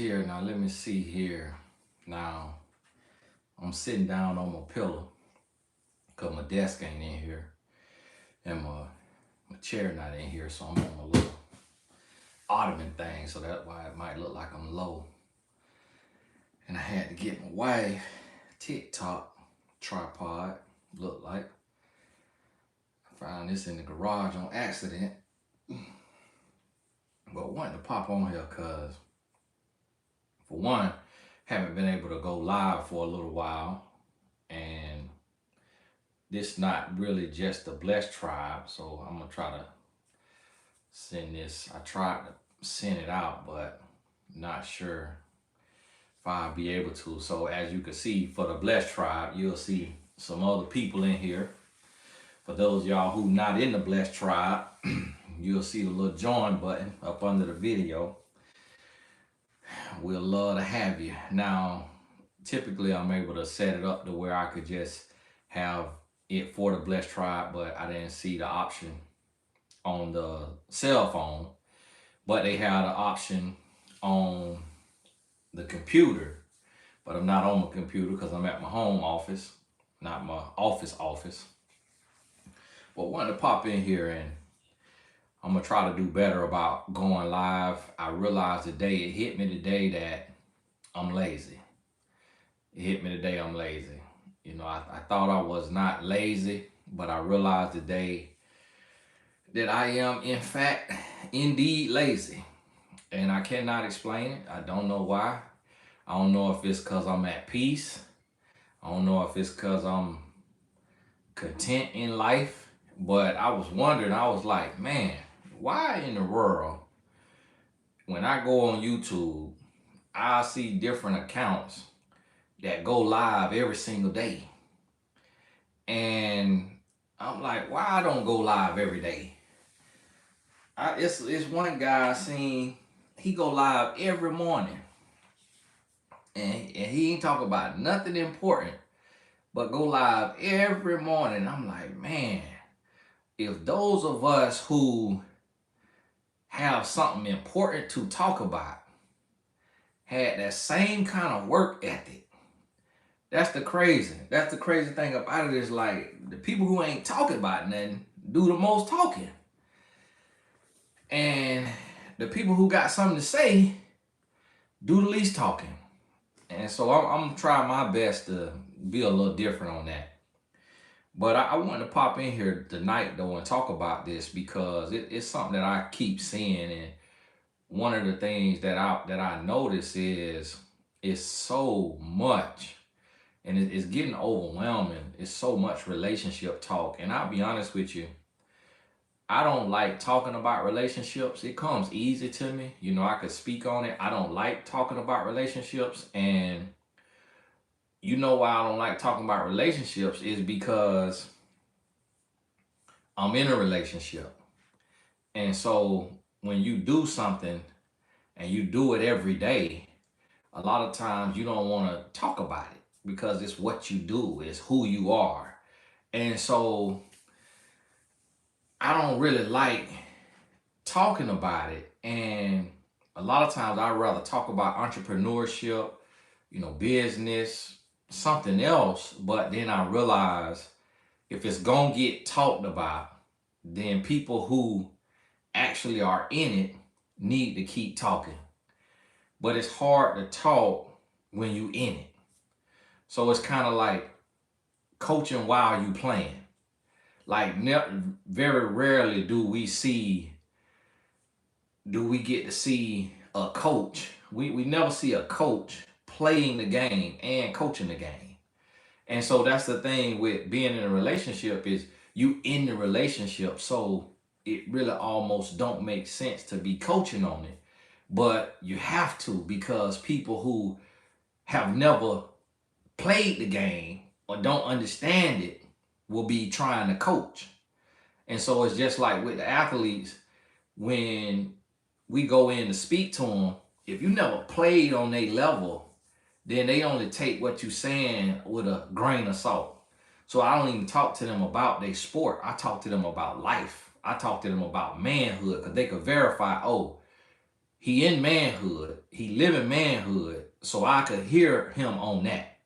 here. Now let me see here. Now I'm sitting down on my pillow because my desk ain't in here and my chair not in here. So I'm on my little ottoman thing. So that's why it might look like I'm low. And I had to get my wife TikTok tripod. Look like I found this in the garage on accident. But wanted to pop on here because, for one, haven't been able to go live for a little while, and this not really just the Blessed Tribe, so I'm gonna try to send this. I tried to send it out, but not sure if I'll be able to. So as you can see, for the Blessed Tribe, you'll see some other people in here. For those of y'all who not in the Blessed Tribe, you'll see the little join button up under the video. We'll love to have you. Now, typically I'm able to set it up to where I could just have it for the Blessed Tribe, but I didn't see the option on the cell phone. But they had an option on the computer. But I'm not on my computer because I'm at my home office, not my office. But wanted to pop in here, and I'm gonna try to do better about going live. I realized today, it hit me today that I'm lazy. It hit me today I'm lazy. You know, I thought I was not lazy, but I realized today that I am in fact indeed lazy. And I cannot explain it. I don't know why. I don't know if it's because I'm at peace. I don't know if it's because I'm content in life. But I was wondering, I was like, man, why in the world, when I go on YouTube, I see different accounts that go live every single day. And I'm like, why I don't go live every day? It's one guy I seen, he go live every morning. And he ain't talk about nothing important, but go live every morning. I'm like, man, if those of us who have something important to talk about had that same kind of work ethic, that's the crazy thing about it, is like the people who ain't talking about nothing do the most talking. And the people who got something to say do the least talking. And so I'm trying my best to be a little different on that. But I want to pop in here tonight though and talk about this because it's something that I keep seeing. And one of the things that I notice is it's so much, and it's getting overwhelming. It's so much relationship talk. And I'll be honest with you, I don't like talking about relationships. It comes easy to me. You know, I could speak on it. I don't like talking about relationships. And you know why I don't like talking about relationships is because I'm in a relationship. And so when you do something and you do it every day, a lot of times you don't want to talk about it because it's what you do, it's who you are. And so I don't really like talking about it. And a lot of times I'd rather talk about entrepreneurship, you know, business, something else. But then I realize if it's gonna get talked about, then people who actually are in it need to keep talking. But it's hard to talk when you in it. So it's kind of like coaching while you playing. Like very rarely do we get to see a coach. We never see a coach playing the game and coaching the game. And so that's the thing with being in a relationship, is you in the relationship. So it really almost don't make sense to be coaching on it. But you have to, because people who have never played the game or don't understand it will be trying to coach. And so it's just like with the athletes, when we go in to speak to them, if you never played on their level, then they only take what you're saying with a grain of salt. So I don't even talk to them about their sport. I talk to them about life. I talk to them about manhood, because they could verify, oh, he in manhood, he living manhood, so I could hear him on that.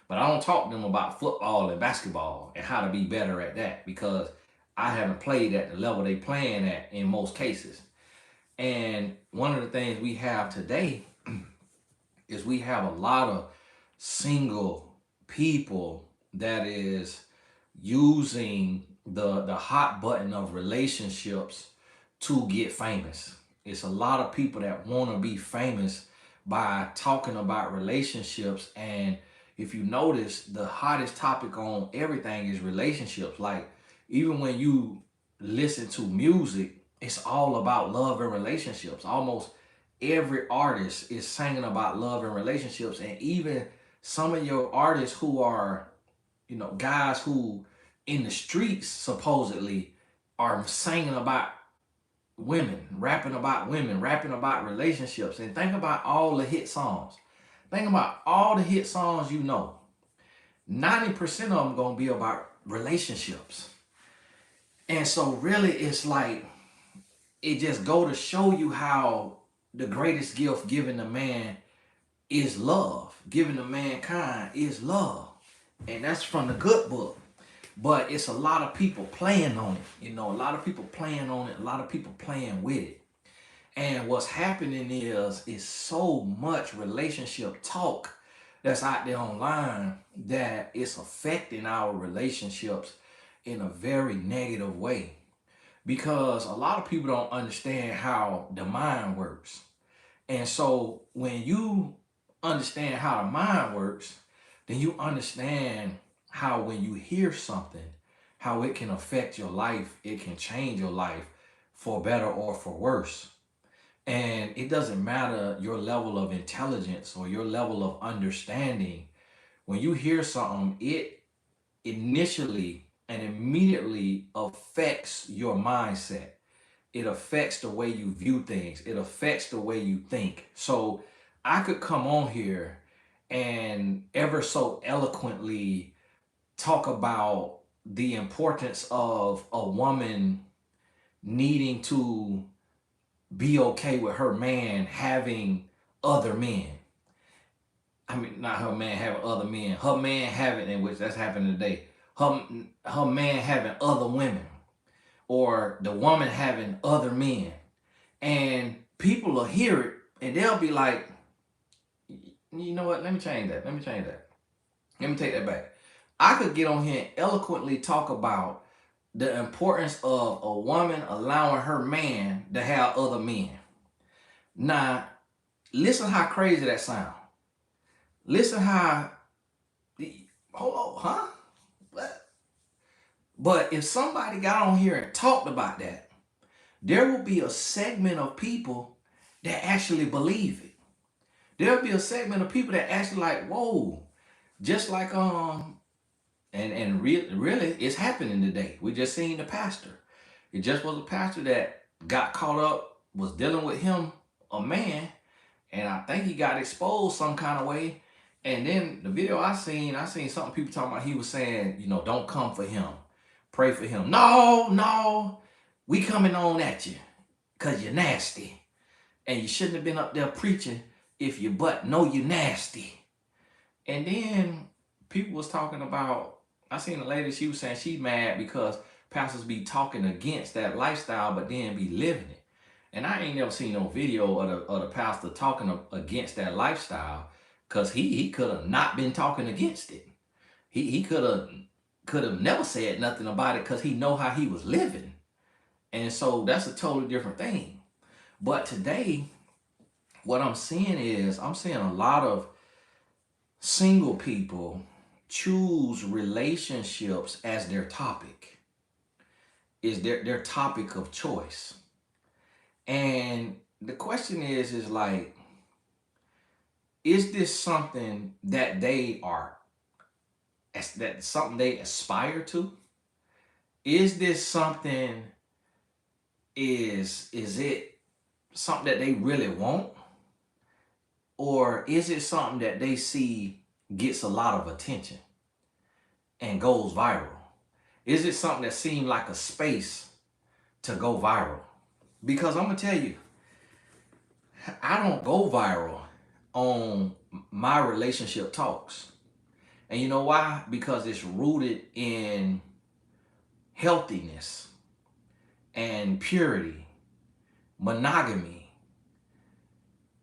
But I don't talk to them about football and basketball and how to be better at that, because I haven't played at the level they playing at in most cases. And one of the things we have today is we have a lot of single people that is using the hot button of relationships to get famous. It's a lot of people that want to be famous by talking about relationships. And if you notice, the hottest topic on everything is relationships. Like, even when you listen to music, it's all about love and relationships. Almost every artist is singing about love and relationships. And even some of your artists who are, guys who in the streets supposedly are singing about women, rapping about relationships. And think about all the hit songs. Think about all the hit songs 90% of them gonna be about relationships. And so really it's like, it just go to show you how the greatest gift given to man is love. Given to mankind is love. And that's from the good book. But it's a lot of people playing on it. A lot of people playing on it. A lot of people playing with it. And what's happening is so much relationship talk that's out there online that it's affecting our relationships in a very negative way. Because a lot of people don't understand how the mind works. And so when you understand how the mind works, then you understand how when you hear something, how it can affect your life, it can change your life for better or for worse. And it doesn't matter your level of intelligence or your level of understanding. When you hear something, it initially and immediately affects your mindset. It affects the way you view things. It affects the way you think. So I could come on here and ever so eloquently talk about the importance of a woman needing to be okay with her man having other men. I mean, not her man having other men. Her man having, in which that's happening today. Her man having other women, or the woman having other men. And people will hear it and they'll be like, you know what? Let me change that. Let me take that back. I could get on here and eloquently talk about the importance of a woman allowing her man to have other men. Now, listen how crazy that sounds. Listen how, hold on, huh? What? But if somebody got on here and talked about that, there will be a segment of people that actually believe it. There'll be a segment of people that actually like, whoa, just like really it's happening today. We just seen the pastor. It just was a pastor that got caught up, was dealing with him, a man, and I think he got exposed some kind of way. And then the video I seen something people talking about, he was saying, don't come for him. Pray for him. No, we coming on at you because you're nasty. And you shouldn't have been up there preaching if you know you're nasty. And then people was talking about, I seen a lady, she was saying she's mad because pastors be talking against that lifestyle, but then be living it. And I ain't never seen no video of the pastor talking against that lifestyle, because he could have not been talking against it. He could have never said nothing about it because he know how he was living. And so that's a totally different thing. But today, what I'm seeing a lot of single people choose relationships as their topic, is their topic of choice. And the question is like, is this something that they are, that something they aspire to? Is this something, is it something that they really want? Or is it something that they see gets a lot of attention and goes viral? Is it something that seems like a space to go viral? Because I'm gonna tell you, I don't go viral on my relationship talks. And you know why? Because it's rooted in healthiness and purity, monogamy.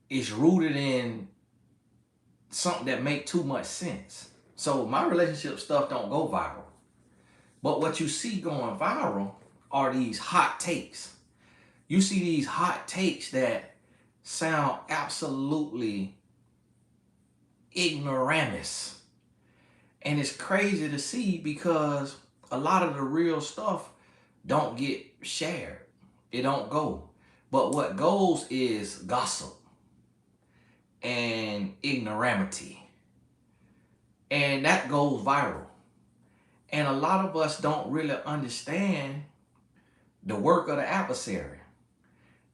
It's rooted in something that make too much sense. So my relationship stuff don't go viral. But what you see going viral are these hot takes. You see these hot takes that sound absolutely ignoramus. And it's crazy to see because a lot of the real stuff don't get shared. It don't go. But what goes is gossip and ignoramity. And that goes viral. And a lot of us don't really understand the work of the adversary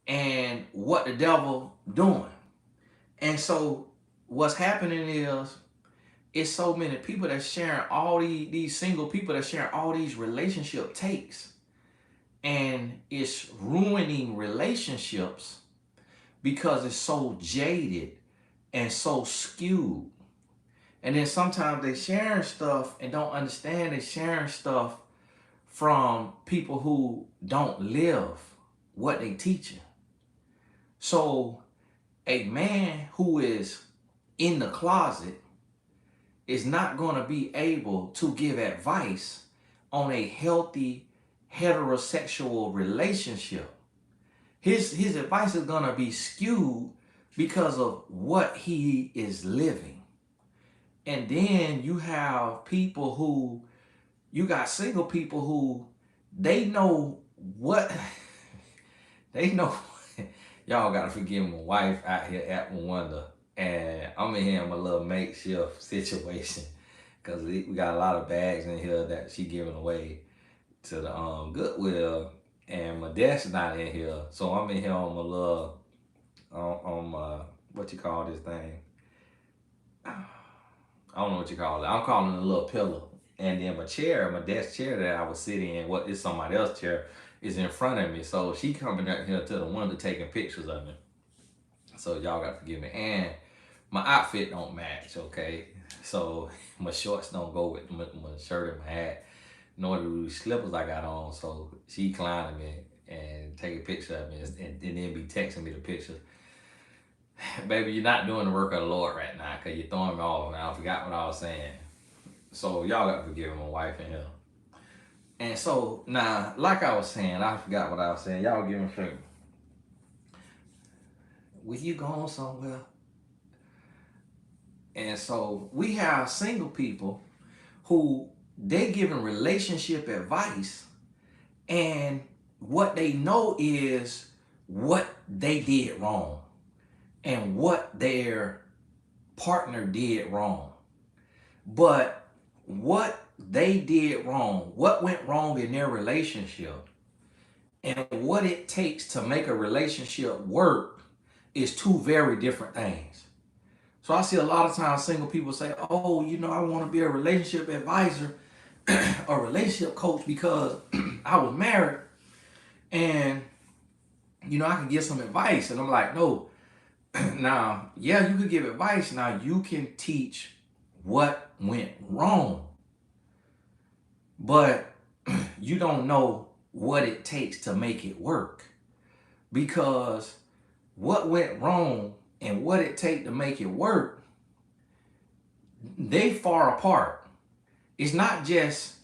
and what the devil doing. And so what's happening is it's so many people that sharing all these single people that sharing all these relationship takes, and it's ruining relationships because it's so jaded and so skewed. And then sometimes they sharing stuff and don't understand they sharing stuff from people who don't live what they teaching. So a man who is in the closet is not going to be able to give advice on a healthy heterosexual relationship. His advice is going to be skewed because of what he is living. And then you have people who, you got single people who they know what, they know, y'all got to forgive my wife out here at Wonder. And I'm in here in my little makeshift situation because we got a lot of bags in here that she giving away to the Goodwill, and my dad's not in here, so I'm in here on my little on my, what you call this thing? I don't know what you call it. I'm calling it a little pillow. And then my chair, my desk chair that I was sitting in, what is somebody else's chair, is in front of me. So she coming out here to the window taking pictures of me. So y'all got to forgive me. And my outfit don't match, okay? So my shorts don't go with my shirt and my hat, nor do the slippers I got on. So she climbing me and take a picture of me and then be texting me the pictures. Baby, you're not doing the work of the Lord right now because you're throwing me off. Now I forgot what I was saying. So y'all got to forgive my wife in here. And so now, like I was saying, I forgot what I was saying. Y'all give me a favor. Will you go somewhere? And so we have single people who they giving relationship advice, and what they know is what they did wrong and what their partner did wrong. But what they did wrong, what went wrong in their relationship, and what it takes to make a relationship work is two very different things. So I see a lot of times single people say, oh, you know, I want to be a relationship advisor or relationship coach because I was married and, you know, I can give some advice. And I'm like, no. Now, yeah, you could give advice. Now you can teach what went wrong, but you don't know what it takes to make it work, because what went wrong and what it takes to make it work, they far apart. It's not just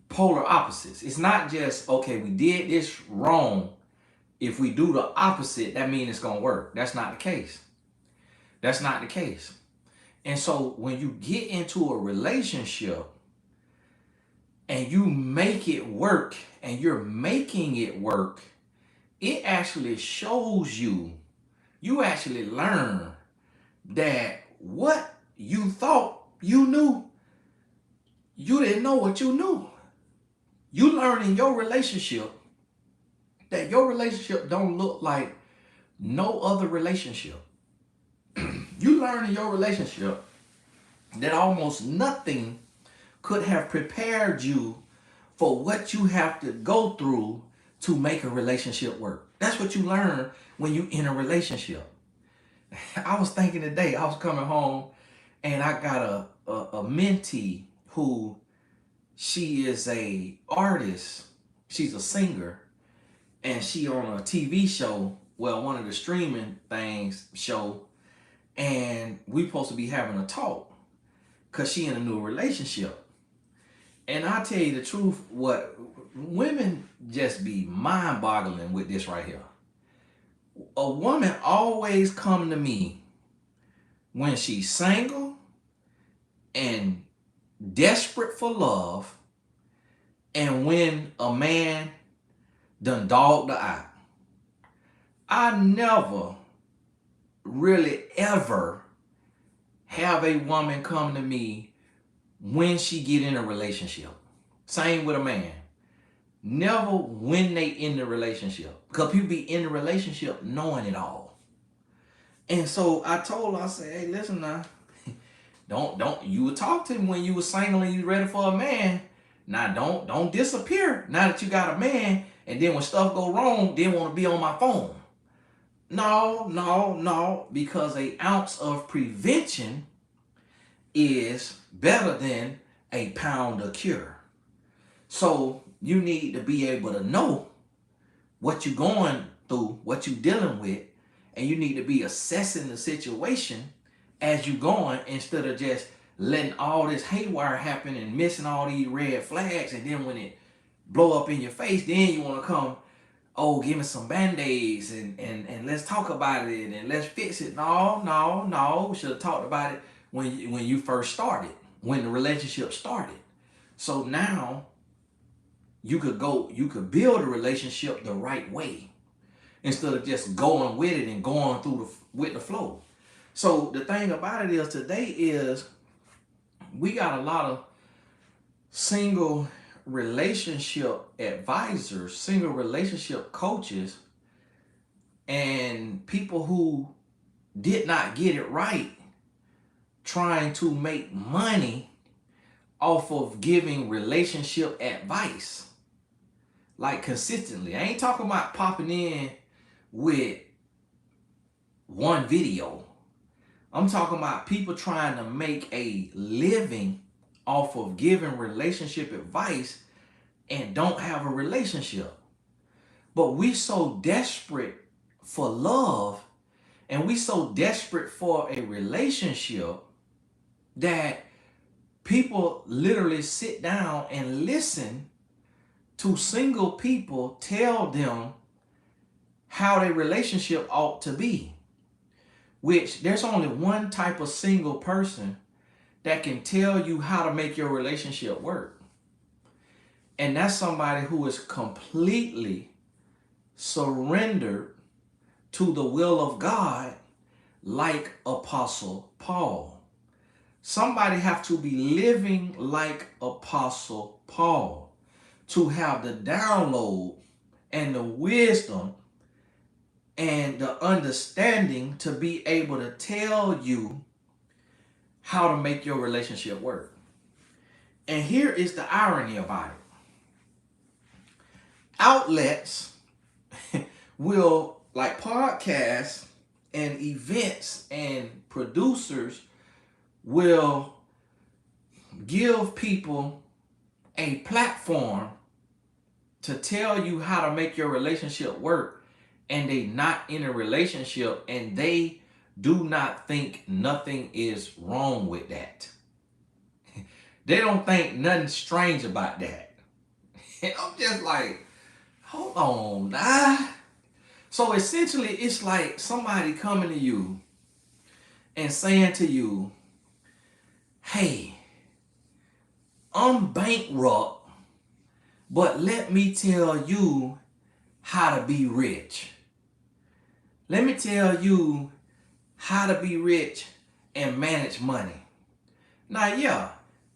polar opposites. It's not just, okay, we did this wrong. If we do the opposite, that means it's going to work. That's not the case. That's not the case. And so when you get into a relationship and you make it work and you're making it work, it actually shows you, you actually learn that what you thought you knew, you didn't know what you knew. You learn in your relationship that your relationship don't look like no other relationship. You learn in your relationship that almost nothing could have prepared you for what you have to go through to make a relationship work. That's what you learn when you in a relationship. I was thinking today, I was coming home and I got a mentee who she is a artist. She's a singer and she on a TV show, well, one of the streaming things show, and we supposed to be having a talk because she in a new relationship. And I tell you the truth, what women just be mind-boggling with this right here. A woman always come to me when she's single and desperate for love, and when a man done dogged her out. I never really ever have a woman come to me when she get in a relationship. Same with a man. Never when they in the relationship. Because people be in the relationship knowing it all. And so I told her, I said, hey, listen now. Don't you would talk to him when you were single and you ready for a man. Now don't disappear now that you got a man, and then when stuff go wrong, then want to be on my phone. No, because an ounce of prevention is better than a pound of cure. So you need to be able to know what you're going through, what you're dealing with, and you need to be assessing the situation as you're going, instead of just letting all this haywire happen and missing all these red flags, and then when it blow up in your face, then you want to come, oh, give me some band-aids and let's talk about it and let's fix it. No. Should have talked about it when you first started, when the relationship started. So now you could build a relationship the right way instead of just going with it and going through with the flow. So the thing about it is, today is we got a lot of single relationship advisors, single relationship coaches, and people who did not get it right trying to make money off of giving relationship advice, like consistently. I ain't talking about popping in with one video. I'm talking about people trying to make a living off of giving relationship advice and don't have a relationship. But we so desperate for love and we so desperate for a relationship that people literally sit down and listen to single people tell them how their relationship ought to be. Which there's only one type of single person that can tell you how to make your relationship work. And that's somebody who is completely surrendered to the will of God, like Apostle Paul. Somebody have to be living like Apostle Paul to have the download and the wisdom and the understanding to be able to tell you how to make your relationship work. And here is the irony about it. Outlets will, like podcasts and events and producers, will give people a platform to tell you how to make your relationship work, and they not in a relationship and they do not think nothing is wrong with that. They don't think nothing strange about that. And I'm just like, hold on, nah. So essentially it's like somebody coming to you and saying to you, hey, I'm bankrupt, but let me tell you how to be rich. Let me tell you how to be rich and manage money. Now, yeah,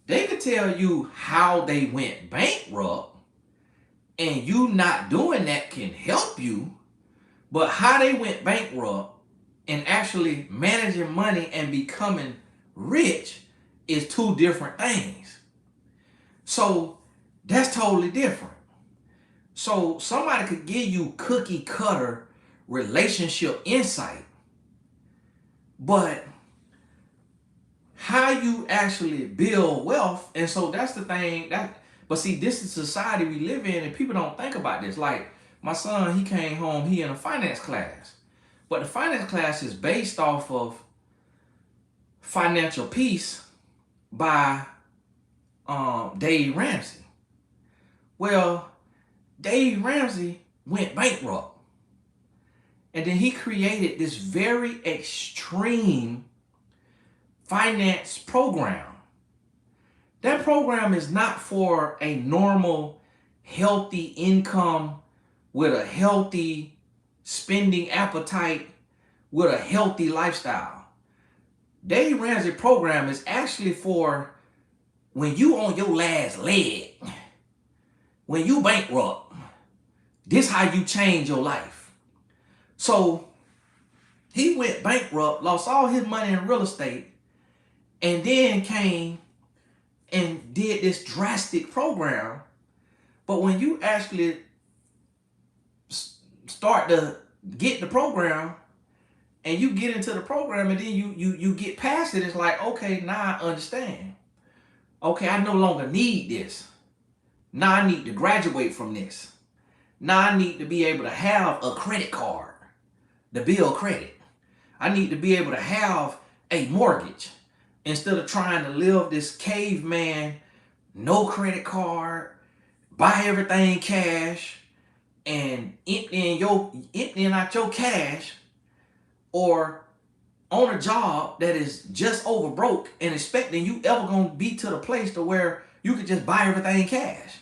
they could tell you how they went bankrupt, and you not doing that can help you, but how they went bankrupt and actually managing money and becoming rich is two different things. So that's totally different. So somebody could give you cookie cutter relationship insight, but how you actually build wealth. And so that's the thing but see, this is the society we live in, and people don't think about this. Like my son, he came home, he in a finance class, but the finance class is based off of Financial Peace by Dave Ramsey. Well, Dave Ramsey went bankrupt, and then he created this very extreme finance program. That program is not for a normal, healthy income with a healthy spending appetite, with a healthy lifestyle. Dave Ramsey program is actually for when you on your last leg, when you bankrupt. This how you change your life. So he went bankrupt, lost all his money in real estate, and then came and did this drastic program. But when you actually start to get the program, and you get into the program, and then you get past it, it's like, okay, now I understand. Okay, I no longer need this. Now I need to graduate from this. Now I need to be able to have a credit card to build credit. I need to be able to have a mortgage instead of trying to live this caveman, no credit card, buy everything cash, and emptying out your cash, or on a job that is just over broke and expecting you ever gonna be to the place to where you could just buy everything cash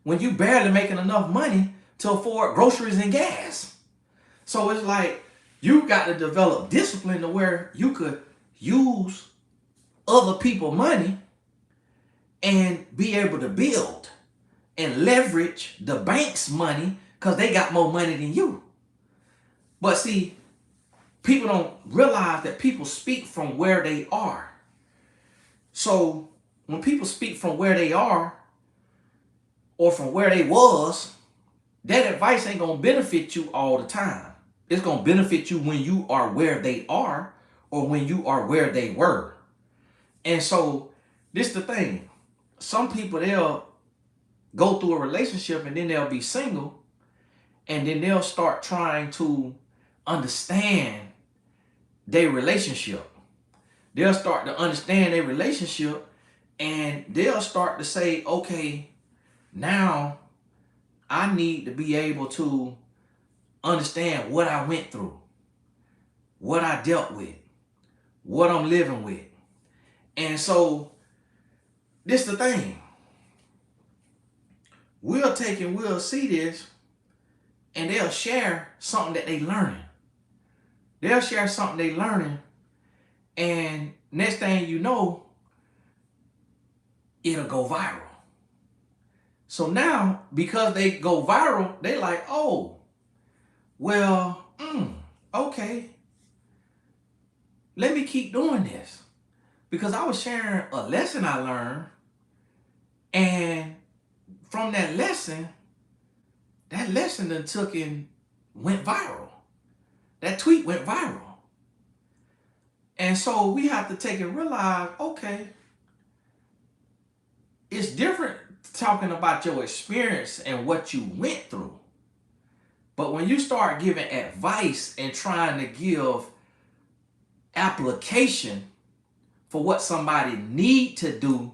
when you barely making enough money to afford groceries and gas. So it's like you got to develop discipline to where you could use other people's money and be able to build and leverage the bank's money because they got more money than you. But see, people don't realize that people speak from where they are. So when people speak from where they are or from where they was, that advice ain't gonna benefit you all the time. It's gonna benefit you when you are where they are or when you are where they were. And so this is the thing. Some people, they'll go through a relationship and then they'll be single, and then they'll start trying to understand their relationship. They'll start to understand their relationship, and they'll start to say, okay, now I need to be able to understand what I went through, what I dealt with, what I'm living with. And so this is the thing. We'll see this, and they'll share something that they learning. They'll share something they learning, and next thing you know, it'll go viral. So now, because they go viral, they like, oh, well, okay, let me keep doing this. Because I was sharing a lesson I learned, and from that lesson then went viral. That tweet went viral. And so we have to take and realize, okay, it's different talking about your experience and what you went through. But when you start giving advice and trying to give application for what somebody need to do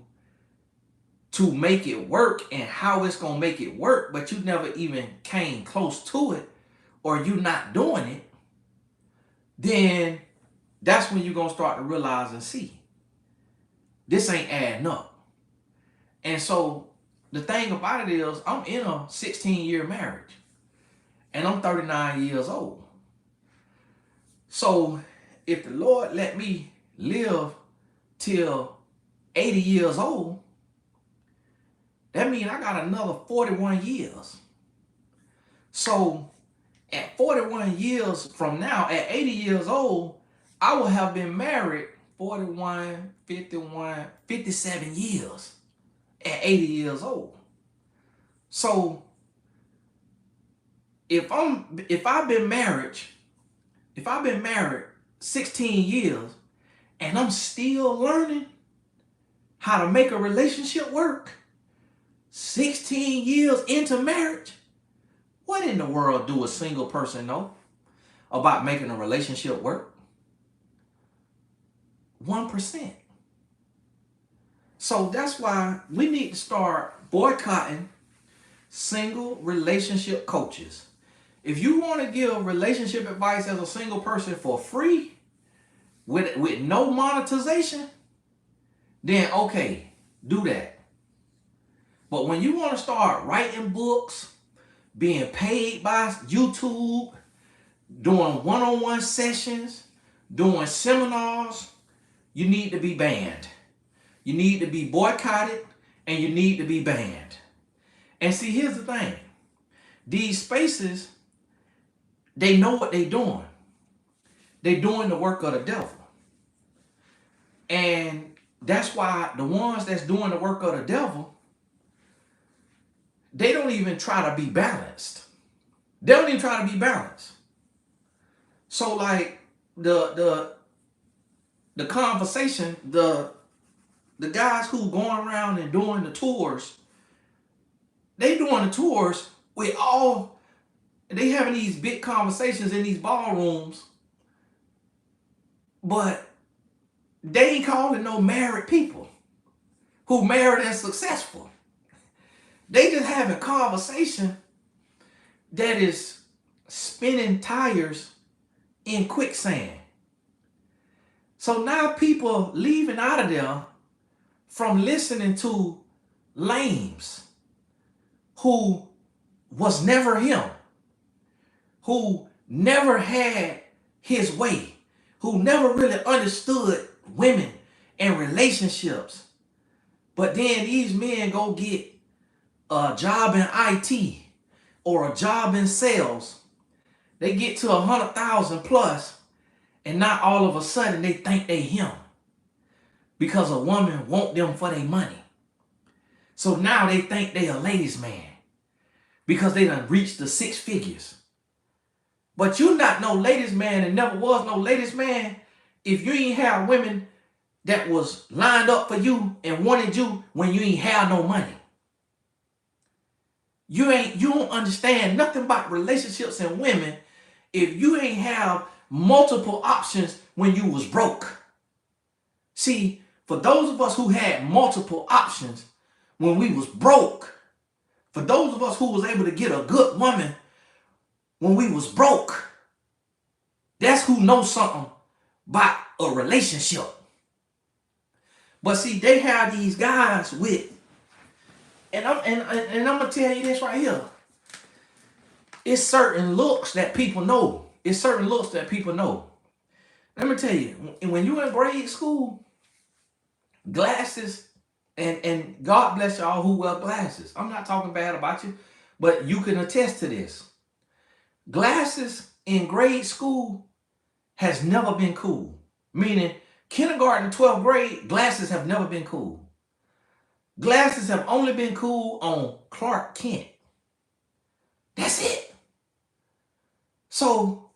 to make it work and how it's going to make it work, but you never even came close to it, or you not doing it, then that's when you're going to start to realize and see this ain't adding up. And so the thing about it is, I'm in a 16-year marriage, and I'm 39 years old. So if the Lord let me live till 80 years old, that means I got another 41 years. So at 41 years from now, at 80 years old, I will have been married 41, 51, 57 years at 80 years old. So if I've been married 16 years and I'm still learning how to make a relationship work 16 years into marriage, what in the world do a single person know about making a relationship work? 1%. So that's why we need to start boycotting single relationship coaches. If you want to give relationship advice as a single person for free with no monetization, then okay, do that. But when you want to start writing books, being paid by YouTube, doing one-on-one sessions, doing seminars, you need to be banned. You need to be boycotted, and you need to be banned. And see, here's the thing. These spaces, they know what they're doing. They're doing the work of the devil. And that's why the ones that's doing the work of the devil, they don't even try to be balanced. They don't even try to be balanced. So like the conversation, the guys who going around and doing the tours, they doing the tours with all, they having these big conversations in these ballrooms, but they ain't calling no married people who married and successful. They just having conversation that is spinning tires in quicksand. So now people leaving out of there from listening to lames who was never him, who never had his way, who never really understood women and relationships. But then these men go get a job in IT or a job in sales. They get to 100,000 plus, and not all of a sudden they think they him because a woman want them for their money. So now they think they a ladies man because they done reached the 6 figures. But you not no ladies man and never was no ladies man if you ain't have women that was lined up for you and wanted you when you ain't have no money. You don't understand nothing about relationships and women if you ain't have multiple options when you was broke. See, for those of us who had multiple options when we was broke, for those of us who was able to get a good woman when we was broke, that's who knows something about a relationship. But see, they have these guys with, and I'm gonna tell you this right here. It's certain looks that people know. It's certain looks that people know. Let me tell you, when you in grade school, glasses, and God bless y'all who wear glasses. I'm not talking bad about you, but you can attest to this. Glasses in grade school has never been cool. Meaning, kindergarten, 12th grade, glasses have never been cool. Glasses have only been cool on Clark Kent. That's it. So,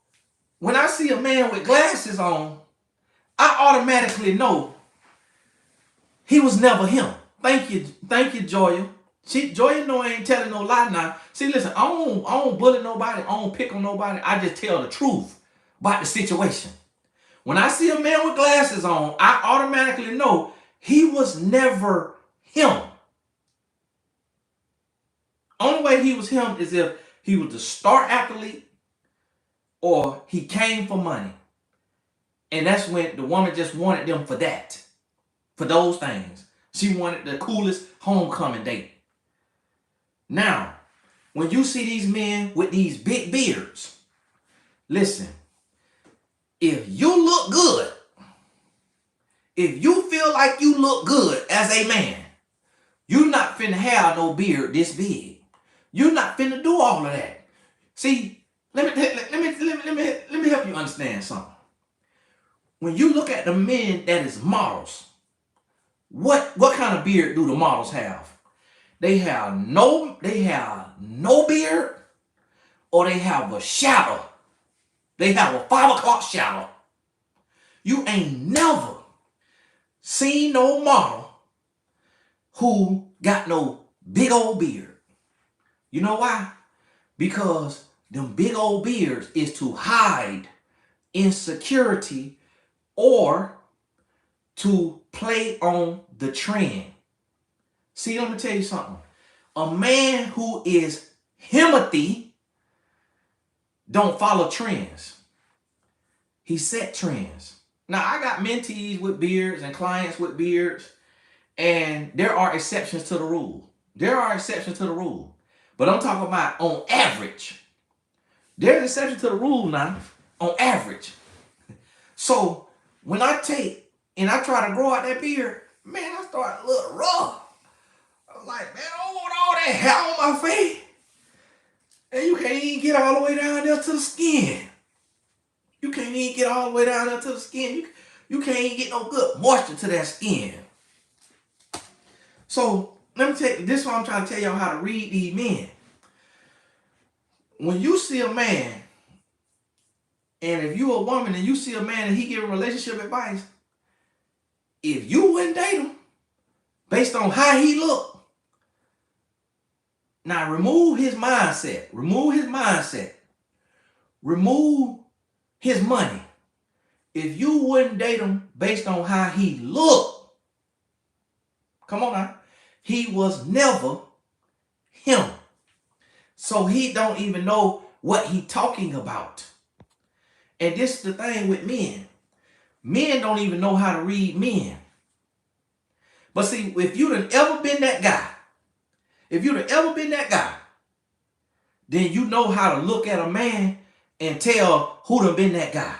when I see a man with glasses on, I automatically know he was never him. Thank you, Joya. Joya know I ain't telling no lie now. See, listen, I don't bully nobody, I don't pick on nobody. I just tell the truth about the situation. When I see a man with glasses on, I automatically know he was never him. Only way he was him is if he was the star athlete or he came for money. And that's when the woman just wanted them for that. For those things. She wanted the coolest homecoming date. Now, when you see these men with these big beards, listen, if you look good, if you feel like you look good as a man, you're not finna have no beard this big. You're not finna do all of that. See, let me help you understand something. When you look at the men that is models, what kind of beard do the models have? They have no beard, or they have a shadow. They have a 5 o'clock shadow. You ain't never seen no model who got no big old beard. You know why? Because them big old beards is to hide insecurity or to play on the trend. See, let me tell you something. A man who is Timothy don't follow trends. He set trends. Now, I got mentees with beards and clients with beards, and there are exceptions to the rule. There are exceptions to the rule. But I'm talking about on average. There's exceptions to the rule now, on average. So when I take and I try to grow out that beard, man, I start a little rough. I was like, man, I don't want all that hair on my face. And you can't even get all the way down there to the skin. You can't even get all the way down there to the skin. You can't even get no good moisture to that skin. So let me tell you, this is what I'm trying to tell y'all how to read these men. When you see a man, and if you a woman and you see a man and he giving relationship advice, if you wouldn't date him based on how he look, now remove his mindset, remove his money. If you wouldn't date him based on how he look, come on now, he was never him. So he don't even know what he talking about. And this is the thing with men. Men don't even know how to read men. But see, if you'd have ever been that guy, then you know how to look at a man and tell who done been that guy.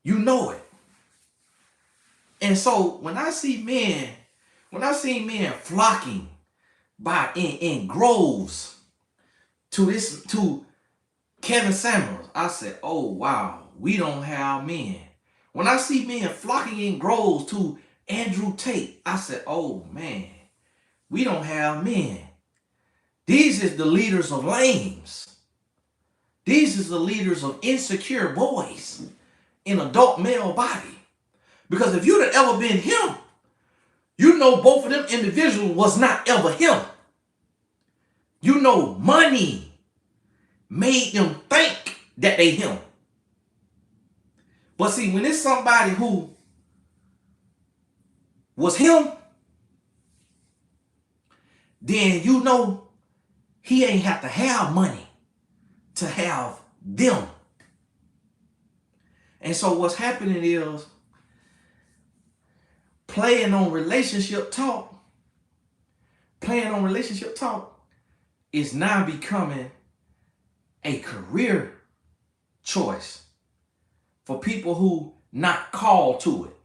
You know it. And so when I see men flocking by in groves to Kevin Samuels, I said, oh wow, we don't have men. When I see men flocking in groves to Andrew Tate, I said, oh man, we don't have men. These is the leaders of lames. These is the leaders of insecure boys in adult male body. Because if you'd have ever been him, you know both of them individuals was not ever him. You know money made them think that they him. But see, when it's somebody who was him, then you know he ain't have to have money to have them. And so what's happening is playing on relationship talk is now becoming a career choice for people who not called to it.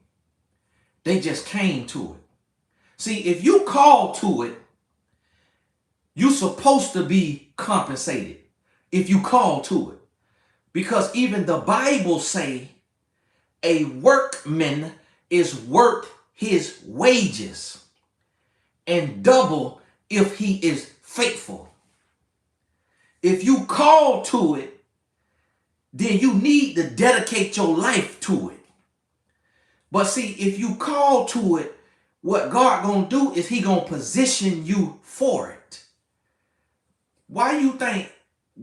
They just came to it. See, if you call to it, you're supposed to be compensated if you call to it. Because even the Bible say a workman is worth his wages and double if he is faithful. If you call to it, then you need to dedicate your life to it. But see, if you call to it, what God gonna do is he gonna position you for it. Why you think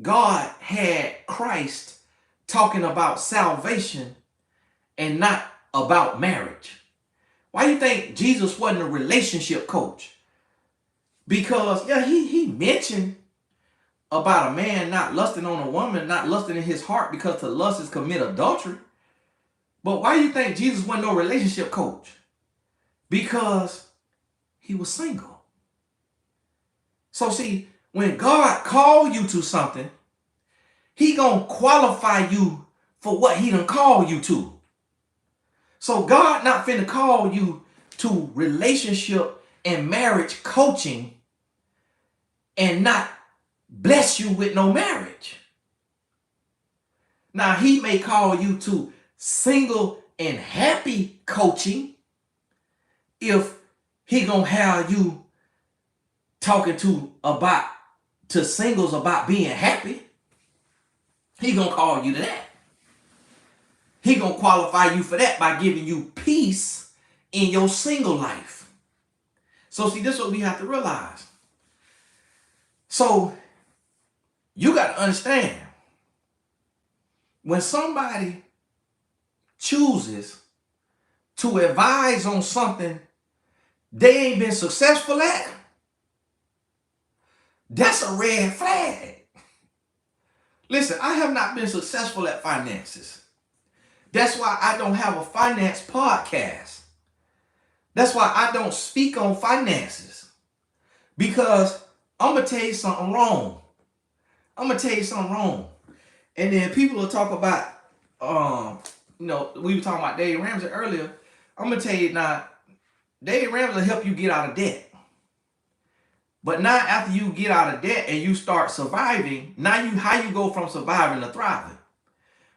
God had Christ talking about salvation and not about marriage? Why you think Jesus wasn't a relationship coach? Because yeah, he mentioned about a man not lusting on a woman, not lusting in his heart, because to lust is commit adultery. But why do you think Jesus wasn't no relationship coach? Because he was single. So see, when God called you to something, he gonna qualify you for what he done called you to. So God not finna call you to relationship and marriage coaching and not bless you with no marriage. Now he may call you to single and happy coaching if he gonna have you talking to singles about being happy. He gonna call you to that. He gonna qualify you for that by giving you peace in your single life. So see, this is what we have to realize. So you got to understand, when somebody chooses to advise on something they ain't been successful at, that's a red flag. Listen, I have not been successful at finances. That's why I don't have a finance podcast. That's why I don't speak on finances. Because I'm going to tell you something wrong. And then people will talk about, we were talking about Dave Ramsey earlier. I'm going to tell you now, Dave Ramsey will help you get out of debt. But now after you get out of debt and you start surviving, how you go from surviving to thriving?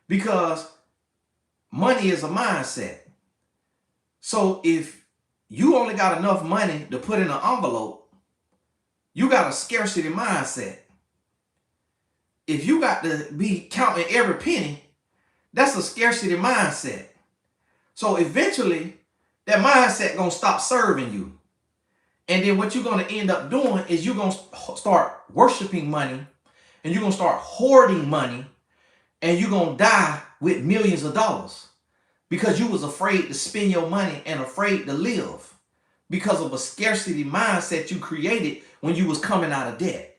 Because money is a mindset. So if you only got enough money to put in an envelope, you got a scarcity mindset. If you got to be counting every penny, that's a scarcity mindset. So eventually, that mindset gonna stop serving you. And then what you're gonna end up doing is you're gonna start worshiping money, and you're gonna start hoarding money, and you're gonna die with millions of dollars because you was afraid to spend your money and afraid to live because of a scarcity mindset you created when you was coming out of debt.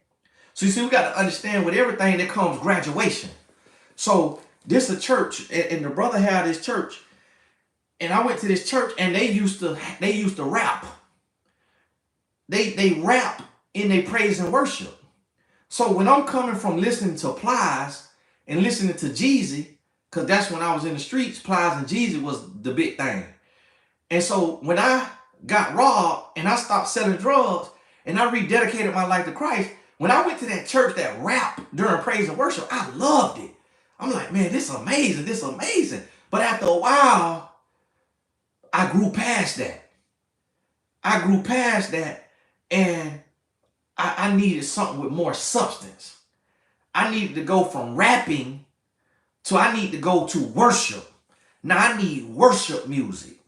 So you see, we got to understand with everything that comes graduation. So this is a church, and the brother had this church, and I went to this church, and they used to rap. They rap in their praise and worship. So when I'm coming from listening to Plies and listening to Jeezy, because that's when I was in the streets, Plies and Jeezy was the big thing. And so when I got robbed and I stopped selling drugs and I rededicated my life to Christ, when I went to that church that rap during praise and worship, I loved it. I'm like, man, this is amazing. But after a while, I grew past that. And I needed something with more substance. I needed to go from rapping to I need to go to worship. Now I need worship music.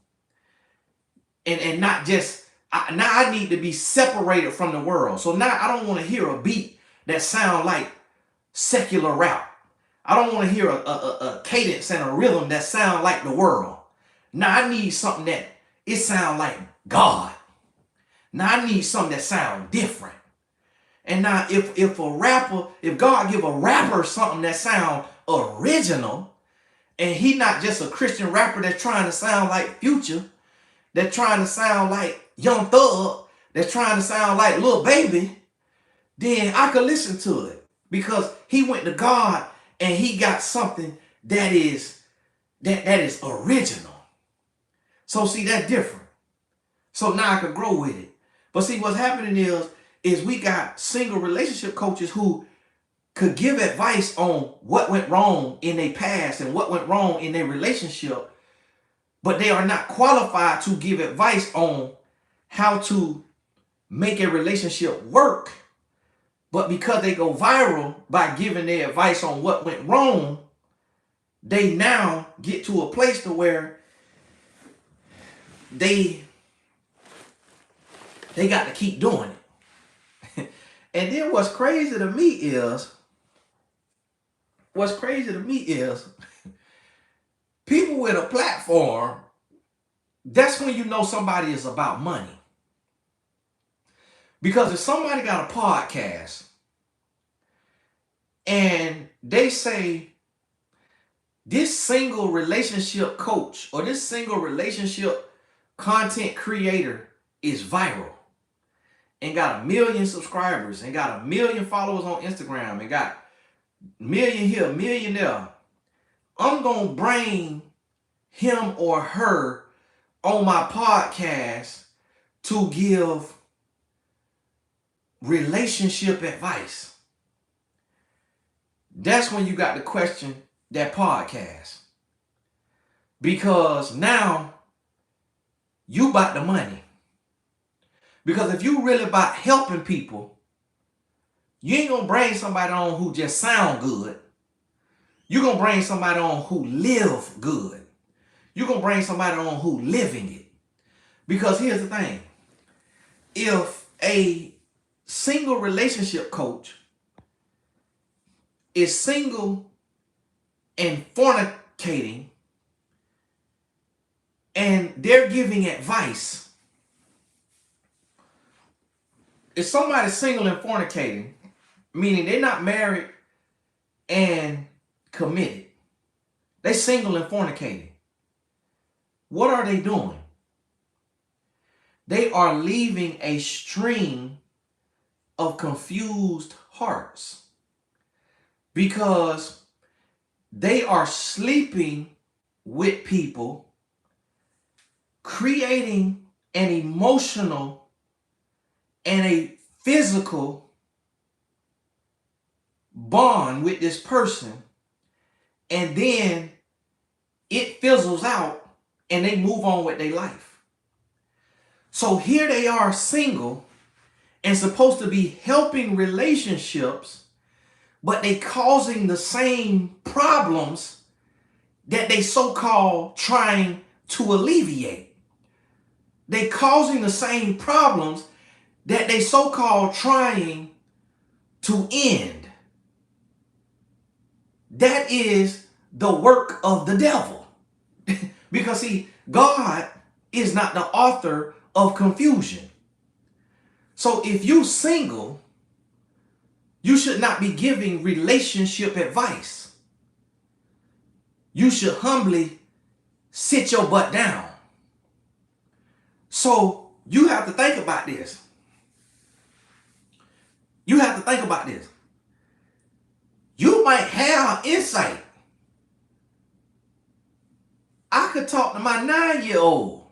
And not just, now I need to be separated from the world. So now I don't want to hear a beat that sound like secular rap. I don't want to hear a cadence and a rhythm that sound like the world. Now I need something that it sound like God. Now I need something that sound different. And now if God give a rapper something that sound original, and he not just a Christian rapper that's trying to sound like Future, that's trying to sound like Young Thug, that's trying to sound like Lil Baby, then I could listen to it because he went to God and he got something that is original. So see, that's different. So now I could grow with it. But see, what's happening is we got single relationship coaches who could give advice on what went wrong in their past and what went wrong in their relationship, but they are not qualified to give advice on how to make a relationship work. But because they go viral by giving their advice on what went wrong, they now get to a place to where they got to keep doing it. And then what's crazy to me is people with a platform, that's when you know somebody is about money. Because if somebody got a podcast and they say this single relationship coach or this single relationship content creator is viral and got 1 million subscribers and got 1 million followers on Instagram and got 1 million here, 1 million there, I'm going to bring him or her on my podcast to give relationship advice. That's when you got to question that podcast. Because now you about the money. Because if you really about helping people, you ain't gonna bring somebody on who just sound good. You're going to bring somebody on who live good. You're going to bring somebody on who living it. Because here's the thing. If a single relationship coach is single and fornicating and they're giving advice, if somebody's single and fornicating, meaning they're not married and committed, they single and fornicating, what are they doing? They are leaving a string of confused hearts because they are sleeping with people, creating an emotional and a physical bond with this person, and then it fizzles out and they move on with their life. So here they are single and supposed to be helping relationships, but they causing the same problems that they so-called trying to alleviate. They causing the same problems that they so-called trying to end. That is the work of the devil. Because see, God is not the author of confusion. So if you single, you should not be giving relationship advice. You should humbly sit your butt down. So you have to think about this. You have to think about this. You might have insight. I could talk to my 9-year-old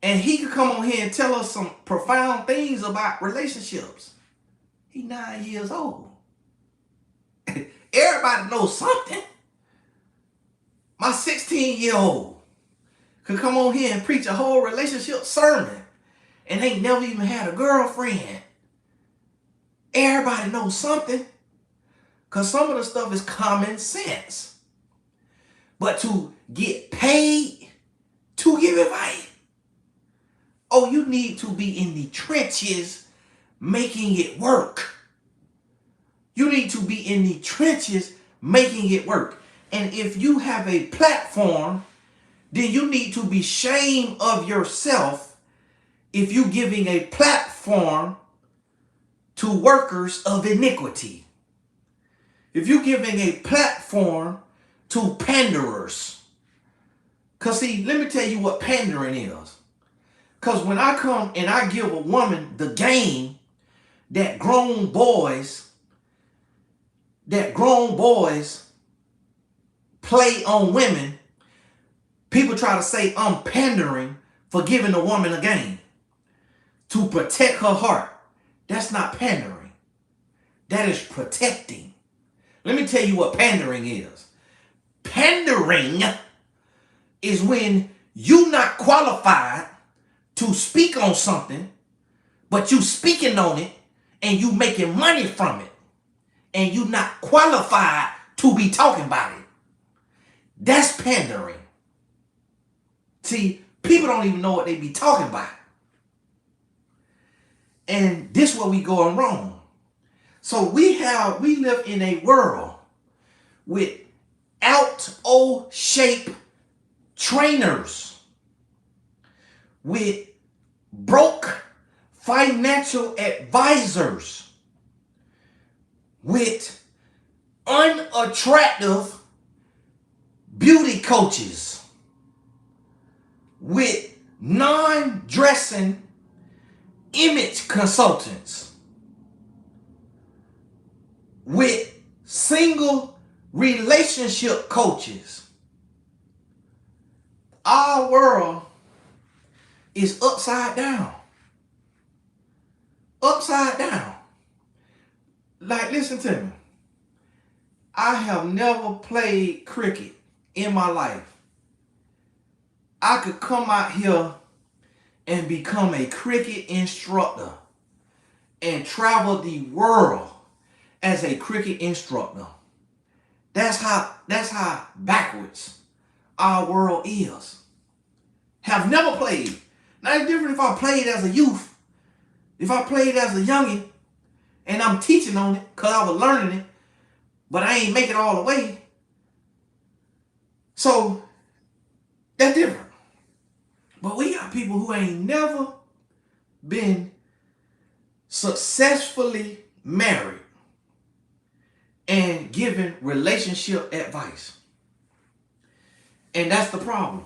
and he could come on here and tell us some profound things about relationships. He's 9 years old. Everybody knows something. My 16-year-old could come on here and preach a whole relationship sermon and ain't never even had a girlfriend. Everybody knows something. Because some of the stuff is common sense. But to get paid to give advice, oh, you need to be in the trenches making it work. You need to be in the trenches making it work. And if you have a platform, then you need to be ashamed of yourself if you're giving a platform to workers of iniquity. If you're giving a platform to panderers. Because see, let me tell you what pandering is. Because when I come and I give a woman the game that grown boys play on women, people try to say I'm pandering for giving a woman a game to protect her heart. That's not pandering. That is protecting. Let me tell you what pandering is. Pandering is when you're not qualified to speak on something, but you speaking on it and you making money from it, and you're not qualified to be talking about it. That's pandering. See, people don't even know what they be talking about. And this is where we going wrong. So we live in a world with out-o-shape trainers, with broke financial advisors, with unattractive beauty coaches, with non-dressing image consultants, with single relationship coaches. Our world is upside down. Upside down. Like, listen to me. I have never played cricket in my life. I could come out here and become a cricket instructor and travel the world as a cricket instructor. That's how backwards our world is. Have never played. Now it's different if I played as a youth. If I played as a youngin' and I'm teaching on it because I was learning it, but I ain't make it all the way. So that's different. But we got people who ain't never been successfully married and given relationship advice. And that's the problem.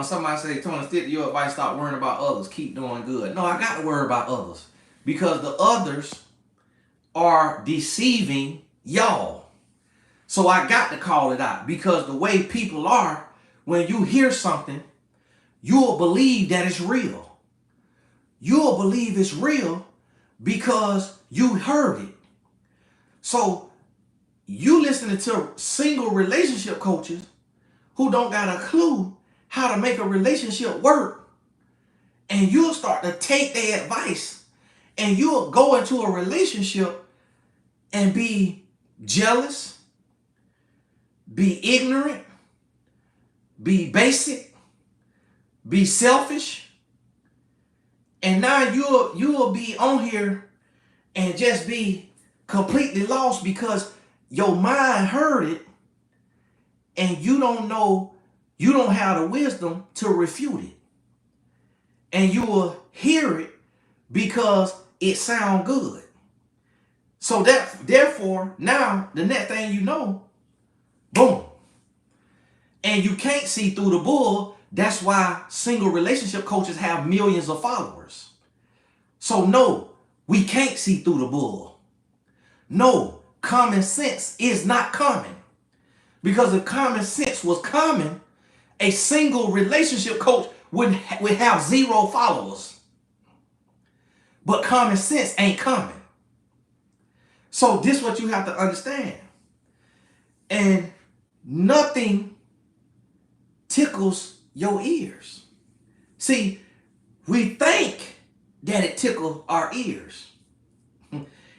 Somebody say, Tony, stick to your advice, stop worrying about others, keep doing good. No, I got to worry about others because the others are deceiving y'all. So I got to call it out because the way people are, when you hear something, you'll believe that it's real. You'll believe it's real because you heard it. So you listening to single relationship coaches who don't got a clue how to make a relationship work, and you'll start to take their advice and you'll go into a relationship and be jealous, be ignorant, be basic, be selfish, and now you'll be on here and just be completely lost because your mind heard it and you don't have the wisdom to refute it. And you will hear it because it sounds good. So therefore, now the next thing you know, boom. And you can't see through the bull. That's why single relationship coaches have millions of followers. So no, we can't see through the bull. No, common sense is not common. Because if common sense was common, a single relationship coach would have 0 followers. But common sense ain't common. So this is what you have to understand. And nothing tickles your ears. See, we think that it tickles our ears.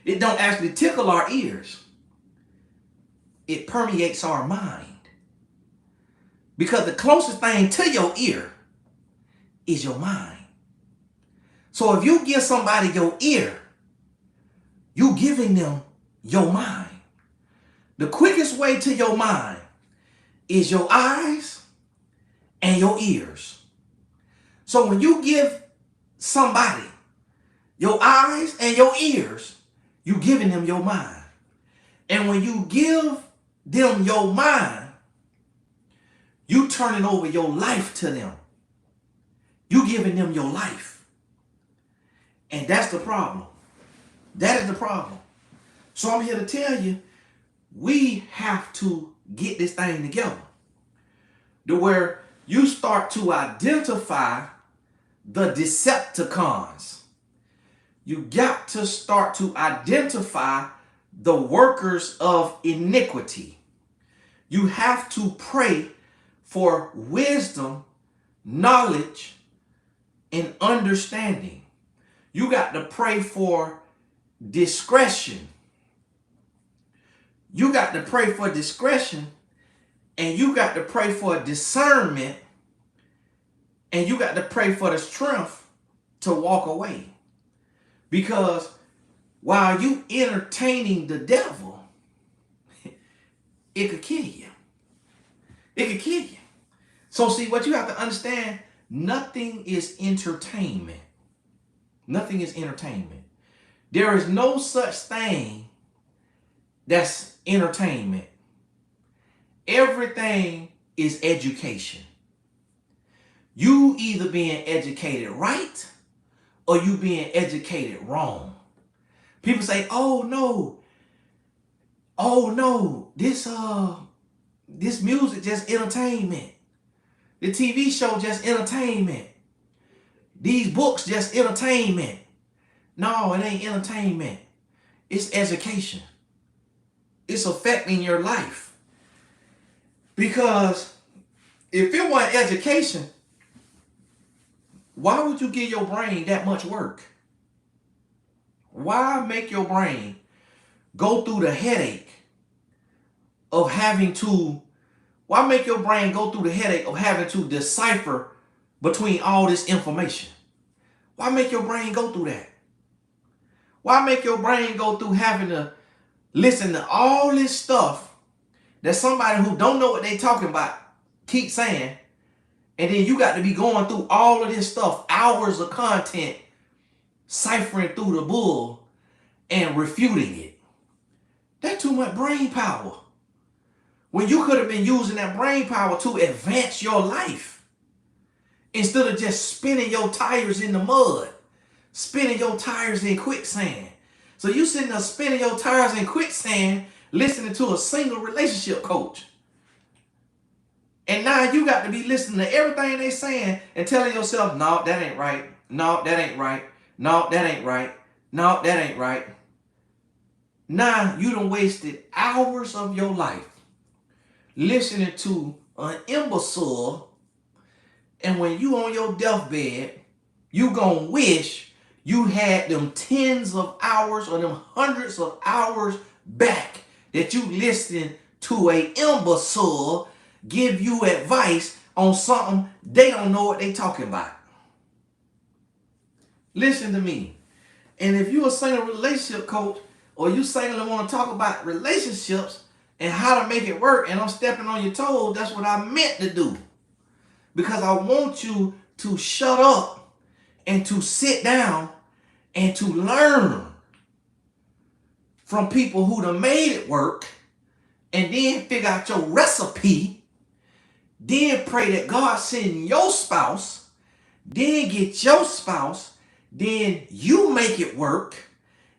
It don't actually tickle our ears. It permeates our mind. Because the closest thing to your ear is your mind. So if you give somebody your ear, you giving them your mind. The quickest way to your mind is your eyes and your ears. So when you give somebody your eyes and your ears, you giving them your mind. And when you give them your mind, you turning over your life to them. You giving them your life. And that's the problem. That is the problem. So I'm here to tell you, we have to get this thing together. To where you start to identify the Decepticons. You got to start to identify the workers of iniquity. You have to pray for wisdom, knowledge, and understanding. You got to pray for discretion. You got to pray for discretion, and you got to pray for discernment, and you got to pray for the strength to walk away. Because while you entertaining the devil, it could kill you. It could kill you. So see, what you have to understand, nothing is entertainment. Nothing is entertainment. There is no such thing that's entertainment. Everything is education. You either being educated right or you being educated wrong. People say, oh no, this music just entertainment. The TV show just entertainment. These books just entertainment. No, it ain't entertainment. It's education. It's affecting your life. Because if it wasn't education, why would you give your brain that much work? Why make your brain go through the headache of having to, why make your brain go through the headache of having to decipher between all this information? Why make your brain go through that? Why make your brain go through having to listen to all this stuff that somebody who don't know what they talking about keep saying, and then you got to be going through all of this stuff, hours of content, ciphering through the bull and refuting it? That's too much brain power. When you could have been using that brain power to advance your life instead of just spinning your tires in the mud, spinning your tires in quicksand. So you sitting there spinning your tires in quicksand, listening to a single relationship coach. And now you got to be listening to everything they saying and telling yourself, no, that ain't right. No, that ain't right. No, that ain't right. No, that ain't right. Now you done wasted hours of your life listening to an imbecile, and when you on your deathbed, you gonna wish you had them tens of hours or them hundreds of hours back that you listened to a imbecile give you advice on something they don't know what they talking about. Listen to me. And if you a single relationship coach, or you single and want to talk about relationships and how to make it work, and I'm stepping on your toes, that's what I meant to do. Because I want you to shut up and to sit down and to learn from people who done made it work, and then figure out your recipe, then pray that God send your spouse, then get your spouse, then you make it work,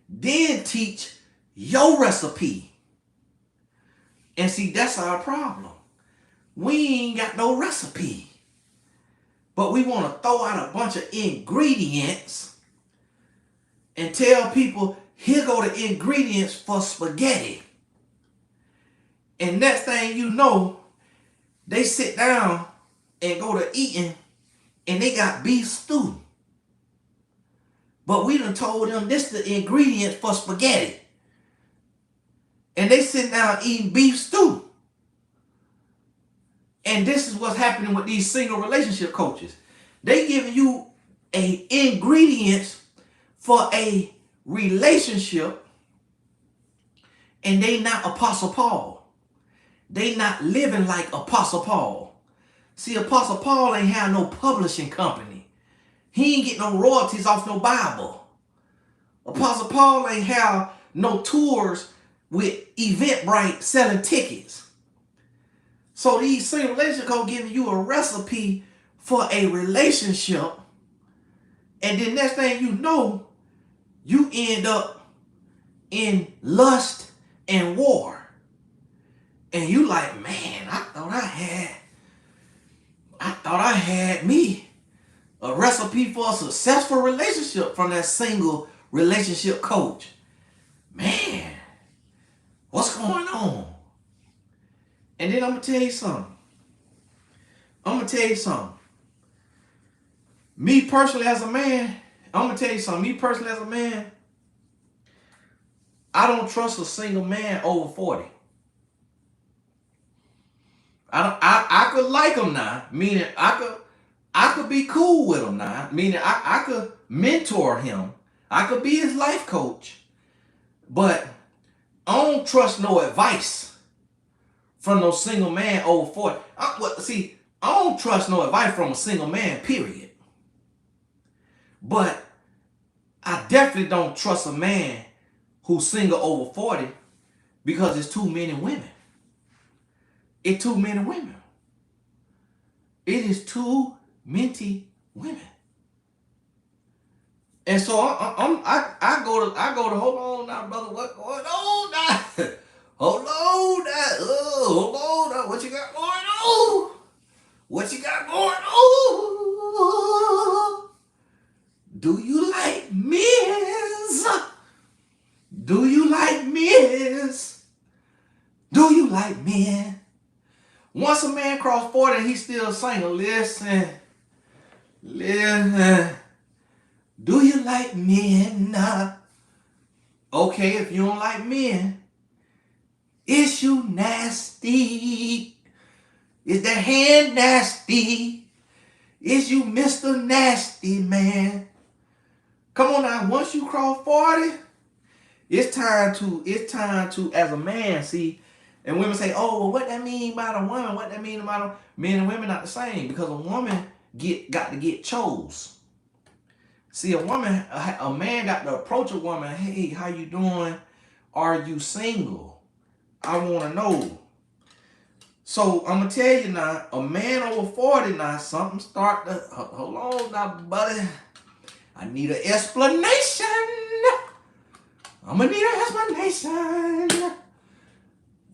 then teach your recipe. And see, that's our problem. We ain't got no recipe, but we want to throw out a bunch of ingredients and tell people, here go the ingredients for spaghetti. And next thing you know, they sit down and go to eating and they got beef stew. But we done told them this is the ingredients for spaghetti. And they sit down eating beef stew. And this is what's happening with these single relationship coaches. They giving you ingredients for a relationship, and they not Apostle Paul. They not living like Apostle Paul. See, Apostle Paul ain't have no publishing company. He ain't get no royalties off no Bible. Apostle Paul ain't have no tours with Eventbrite selling tickets. So these single relationship coaches giving you a recipe for a relationship, and then next thing you know, you end up in lust and war. And you like, man, I thought I had me a recipe for a successful relationship from that single relationship coach. Man, what's going on? And then I'm going to tell you something. Me personally as a man, I don't trust a single man over 40. I could like him now, meaning I could be cool with him now, meaning I could mentor him. I could be his life coach. But I don't trust no advice from no single man over 40. I don't trust no advice from a single man, period. But I definitely don't trust a man who's single over 40 because it's too many women. It's too many women. It is too many women. And so I go to hold on now, brother. What's going on now? Hold on now. Hold on now. What you got going on? What you got going on? Do you like men's? Do you like men's? Do you like men? Once a man cross 40 and he's still single, listen. Do you like men? Okay, if you don't like men, is you nasty? Is the hand nasty? Is you Mr. Nasty Man? Come on now, once you cross 40, it's time to, as a man, see, and women say, oh, well, what that mean about a woman? What that mean about men and women not the same? Because a woman got to get chose. See, a man got to approach a woman, hey, how you doing? Are you single? I want to know. So I'm gonna tell you now, a man over 40 now, something start to hold on now, buddy. I need an explanation. I'm gonna need an explanation.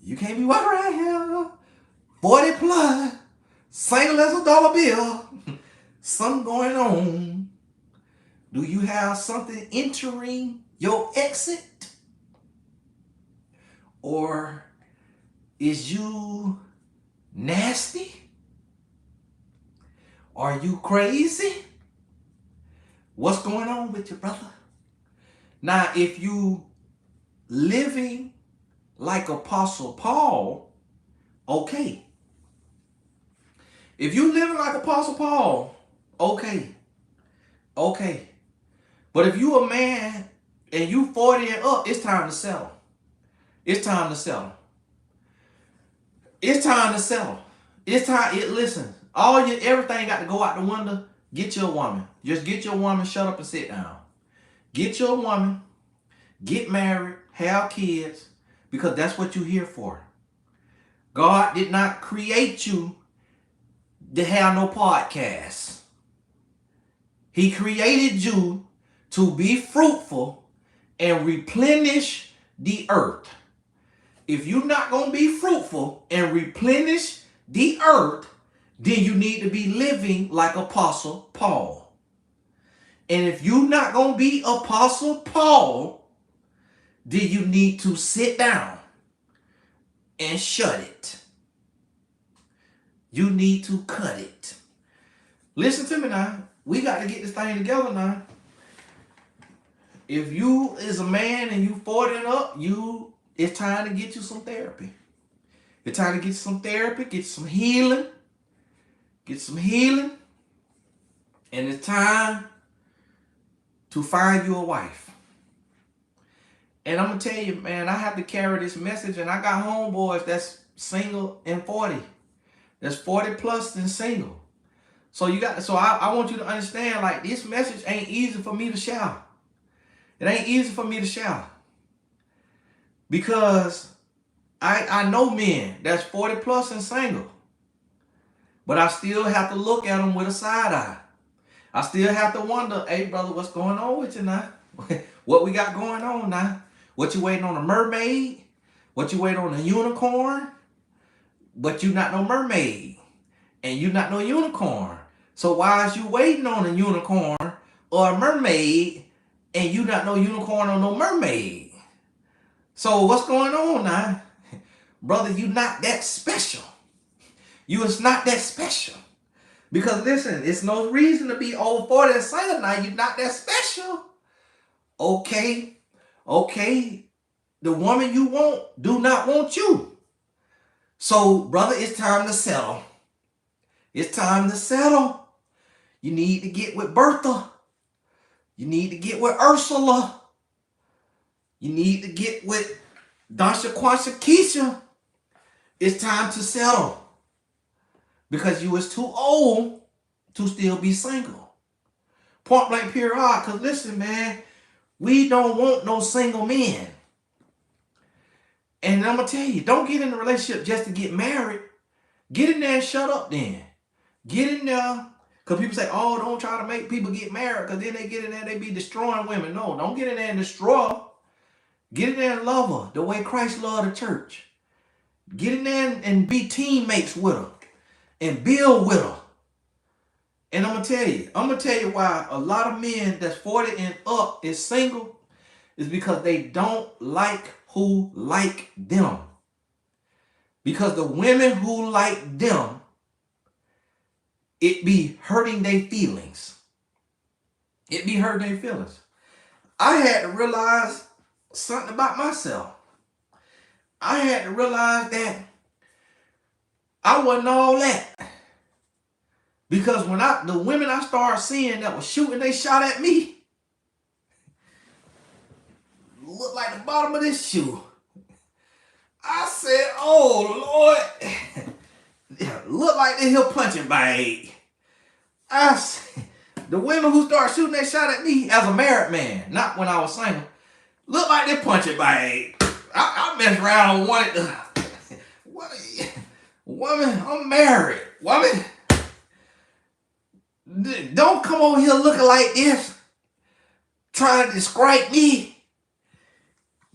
You can't be walking around here 40 plus, single as a dollar bill. Something going on. Do you have something entering your exit? Or is you nasty? Are you crazy? What's going on with you, brother? Now, if you living like Apostle Paul, okay. If you living like Apostle Paul, okay. Okay. But if you a man and you 40 and up, it's time to settle. It's time to settle. It's time to settle. It's time. Listen, everything got to go out the window. Get your woman. Just get your woman. Shut up and sit down. Get your woman. Get married. Have kids. Because that's what you're here for. God did not create you to have no podcasts. He created you to be fruitful and replenish the earth. If you're not going to be fruitful and replenish the earth, then you need to be living like Apostle Paul. And if you're not going to be Apostle Paul, then you need to sit down and shut it. You need to cut it. Listen to me now. We got to get this thing together now. If you is a man and you 40 and up, it's time to get you some therapy. It's time to get you some therapy, get some healing. Get some healing. And it's time to find you a wife. And I'm going to tell you, man, I have to carry this message, and I got homeboys that's single and 40. That's 40 plus and single. So I want you to understand, like, this message ain't easy for me to share. It ain't easy for me to share. Because I know men that's 40 plus and single. But I still have to look at them with a side eye. I still have to wonder, hey, brother, what's going on with you now? What we got going on now? What you waiting on, a mermaid? What you waiting on, a unicorn? But you not no mermaid. And you not no unicorn. So why is you waiting on a unicorn or a mermaid and you not no unicorn or no mermaid? So what's going on now? Brother, you not that special. You is not that special. Because listen, it's no reason to be over 40 and single now. You're not that special. Okay. The woman you want do not want you. So, brother, it's time to settle. It's time to settle. You need to get with Bertha. You need to get with Ursula. You need to get with Dasha Quasha Keisha. It's time to settle. Because you is too old to still be single. Point blank period. Because listen, man, we don't want no single men. And I'm going to tell you, don't get in a relationship just to get married. Get in there and shut up then. Get in there. Because people say, oh, don't try to make people get married. Because then they get in there, they be destroying women. No, don't get in there and destroy. Get in there and love her the way Christ loved the church. Get in there and be teammates with her. And build with her. And I'm going to tell you why a lot of men that's 40 and up is single is because they don't like who like them. Because the women who like them, it be hurting their feelings. It be hurting their feelings. I had to realize something about myself. I had to realize that I wasn't all that. Because when the women I started seeing that was shooting they shot at me looked like the bottom of this shoe. I said, oh Lord, look like they here punching bag. The women who started shooting they shot at me as a married man, not when I was single, look like they punching bag. I messed around and wanted to, woman, I'm married. Woman, don't come over here looking like this, trying to describe me.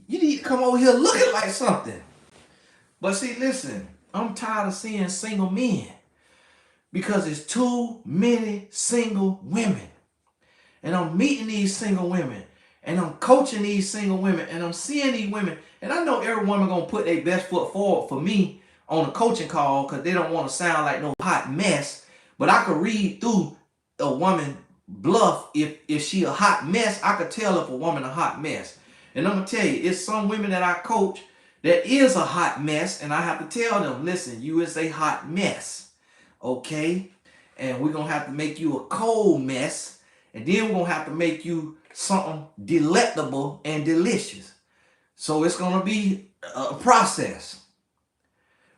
You need to come over here looking like something. But see, listen, I'm tired of seeing single men because there's too many single women. And I'm meeting these single women and I'm coaching these single women and I'm seeing these women. And I know every woman gonna put their best foot forward for me on a coaching call because they don't want to sound like no hot mess. But I could read through a woman bluff. If she a hot mess, I could tell if a woman a hot mess. And I'm gonna tell you, it's some women that I coach that is a hot mess, and I have to tell them, listen, you is a hot mess, okay? And we're gonna have to make you a cold mess, and then we're gonna have to make you something delectable and delicious. So it's gonna be a process.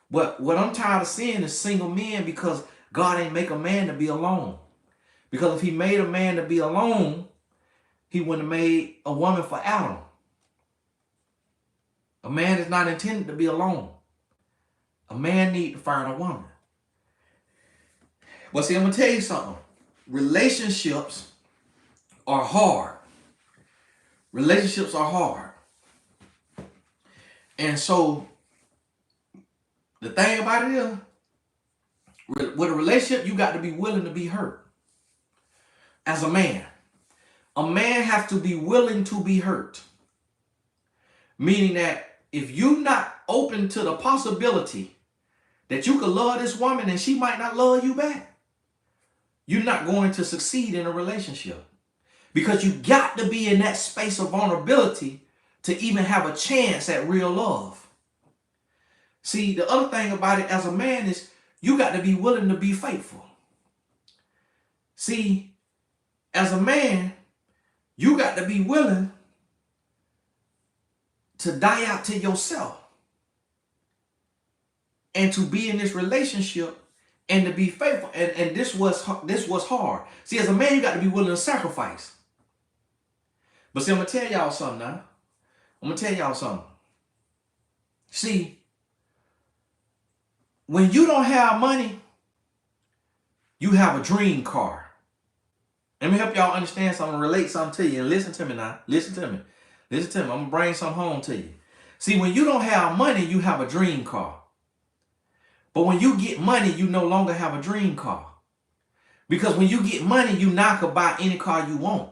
But what I'm tired of seeing is single men because God ain't make a man to be alone. Because if he made a man to be alone, he wouldn't have made a woman for Adam. A man is not intended to be alone. A man needs to find a woman. But see, I'm going to tell you something. Relationships are hard. Relationships are hard. And so, the thing about it is, with a relationship, you got to be willing to be hurt. As a man has to be willing to be hurt. Meaning that if you're not open to the possibility that you could love this woman and she might not love you back, you're not going to succeed in a relationship. Because you got to be in that space of vulnerability to even have a chance at real love. See, the other thing about it as a man is you got to be willing to be faithful. See, as a man, you got to be willing to die out to yourself and to be in this relationship and to be faithful. And this was hard. See, as a man, you got to be willing to sacrifice. But see, I'm going to tell y'all something now. I'm going to tell y'all something. See, when you don't have money, you have a dream car. Let me help y'all understand something, relate something to you, and listen to me now. Listen to me. Listen to me. I'm going to bring something home to you. See, when you don't have money, you have a dream car. But when you get money, you no longer have a dream car. Because when you get money, you now can buy any car you want.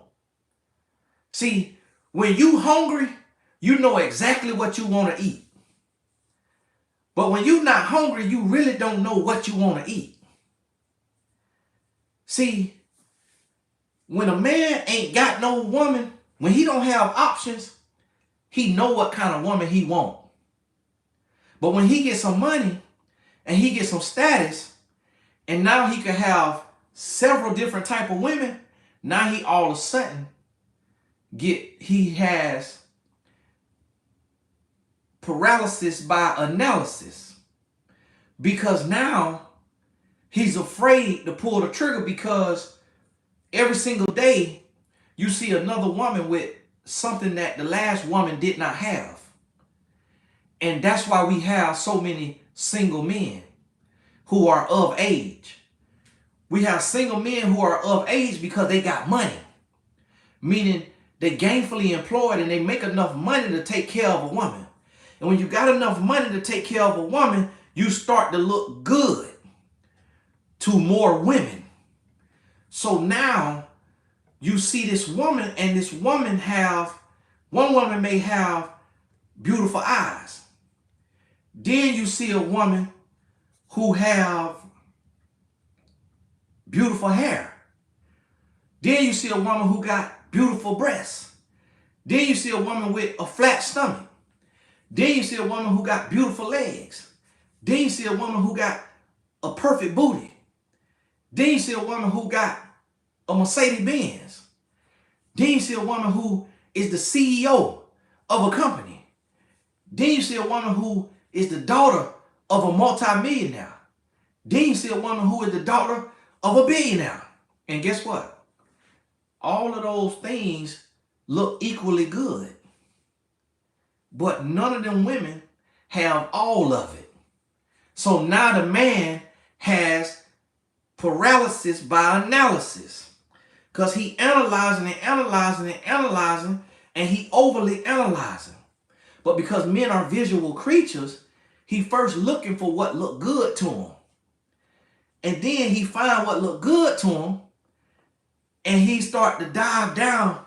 See, when you hungry, you know exactly what you want to eat. But when you're not hungry, you really don't know what you want to eat. See, when a man ain't got no woman, when he don't have options, he know what kind of woman he want. But when he gets some money and he gets some status, and now he can have several different type of women, now he all of a sudden he has paralysis by analysis. Because now he's afraid to pull the trigger because every single day you see another woman with something that the last woman did not have. And that's why we have so many single men who are of age. We have single men who are of age because they got money. Meaning they gainfully employed and they make enough money to take care of a woman. And when you got enough money to take care of a woman, you start to look good to more women. So now you see this woman, and this woman one woman may have beautiful eyes. Then you see a woman who have beautiful hair. Then you see a woman who got beautiful breasts. Then you see a woman with a flat stomach. Then you see a woman who got beautiful legs. Then you see a woman who got a perfect booty. Then you see a woman who got a Mercedes Benz. Then you see a woman who is the CEO of a company. Then you see a woman who is the daughter of a multimillionaire. Then you see a woman who is the daughter of a billionaire. And guess what? All of those things look equally good. But none of them women have all of it. So now the man has paralysis by analysis. Because he analyzing and analyzing and analyzing, and he overly analyzing. But because men are visual creatures, he first looking for what looked good to him. And then he find what looked good to him, and he start to dive down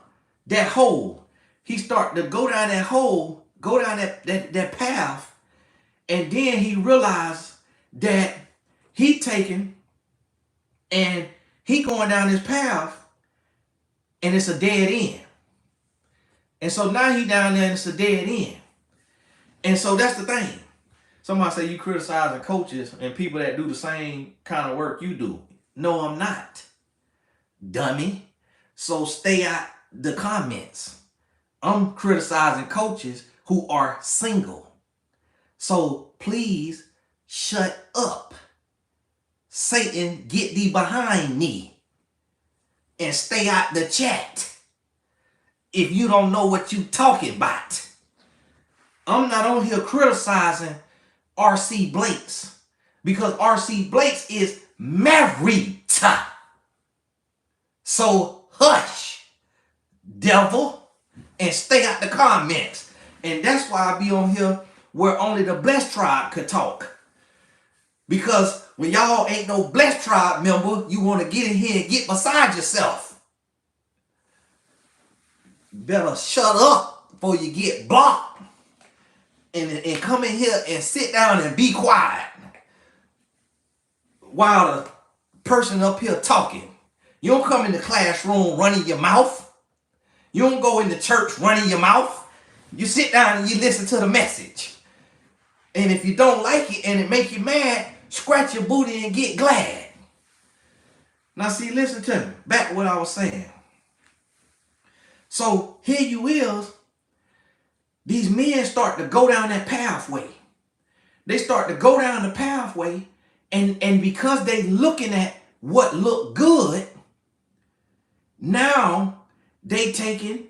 that hole. He start to go down that hole, go down that path, and then he realized that he taking and he going down this path, and it's a dead end. And so now he down there and it's a dead end. And so that's the thing. Somebody say you criticizing coaches and people that do the same kind of work you do. No, I'm not. Dummy. So stay out the comments. I'm criticizing coaches who are single. So please shut up. Satan, get thee behind me and stay out the chat if you don't know what you talking about. I'm not on here criticizing R.C. Blakes because R.C. Blakes is married. So hush, devil, and stay out the comments. And that's why I be on here where only the Blessed Tribe could talk. Because when y'all ain't no Blessed Tribe member, you want to get in here and get beside yourself. You better shut up before you get blocked. And come in here and sit down and be quiet while the person up here talking. You don't come in the classroom running your mouth. You don't go into church running your mouth. You sit down and you listen to the message. And if you don't like it and it make you mad, scratch your booty and get glad. Now see, listen to me. Back to what I was saying. So here you is. These men start to go down that pathway. They start to go down the pathway, and because they looking at what look good, now they taking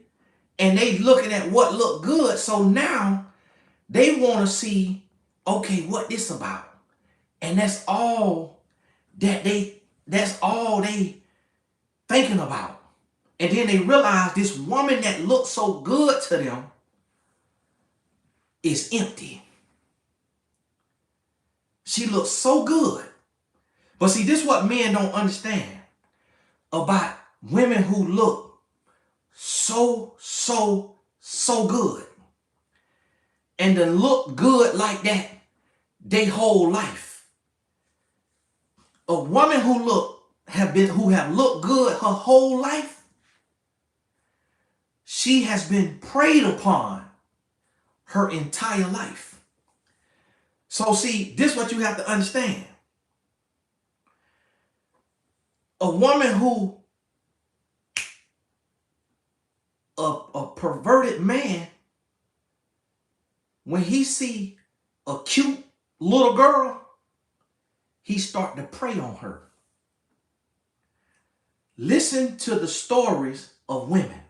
and they looking at what look good. So now they want to see, okay, what this about? And that's all they thinking about. And then they realize this woman that looks so good to them is empty. She looks so good. But see, this is what men don't understand about women who look so good. And to look good like that they whole life. A woman who have looked good her whole life, she has been preyed upon her entire life. So see, this is what you have to understand. A woman who, a perverted man, when he see a cute little girl, he start to prey on her. Listen to the stories of women.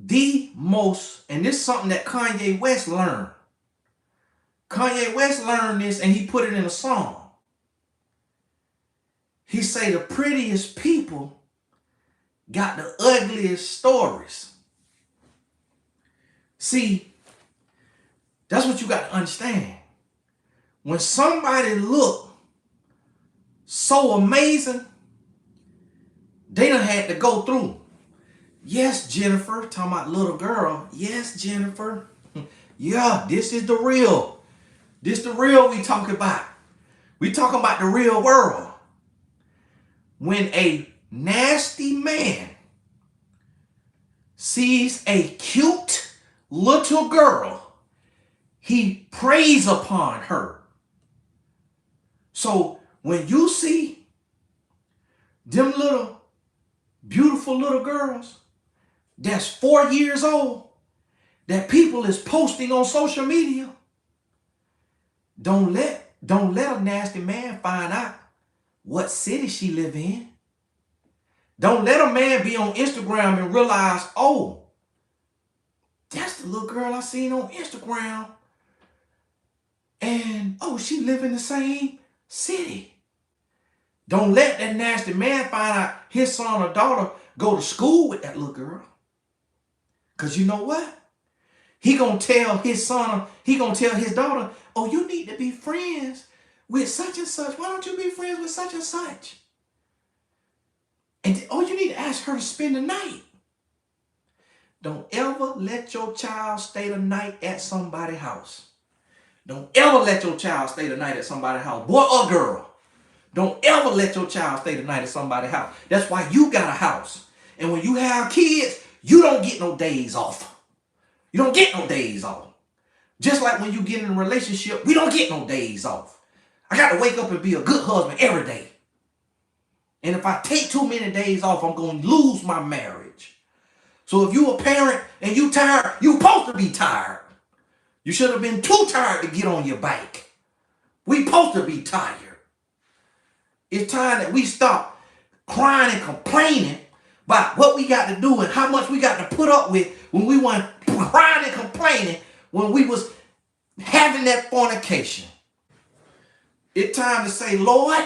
The most, and this is something that Kanye West learned. Kanye West learned this and he put it in a song. He say the prettiest people got the ugliest stories. See, that's what you got to understand. When somebody look so amazing, they done had to go through. Yes, Jennifer, talking about little girl. Yes, Jennifer. Yeah, this is the real. This the real we talking about. We talking about the real world. When a nasty man sees a cute little girl, he preys upon her. So when you see them little beautiful little girls that's 4 years old that people is posting on social media, don't let a nasty man find out what city she live in. Don't let a man be on Instagram and realize, oh, that's the little girl I seen on Instagram. And, oh, she live in the same city. Don't let that nasty man find out his son or daughter go to school with that little girl. Because you know what? He gonna tell his son, he gonna tell his daughter, oh, you need to be friends with such and such. Why don't you be friends with such and such? And oh, you need to ask her to spend the night. Don't ever let your child stay the night at somebody's house. Don't ever let your child stay the night at somebody's house, boy or girl. Don't ever let your child stay the night at somebody's house. That's why you got a house. And when you have kids, you don't get no days off. You don't get no days off. Just like when you get in a relationship, we don't get no days off. I got to wake up and be a good husband every day. And if I take too many days off, I'm going to lose my marriage. So if you a parent and you tired, you supposed to be tired. You should have been too tired to get on your bike. We supposed to be tired. It's time that we stop crying and complaining about what we got to do and how much we got to put up with when we weren't crying and complaining when we was having that fornication. It's time to say, Lord,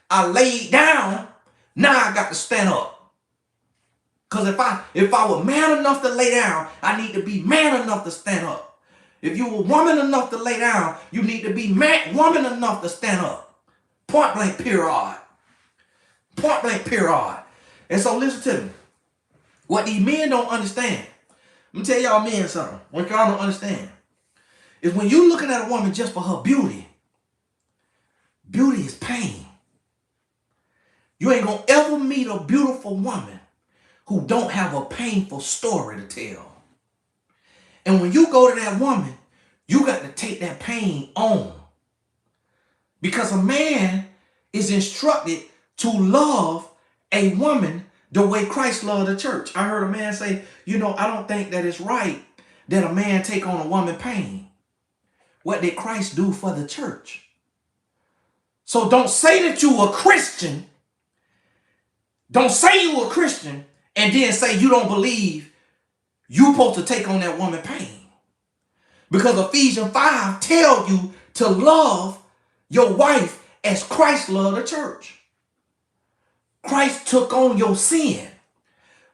I laid down, now I got to stand up. Because if I were man enough to lay down, I need to be man enough to stand up. If you were woman enough to lay down, you need to be woman enough to stand up. Point blank period. Point blank period. And so listen to me. What these men don't understand, let me tell y'all men something. What y'all don't understand is when you're looking at a woman just for her beauty, beauty is pain. You ain't gonna ever meet a beautiful woman who don't have a painful story to tell. And when you go to that woman, you got to take that pain on. Because a man is instructed to love a woman the way Christ loved the church. I heard a man say, I don't think that it's right that a man take on a woman's pain. What did Christ do for the church? So don't say that you a Christian. Don't say you a Christian and then say you don't believe you supposed to take on that woman's pain. Because Ephesians 5 tell you to love your wife as Christ loved the church. Christ took on your sin.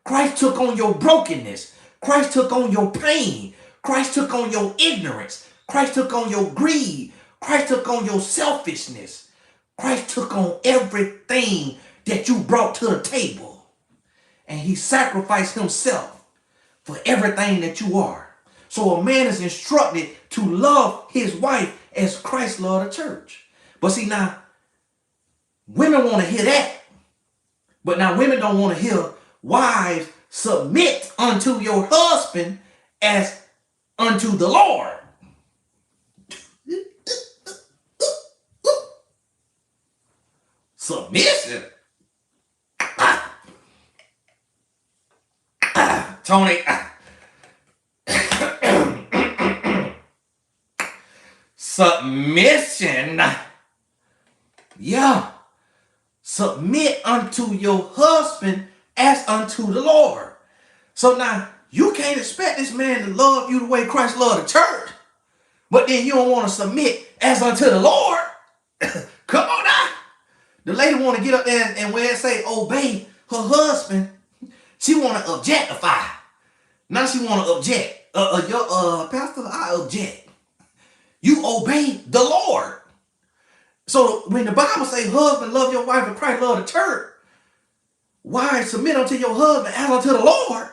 Christ took on your brokenness. Christ took on your pain. Christ took on your ignorance. Christ took on your greed. Christ took on your selfishness. Christ took on everything that you brought to the table. And he sacrificed himself for everything that you are. So a man is instructed to love his wife as Christ loved the church. But see now, women want to hear that. But now women don't want to hear wives submit unto your husband as unto the Lord. Submission. Tony. Submission. Yeah. Submit unto your husband as unto the Lord. So now you can't expect this man to love you the way Christ loved the church, but then you don't want to submit as unto the Lord. Come on now. The lady want to get up there and where it say obey her husband, she want to objectify. Now she want to object. Pastor, I object. You obey the Lord. So when the Bible says husband love your wife and Christ love the church, wives submit unto your husband as unto the Lord.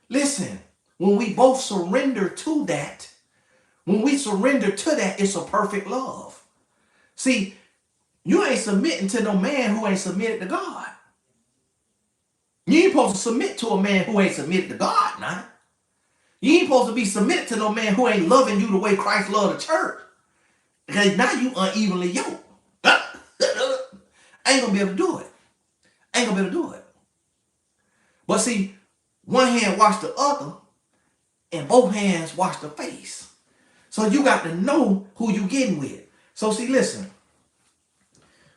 Listen, when we both surrender to that, it's a perfect love. See, you ain't submitting to no man who ain't submitted to God. You ain't supposed to submit to a man who ain't submitted to God now. You ain't supposed to be submitted to no man who ain't loving you the way Christ loved the church. Because now you unevenly yoked. I ain't gonna be able to do it. I ain't gonna be able to do it. But see, one hand wash the other, and both hands wash the face. So you got to know who you getting with. So see, listen.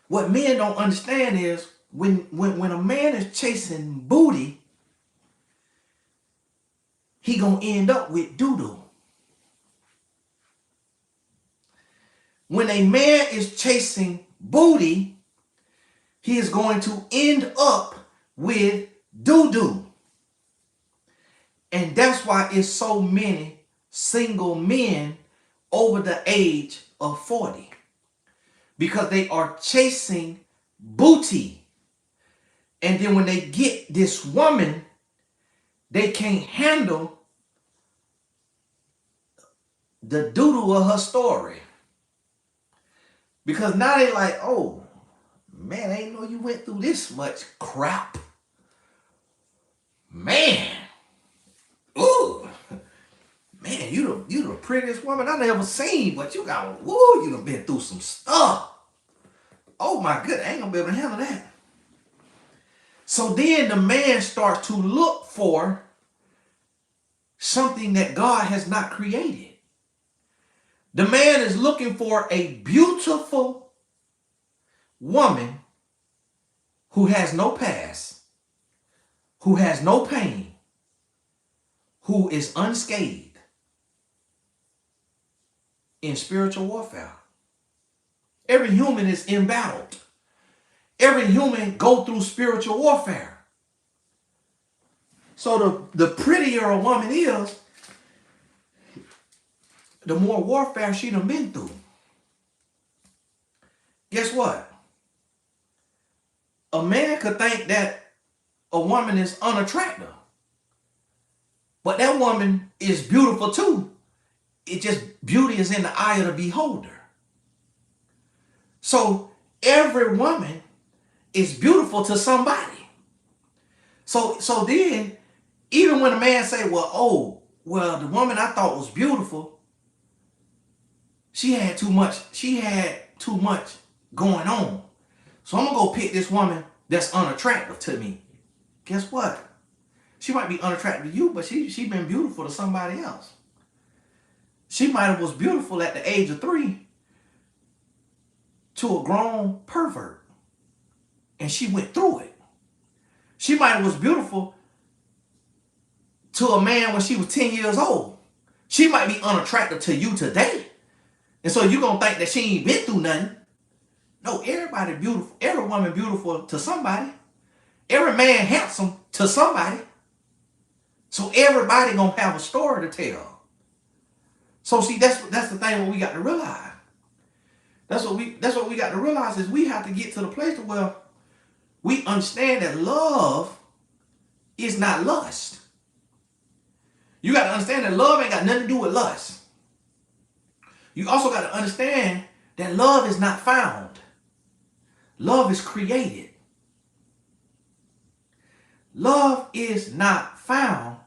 What men don't understand is when a man is chasing booty, he gonna end up with doo-doo. When a man is chasing booty, he is going to end up with doo-doo. And that's why it's so many single men over the age of 40. Because they are chasing booty. And then when they get this woman, they can't handle the doo-doo of her story. Because now they like, oh, man, I didn't know you went through this much crap. Man. Ooh. Man, you the prettiest woman I never seen, but you got, woo, you done been through some stuff. Oh my goodness, I ain't gonna be able to handle that. So then the man starts to look for something that God has not created. The man is looking for a beautiful woman who has no past, who has no pain, who is unscathed in spiritual warfare. Every human is embattled. Every human go through spiritual warfare. So the prettier a woman is, the more warfare she done been through. Guess what? A man could think that a woman is unattractive. But that woman is beautiful too. It just, beauty is in the eye of the beholder. So every woman is beautiful to somebody. So then, even when a man say, well, the woman I thought was beautiful, she had too much going on. So I'm gonna go pick this woman that's unattractive to me. Guess what? She might be unattractive to you, but she been beautiful to somebody else. She might have was beautiful at the age of 3 to a grown pervert. And she went through it. She might have was beautiful to a man when she was 10 years old. She might be unattractive to you today. And so you're going to think that she ain't been through nothing. No, everybody beautiful. Every woman beautiful to somebody. Every man handsome to somebody. So everybody going to have a story to tell. So see, that's the thing what we got to realize. That's what we got to realize is we have to get to the place where we understand that love is not lust. You got to understand that love ain't got nothing to do with lust. You also got to understand that love is not found. Love is created. Love is not found.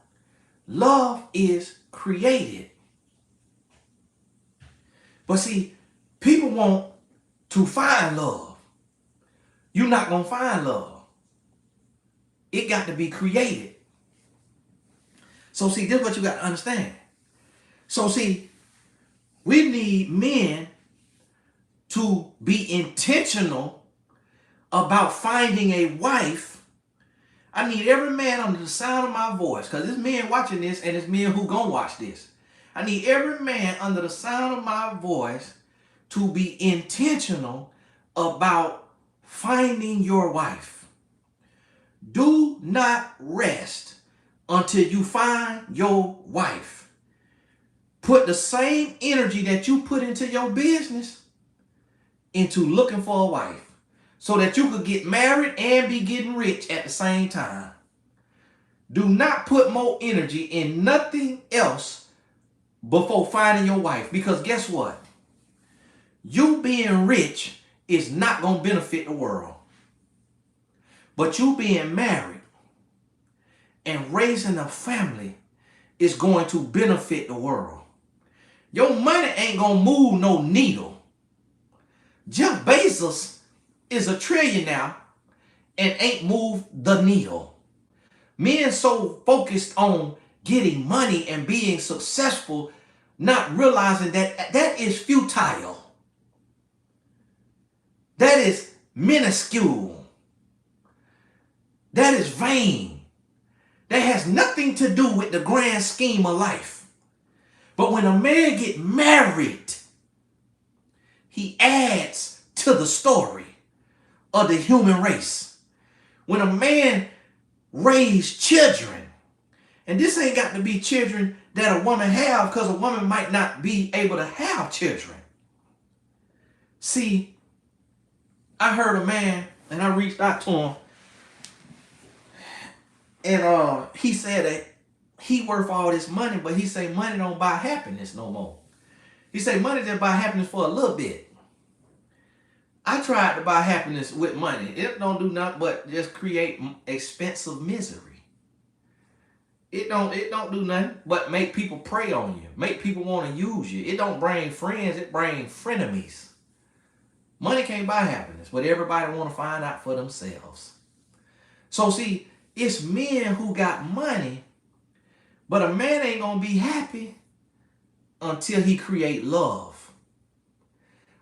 Love is created. But see, people want to find love. You're not going to find love. It got to be created. So see, this is what you got to understand. So see, we need men to be intentional about finding a wife. I need every man under the sound of my voice, because there's men watching this and there's men who gonna watch this. I need every man under the sound of my voice to be intentional about finding your wife. Do not rest until you find your wife. Put the same energy that you put into your business into looking for a wife, so that you could get married and be getting rich at the same time. Do not put more energy in nothing else before finding your wife, because guess what? You being rich is not going to benefit the world. But you being married and raising a family is going to benefit the world. Your money ain't gonna move no needle. Jeff Bezos is a trillionaire and ain't moved the needle. Men so focused on getting money and being successful, not realizing that that is futile. That is minuscule. That is vain. That has nothing to do with the grand scheme of life. But when a man gets married, he adds to the story of the human race. When a man raises children, and this ain't got to be children that a woman have, because a woman might not be able to have children. See, I heard a man, and I reached out to him, and he said that he worth all this money, but he say money don't buy happiness no more. He say money just buy happiness for a little bit. I tried to buy happiness with money. It don't do nothing but just create expensive misery. It don't do nothing but make people prey on you, make people want to use you. It don't bring friends, it brings frenemies. Money can't buy happiness, but everybody want to find out for themselves. So see, it's men who got money, but a man ain't gonna be happy until he create love.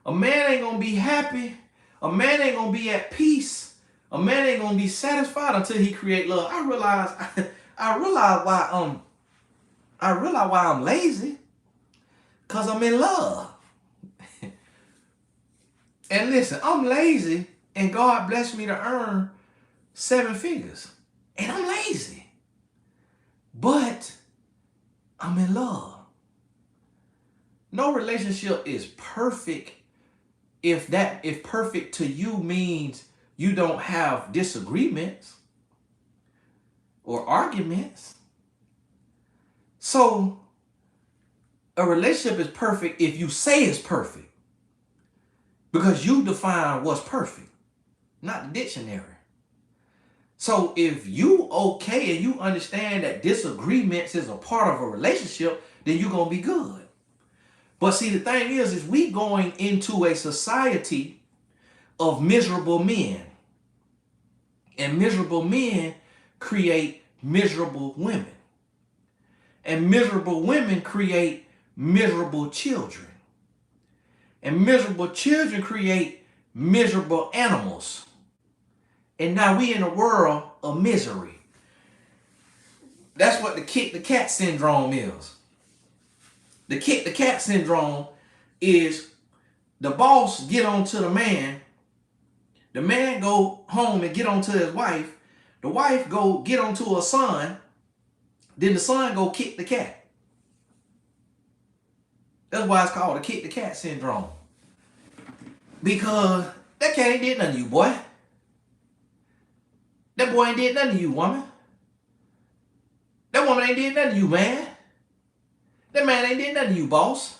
A man ain't gonna be happy. A man ain't gonna be at peace. A man ain't gonna be satisfied until he create love. I realize why I'm lazy. Cause I'm in love. And listen, I'm lazy, and God blessed me to earn 7 figures. And I'm lazy. But I'm in love. No relationship is perfect if perfect to you means you don't have disagreements or arguments. So a relationship is perfect if you say it's perfect, because you define what's perfect, not the dictionary. So if you okay and you understand that disagreements is a part of a relationship, then you're going to be good. But see, the thing is we going into a society of miserable men. And miserable men create miserable women. And miserable women create miserable children. And miserable children create miserable animals. And now we in a world of misery. That's what the kick the cat syndrome is. The kick the cat syndrome is the boss get on to the man go home and get on to his wife, the wife go get on to her son, then the son go kick the cat. That's why it's called the kick the cat syndrome. Because that cat ain't did nothing to you, boy. That boy ain't did nothing to you, woman. That woman ain't did nothing to you, man. That man ain't did nothing to you, boss.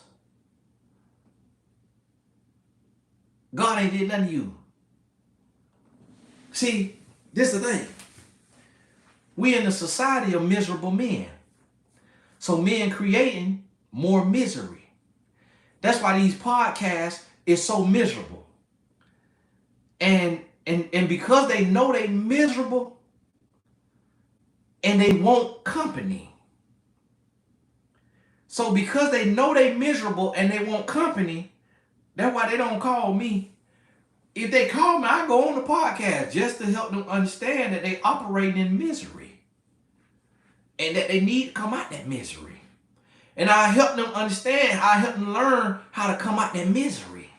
God ain't did nothing to you. See, this is the thing. We in a society of miserable men. So men creating more misery. That's why these podcasts is so miserable. And because they know they miserable and they want company. So because they know they miserable and they want company, that's why they don't call me. If they call me, I go on the podcast just to help them understand that they operate in misery and that they need to come out that misery. And I help them understand, I help them learn how to come out that misery.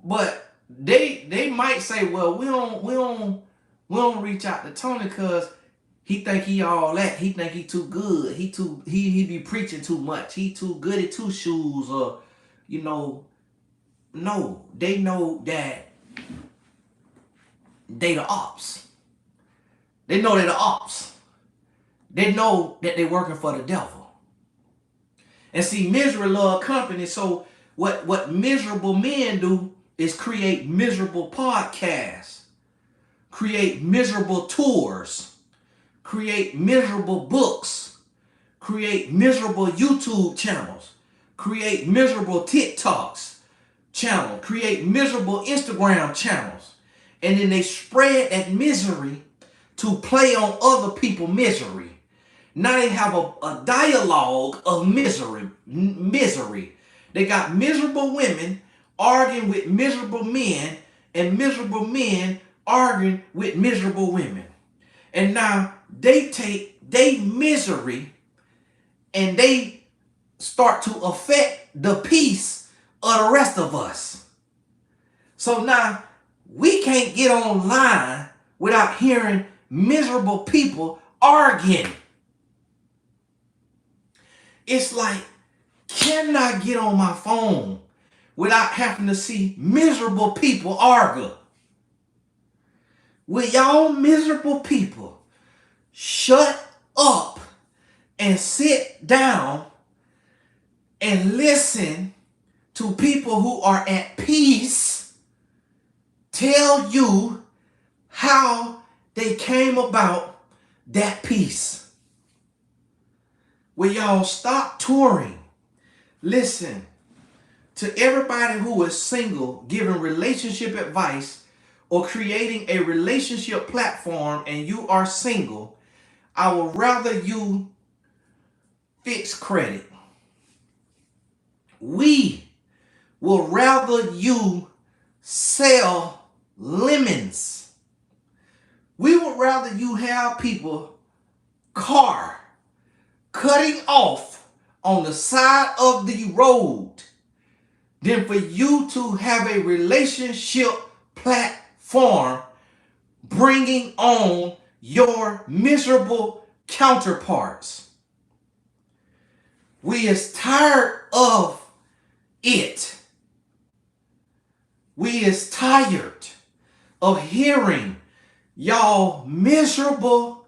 But they might say, well, we don't reach out to Tony because he think he all that. He think he too good. He be preaching too much. He too good at two shoes, or no, they know that they the ops. They know they're the ops. They know that they're working for the devil. And see, misery love company. So what miserable men do is create miserable podcasts, create miserable tours, create miserable books, create miserable YouTube channels, create miserable TikToks channel, create miserable Instagram channels, and then they spread that misery to play on other people's misery. Now they have a dialogue of misery. They got miserable women arguing with miserable men, and miserable men arguing with miserable women. And now they take their misery and they start to affect the peace of the rest of us. So now we can't get online without hearing miserable people arguing. It's like, can I get on my phone without having to see miserable people argue? Will y'all miserable people shut up and sit down and listen to people who are at peace tell you how they came about that peace? Will y'all stop touring? Listen, to everybody who is single, giving relationship advice or creating a relationship platform and you are single, I would rather you fix credit. We will rather you sell lemons. We would rather you have people car cutting off on the side of the road than for you to have a relationship platform bringing on your miserable counterparts. We is tired of it. We is tired of hearing y'all miserable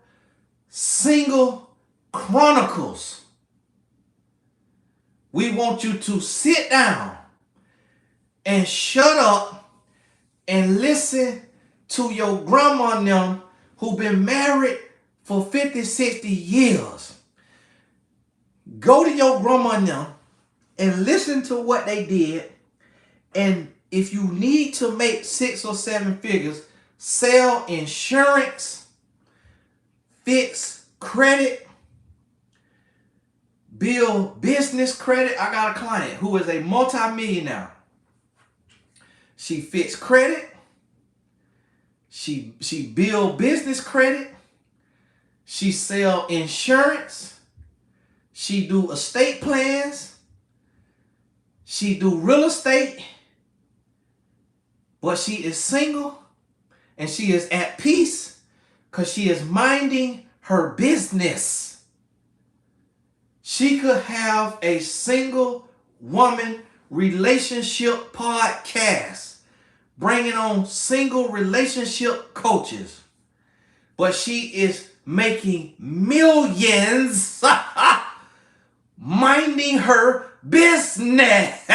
single chronicles. We want you to sit down and shut up and listen to your grandma and them who've been married for 50, 60 years. Go to your grandma and them and listen to what they did. And if you need to make 6 or 7 figures, sell insurance, fix credit, build business credit. I got a client who is a multimillionaire. She fixed credit. She build business credit. She sell insurance. She do estate plans. She do real estate. But she is single and she is at peace because she is minding her business. She could have a single woman relationship podcast bringing on single relationship coaches, but she is making millions minding her business.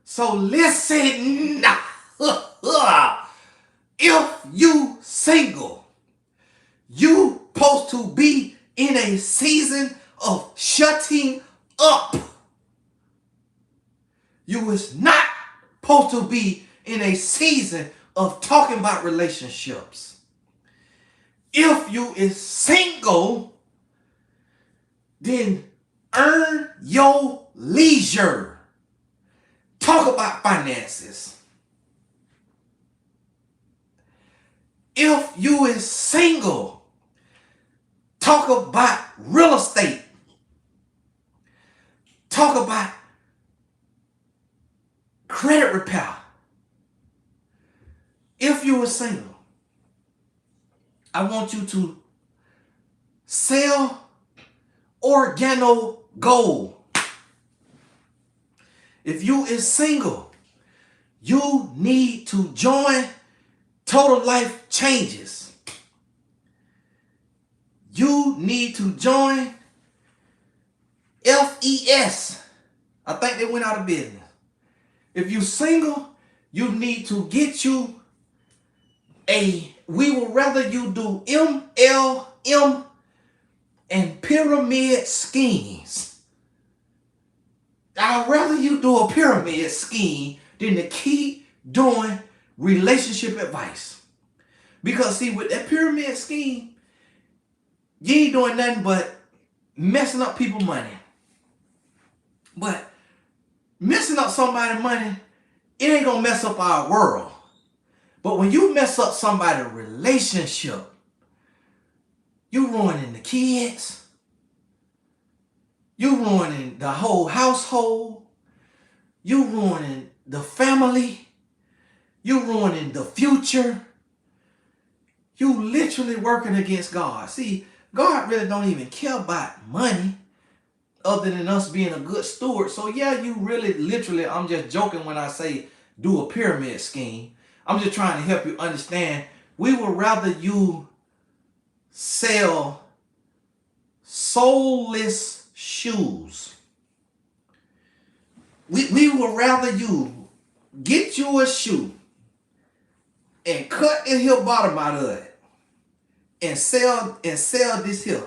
So listen, if you single, you supposed to be in a season of shutting up. You is not supposed to be in a season of talking about relationships. If you is single, then earn your leisure. Talk about finances. If you is single, talk about real estate. Talk about credit repair. If you are single, I want you to sell organo gold. If you is single, you need to join Total Life Changes. You need to join FES. I think they went out of business. If you're single, you need to get you we would rather you do MLM and pyramid schemes. I'd rather you do a pyramid scheme than to keep doing relationship advice. Because see, with that pyramid scheme, you ain't doing nothing but messing up people's money. But messing up somebody's money, it ain't gonna mess up our world. But when you mess up somebody's relationship, you ruining the kids, you ruining the whole household, you ruining the family, you ruining the future. You literally working against God. See, God really don't even care about money other than us being a good steward. So yeah, you really literally, I'm just joking when I say do a pyramid scheme. I'm just trying to help you understand. We would rather you sell soulless shoes. We would rather you get you a shoe and cut the heel bottom out of it and sell this here.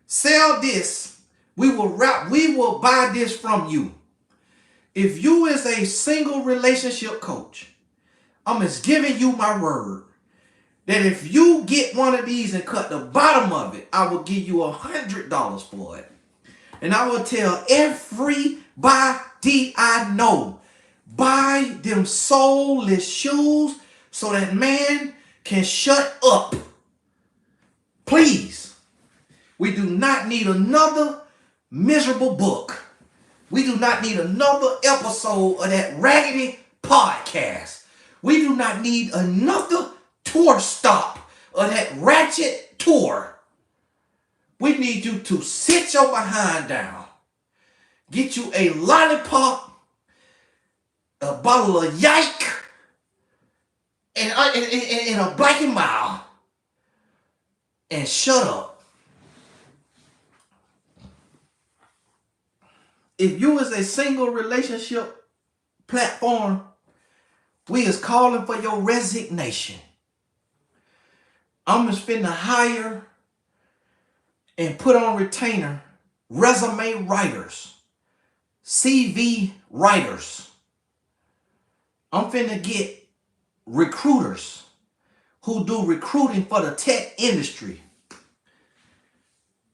Sell this. We will buy this from you. If you is a single relationship coach, I'm just giving you my word that if you get one of these and cut the bottom of it, I will give you $100 for it. And I will tell everybody I know, buy them soulless shoes so that man can shut up. Please. We do not need another miserable book. We do not need another episode of that raggedy podcast. We do not need another tour stop of that ratchet tour. We need you to sit your behind down. Get you a lollipop, a bottle of Yike, and a Black and Mild, and shut up. If you is a single relationship platform, we is calling for your resignation. I'm just finna hire and put on retainer resume writers, CV writers. I'm finna get recruiters who do recruiting for the tech industry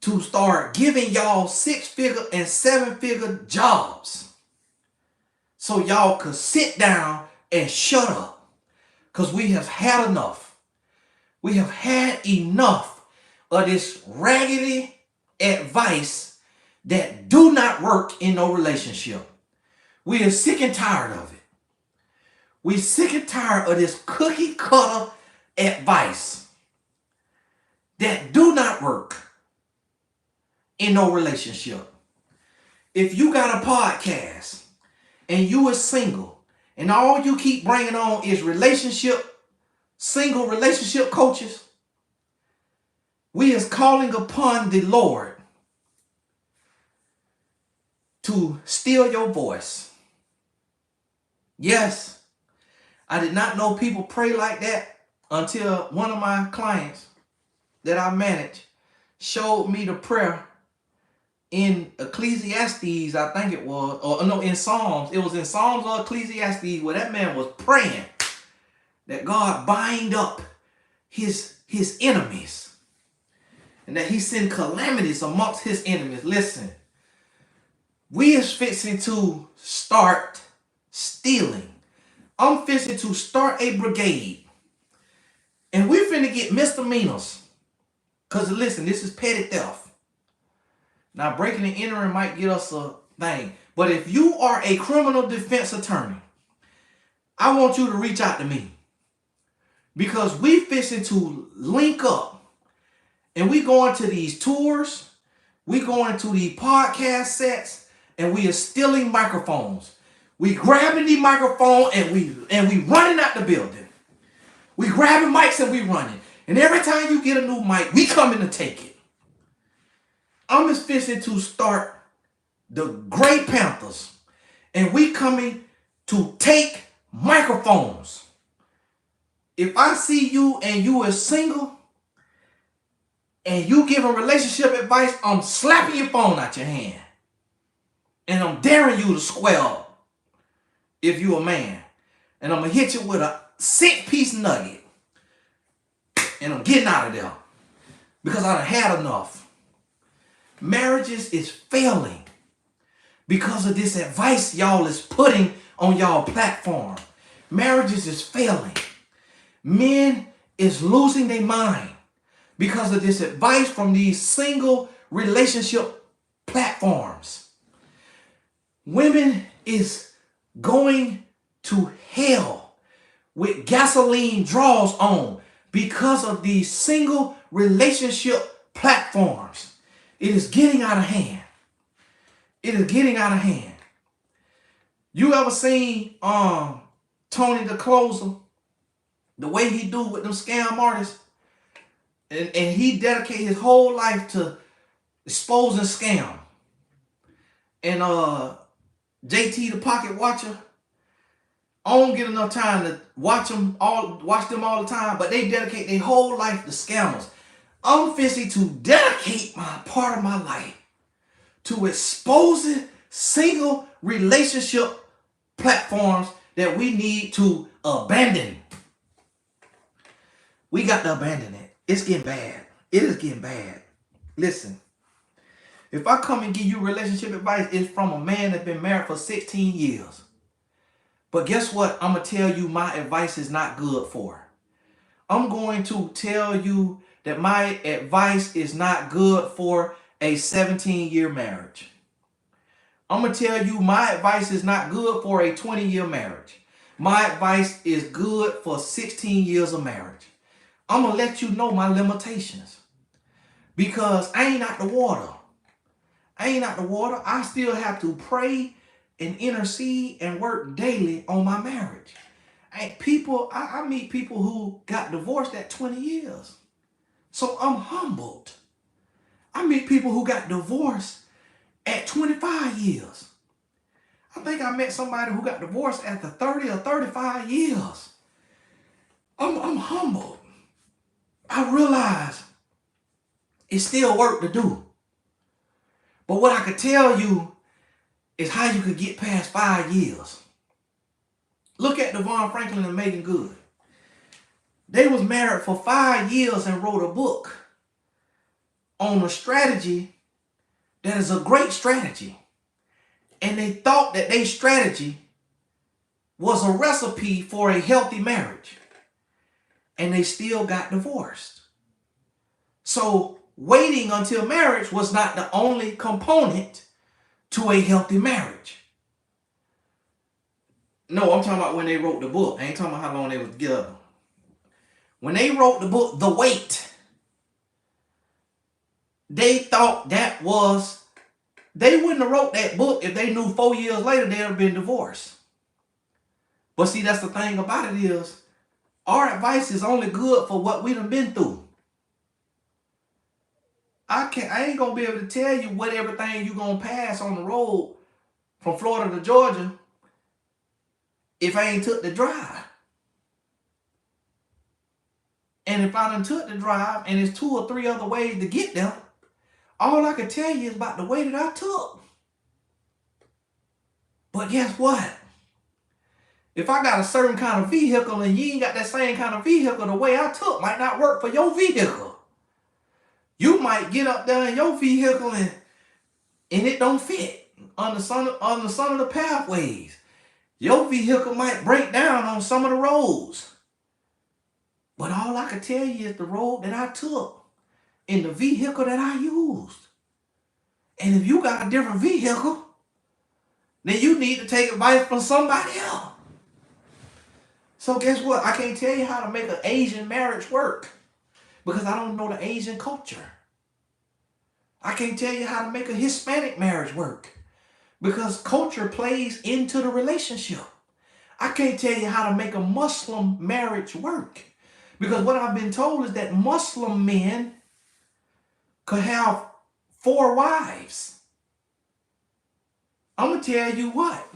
to start giving y'all 6-figure and 7-figure jobs so y'all could sit down and shut up, because we have had enough. We have had enough of this raggedy advice that do not work in no relationship. We are sick and tired of it. We sick and tired of this cookie cutter advice that do not work in no relationship. If you got a podcast and you are single and all you keep bringing on is single relationship coaches, we is calling upon the Lord to steal your voice. Yes, I did not know people pray like that until one of my clients that I manage showed me the prayer in Ecclesiastes, I think it was, or no, in Psalms. It was in Psalms or Ecclesiastes where that man was praying that God bind up his enemies and that he send calamities amongst his enemies. Listen, we is fixing to start stealing. I'm fixing to start a brigade. And we're finna get misdemeanors. Because listen, this is petty theft. Now, breaking and entering might get us a thing. But if you are a criminal defense attorney, I want you to reach out to me. Because we fixing to link up. And we going to these tours. We going to these podcast sets. And we are stealing microphones. We grabbing the microphone and we running out the building. We grabbing mics and we running. And every time you get a new mic, we coming to take it. I'm just fixing to start the Great Panthers. And we coming to take microphones. If I see you and you are single and you giving relationship advice, I'm slapping your phone out your hand. And I'm daring you to square up if you a man. And I'm going to hit you with a 6-piece nugget. And I'm getting out of there. Because I done had enough. Marriages is failing because of this advice y'all is putting on y'all platform. Marriages is failing. Men is losing their mind because of this advice from these single relationship platforms. Women is going to hell with gasoline draws on because of these single relationship platforms. It is getting out of hand. It is getting out of hand. You ever seen Tony the Closer? The way he do with them scam artists? And he dedicated his whole life to exposing scam. And JT the Pocket Watcher, I don't get enough time to watch them all the time, but they dedicate their whole life to scammers. I'm fixing to dedicate my part of my life to exposing single relationship platforms that we need to abandon. We got to abandon it. It's getting bad. It is getting bad. Listen, if I come and give you relationship advice, it's from a man that's been married for 16 years. But guess what? I'm going to tell you my advice is not good for her. I'm going to tell you that my advice is not good for a 17-year marriage. I'm going to tell you my advice is not good for a 20-year marriage. My advice is good for 16 years of marriage. I'm going to let you know my limitations. Because I ain't out the water. I ain't out the water. I still have to pray and intercede and work daily on my marriage. I meet people who got divorced at 20 years. So I'm humbled. I meet people who got divorced at 25 years. I think I met somebody who got divorced after 30 or 35 years. I'm humbled. I realize it's still work to do. But what I could tell you is how you could get past 5 years. Look at Devon Franklin and Megan Good. They was married for 5 years and wrote a book on a strategy that is a great strategy. And they thought that their strategy was a recipe for a healthy marriage. And they still got divorced. So waiting until marriage was not the only component to a healthy marriage. No, I'm talking about when they wrote the book. I ain't talking about how long they was together. When they wrote the book, The Wait, they thought that was, they wouldn't have wrote that book if they knew 4 years later they'd have been divorced. But see, that's the thing about it is, our advice is only good for what we done been through. I ain't gonna be able to tell you what everything you gonna pass on the road from Florida to Georgia if I ain't took the drive. And if I done took the drive and there's 2 or 3 other ways to get there, all I can tell you is about the way that I took. But guess what? If I got a certain kind of vehicle and you ain't got that same kind of vehicle, the way I took might not work for your vehicle. You might get up there in your vehicle and it don't fit on some of the pathways. Your vehicle might break down on some of the roads. But all I can tell you is the road that I took in the vehicle that I used. And if you got a different vehicle, then you need to take advice from somebody else. So guess what? I can't tell you how to make an Asian marriage work because I don't know the Asian culture. I can't tell you how to make a Hispanic marriage work because culture plays into the relationship. I can't tell you how to make a Muslim marriage work because what I've been told is that Muslim men could have 4 wives. I'm going to tell you what.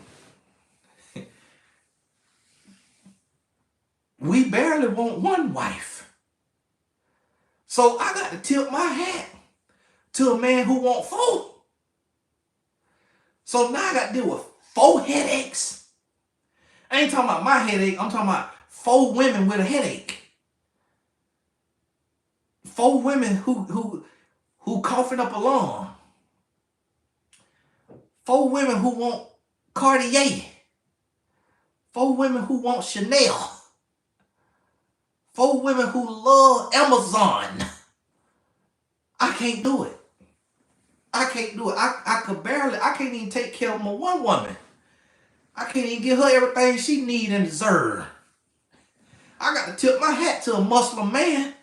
We barely want one wife. So I got to tip my hat to a man who want 4. So now I got to deal with 4 headaches. I ain't talking about my headache. I'm talking about 4 women with a headache. 4 women who coughing up a lung. 4 women who want Cartier. 4 women who want Chanel. 4 women who love Amazon. I can't do it. I can't do it. I can't even take care of my one woman. I can't even give her everything she needs and deserves. I got to tip my hat to a Muslim man.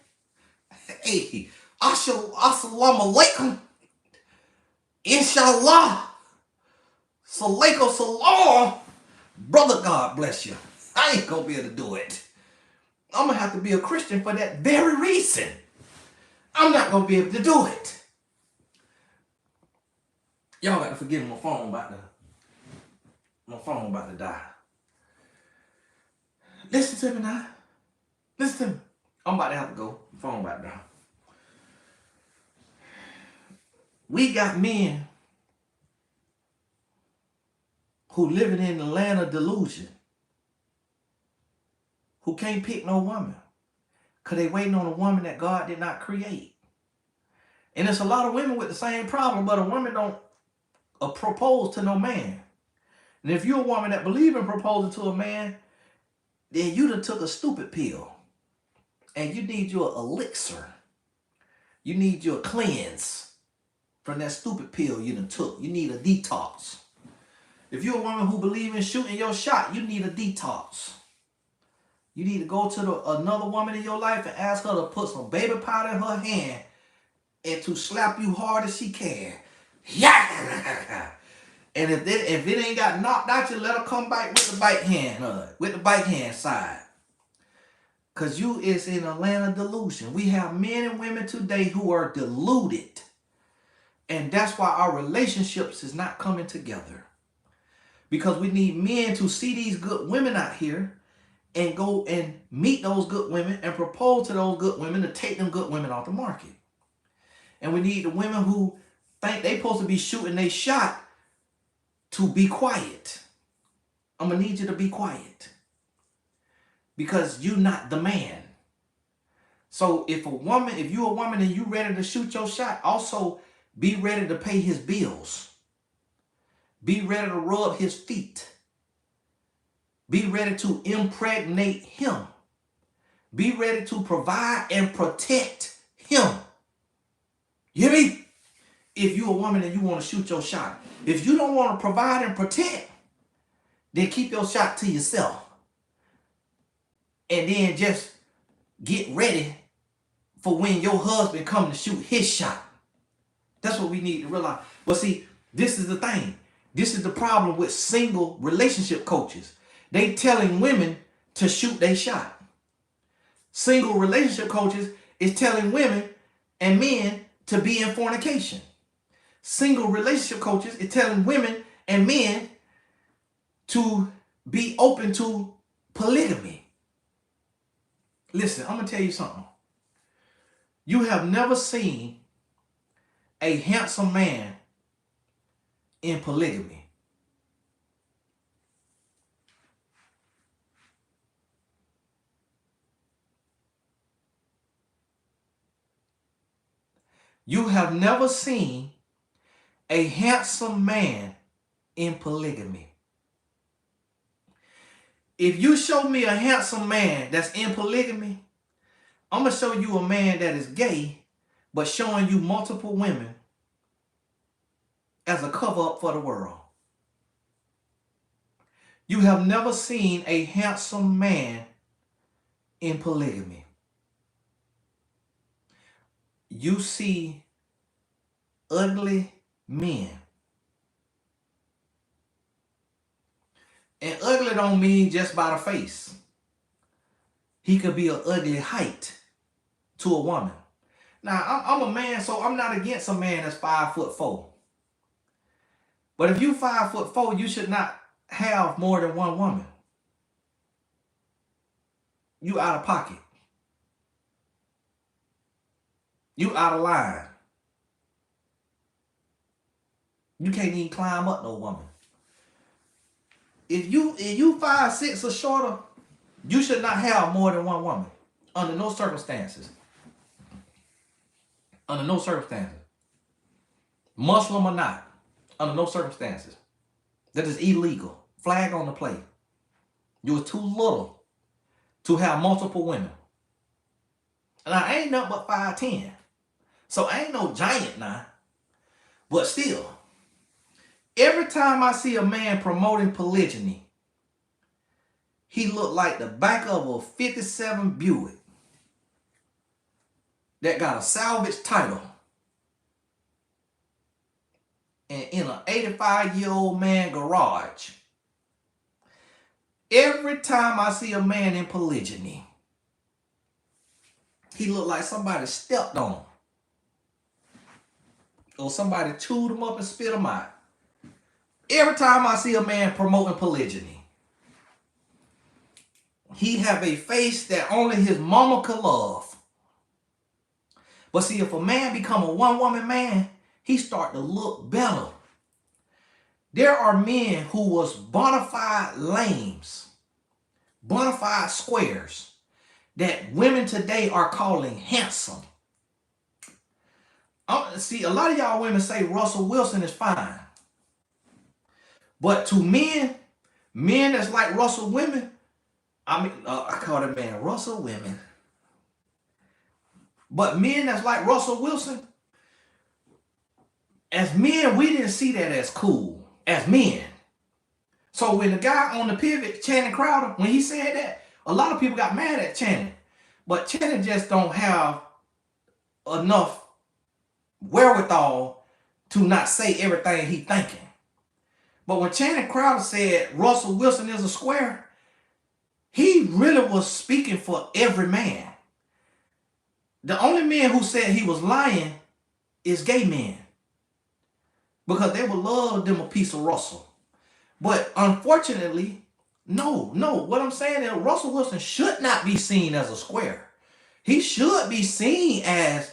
Hey, assalamu alaikum. Inshallah. Salaikum salam. Brother, God bless you. I ain't gonna be able to do it. I'm gonna have to be a Christian for that very reason. I'm not gonna be able to do it. Y'all got to forgive me. My phone about to die. Listen to me now. Listen to me. I'm about to have to go. My phone about to die. We got men who living in the land of delusion, who can't pick no woman because they waiting on a woman that God did not create. And there's a lot of women with the same problem, but a woman don't propose to no man. And if you're a woman that believe in proposing to a man, then you done took a stupid pill. And you need your elixir. You need your cleanse from that stupid pill you done took. You need a detox. If you're a woman who believe in shooting your shot, you need a detox. You need to go to another woman in your life and ask her to put some baby powder in her hand and to slap you hard as she can. Yeah. And if it ain't got knocked out, you let her come back with the bike hand side. Because you is in a land of delusion. We have men and women today who are deluded. And that's why our relationships is not coming together. Because we need men to see these good women out here and go and meet those good women and propose to those good women to take them good women off the market. And we need the women who think they supposed to be shooting their shot to be quiet. I'm going to need you to be quiet. Because you're not the man. So if you're a woman and you ready to shoot your shot, also be ready to pay his bills. Be ready to rub his feet. Be ready to impregnate him. Be ready to provide and protect him. You hear me? If you're a woman and you want to shoot your shot. If you don't want to provide and protect, then keep your shot to yourself. And then just get ready for when your husband comes to shoot his shot. That's what we need to realize. But see, this is the thing. This is the problem with single relationship coaches. They telling women to shoot their shot. Single relationship coaches is telling women and men to be in fornication. Single relationship coaches is telling women and men to be open to polygamy. Listen, I'm going to tell you something. You have never seen a handsome man in polygamy. You have never seen a handsome man in polygamy. If you show me a handsome man that's in polygamy, I'm going to show you a man that is gay, but showing you multiple women as a cover up for the world. You have never seen a handsome man in polygamy. You see ugly men. And ugly don't mean just by the face. He could be an ugly height to a woman. Now, I'm a man, so I'm not against a man that's 5'4". But if you 5'4", you should not have more than one woman. you out of pocket. You out of line. You can't even climb up no woman. If you 5'6" or shorter, you should not have more than one woman. Under no circumstances. Under no circumstances. Muslim or not. Under no circumstances. That is illegal. Flag on the play. You are too little to have multiple women. And I ain't nothing but 5'10". So I ain't no giant now. But still, every time I see a man promoting polygyny, he look like the back of a 57 Buick that got a salvage title and in an 85-year-old man garage. Every time I see a man in polygyny, he look like somebody stepped on him. Or somebody chewed him up and spit him out. Every time I see a man promoting polygyny, he have a face that only his mama could love. But see, if a man become a one-woman man, he start to look better. There are men who was bona fide lames, bona fide squares, that women today are calling handsome. See, a lot of y'all women say Russell Wilson is fine. But to men that's like Russell women, I call that man Russell women. But men that's like Russell Wilson, as men, we didn't see that as cool, as men. So when the guy on the pivot, Channing Crowder, when he said that, a lot of people got mad at Channing. But Channing just don't have enough wherewithal to not say everything he thinking. But when Channing Crowder said Russell Wilson is a square, he really was speaking for every man. The only men who said he was lying is gay men, because they would love them a piece of Russell. But unfortunately, no. What I'm saying is Russell Wilson should not be seen as a square. He should be seen as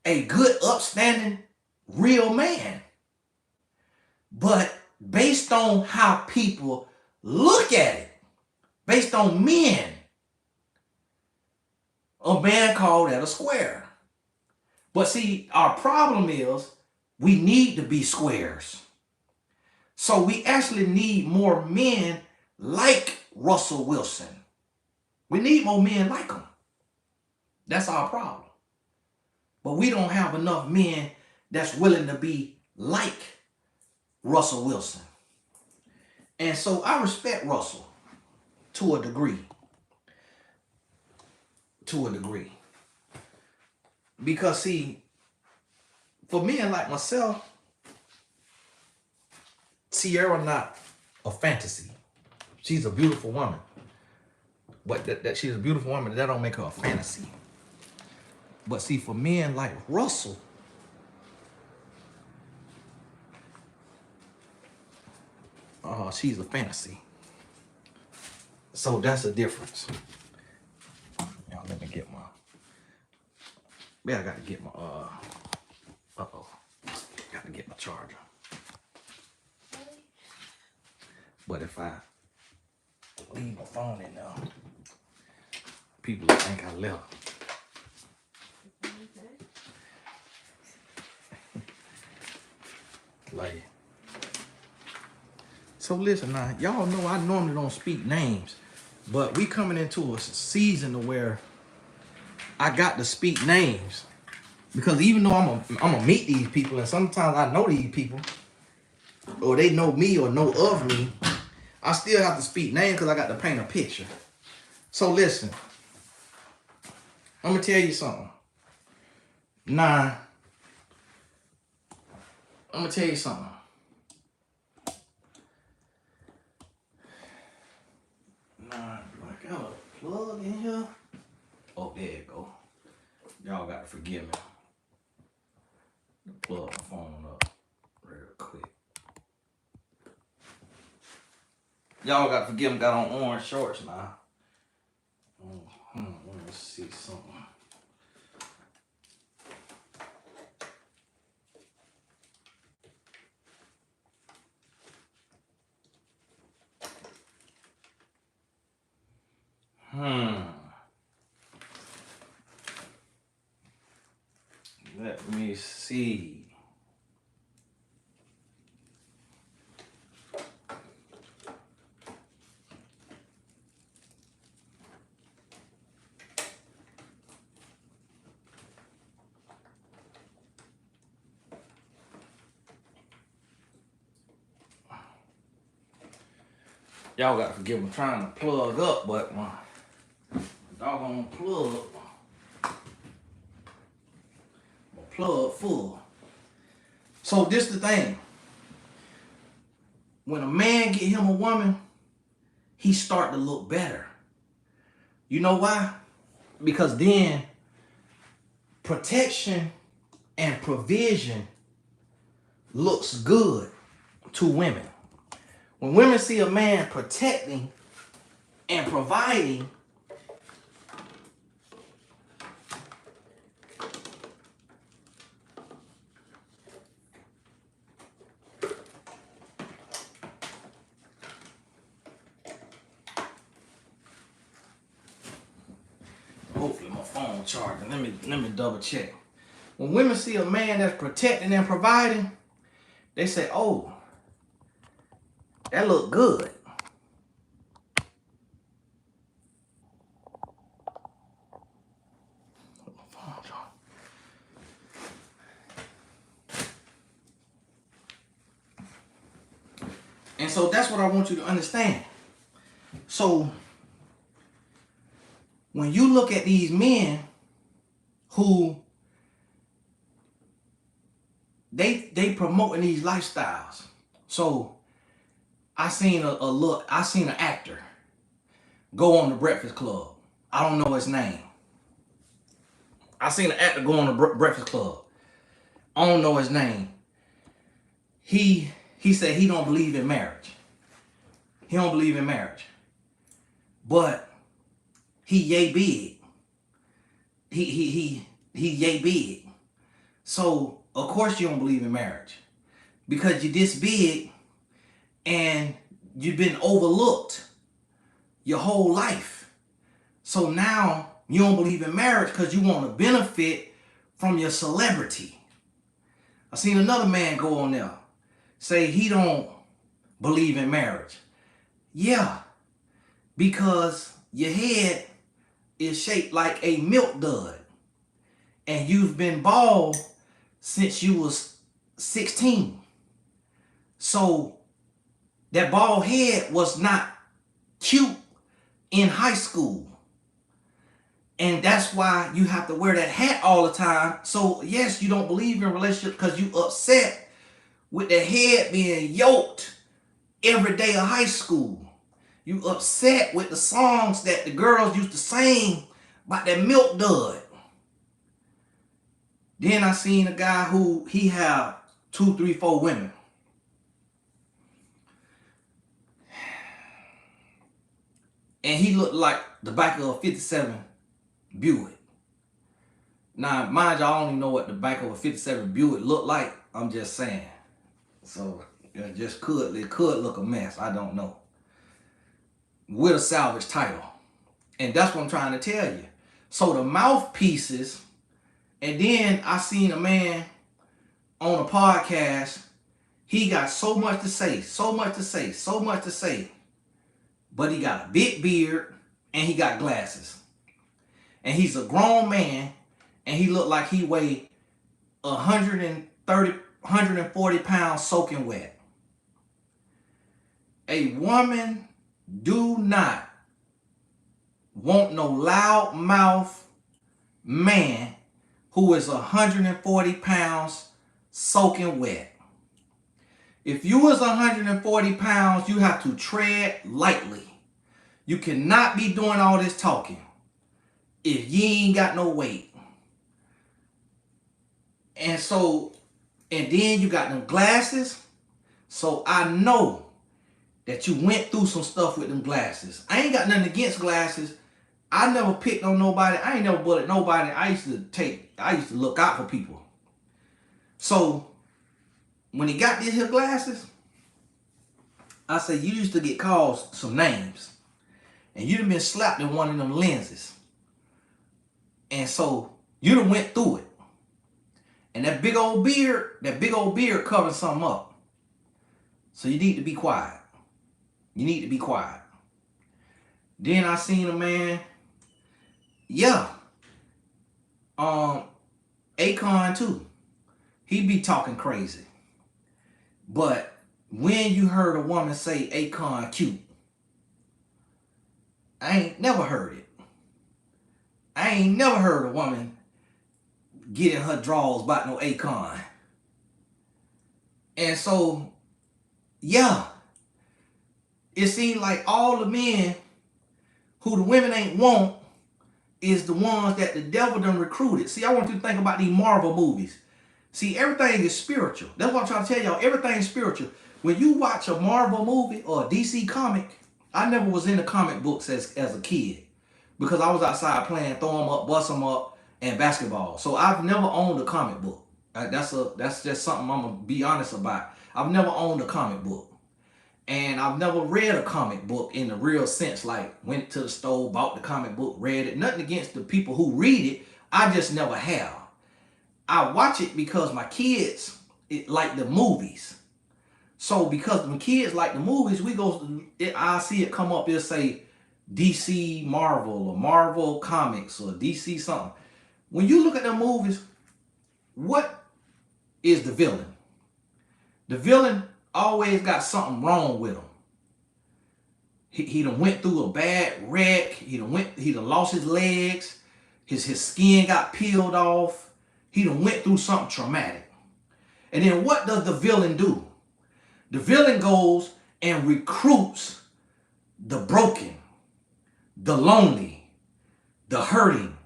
a good, upstanding, real man. But based on how people look at it, based on men, a man called that a square. But see, our problem is we need to be squares. So we actually need more men like Russell Wilson. We need more men like him. That's our problem. But we don't have enough men that's willing to be like Russell Wilson. And so I respect Russell to a degree. To a degree. Because see, for men like myself, Sierra not a fantasy. She's a beautiful woman. But that she's a beautiful woman, that don't make her a fantasy. But see, for men like Russell, she's a fantasy. So that's a difference. Now let me get my. I gotta get my gotta get my charger. But if I leave my phone in there, people will think I left. Like, so listen now, y'all know I normally don't speak names, but we coming into a season to where I got to speak names, because even though I'm gonna meet these people, and sometimes I know these people, or they know me or know of me, I still have to speak names because I got to paint a picture. So listen, I'm gonna tell you something. Nah, I'm gonna tell you something. Nah, I got a plug in here. Oh, there you go. Y'all got to forgive me. Plug my phone up real quick. Y'all got to forgive me. Got on orange shorts now. something. Let me see. Y'all got to forgive me trying to plug up, but my doggone plug full. So this the thing. When a man get him a woman, he start to look better. You know why? Because then protection and provision looks good to women. When women see a man protecting and providing, hopefully my phone charging. Let me double check. When women see a man that's protecting and providing, they say, "Oh, that look good." And so that's what I want you to understand. So when you look at these men who they promoting these lifestyles. So I seen an actor go on the Breakfast Club. I don't know his name. I seen an actor go on the Breakfast Club. I don't know his name. He said he don't believe in marriage. He don't believe in marriage. But he yay big. He yay big. So of course you don't believe in marriage. Because you're this big and you've been overlooked your whole life. So now you don't believe in marriage because you want to benefit from your celebrity. I seen another man go on there say he don't believe in marriage. Yeah, because your head is shaped like a milk dud and you've been bald since you was 16. So that bald head was not cute in high school. And that's why you have to wear that hat all the time. So yes, you don't believe in relationships because you upset with the head being yoked every day of high school. You upset with the songs that the girls used to sing about that milk dud. Then I seen a guy who he had 2, 3, 4 women. And he looked like the back of a 57 Buick. Now, mind you, I don't even know what the back of a 57 Buick looked like. I'm just saying. So it could look a mess. I don't know. With a salvage title. And that's what I'm trying to tell you. So the mouthpieces, and then I seen a man on a podcast, he got so much to say, but he got a big beard and he got glasses. And he's a grown man and he looked like he weighed 140 pounds soaking wet. A woman do not want no loud mouth man who is 140 pounds soaking wet. If you was 140 pounds, you have to tread lightly. You cannot be doing all this talking if you ain't got no weight. And then you got them glasses. So I know that you went through some stuff with them glasses. I ain't got nothing against glasses, I never picked on nobody. I ain't never bullied nobody. I used to look out for people. So when he got these here glasses, I said, you used to get called some names. And you'd have been slapped in one of them lenses. And so you'd have went through it. And that big old beard covering something up. So you need to be quiet. You need to be quiet. Then I seen a man, yeah. Akon too. He be talking crazy. But when you heard a woman say Akon cute, I ain't never heard it. I ain't never heard a woman get in her drawers about no Akon. And so, yeah, it seems like all the men who the women ain't want is the ones that the devil done recruited. See, I want you to think about these Marvel movies. See, everything is spiritual. That's what I'm trying to tell y'all. Everything is spiritual. When you watch a Marvel movie or a DC comic, I never was into comic books as a kid because I was outside playing, throw them up, bust them up, and basketball. So I've never owned a comic book. That's just something I'm going to be honest about. I've never owned a comic book. And I've never read a comic book in the real sense, like went to the store, bought the comic book, read it. Nothing against the people who read it. I just never have. I watch it because my kids like the movies. So because when kids like the movies, I see it come up, it'll say DC Marvel or Marvel Comics or DC something. When you look at the movies, what is the villain? The villain always got something wrong with him. He done went through a bad wreck. He done lost his legs. His skin got peeled off. He done went through something traumatic. And then what does the villain do? The villain goes and recruits the broken, the lonely, the hurting,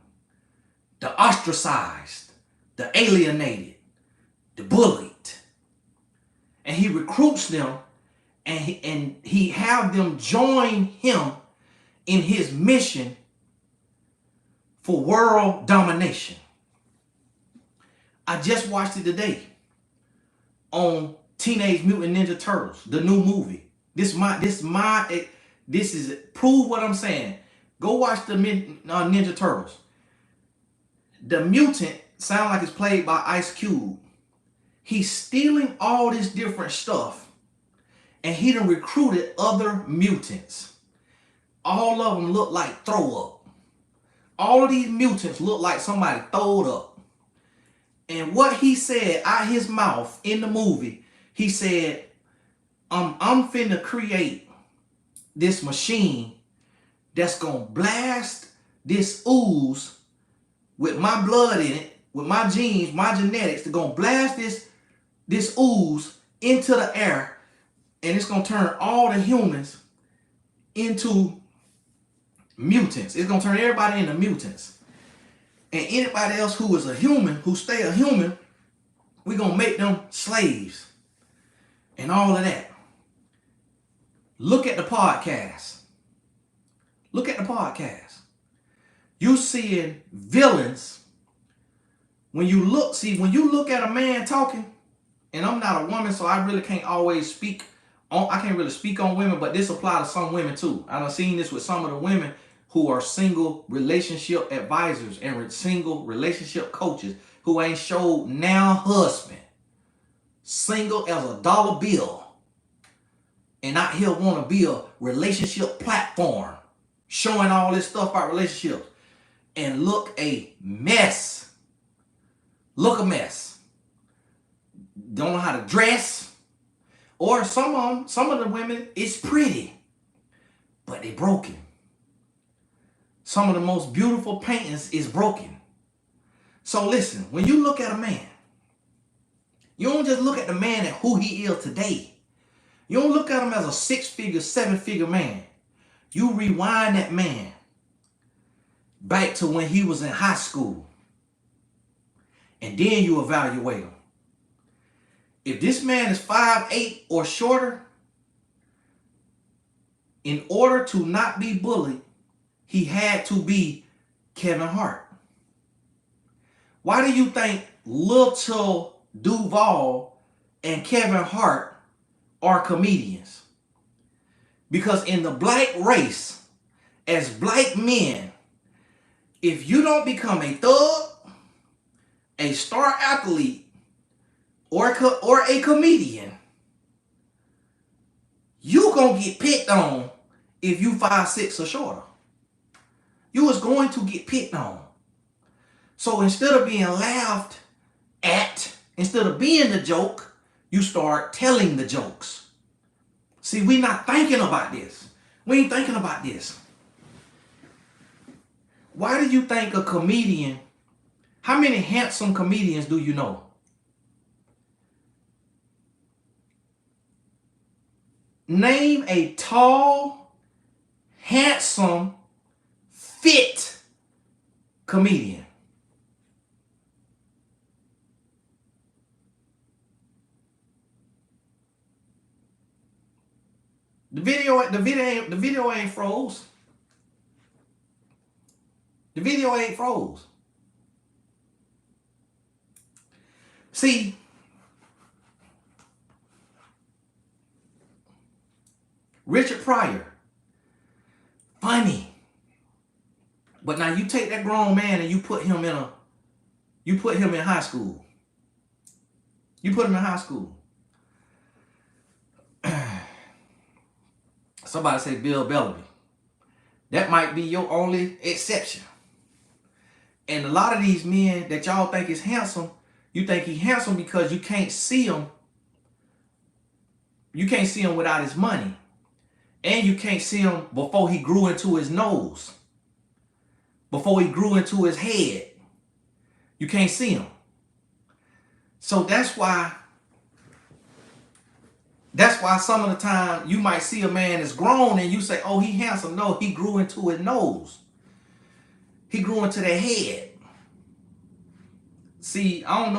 the ostracized, the alienated, the bullied. And he recruits them and he have them join him in his mission for world domination. I just watched it today on Teenage Mutant Ninja Turtles, the new movie. This is prove what I'm saying. Go watch the Ninja Turtles. The mutant sound like it's played by Ice Cube. He's stealing all this different stuff, and he done recruited other mutants. All of them look like throw up. All of these mutants look like somebody throwed up. And what he said out his mouth in the movie, he said, I'm finna create this machine that's gonna blast this ooze with my blood in it, with my genes, my genetics. They're gonna blast this ooze into the air, and it's gonna turn all the humans into mutants. It's gonna turn everybody into mutants. And anybody else who is a human, who stay a human, we're gonna make them slaves. And all of that. Look at the podcast. Look at the podcast. You seeing villains. When you look at a man talking, and I'm not a woman, so I really can't always speak on, I can't really speak on women, but this applies to some women too. I've seen this with some of the women who are single relationship advisors and single relationship coaches who ain't showed now husband. Single as a dollar bill. And out here want to be a relationship platform. Showing all this stuff about relationships. And look a mess. Look a mess. Don't know how to dress. Or some of the women, it's pretty. But they broken. Some of the most beautiful paintings is broken. So listen, when you look at a man, you don't just look at the man and who he is today. You don't look at him as a 6-figure, 7-figure man. You rewind that man back to when he was in high school. And then you evaluate him. If this man is 5'8" or shorter, in order to not be bullied, he had to be Kevin Hart. Why do you think Lil Duval and Kevin Hart are comedians? Because in the black race, as black men, if you don't become a thug, a star athlete, or a comedian, you gonna get picked on if you 5'6" or shorter. You is going to get picked on. So instead of being laughed at, instead of being the joke, you start telling the jokes. See, we not thinking about this. We ain't thinking about this. Why do you think a comedian, how many handsome comedians do you know? Name a tall, handsome, fit comedian. The video ain't froze. The video ain't froze. See, Richard Pryor, funny. But now you take that grown man and you put him in high school. You put him in high school. Somebody say Bill Bellamy. That might be your only exception. And a lot of these men that y'all think is handsome, you think he's handsome because you can't see him. You can't see him without his money. And you can't see him before he grew into his nose. Before he grew into his head. You can't see him. So that's why some of the time you might see a man that's grown and you say, oh, he handsome. No, he grew into his nose. He grew into the head. See, I don't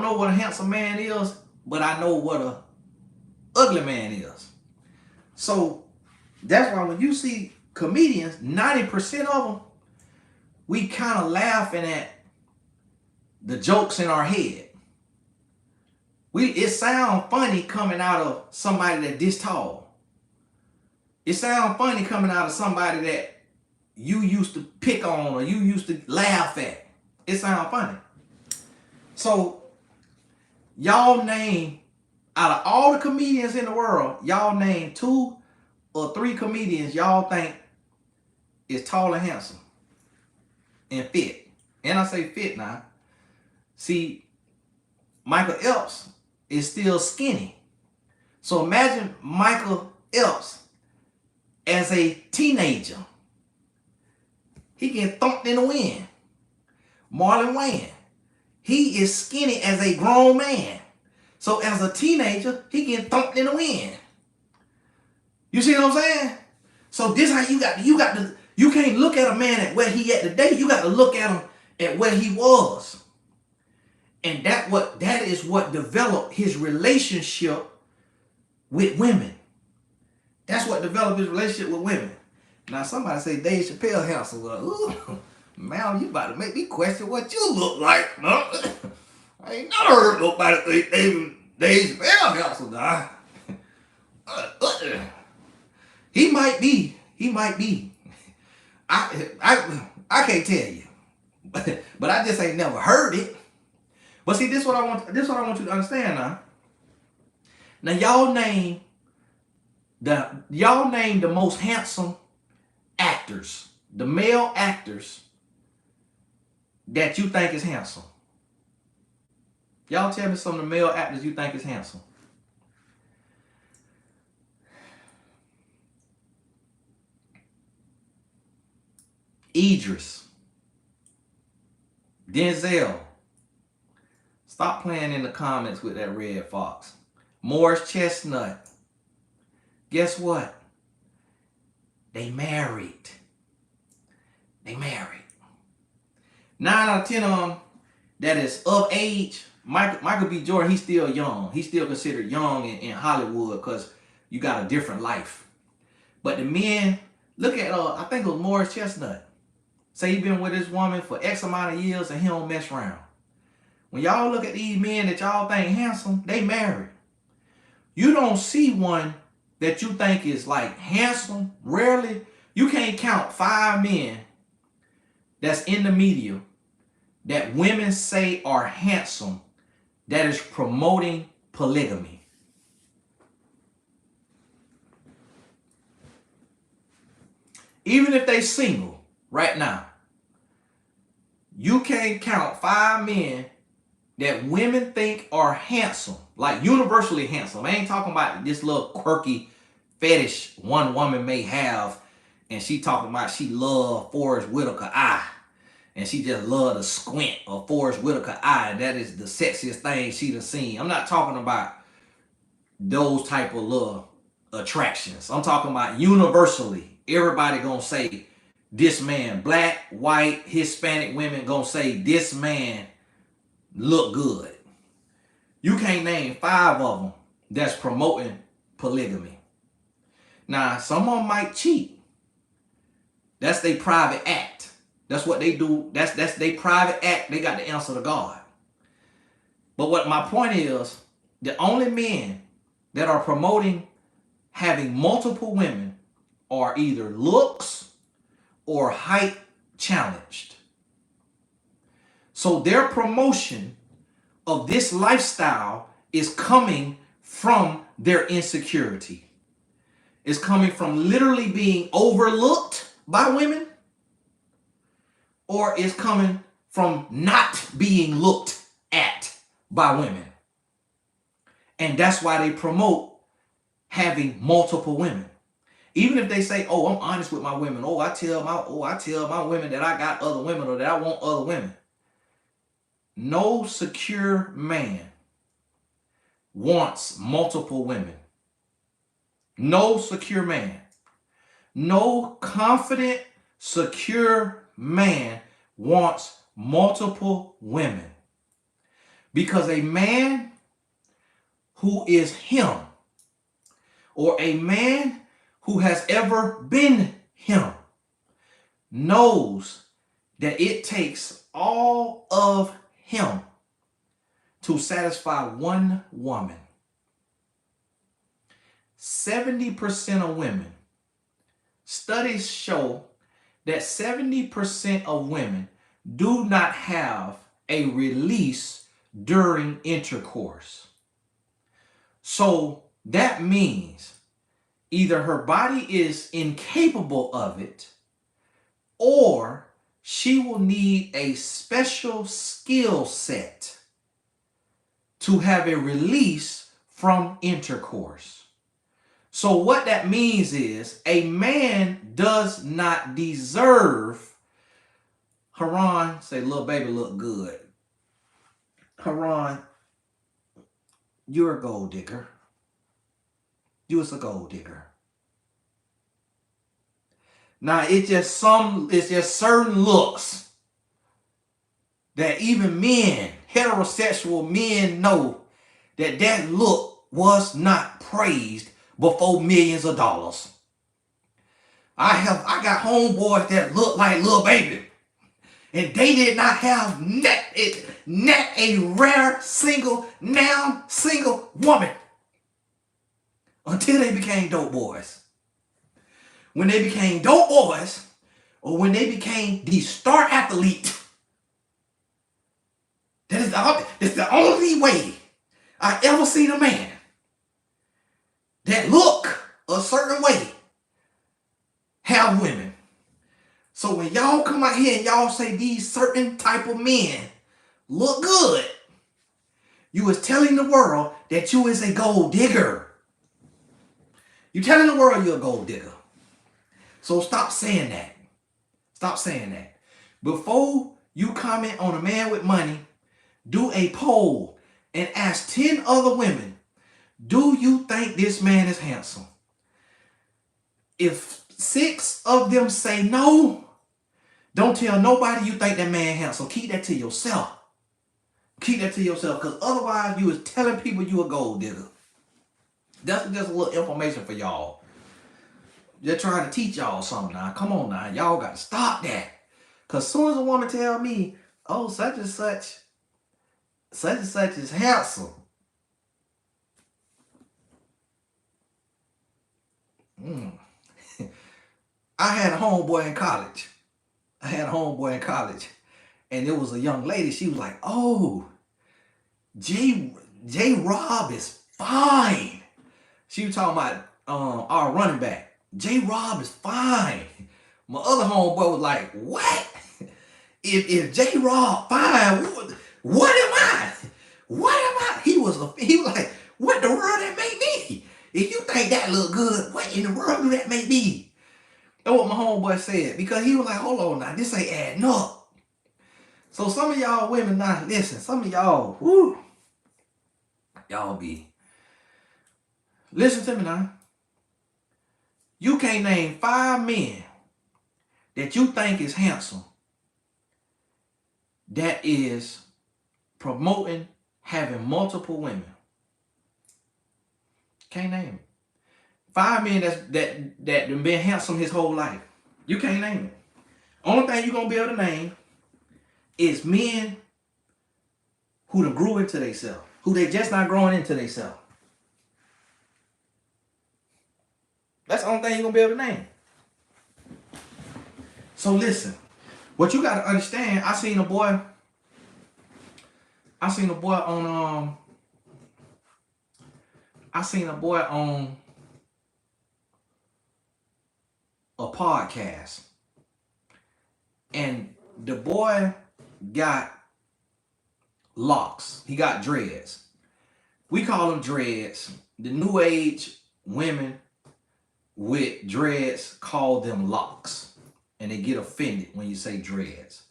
know what a handsome man is, but I know what a ugly man is. So that's why when you see comedians, 90% of them, we kind of laughing at the jokes in our head. It sounds funny coming out of somebody that this tall. It sounds funny coming out of somebody that you used to pick on or you used to laugh at. It sounds funny. So y'all name, out of all the comedians in the world, y'all name 2 or 3 comedians y'all think is tall and handsome and fit. And I say fit now. See, Michael Epps is still skinny. So imagine Michael Epps as a teenager. He getting thumped in the wind. Marlon Wayans, he is skinny as a grown man. So as a teenager, he getting thumped in the wind. You see what I'm saying? So this how you can't look at a man at where he at today. You got to look at him at where he was. And that is what developed his relationship with women. That's what developed his relationship with women. Now somebody say Dave Chappelle handsome. Ooh, man, you about to make me question what you look like. No? I ain't never heard nobody think Dave Chappelle handsome. Nah. He might be. I can't tell you. But I just ain't never heard it. But see, this is what I want you to understand now. Now y'all name the most handsome actors, the male actors that you think is handsome. Y'all tell me some of the male actors you think is handsome. Idris, Denzel. Stop playing in the comments with that red fox. Morris Chestnut. Guess what? They married. 9 out of 10 of them that is of age. Michael B. Jordan, he's still young. He's still considered young in Hollywood because you got a different life. But the men Look at I think it was Morris Chestnut. Say he been with this woman for X amount of years and he don't mess around. When y'all look at these men that y'all think handsome, they married. You don't see one that you think is like handsome. Rarely. You can't count 5 men that's in the media that women say are handsome that is promoting polygamy. Even if they single right now, you can't count 5 men that women think are handsome, like universally handsome. I ain't talking about this little quirky fetish one woman may have, and she talking about she love Forrest Whitaker eye, and she just love the squint of Forrest Whitaker eye, and that is the sexiest thing she done seen. I'm not talking about those type of little attractions. I'm talking about universally. Everybody gonna say this man, black, white, Hispanic women gonna say this man look good. You can't name 5 of them that's promoting polygamy. Now, some of them might cheat. That's their private act. That's what they do. That's their private act. They got to answer to God. But what my point is, the only men that are promoting having multiple women are either looks or height challenged. So their promotion of this lifestyle is coming from their insecurity. It's coming from literally being overlooked by women, or it's coming from not being looked at by women. And that's why they promote having multiple women. Even if they say, oh, I'm honest with my women. I tell my women that I got other women or that I want other women. No secure man wants multiple women. No secure man. No confident, secure man wants multiple women. Because a man who is him, or a man who has ever been him, knows that it takes all of him to satisfy one woman. 70% of women, studies show that 70% of women do not have a release during intercourse. So that means either her body is incapable of it, or she will need a special skill set to have a release from intercourse. So what that means is a man does not deserve. Haran say, little baby look good. Haran, you're a gold digger. You was a gold digger. Now it's just certain looks that even men, heterosexual men, know that look was not praised before millions of dollars. I got homeboys that look like Lil Baby, and they did not have net a rare single woman until they became dope boys. When they became dope boys, or when they became the star athlete, that's the only way I ever seen a man that look a certain way have women. So when y'all come out here and y'all say these certain type of men look good, you is telling the world that you is a gold digger. You telling the world you're a gold digger. So stop saying that. Stop saying that. Before you comment on a man with money, do a poll and ask 10 other women, do you think this man is handsome? If 6 of them say no, don't tell nobody you think that man handsome. Keep that to yourself. Keep that to yourself, because otherwise you is telling people you a gold digger. That's just a little information for y'all. Just trying to teach y'all something now. Come on now. Y'all got to stop that. Because as soon as a woman tell me, oh, such and such is handsome. I had a homeboy in college. And there was a young lady. She was like, oh, J Rob is fine. She was talking about our running back. J Rob is fine. My other homeboy was like, what? If J Rob fine, what am I? What am I? He was like, what the world that make me? If you think that look good, what in the world do that make me? That's what my homeboy said. Because he was like, hold on now, this ain't adding up. So some of y'all women now, listen, some of y'all, whoo, y'all be, listen to me now. You can't name 5 men that you think is handsome that is promoting having multiple women. Can't name it. 5 men that been handsome his whole life. You can't name it. Only thing you're gonna be able to name is men who done grew into themselves, who they just not growing into themselves. That's the only thing you're gonna be able to name. So listen, what you gotta understand, I seen a boy on a podcast, and the boy got locks. He got dreads. We call them dreads. The new age women with dreads call them locks, and they get offended when you say dreads.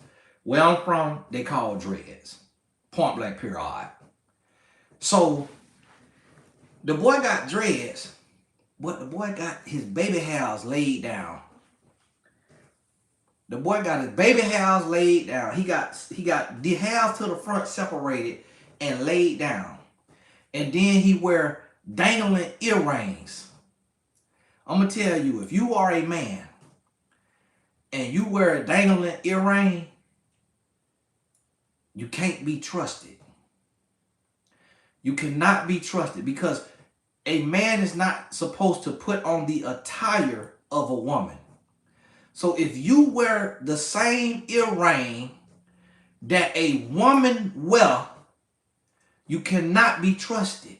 Where I'm from, they call dreads. Point blank period. So the boy got dreads, but the boy got his baby hairs laid down. The boy got his baby hairs laid down. He got the hairs to the front separated and laid down. And then he wear dangling earrings. I'm going to tell you, if you are a man and you wear a dangling earring, you can't be trusted. You cannot be trusted, because a man is not supposed to put on the attire of a woman. So if you wear the same earring that a woman wear, you cannot be trusted.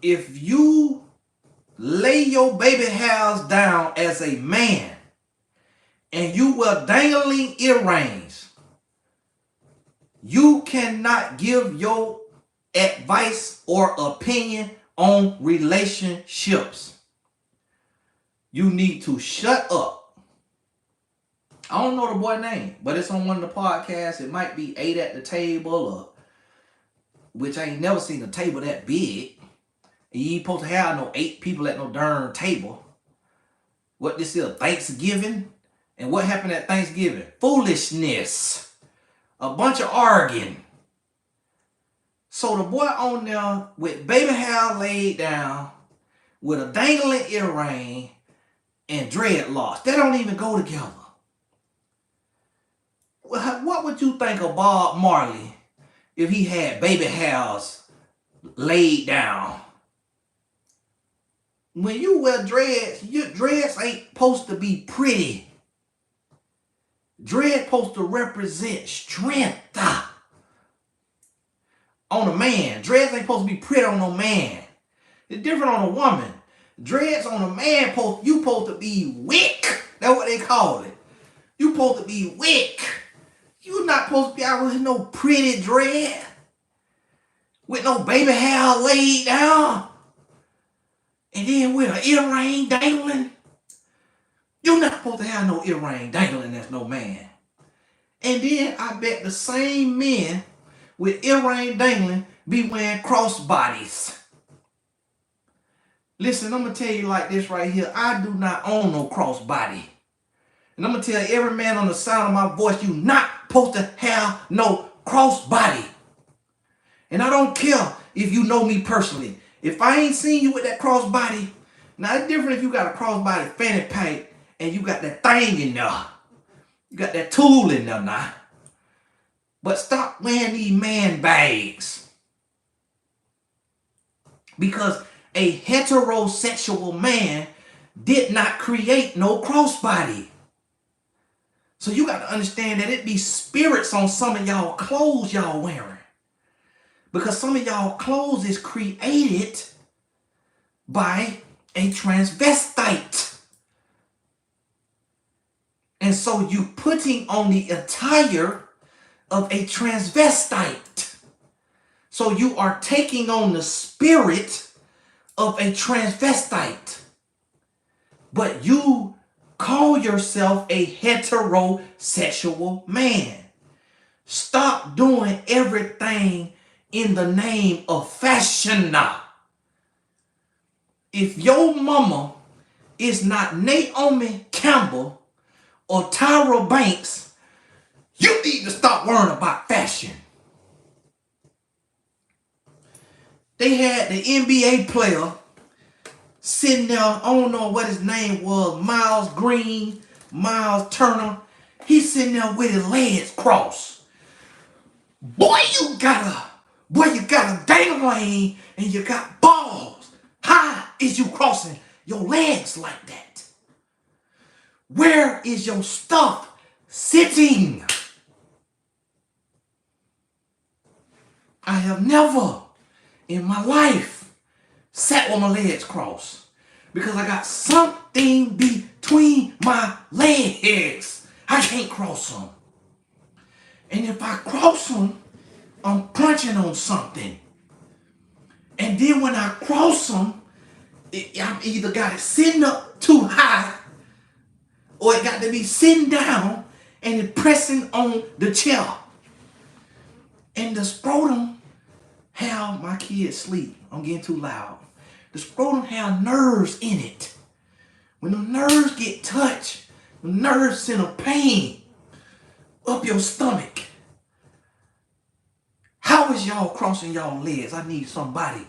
If you lay your baby hairs down as a man and you wear dangling earrings, you cannot give your advice or opinion on relationships. You need to shut up. I don't know the boy's name, but it's on one of the podcasts. It might be 8 at the Table, or which I ain't never seen a table that big. And you ain't supposed to have no 8 people at no darn table. What this is, Thanksgiving? And what happened at Thanksgiving? Foolishness. A bunch of arguing. So the boy on there with baby hair laid down, with a dangling earring and dreadlocks. They don't even go together. What would you think of Bob Marley if he had baby hairs laid down? When you wear dreads, your dreads ain't supposed to be pretty. Dread supposed to represent strength on a man. Dreads ain't supposed to be pretty on no man. It's different on a woman. Dreads on a man, you supposed to be wick. That's what they call it. You supposed to be wick. You not supposed to be out with no pretty dread, with no baby hair laid down, and then with an earring dangling. You're not supposed to have no earring dangling as no man. And then I bet the same men with earring dangling be wearing crossbodies. Listen, I'm going to tell you like this right here. I do not own no crossbody. And I'm going to tell every man on the sound of my voice, you not supposed to have no crossbody. And I don't care if you know me personally. If I ain't seen you with that crossbody, Now it's different if you got a crossbody fanny pack and you got that thing in there. You got that tool in there now. But stop wearing these man bags. Because a heterosexual man did not create no crossbody. So you got to understand that it be spirits on some of y'all clothes y'all wearing. Because some of y'all clothes is created by a transvestite. And so you putting on the attire of a transvestite. So you are taking on the spirit of a transvestite. But you call yourself a heterosexual man. Stop doing everything in the name of fashion now. If your mama is not Naomi Campbell or Tyra Banks, you need to stop worrying about fashion. They had the NBA player sitting there, I don't know what his name was, Miles Green, Miles Turner. He's sitting there with his legs crossed. Boy, you got a dangling and you got balls. How is you crossing your legs like that? Where is your stuff sitting? I have never in my life sat with my legs crossed because I got something between my legs. I can't cross them. And if I cross them, I'm crunching on something. And then when I cross them, I've either got it sitting up too high or it got to be sitting down and it pressing on the chair. And the scrotum have, my kids sleep, I'm getting too loud. The scrotum have nerves in it. When the nerves get touched, the nerves send a pain up your stomach. How is y'all crossing y'all legs? I need somebody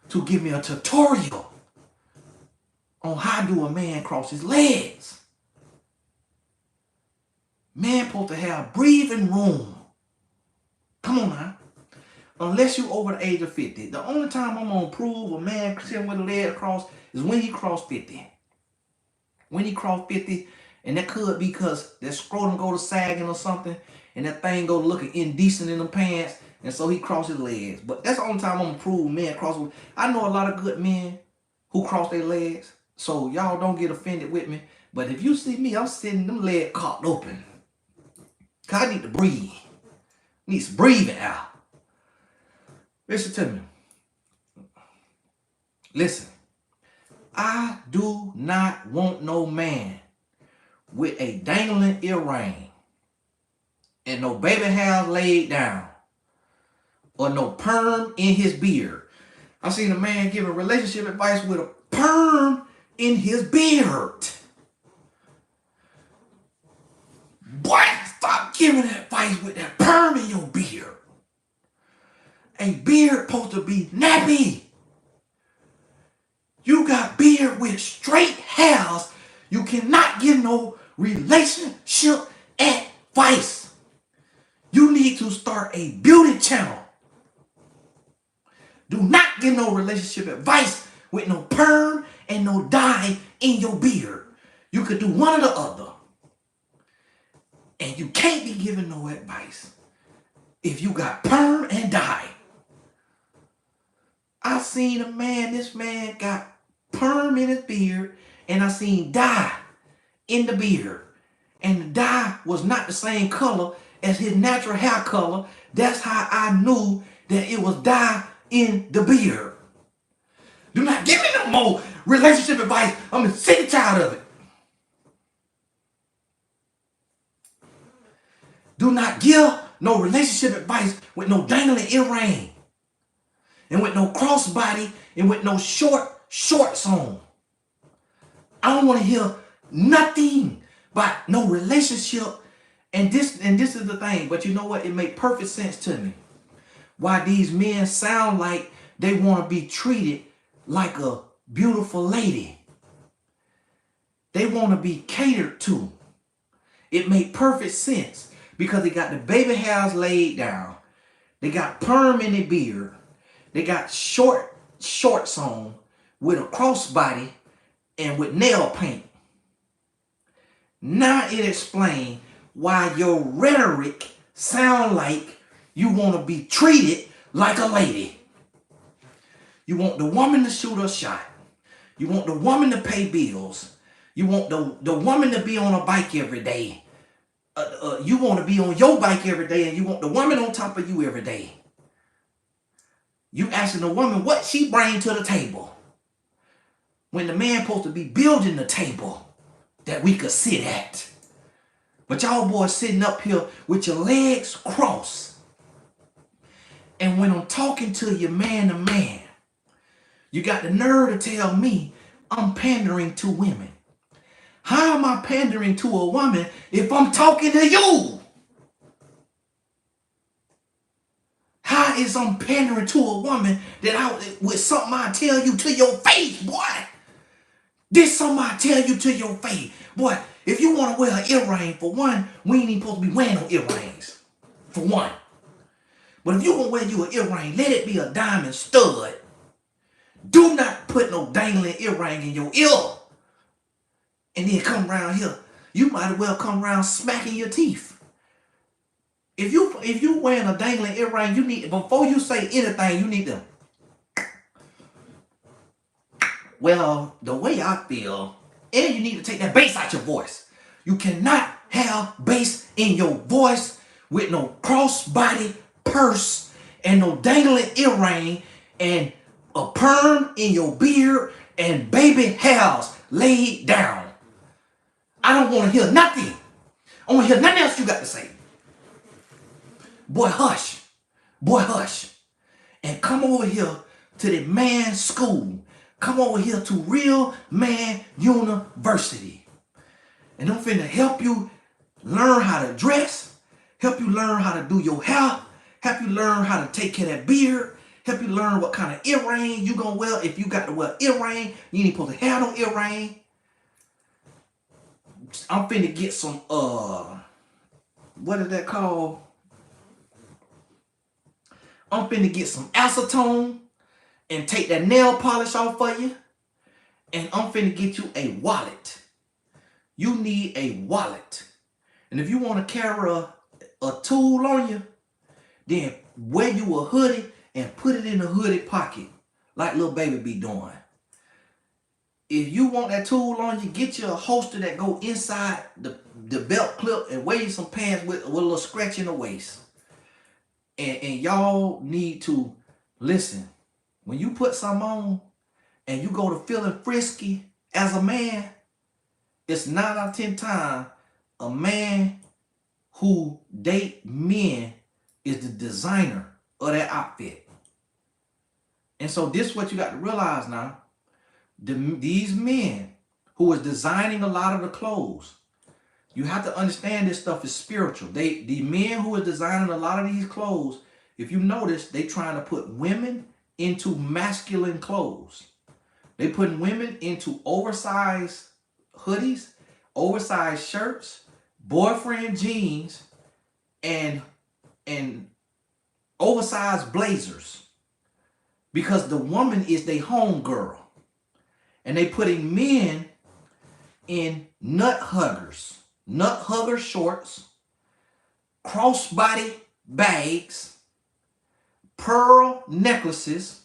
to give me a tutorial on how do a man cross his legs. Man supposed to have breathing room. Come on now. Unless you over the age of 50. The only time I'm going to prove a man sitting with a leg across is when he crossed 50. When he crossed 50, and that could be because that scrotum go to sagging or something, and that thing go looking indecent in the pants, and so he crossed his legs. But that's the only time I'm going to prove men cross. I know a lot of good men who cross their legs, so y'all don't get offended with me. But if you see me, I'm sitting them legs cocked open. Cause I need to breathe. Need some breathing out. Listen to me. Listen. I do not want no man with a dangling earring and no baby hairs laid down or no perm in his beard. I seen a man giving relationship advice with a perm in his beard. Boy, stop giving advice with that perm in your beard. A beard supposed to be nappy. You got beard with straight hairs. You cannot give no relationship advice. You need to start a beauty channel. Do not give no relationship advice with no perm and no dye in your beard. You could do one or the other. And you can't be giving no advice if you got perm and dye. I seen a man, this man got perm in his beard, and I seen dye in the beard. And the dye was not the same color as his natural hair color. That's how I knew that it was dye in the beard. Do not give me no more relationship advice. I'm sick and tired of it. Do not give no relationship advice with no dangling earring. And with no crossbody and with no shorts on. I don't want to hear nothing about no relationship. And this is the thing. But you know what? It made perfect sense to me. Why these men sound like they want to be treated like a beautiful lady. They want to be catered to. It made perfect sense because they got the baby hairs laid down. They got perm in their beard. They got shorts on with a crossbody and with nail paint. Now it explains why your rhetoric sound like you want to be treated like a lady. You want the woman to shoot her shot. You want the woman to pay bills. You want the woman to be on a bike every day. You want to be on your bike every day, and you want the woman on top of you every day. You asking the woman what she bring to the table, when the man supposed to be building the table that we could sit at. But y'all boys sitting up here with your legs crossed. And when I'm talking to you man to man, you got the nerve to tell me I'm pandering to women. How am I pandering to a woman if I'm talking to you? How is I'm pandering to a woman with something I tell you to your face, boy? This something I tell you to your face. Boy, if you want to wear an earring, for one, we ain't even supposed to be wearing no earrings. For one. But if you want to wear you an earring, let it be a diamond stud. Do not put no dangling earring in your ear. And then come around here. You might as well come around smacking your teeth. If you wearing a dangling earring, you need, before you say anything, you need to, well, the way I feel, and you need to take that bass out your voice. You cannot have bass in your voice with no crossbody purse and no dangling earring and a perm in your beard and baby hairs laid down. I don't want to hear nothing. I want to hear nothing else you got to say. Boy, hush. Boy, hush. And come over here to the man school. Come over here to Real Man University. And I'm finna help you learn how to dress, help you learn how to do your hair, help you learn how to take care of that beard, help you learn what kind of earring you gonna wear. If you got to wear earring, you ain't supposed to have no earring. I'm finna get some, what is that called? I'm finna get some acetone and take that nail polish off for you. And I'm finna get you a wallet. You need a wallet. And if you want to carry a tool on you, then wear you a hoodie and put it in the hoodie pocket like little baby be doing. If you want that tool on you, get you a holster that go inside the belt clip and wear you some pants with a little scratch in the waist. And y'all need to listen. When you put something on and you go to feeling frisky as a man, it's 9 out of 10 times a man who date men is the designer of that outfit. And so this is what you got to realize now. These men who is designing a lot of the clothes, you have to understand this stuff is spiritual. The men who are designing a lot of these clothes, if you notice, they trying to put women into masculine clothes. They putting women into oversized hoodies, oversized shirts, boyfriend jeans, and oversized blazers. Because the woman is their home girl. And they putting men in nut hugger shorts, crossbody bags, pearl necklaces,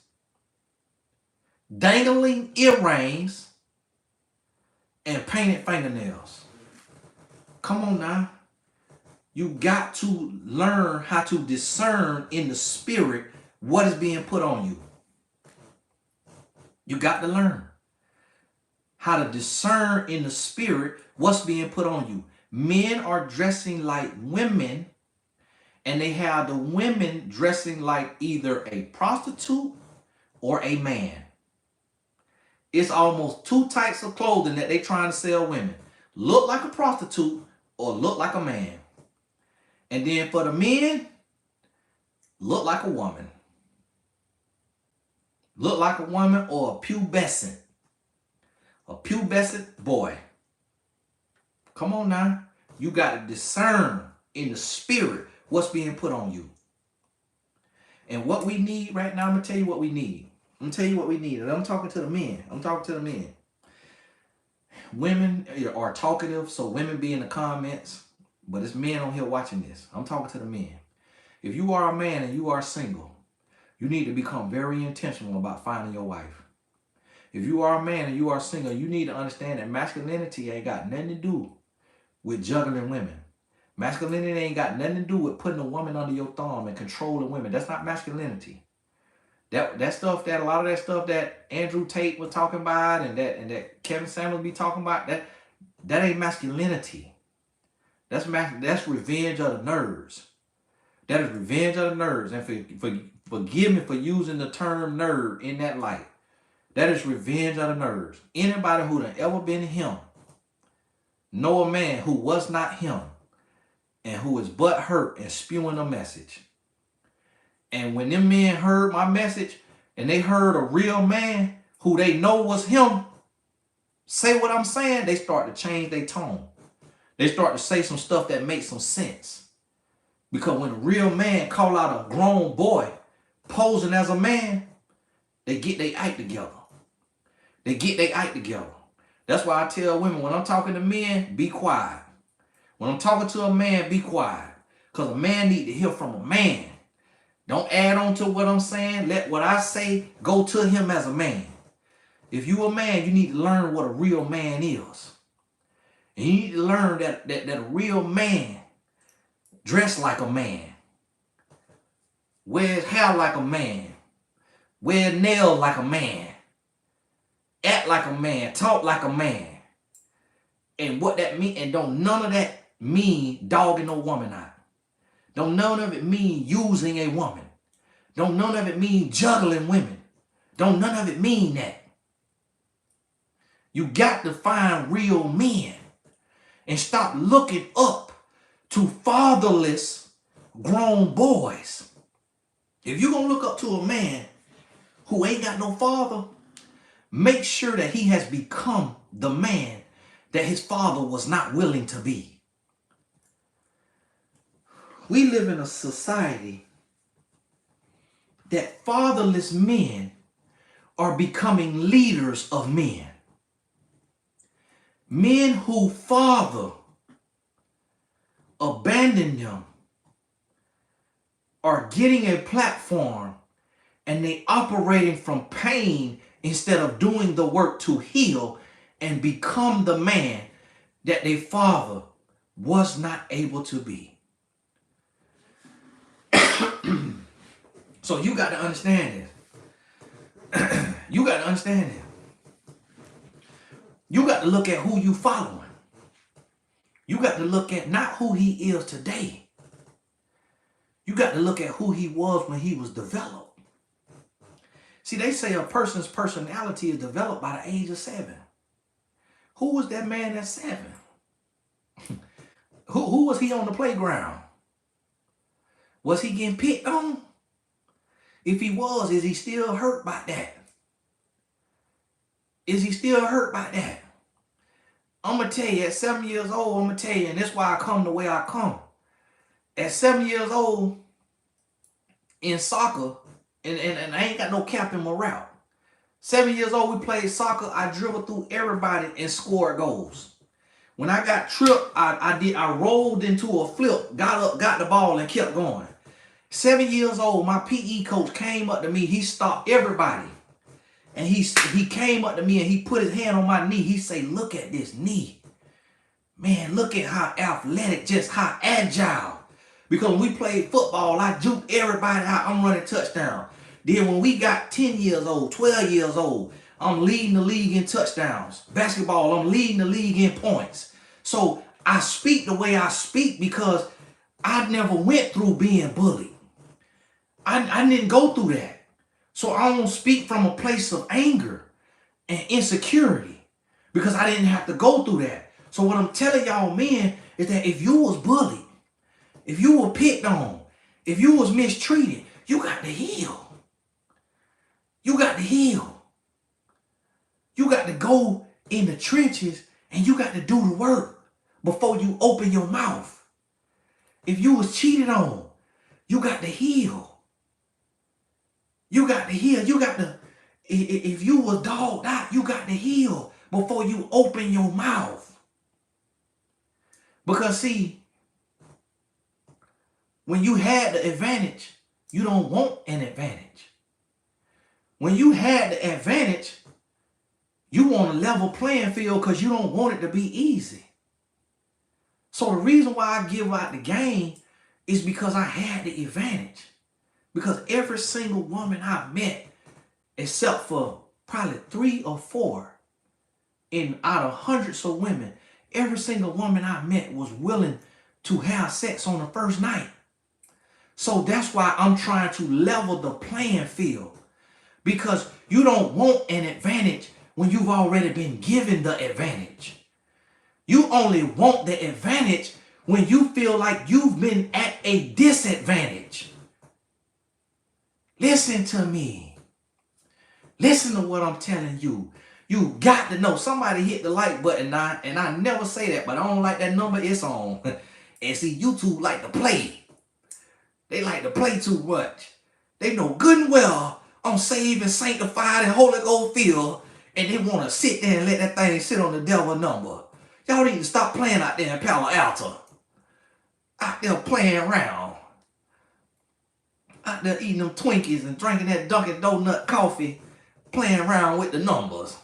dangling earrings, and painted fingernails. Come on now. You got to learn how to discern in the spirit what is being put on you. You got to learn how to discern in the spirit what's being put on you. Men are dressing like women, and they have the women dressing like either a prostitute or a man. It's almost 2 types of clothing that they trying to sell women. Look like a prostitute or look like a man. And then for the men, look like a woman. Look like a woman or a pubescent. A pubescent boy. Come on now. You got to discern in the spirit what's being put on you. And what we need right now, I'm going to tell you what we need. I'm going to tell you what we need. And I'm talking to the men. I'm talking to the men. Women are talkative, so women be in the comments. But it's men on here watching this. I'm talking to the men. If you are a man and you are single, you need to become very intentional about finding your wife. If you are a man and you are single, you need to understand that masculinity ain't got nothing to do with juggling women. Masculinity ain't got nothing to do with putting a woman under your thumb and controlling women. That's not masculinity. That stuff, that a lot of that stuff that Andrew Tate was talking about and that Kevin Samuels be talking about, that ain't masculinity. That's revenge of the nerds. That is revenge of the nerds. And forgive me for using the term nerd in that light. That is revenge of the nerds. Anybody who done ever been him know a man who was not him and who is but hurt and spewing a message. And when them men heard my message and they heard a real man who they know was him say what I'm saying, they start to change their tone. They start to say some stuff that makes some sense. Because when a real man call out a grown boy posing as a man, they get their act together. They get their act together. That's why I tell women, when I'm talking to men, be quiet. When I'm talking to a man, be quiet. Because a man need to hear from a man. Don't add on to what I'm saying. Let what I say go to him as a man. If you a man, you need to learn what a real man is. And you need to learn that a real man dress like a man. Wear his hair like a man. Wear nails like a man. Act like a man. Talk like a man. And what that mean, and don't none of that mean dogging no woman out. Don't none of it mean using a woman. Don't none of it mean juggling women. Don't none of it mean that. You got to find real men and stop looking up to fatherless grown boys. If you're going to look up to a man who ain't got no father, make sure that he has become the man that his father was not willing to be. We live in a society that fatherless men are becoming leaders of men. Men who father abandon them are getting a platform and they operating from pain instead of doing the work to heal and become the man that their father was not able to be. So you got to understand this. You got to understand this. You got to look at who you following. You got to look at not who he is today. You got to look at who he was when he was developed. See, they say a person's personality is developed by the age of 7. Who was that man at 7? Who was he on the playground? Was he getting picked on? If he was, is he still hurt by that? Is he still hurt by that? I'm going to tell you, at 7 years old, I'm going to tell you, and that's why I come the way I come. At 7 years old, in soccer, and I ain't got no cap in my route. 7 years old, we played soccer. I dribbled through everybody and scored goals. When I got tripped, I rolled into a flip, got up, got the ball, and kept going. 7 years old, my PE coach came up to me. He stopped everybody. And he came up to me and he put his hand on my knee. He said, look at this knee. Man, look at how athletic, just how agile. Because when we played football, I juked everybody out. I'm running touchdown. Then when we got 10 years old, 12 years old, I'm leading the league in touchdowns. Basketball, I'm leading the league in points. So I speak the way I speak because I never went through being bullied. I didn't go through that. So I don't speak from a place of anger and insecurity because I didn't have to go through that. So what I'm telling y'all men is that if you was bullied, if you were picked on, if you was mistreated, you got to heal. You got to heal. You got to go in the trenches and you got to do the work before you open your mouth. If you was cheated on, you got to heal. You got to heal. You got to, if you was dogged out, you got to heal before you open your mouth. Because see, when you had the advantage, you don't want an advantage. When you had the advantage, you want a level playing field because you don't want it to be easy. So the reason why I give out the game is because I had the advantage. Because every single woman I've met, except for probably 3 or 4 out of hundreds of women, every single woman I met was willing to have sex on the first night. So that's why I'm trying to level the playing field. Because you don't want an advantage when you've already been given the advantage. You only want the advantage when you feel like you've been at a disadvantage. Listen to me. Listen to what I'm telling you. You got to know. Somebody hit the like button now, and I never say that, but I don't like that number it's on. And see, YouTube like to play. They like to play too much. They know good and well I'm saved and sanctified and Holy Ghost filled, and they want to sit there and let that thing sit on the devil number. Y'all need to stop playing out there in Palo Alto. Out there playing around. Out there eating them Twinkies and drinking that Dunkin' Donut coffee, playing around with the numbers.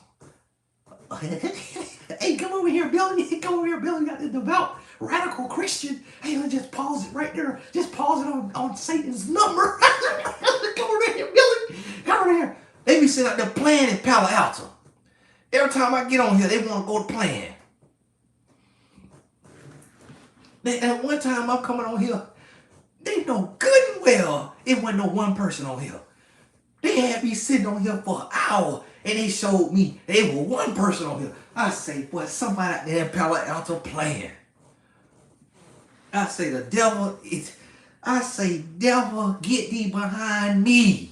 Hey, come over here, Billy. Come over here, Billy. You got this devout, radical Christian. Hey, let's just pause it right there. Just pause it on Satan's number. Come over here, Billy. Come over here. They be sitting out there playing in Palo Alto. Every time I get on here, they want to go to playing. At one time I'm coming on here, they know good and well it wasn't no one person on here. They had me sitting on here for an hour and they showed me they were one person on here. I say, boy, somebody out there in Palo Alto playing. I say, devil, get thee behind me.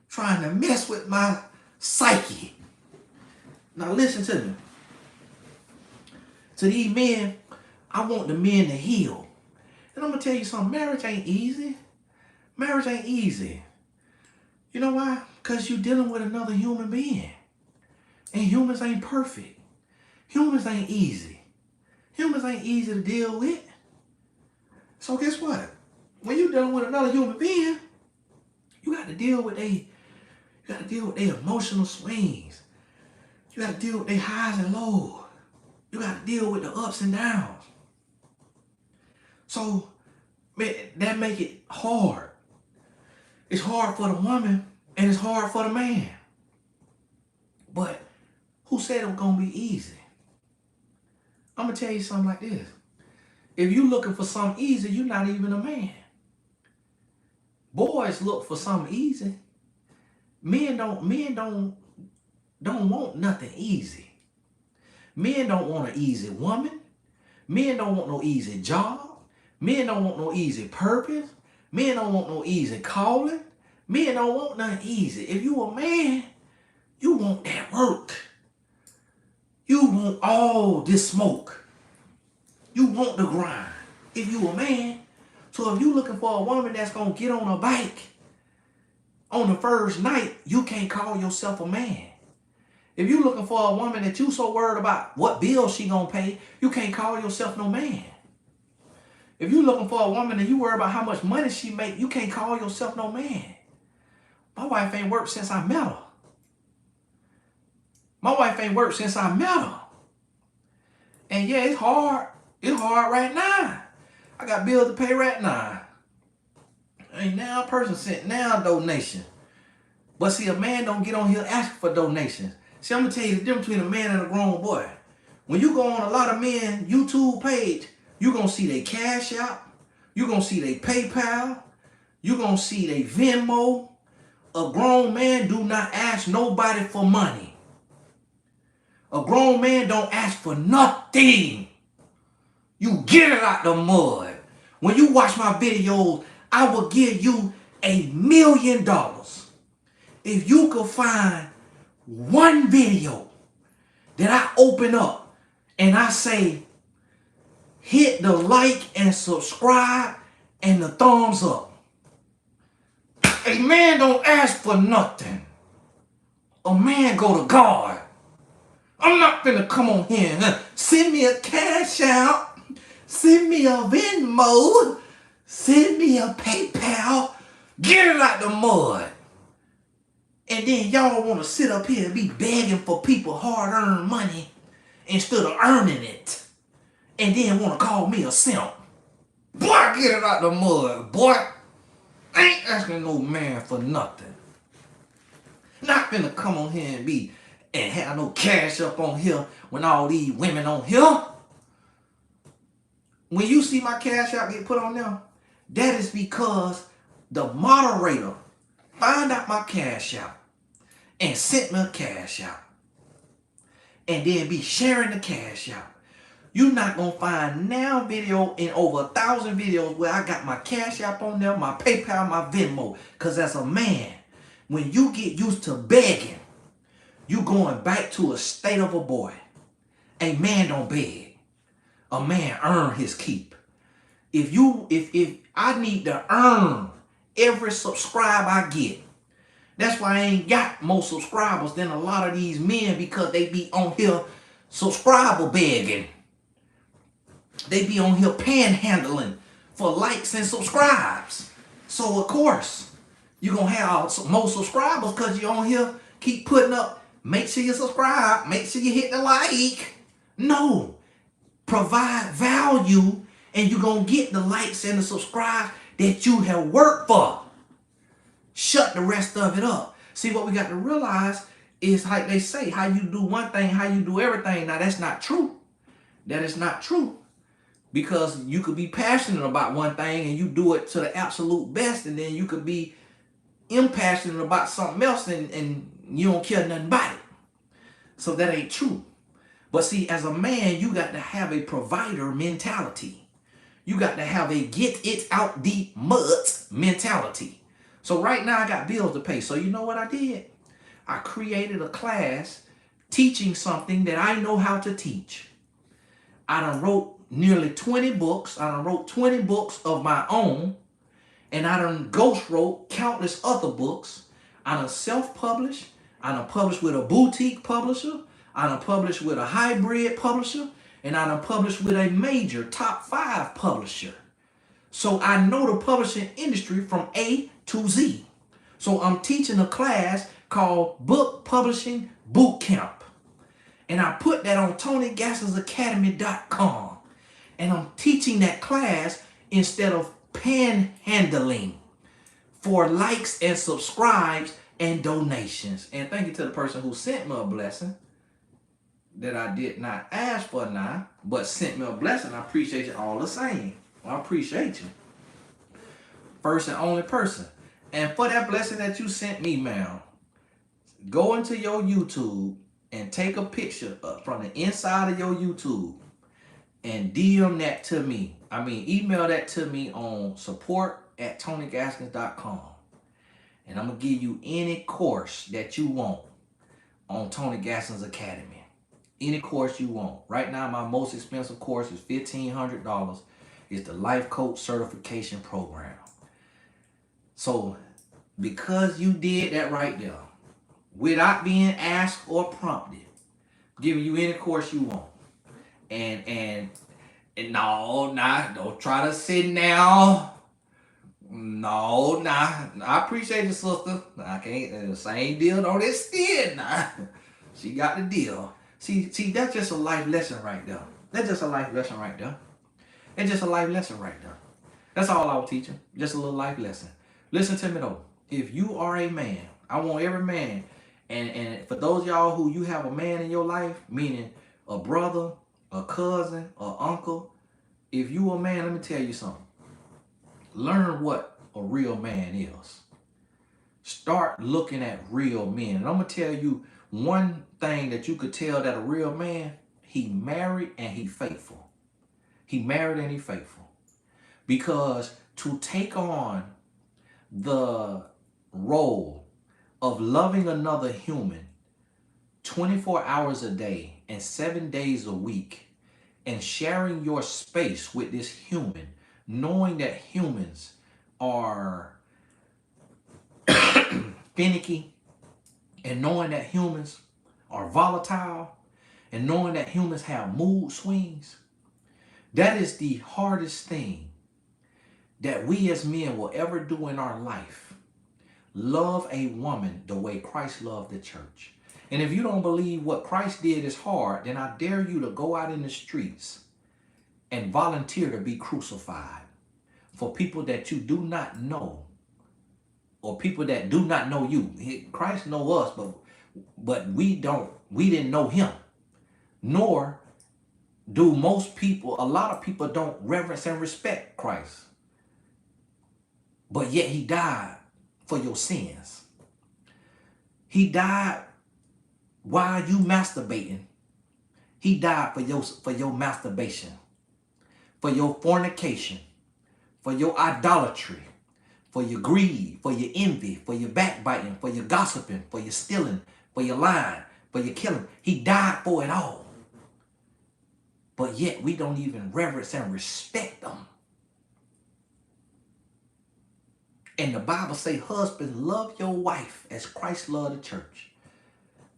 Trying to mess with my psyche. Now listen to me. To these men, I want the men to heal. And I'm going to tell you something. Marriage ain't easy. Marriage ain't easy. You know why? Because you're dealing with another human being. And humans ain't perfect. Humans ain't easy. Humans ain't easy to deal with. So guess what? When you're dealing with another human being, you got to deal with their emotional swings. You got to deal with their highs and lows. You got to deal with the ups and downs. So, man, that make it hard. It's hard for the woman and it's hard for the man. But who said it was going to be easy? I'm going to tell you something like this. If you're looking for something easy, you're not even a man. Boys look for something easy. Men don't want nothing easy. Men don't want an easy woman. Men don't want no easy job. Men don't want no easy purpose. Men don't want no easy calling. Men don't want nothing easy. If you a man, you want that work. You want all this smoke. You want the grind. If you a man, so if you looking for a woman that's going to get on a bike on the first night, you can't call yourself a man. If you looking for a woman that you so worried about what bill she going to pay, you can't call yourself no man. If you looking for a woman and you worry about how much money she make, you can't call yourself no man. My wife ain't worked since I met her. My wife ain't worked since I met her. And yeah, it's hard. It's hard right now. I got bills to pay right now. Ain't now a person sent now a donation. But see, a man don't get on here asking for donations. See, I'm going to tell you the difference between a man and a grown boy. When you go on a lot of men YouTube page, you're going to see their Cash App. You're going to see their PayPal. You're going to see their Venmo. A grown man do not ask nobody for money. A grown man don't ask for nothing. You get it out the mud. When you watch my videos, I will give you $1 million. If you could find one video that I open up and I say, hit the like and subscribe and the thumbs up. A man don't ask for nothing. A man go to God. I'm not finna come on here and send me a cash out, send me a Venmo, send me a PayPal, get it out the mud. And then y'all want to sit up here and be begging for people hard-earned money instead of earning it. And then want to call me a simp. Boy, get it out the mud, boy. I ain't asking no man for nothing. Not finna come on here and have no cash up on here when all these women on here. When you see my cash out get put on there, that is because the moderator find out my cash out and sent me a cash out. And then be sharing the cash out. You're not gonna find now video in over 1,000 videos where I got my cash app on there, my PayPal, my Venmo. Cause as a man, when you get used to begging, you going back to a state of a boy. A man don't beg. A man earn his keep. If I need to earn every subscribe I get, that's why I ain't got more subscribers than a lot of these men, because they be on here subscriber begging. They be on here panhandling for likes and subscribes. So of course, you're going to have more subscribers because you're on here keep putting up, make sure you subscribe, make sure you hit the like. No. Provide value and you're going to get the likes and the subscribe that you have worked for. Shut the rest of it up. See, what we got to realize is, like they say, how you do one thing, how you do everything. Now, that's not true. That is not true. Because you could be passionate about one thing and you do it to the absolute best, and then you could be impassionate about something else and you don't care nothing about it. So that ain't true. But see, as a man, you got to have a provider mentality. You got to have a get it out the mud mentality. So right now I got bills to pay. So you know what I did? I created a class teaching something that I know how to teach. I done wrote nearly 20 books. I done wrote 20 books of my own. And I done ghost wrote countless other books. I done self-published. I done published with a boutique publisher. I done published with a hybrid publisher. And I done published with a major top 5 publisher. So I know the publishing industry from A to Z. So I'm teaching a class called Book Publishing Boot Camp. And I put that on TonyGasselsAcademy.com. And I'm teaching that class instead of panhandling for likes and subscribes and donations. And thank you to the person who sent me a blessing that I did not ask for now, but sent me a blessing. I appreciate you all the same. I appreciate you. First and only person. And for that blessing that you sent me, ma'am, go into your YouTube and take a picture from the inside of your YouTube and DM that to me. I mean, email that to me on support@TonyGaskins.com. And I'm going to give you any course that you want on Tony Gaskins Academy. Any course you want. Right now, my most expensive course is $1,500. It's the Life Coach Certification Program. So, because you did that right there, without being asked or prompted, giving you any course you want. And no, don't try to sit now. No, I appreciate you, sister. I can't, the same deal don't extend. She got the deal. See, that's just a life lesson right there. That's just a life lesson right there. It's just a life lesson right there. That's all I was teaching. Just a little life lesson. Listen to me though. If you are a man, I want every man, and for those of y'all who you have a man in your life, meaning a brother, a cousin, or uncle, if you a man, let me tell you something. Learn what a real man is. Start looking at real men. And I'm going to tell you one thing that you could tell that a real man, he married and he faithful. He married and he faithful. Because to take on the role of loving another human 24 hours a day and 7 days a week and sharing your space with this human, knowing that humans are finicky, and knowing that humans are volatile, and knowing that humans have mood swings, that is the hardest thing that we as men will ever do in our life. Love a woman the way Christ loved the church. And if you don't believe what Christ did is hard, then I dare you to go out in the streets and volunteer to be crucified for people that you do not know, or people that do not know you. Christ know us, but we didn't know him. Nor do most people, a lot of people don't reverence and respect Christ. But yet he died for your sins. He died while you masturbating. He died for your masturbation, for your fornication, for your idolatry, for your greed, for your envy, for your backbiting, for your gossiping, for your stealing, for your lying, for your killing. He died for it all. But yet we don't even reverence and respect them. And the Bible say, husbands, love your wife as Christ loved the church.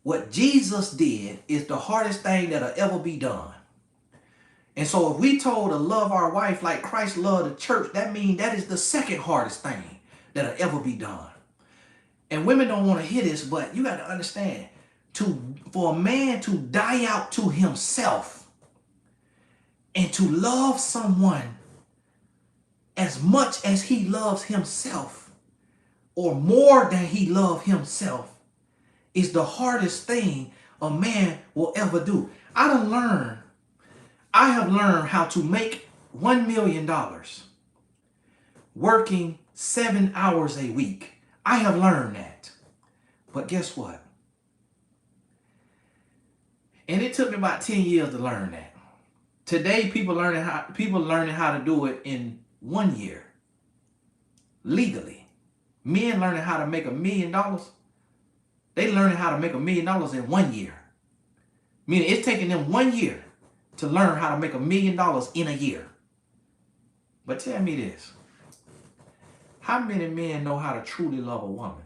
What Jesus did is the hardest thing that'll ever be done. And so if we told to love our wife like Christ loved the church, that means that is the second hardest thing that'll ever be done. And women don't want to hear this, but you got to understand, for a man to die out to himself and to love someone as much as he loves himself, or more than he loves himself, is the hardest thing a man will ever do. I have learned how to make $1 million working 7 hours a week. I have learned that. But guess what? And it took me about 10 years to learn that. Today, people learning how to do it in 1 year. Legally. Men learning how to make $1 million. They learning how to make $1 million in 1 year. Meaning it's taking them 1 year to learn how to make $1 million in a year. But tell me this. How many men know how to truly love a woman?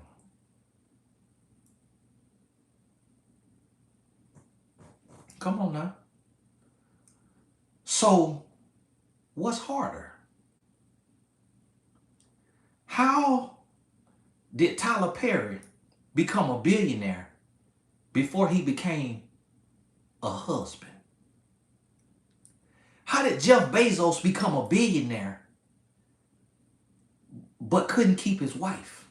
Come on now. So, what's harder? How did Tyler Perry become a billionaire before he became a husband? How did Jeff Bezos become a billionaire but couldn't keep his wife?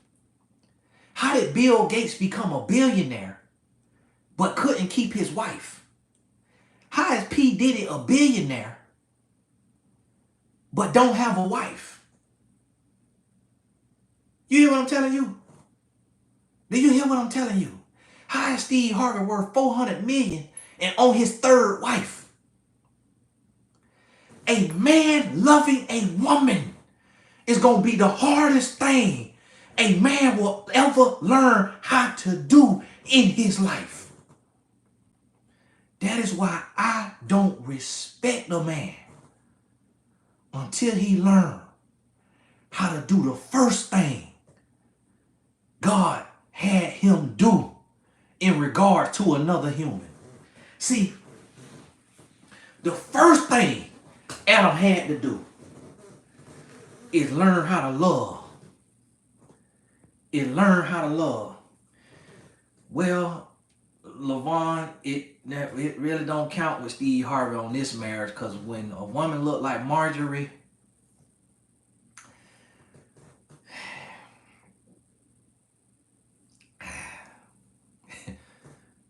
How did Bill Gates become a billionaire but couldn't keep his wife? How is P. Diddy a billionaire but don't have a wife? You hear what I'm telling you? Do you hear what I'm telling you? How is Steve Harvey worth $400 million and on his third wife? A man loving a woman is going to be the hardest thing a man will ever learn how to do in his life. That is why I don't respect a man until he learns how to do the first thing God had him do in regard to another human. See, the first thing Adam had to do is learn how to love. Well, LaVon, it really don't count with Steve Harvey on this marriage, because when a woman look like Marjorie, a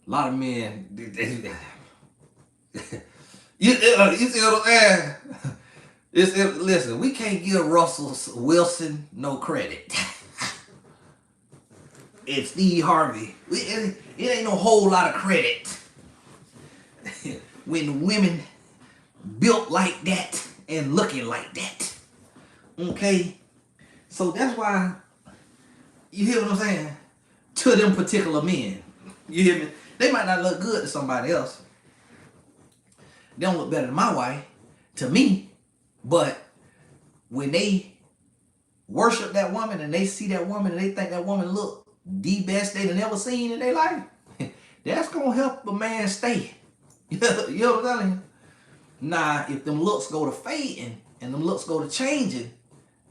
lot of men, you see what I'm saying? Listen, we can't give Russell Wilson no credit. It's Steve Harvey. It ain't no whole lot of credit when women built like that and looking like that. Okay? So that's why, you hear what I'm saying? To them particular men. You hear me? They might not look good to somebody else. They don't look better than my wife, to me. But when they worship that woman and they see that woman and they think that woman look the best they done ever seen in their life, that's gonna help a man stay. You know what I'm telling you? Now, if them looks go to fading and them looks go to changing,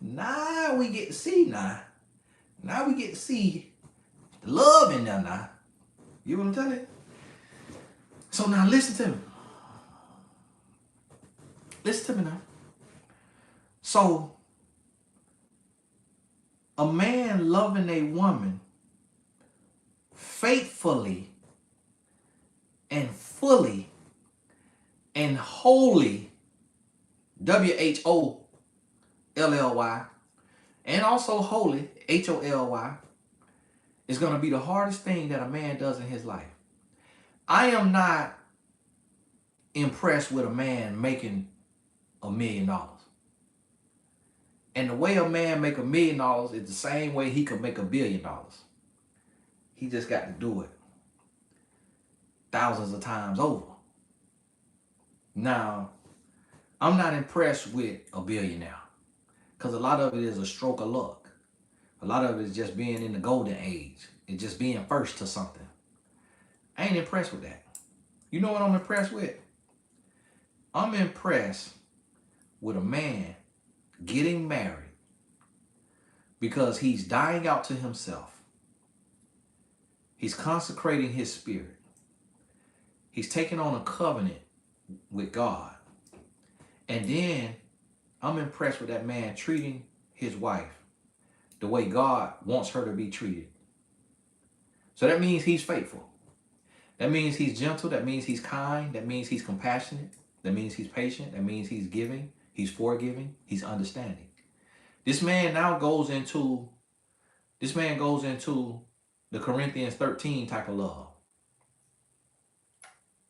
now we get to see Now we get to see the love in there now. You know what I'm telling you? So now listen to me. Listen to me now. So, a man loving a woman faithfully and fully and wholly, WHOLLY, and also holy, HOLY, is going to be the hardest thing that a man does in his life. I am not impressed with a man making $1 million. And the way a man make $1 million is the same way he could make $1 billion. He just got to do it thousands of times over. Now, I'm not impressed with a billionaire because a lot of it is a stroke of luck. A lot of it is just being in the golden age. It's just being first to something. I ain't impressed with that. You know what I'm impressed with? I'm impressed with a man getting married because he's dying out to himself. He's consecrating his spirit. He's taking on a covenant with God. And then I'm impressed with that man treating his wife the way God wants her to be treated. So that means he's faithful. That means he's gentle. That means he's kind. That means he's compassionate. That means he's patient. That means he's giving. He's forgiving. He's understanding. This man now goes into the Corinthians 13 type of love.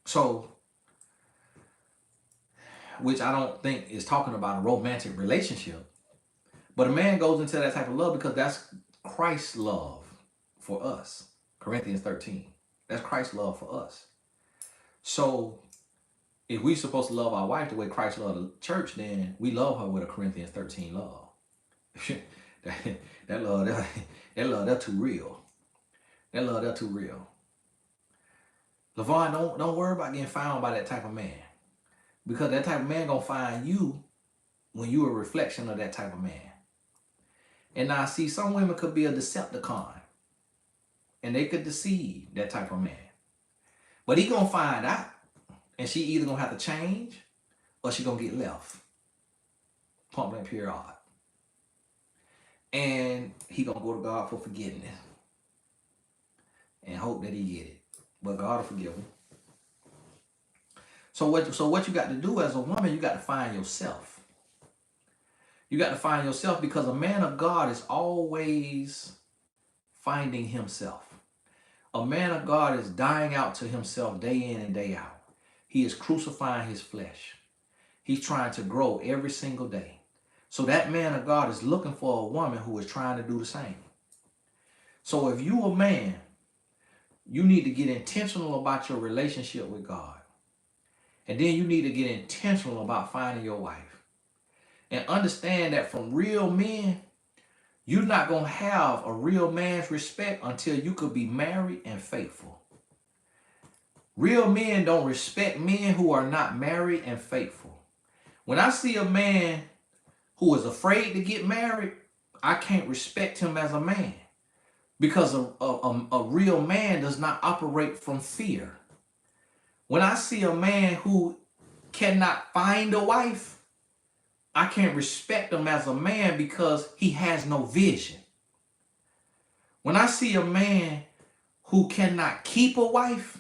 So, which I don't think is talking about a romantic relationship. But a man goes into that type of love because that's Christ's love for us. Corinthians 13. That's Christ's love for us. So, if we're supposed to love our wife the way Christ loved the church, then we love her with a Corinthians 13 love. that love, that's too real. That love, that's too real. LaVon, don't worry about getting found by that type of man. Because that type of man gonna find you when you a reflection of that type of man. And now, see, some women could be a Decepticon. And they could deceive that type of man. But he gonna find out. And she either gonna have to change or she gonna get left. Point blank period. And he gonna go to God for forgiveness. And hope that he get it. But God will forgive him. So what you got to do as a woman, you got to find yourself. You got to find yourself because a man of God is always finding himself. A man of God is dying out to himself day in and day out. He is crucifying his flesh. He's trying to grow every single day. So that man of God is looking for a woman who is trying to do the same. So if you a man, you need to get intentional about your relationship with God. And then you need to get intentional about finding your wife. And understand that from real men, you're not going to have a real man's respect until you could be married and faithful. Real men don't respect men who are not married and faithful. When I see a man who is afraid to get married, I can't respect him as a man. Because a real man does not operate from fear. When I see a man who cannot find a wife, I can't respect him as a man because he has no vision. When I see a man who cannot keep a wife,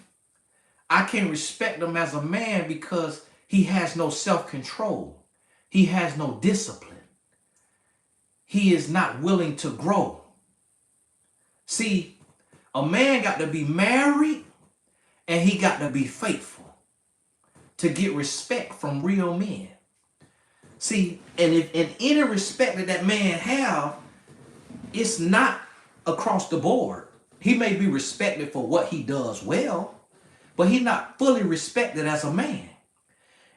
I can't respect him as a man because he has no self-control. He has no discipline. He is not willing to grow. See, a man got to be married and he got to be faithful to get respect from real men. See, and if in any respect that man have, it's not across the board. He may be respected for what he does well, but he's not fully respected as a man.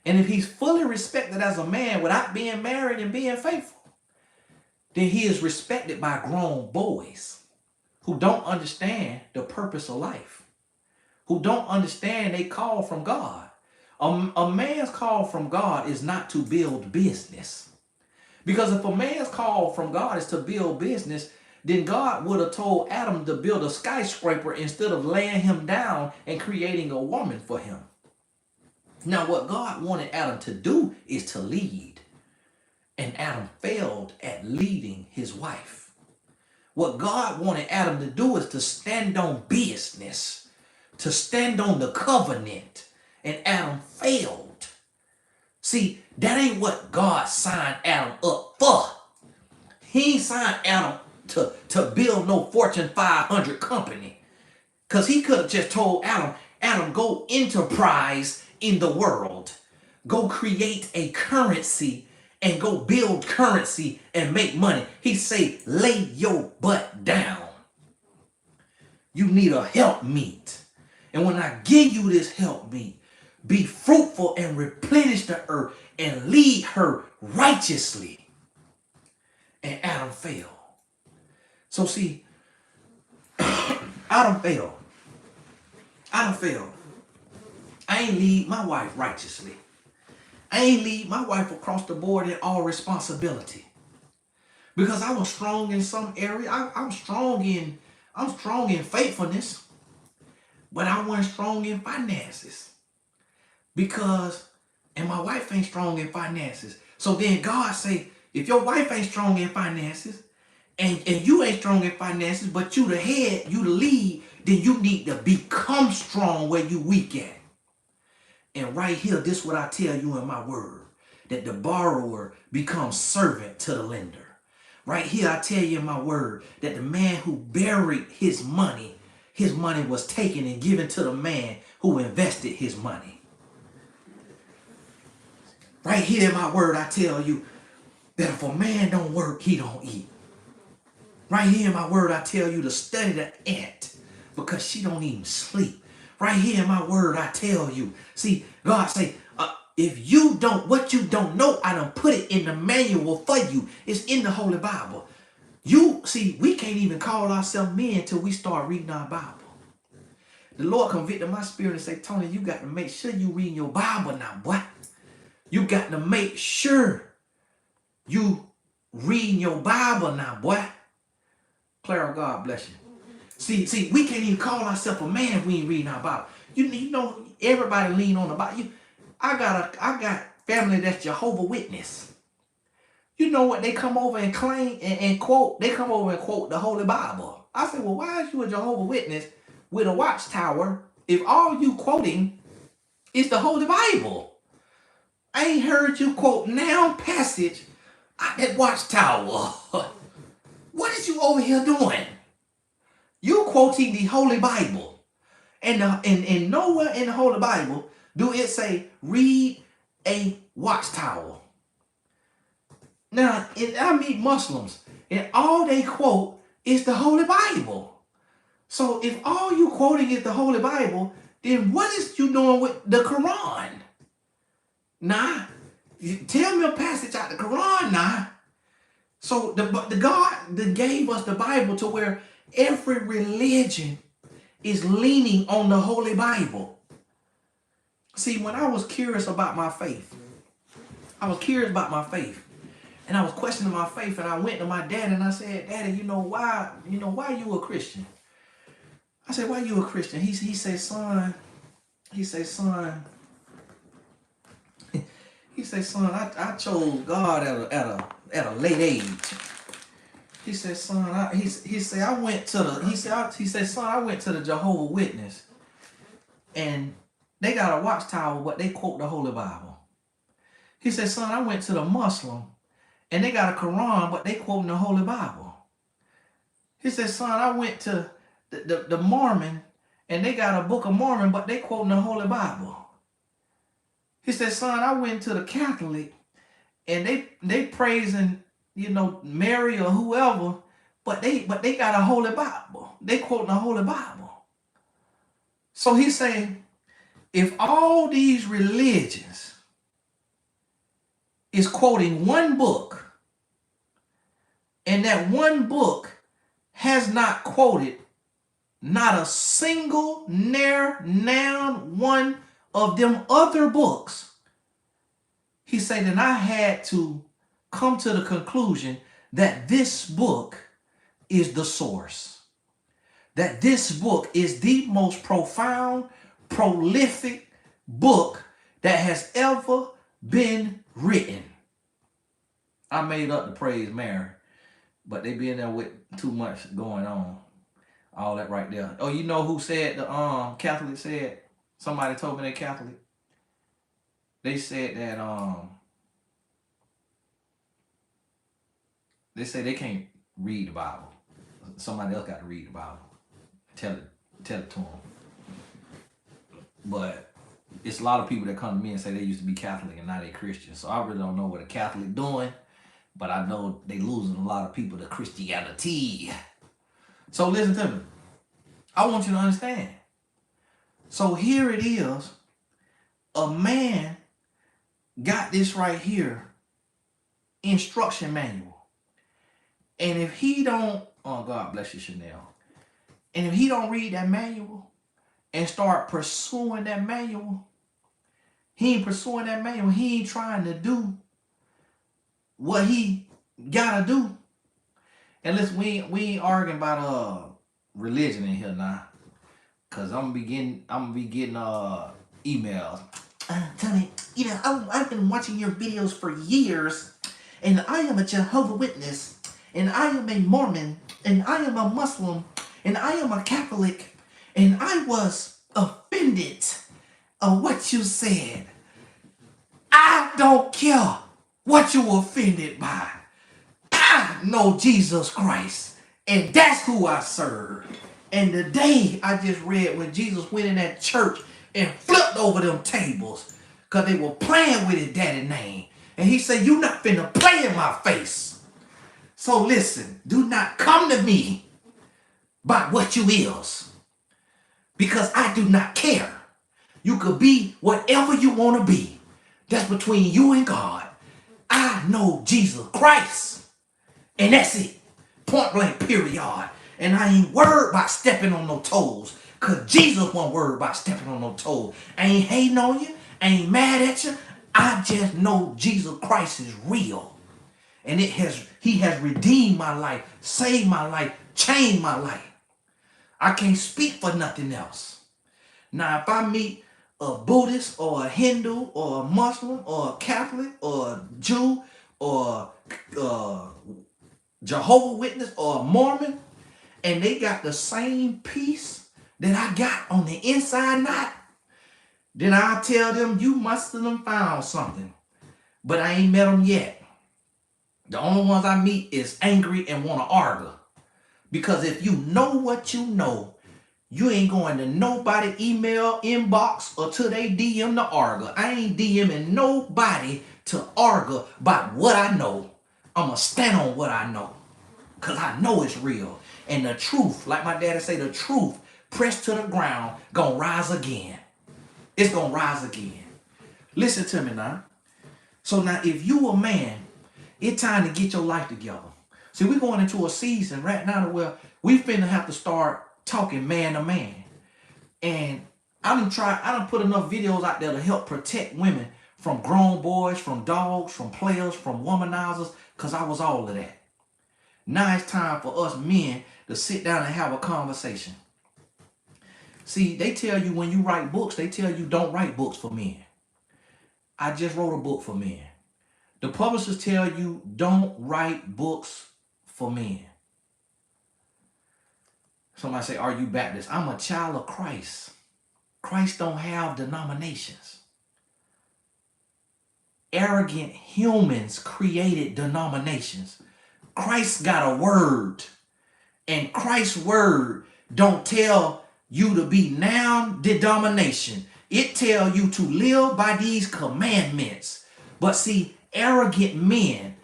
And if he's fully respected as a man without being married and being faithful, then he is respected by grown boys who don't understand the purpose of life, who don't understand they call from God. A man's call from God is not to build business. Because if a man's call from God is to build business, then God would have told Adam to build a skyscraper instead of laying him down and creating a woman for him. Now, what God wanted Adam to do is to lead. And Adam failed at leading his wife. What God wanted Adam to do is to stand on business, to stand on the covenant. And Adam failed. See, that ain't what God signed Adam up for. He ain't signed Adam to build no Fortune 500 company. Because he could have just told Adam, go enterprise in the world. Go create a currency and go build currency and make money. He say, lay your butt down. You need a helpmeet. And when I give you this helpmeet, be fruitful and replenish the earth and lead her righteously. And Adam failed. So see, Adam failed. Adam failed. I ain't lead my wife righteously. I ain't lead my wife across the board in all responsibility. Because I was strong in some area. I'm strong in faithfulness, but I wasn't strong in finances. And my wife ain't strong in finances. So then God say, if your wife ain't strong in finances, and you ain't strong in finances, but you the head, you the lead, then you need to become strong where you weak at. And right here, this is what I tell you in my word, that the borrower becomes servant to the lender. Right here, I tell you in my word that the man who buried his money was taken and given to the man who invested his money. Right here in my word, I tell you that if a man don't work, he don't eat. Right here in my word, I tell you to study the ant because she don't even sleep. Right here in my word, I tell you. See, God say, if you don't, what you don't know, I done put it in the manual for you. It's in the Holy Bible. We can't even call ourselves men until we start reading our Bible. The Lord convicted my spirit and say, Tony, you got to make sure you read your Bible now, boy. You got to make sure you read your Bible now, boy. Clara, God bless you. See, we can't even call ourselves a man if we ain't reading our Bible. You know, everybody lean on the Bible. I got family that's Jehovah's Witness. You know what? They come over and claim and quote. They come over and quote the Holy Bible. I said, well, why is you a Jehovah's Witness with a watchtower if all you quoting is the Holy Bible? I ain't heard you quote now passage at that watchtower. What is you over here doing? You quoting the Holy Bible. And nowhere in the Holy Bible do it say read a watchtower. Now, I meet Muslims, and all they quote is the Holy Bible. So if all you quoting is the Holy Bible, then what is you doing with the Quran? Nah, tell me a passage out the Quran now. So the God that gave us the Bible to where every religion is leaning on the Holy Bible. See, when I was curious about my faith, and I was questioning my faith, and I went to my dad and I said, Daddy, why you a Christian? I said, why you a Christian? He said, son, I chose God at a late age. He said, son, I went to the Jehovah's Witness, and they got a watchtower, but they quote the Holy Bible. He said, son, I went to the Muslim, and they got a Quran, but they quoting the Holy Bible. He said, son, I went to the Mormon, and they got a Book of Mormon, but they quoting the Holy Bible. He said, son, I went to the Catholic, and they praising, Mary or whoever, but they got a Holy Bible. They quoting the Holy Bible. So he's saying, if all these religions is quoting one book, and that one book has not quoted not a single noun one of them other books. He said that I had to come to the conclusion that this book is the source. That this book is the most profound, prolific book that has ever been written. I made up the praise Mary, but they be in there with too much going on. All that right there. Oh, you know who said the Catholic said? Somebody told me they Catholic. They said that they say they can't read the Bible. Somebody else got to read the Bible. Tell it to them. But it's a lot of people that come to me and say they used to be Catholic and now they Christian. So I really don't know what a Catholic doing, but I know they losing a lot of people to Christianity. So listen to me. I want you to understand. So here it is. A man got this right here. Instruction manual. And if he don't, oh God bless you, Chanel. And if he don't read that manual and start pursuing that manual, he ain't pursuing that manual. He ain't trying to do what he gotta do. And listen, we ain't arguing about religion in here now, cause I'm gonna be getting emails. Tony, you know, I've been watching your videos for years, and I am a Jehovah's Witness, and I am a Mormon, and I am a Muslim, and I am a Catholic, and I was offended of what you said. I don't care what you were offended by. I know Jesus Christ, and that's who I serve. And the day I just read when Jesus went in that church and flipped over them tables because they were playing with his daddy's name. And he said, you not finna play in my face. So listen, do not come to me by what you is, because I do not care. You could be whatever you want to be. That's between you and God. I know Jesus Christ. And that's it. Point blank, period. And I ain't worried about stepping on no toes, because Jesus wasn't worried about stepping on no toes. I ain't hating on you. I ain't mad at you. I just know Jesus Christ is real. And he has redeemed my life, saved my life, changed my life. I can't speak for nothing else. Now, if I meet a Buddhist or a Hindu or a Muslim or a Catholic or a Jew or Jehovah's Witness or a Mormon, and they got the same peace that I got on the inside knot, then I'll tell them, you must have found something. But I ain't met them yet. The only ones I meet is angry and want to argue. Because if you know what you know, you ain't going to nobody email, inbox, or to they DM to argue. I ain't DMing nobody to argue about what I know. I'm going to stand on what I know, because I know it's real. And the truth, like my daddy say, the truth pressed to the ground, going to rise again. It's going to rise again. Listen to me now. So now if you a man, it's time to get your life together. See, we're going into a season right now where we finna have to start talking man to man. And I done put enough videos out there to help protect women from grown boys, from dogs, from players, from womanizers, because I was all of that. Now it's time for us men to sit down and have a conversation. See, they tell you when you write books, they tell you don't write books for men. I just wrote a book for men. The publishers tell you don't write books for men. Somebody say, are you Baptist? I'm a child of Christ. Christ don't have denominations. Arrogant humans created denominations. Christ got a word. And Christ's word don't tell you to be now denomination. It tell you to live by these commandments. But see, arrogant men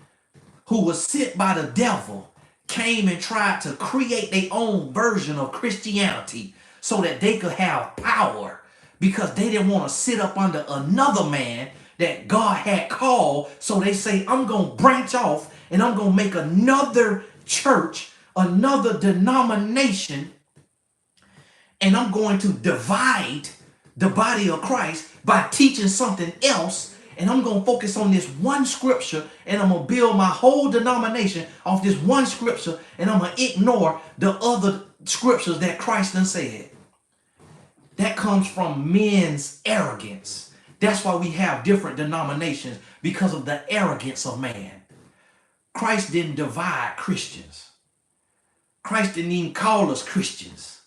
who were sent by the devil came and tried to create their own version of Christianity so that they could have power, because they didn't want to sit up under another man that God had called. So they say, I'm going to branch off and I'm going to make another church, another denomination, and I'm going to divide the body of Christ by teaching something else. And I'm going to focus on this one scripture, and I'm going to build my whole denomination off this one scripture, and I'm going to ignore the other scriptures that Christ done said. That comes from men's arrogance. That's why we have different denominations, because of the arrogance of man. Christ didn't divide Christians. Christ didn't even call us Christians.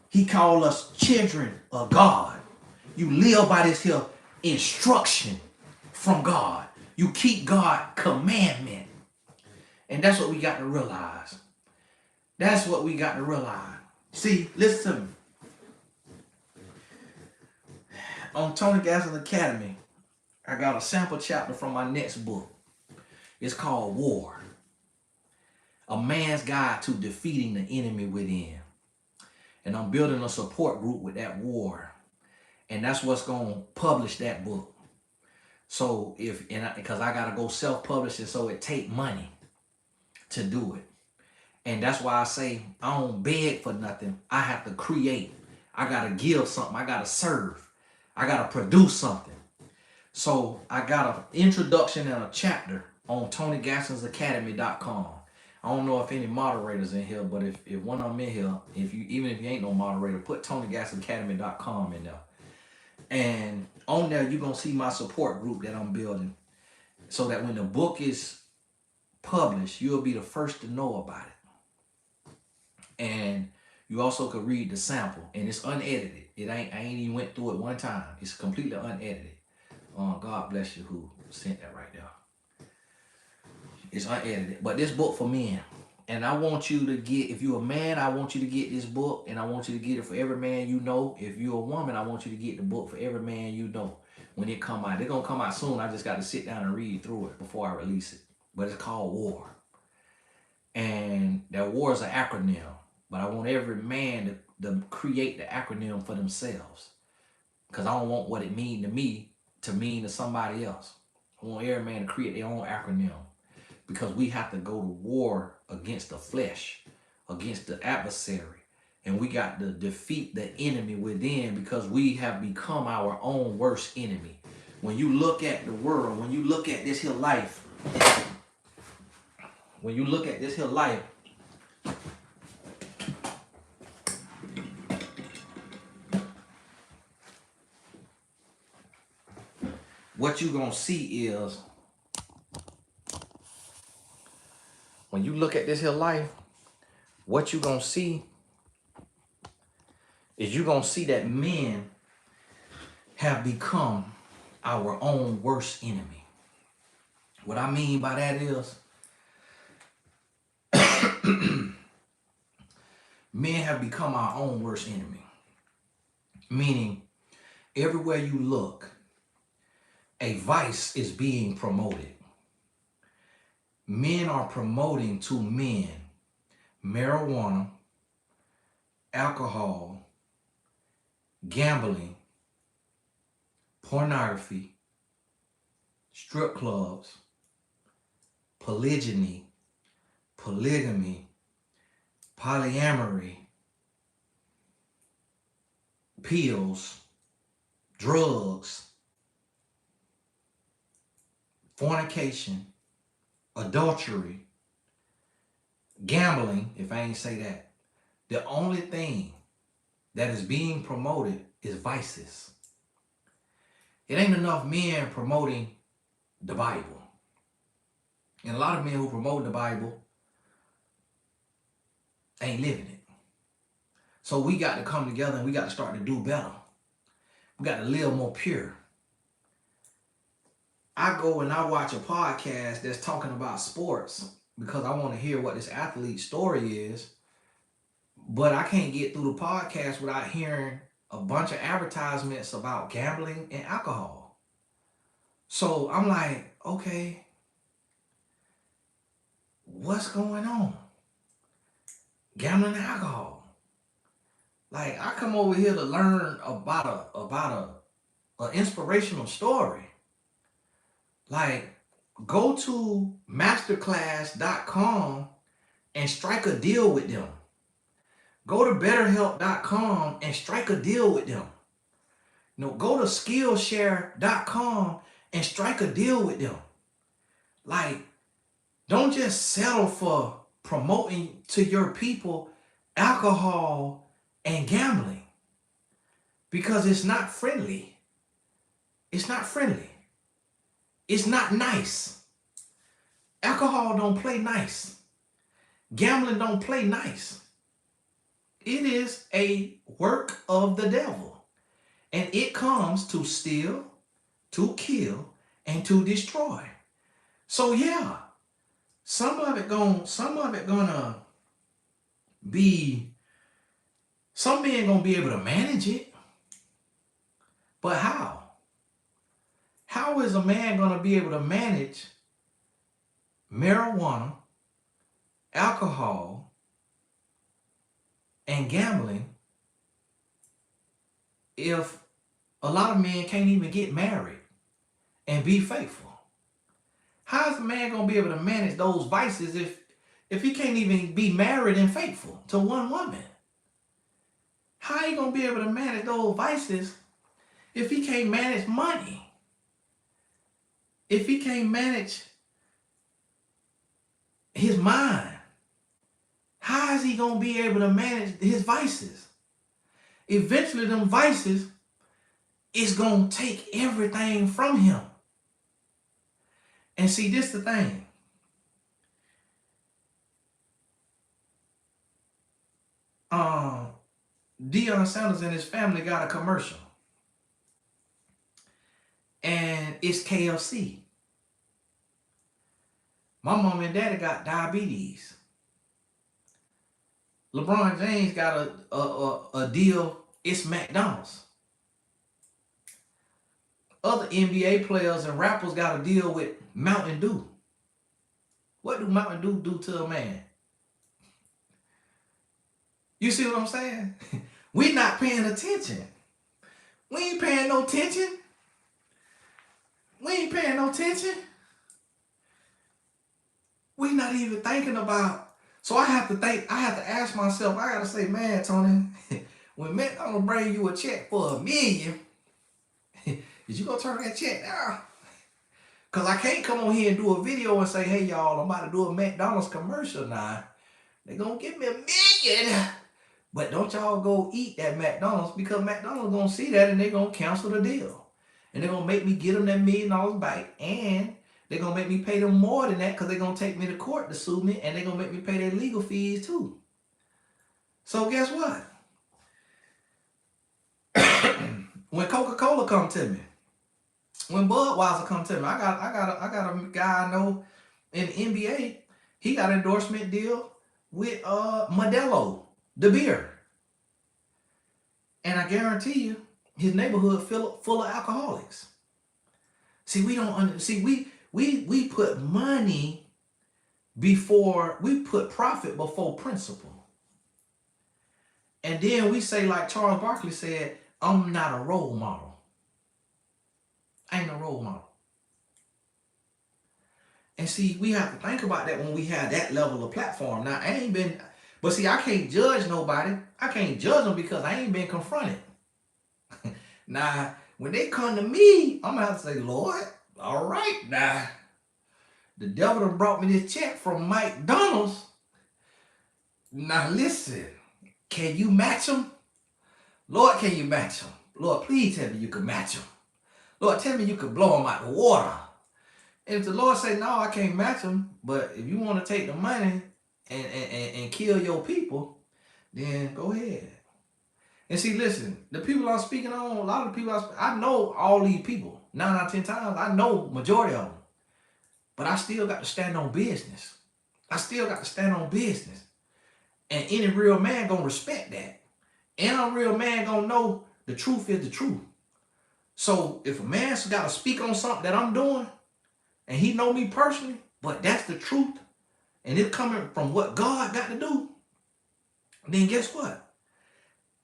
He called us children of God. You live by this here instruction from God. You keep God's commandment. And that's what we got to realize. That's what we got to realize. See, listen to me. On Tony Gasson's Academy, I got a sample chapter from my next book. It's called War. A Man's Guide to Defeating the Enemy Within. And I'm building a support group with that war. And that's what's going to publish that book. So because I got to go self-publish it, so it take money to do it. And that's why I say I don't beg for nothing. I have to create. I got to give something. I got to serve. I got to produce something. So I got an introduction and a chapter on TonyGassonsAcademy.com. I don't know if any moderators in here, but if one of them in here, even if you ain't no moderator, put TonyGassonsAcademy.com in there. And on there, you're going to see my support group that I'm building, so that when the book is published, you'll be the first to know about it. And you also could read the sample, and it's unedited. I ain't even went through it one time. It's completely unedited. God bless you who sent that right there. It's unedited. But this book for men. And I want you to get, if you're a man, I want you to get this book, and I want you to get it for every man you know. If you're a woman, I want you to get the book for every man you know when it come out. It's going to come out soon. I just got to sit down and read through it before I release it. But it's called War. And that war is an acronym. But I want every man to create the acronym for themselves. Because I don't want what it mean to me to mean to somebody else. I want every man to create their own acronym. Because we have to go to war against the flesh, against the adversary. And we got to defeat the enemy within, because we have become our own worst enemy. When you look at the world, when you look at this here life, what you gonna see is, when you look at this here life, what you gonna see is you gonna see that men have become our own worst enemy. What I mean by that is, men have become our own worst enemy. Meaning, everywhere you look, a vice is being promoted. Men are promoting to men marijuana, alcohol, gambling, pornography, strip clubs, polygyny, polygamy, polyamory, pills, drugs, fornication, adultery, gambling, if I ain't say that. The only thing that is being promoted is vices. It ain't enough men promoting the Bible. And a lot of men who promote the Bible ain't living it. So we got to come together and we got to start to do better. We got to live more pure. I go and I watch a podcast that's talking about sports because I want to hear what this athlete's story is. But I can't get through the podcast without hearing a bunch of advertisements about gambling and alcohol. So I'm like, okay, what's going on? Gambling and alcohol. Like, I come over here to learn about an inspirational story. Like, go to masterclass.com and strike a deal with them. Go to betterhelp.com and strike a deal with them. Go to skillshare.com and strike a deal with them. Like, don't just settle for promoting to your people alcohol and gambling, because it's not friendly. It's not friendly. It's not nice. Alcohol don't play nice. Gambling don't play nice. It is a work of the devil. And it comes to steal, to kill, and to destroy. So yeah, some men gonna be able to manage it. But how? How is a man gonna be able to manage marijuana, alcohol, and gambling if a lot of men can't even get married and be faithful? How is a man gonna be able to manage those vices if he can't even be married and faithful to one woman? How are you gonna be able to manage those vices if he can't manage money? If he can't manage his mind, how is he gonna be able to manage his vices? Eventually, them vices is gonna take everything from him. And see, this the thing. Deion Sanders and his family got a commercial. And it's KFC. My mom and daddy got diabetes. LeBron James got a deal. It's McDonald's. Other NBA players and rappers got a deal with Mountain Dew. What do Mountain Dew do to a man? You see what I'm saying? We not paying attention. We ain't paying no attention. We ain't paying no attention. We not even thinking about. So I have to ask myself, I gotta say, man, Tony, when McDonald's bring you a check for $1 million, is you gonna turn that check down? Cause I can't come on here and do a video and say, hey y'all, I'm about to do a McDonald's commercial now. They gonna give me $1 million. But don't y'all go eat at McDonald's, because McDonald's gonna see that and they gonna cancel the deal. And they're gonna make me get them that $1 million back, and they're gonna make me pay them more than that, because they're gonna take me to court to sue me, and they're gonna make me pay their legal fees too. So guess what? When Coca-Cola come to me, when Budweiser come to me, I got a guy I know in the NBA. He got an endorsement deal with Modelo, the beer. And I guarantee you, his neighborhood full of alcoholics. See, we put money before, we put profit before principle. And then we say, like Charles Barkley said, I'm not a role model. I ain't a role model. And see, we have to think about that when we have that level of platform. Now, but see, I can't judge nobody. I can't judge them because I ain't been confronted. Now, when they come to me, I'm gonna have to say, Lord, all right, now, the devil done brought me this check from McDonald's. Now listen, can you match them? Lord, can you match them? Lord, please tell me you can match them. Lord, tell me you can blow them out the water. And if the Lord say, no, I can't match them, but if you want to take the money and kill your people, then go ahead. And see, listen, the people I'm speaking on, a lot of the people I know all these people. 9 out of 10 times, I know majority of them. But I still got to stand on business. I still got to stand on business. And any real man gonna respect that. And a real man gonna know the truth is the truth. So if a man's got to speak on something that I'm doing, and he know me personally, but that's the truth, and it's coming from what God got to do, then guess what?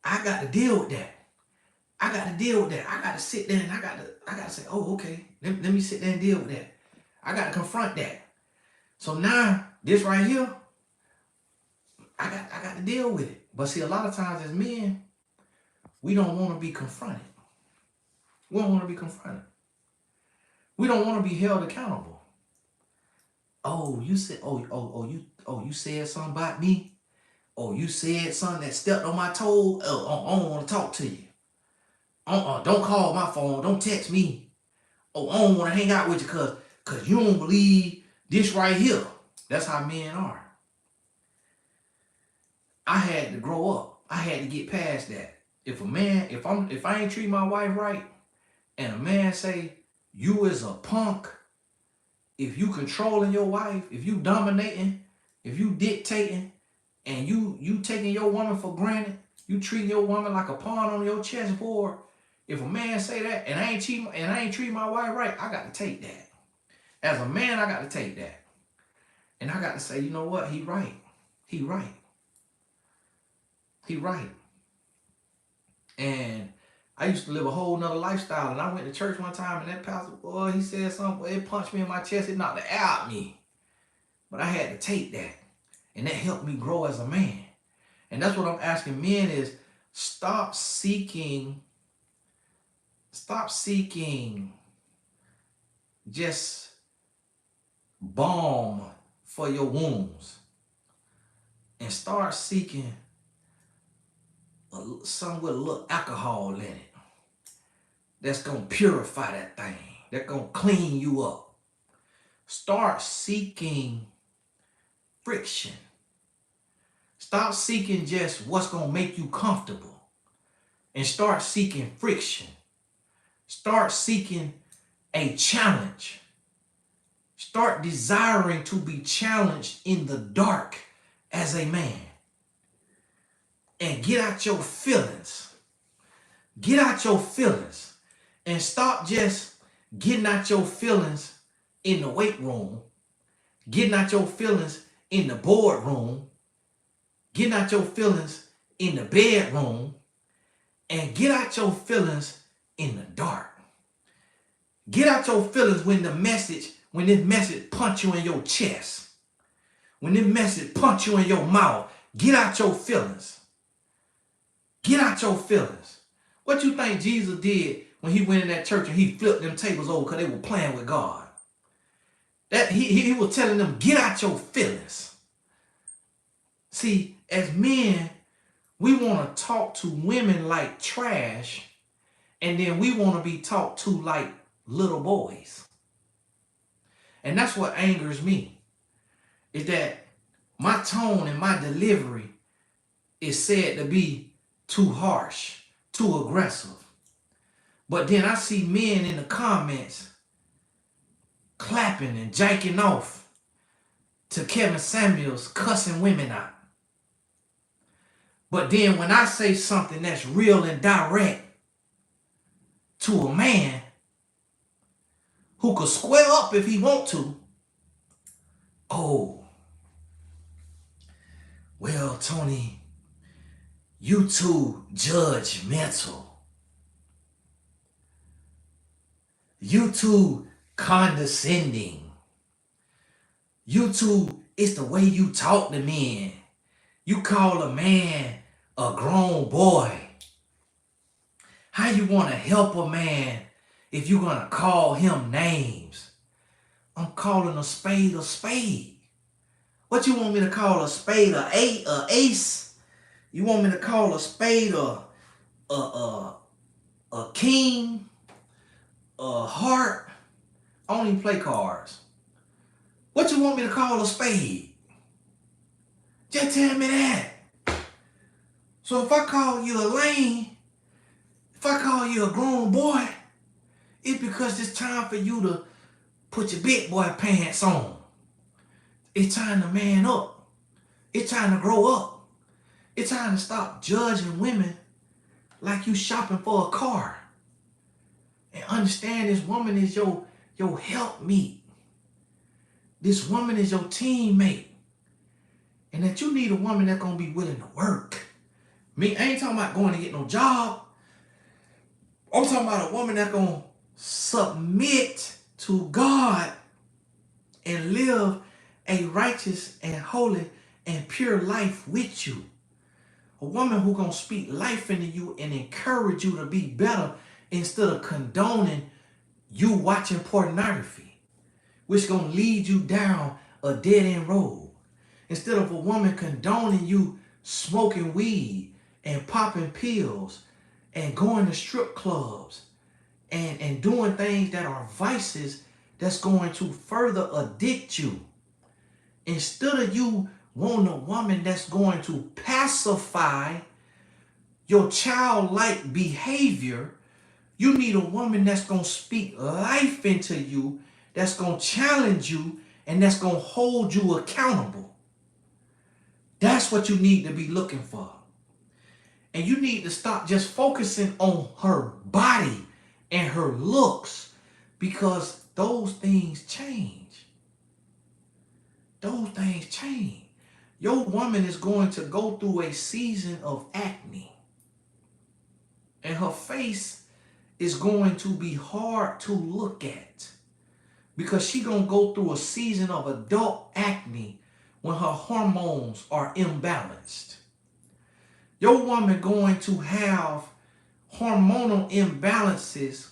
I got to deal with that. I got to deal with that. I got to sit there and I got to say, oh, okay, let me sit there and deal with that. I got to confront that. So now this right here, I got to deal with it. But see, a lot of times as men, we don't want to be confronted. We don't want to be confronted. We don't want to be held accountable. Oh, you said, you said something about me. Oh, you said something that stepped on my toe. I don't want to talk to you. Don't call my phone. Don't text me. Oh, I don't want to hang out with you because you don't believe this right here. That's how men are. I had to grow up. I had to get past that. If I ain't treat my wife right, and a man say, you is a punk, if you controlling your wife, if you dominating, if you dictating, and you taking your woman for granted, you treating your woman like a pawn on your chessboard. If a man say that and I ain't treat my wife right, I got to take that. As a man, I got to take that. And I got to say, you know what? He right. He right. He right. And I used to live a whole nother lifestyle. And I went to church one time and that pastor, boy, he said something. It punched me in my chest. It knocked the air out of me. But I had to take that. And that helped me grow as a man. And that's what I'm asking men is stop seeking just balm for your wounds. And start seeking something with a little alcohol in it. That's going to purify that thing. That's going to clean you up. Start seeking friction. Stop seeking just what's going to make you comfortable. And start seeking friction. Start seeking a challenge. Start desiring to be challenged in the dark as a man. And get out your feelings. Get out your feelings. And stop just getting out your feelings in the weight room. Getting out your feelings in the boardroom. Getting out your feelings in the bedroom. And get out your feelings in the dark. Get out your feelings when this message punch you in your chest. When this message punch you in your mouth. Get out your feelings. Get out your feelings. What you think Jesus did when he went in that church and he flipped them tables over because they were playing with God? That he was telling them, get out your feelings. See, as men, we want to talk to women like trash, and then we want to be talked to like little boys. And that's what angers me, is that my tone and my delivery is said to be too harsh, too aggressive. But then I see men in the comments clapping and janking off to Kevin Samuels cussing women out. But then when I say something that's real and direct to a man who could square up if he want to, oh, well, Tony, you too judgmental. You too condescending. You too, it's the way you talk to men. You call a man a grown boy. How you want to help a man if you're going to call him names? I'm calling a spade a spade. What you want me to call a spade a ace? You want me to call a spade a king, a heart? I don't even play cards. What you want me to call a spade? Just tell me that. So if I call you a lame, if I call you a grown boy, it's because it's time for you to put your big boy pants on. It's time to man up. It's time to grow up. It's time to stop judging women like you shopping for a car. And understand this woman is your helpmeet. This woman is your teammate. And that you need a woman that's going to be willing to work. Me, I ain't talking about going to get no job. I'm talking about a woman that's going to submit to God and live a righteous and holy and pure life with you. A woman who going to speak life into you and encourage you to be better instead of condoning you watching pornography, which going to lead you down a dead-end road. Instead of a woman condoning you smoking weed and popping pills and going to strip clubs and doing things that are vices that's going to further addict you. Instead of you wanting a woman that's going to pacify your childlike behavior, you need a woman that's going to speak life into you, that's going to challenge you, and that's going to hold you accountable. That's what you need to be looking for. And you need to stop just focusing on her body and her looks, because those things change. Those things change. Your woman is going to go through a season of acne, and her face is going to be hard to look at because she's going to go through a season of adult acne when her hormones are imbalanced. Your woman going to have hormonal imbalances,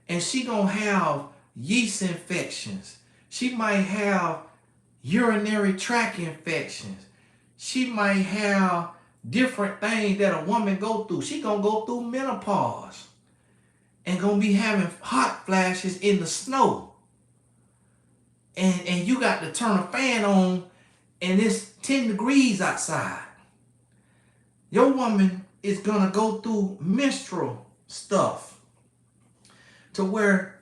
and she going to have yeast infections. She might have urinary tract infections. She might have different things that a woman go through. She going to go through menopause and going to be having hot flashes in the snow. And you got to turn a fan on and it's 10 degrees outside. Your woman is going to go through menstrual stuff to where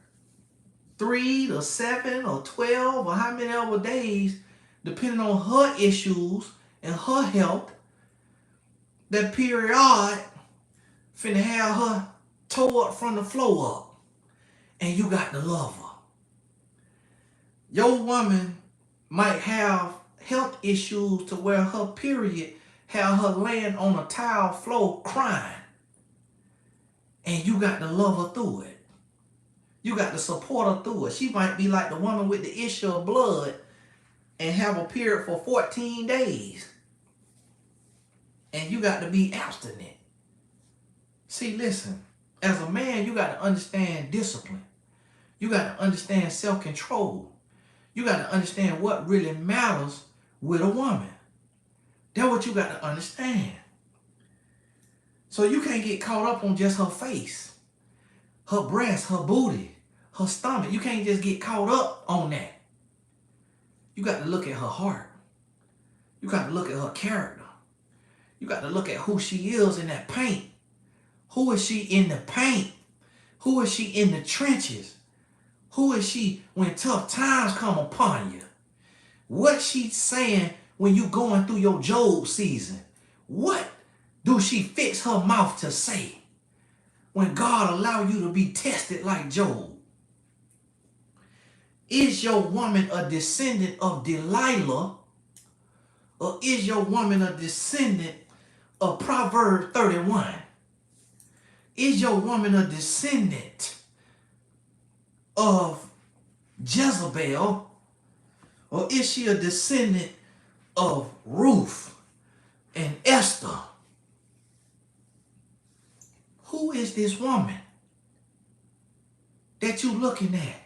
3 to 7 or 12 or how many other days, depending on her issues and her health, that period finna have her toe up from the floor up. And you got to love her. Your woman might have health issues to where her period have her laying on a tile floor crying. And you got to love her through it. You got to support her through it. She might be like the woman with the issue of blood and have a period for 14 days. And you got to be abstinent. See, listen, as a man, you got to understand discipline. You got to understand self-control. You got to understand what really matters with a woman. That's what you got to understand. So you can't get caught up on just her face, her breast, her booty, her stomach. You can't just get caught up on that. You got to look at her heart. You got to look at her character. You got to look at who she is in that paint. Who is she in the paint? Who is she in the trenches? Who is she when tough times come upon you? What she saying when you going through your Job season? What do she fix her mouth to say when God allow you to be tested like Job? Is your woman a descendant of Delilah, or is your woman a descendant of Proverbs 31? Is your woman a descendant of Jezebel, or is she a descendant of Ruth and Esther? Who is this woman that you looking at?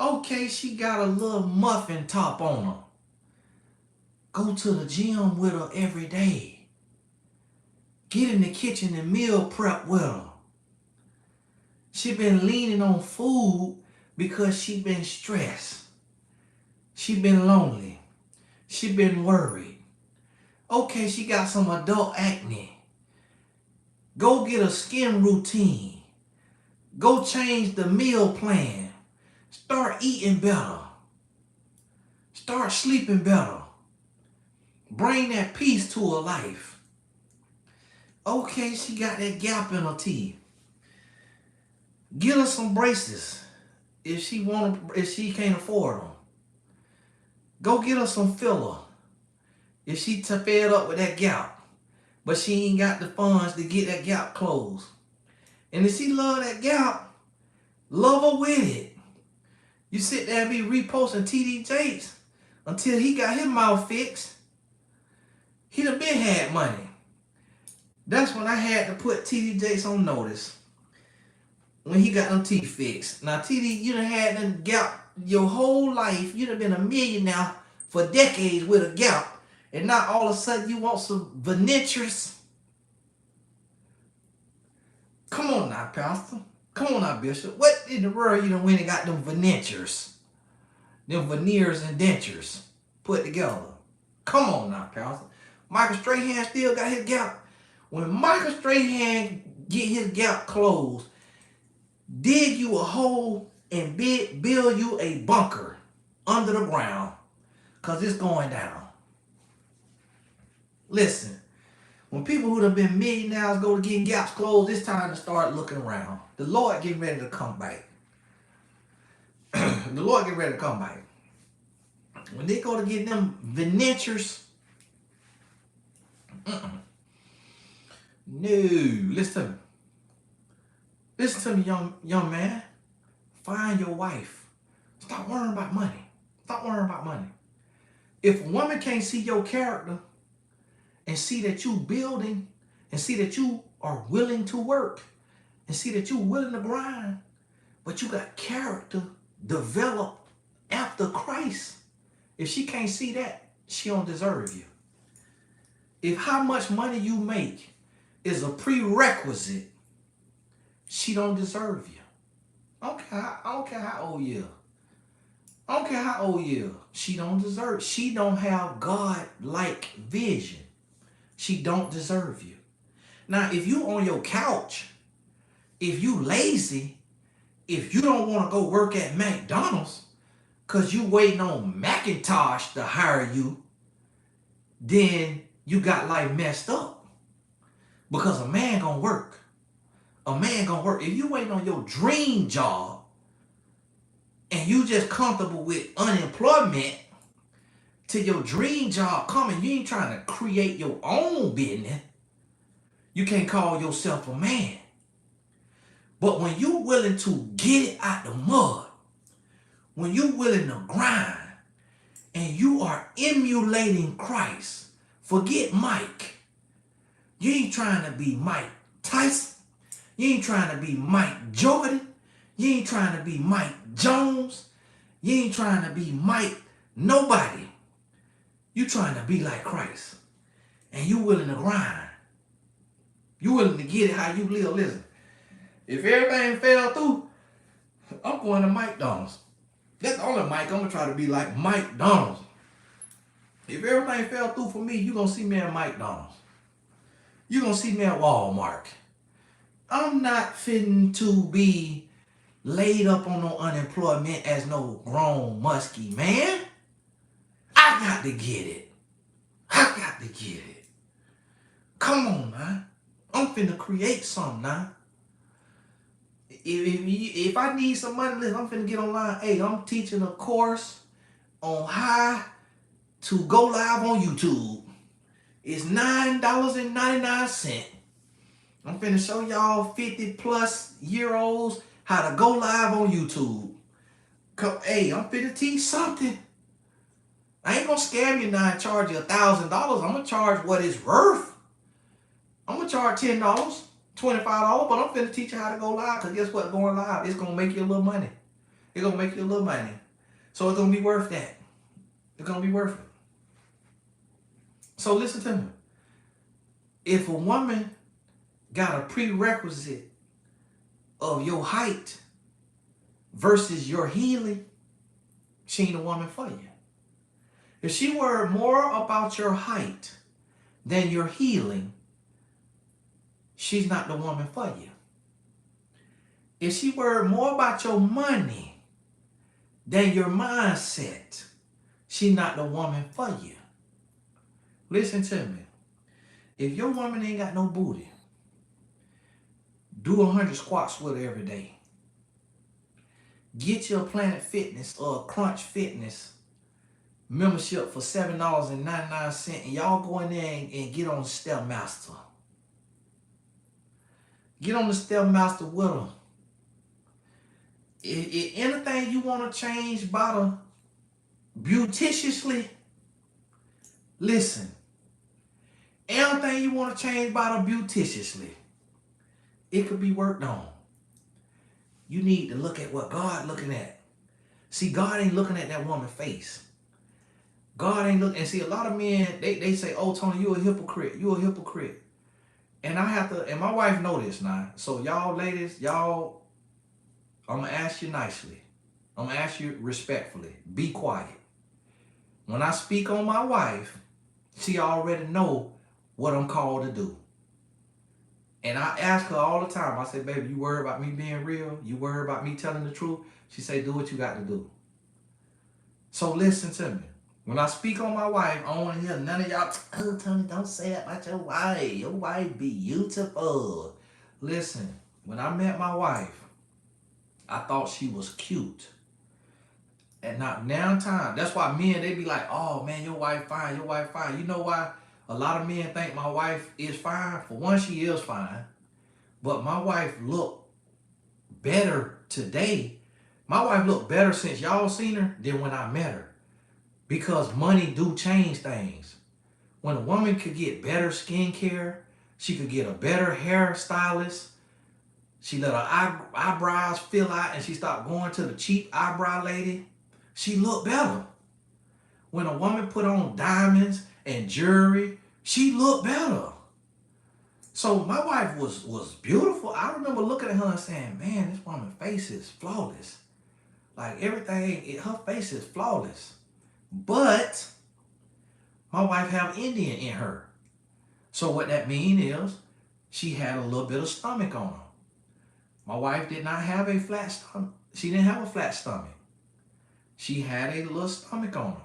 Okay, she got a little muffin top on her. Go to the gym with her every day. Get in the kitchen and meal prep with her. She been leaning on food because she been stressed. She been lonely. She been worried. Okay, she got some adult acne. Go get a skin routine. Go change the meal plan. Start eating better. Start sleeping better. Bring that peace to her life. Okay, she got that gap in her teeth. Get her some braces if she can't afford them. Go get her some filler if she fed up with that gap, but she ain't got the funds to get that gap closed. And if she love that gal, love her with it. You sit there and be reposting TD Jakes until he got his mouth fixed. He done been had money. That's when I had to put TD Jakes on notice. When he got them teeth fixed. Now TD, you done had them gout your whole life. You done been a millionaire for decades with a gout. And now all of a sudden you want some veneers. Come on now, Pastor. Come on now, Bishop. What in the world you done went and got them veneers? Them veneers and dentures put together. Come on now, Pastor. Michael Strahan still got his gout. When Michael Strahan get his gout closed, dig you a hole and build you a bunker under the ground, because it's going down. Listen, when people who have been millionaires go to getting gaps closed, it's time to start looking around. The Lord getting ready to come back. The Lord getting ready to come back. When they go to get them veneers, no, listen to me. Listen to me, young man. Find your wife. Stop worrying about money. Stop worrying about money. If a woman can't see your character and see that you building and see that you are willing to work and see that you're willing to grind, but you got character developed after Christ, if she can't see that, she don't deserve you. If how much money you make is a prerequisite, she don't deserve you. I don't care how old you are. I don't care how old you are. She don't deserve. She don't have God-like vision. She don't deserve you. Now, if you on your couch, if you lazy, if you don't want to go work at McDonald's because you waiting on Macintosh to hire you, then you got life messed up. Because a man gonna work. A man gonna work. If you waiting on your dream job and you just comfortable with unemployment till your dream job coming, you ain't trying to create your own business, you can't call yourself a man. But when you willing to get it out the mud, when you willing to grind, and you are emulating Christ, forget Mike. You ain't trying to be Mike Tyson. You ain't trying to be Mike Jordan. You ain't trying to be Mike Jones. You ain't trying to be Mike nobody. You trying to be like Christ. And you willing to grind. You willing to get it how you live. Listen, if everything fell through, I'm going to Mike Donald's. That's the only Mike. I'm going to try to be like Mike Donald's. If everything fell through for me, you're going to see me at Mike Donald's. You're going to see me at Walmart. I'm not fitting to be laid up on no unemployment as no grown musky man. I got to get it. I got to get it. Come on, man. I'm finna create something now. If I need some money, listen, I'm finna get online. Hey, I'm teaching a course on how to go live on YouTube. It's $9.99. I'm finna show y'all 50-plus-year-olds how to go live on YouTube. Hey, I'm finna teach something. I ain't gonna scam you now and charge you $1,000. I'm gonna charge what it's worth. I'm gonna charge $10, $25, but I'm finna teach you how to go live, because guess what? Going live, it's gonna make you a little money. It's gonna make you a little money. So it's gonna be worth that. It's gonna be worth it. So listen to me. If a woman got a prerequisite of your height versus your healing, she ain't a woman for you. If she worried more about your height than your healing, she's not the woman for you. If she worried more about your money than your mindset, she's not the woman for you. Listen to me. If your woman ain't got no booty, do 100 squats with her every day. Get your Planet Fitness or Crunch Fitness membership for $7.99, and y'all go in there and get on Stairmaster. Get on the Stairmaster with her. If anything you want to change about her beautitiously, listen. Anything you want to change about her beautitiously, it could be worked on. You need to look at what God looking at. See, God ain't looking at that woman's face. God ain't looking. And see, a lot of men, they say, oh, Tony, you a hypocrite. You a hypocrite. And I have to, and my wife know this now. So y'all ladies, y'all, I'm going to ask you nicely. I'm going to ask you respectfully. Be quiet. When I speak on my wife, she already know what I'm called to do. And I ask her all the time. I say, baby, you worry about me being real? You worry about me telling the truth? She say, do what you got to do. So listen to me. When I speak on my wife, I don't want to hear none of y'all, oh, Tony, don't say that about your wife. Your wife beautiful. Listen, when I met my wife, I thought she was cute. And not now time. That's why men, they be like, oh, man, your wife fine. Your wife fine. You know why a lot of men think my wife is fine? For one, she is fine. But my wife look better today. My wife look better since y'all seen her than when I met her. Because money do change things. When a woman could get better skincare, she could get a better hairstylist. She let her eyebrows fill out and she stopped going to the cheap eyebrow lady. She looked better. When a woman put on diamonds and jewelry, she looked better. So my wife was beautiful. I remember looking at her and saying, man, this woman's face is flawless. Like everything, her face is flawless. But my wife have Indian in her. So what that means is she had a little bit of stomach on her. My wife did not have a flat stomach. She didn't have a flat stomach. She had a little stomach on her.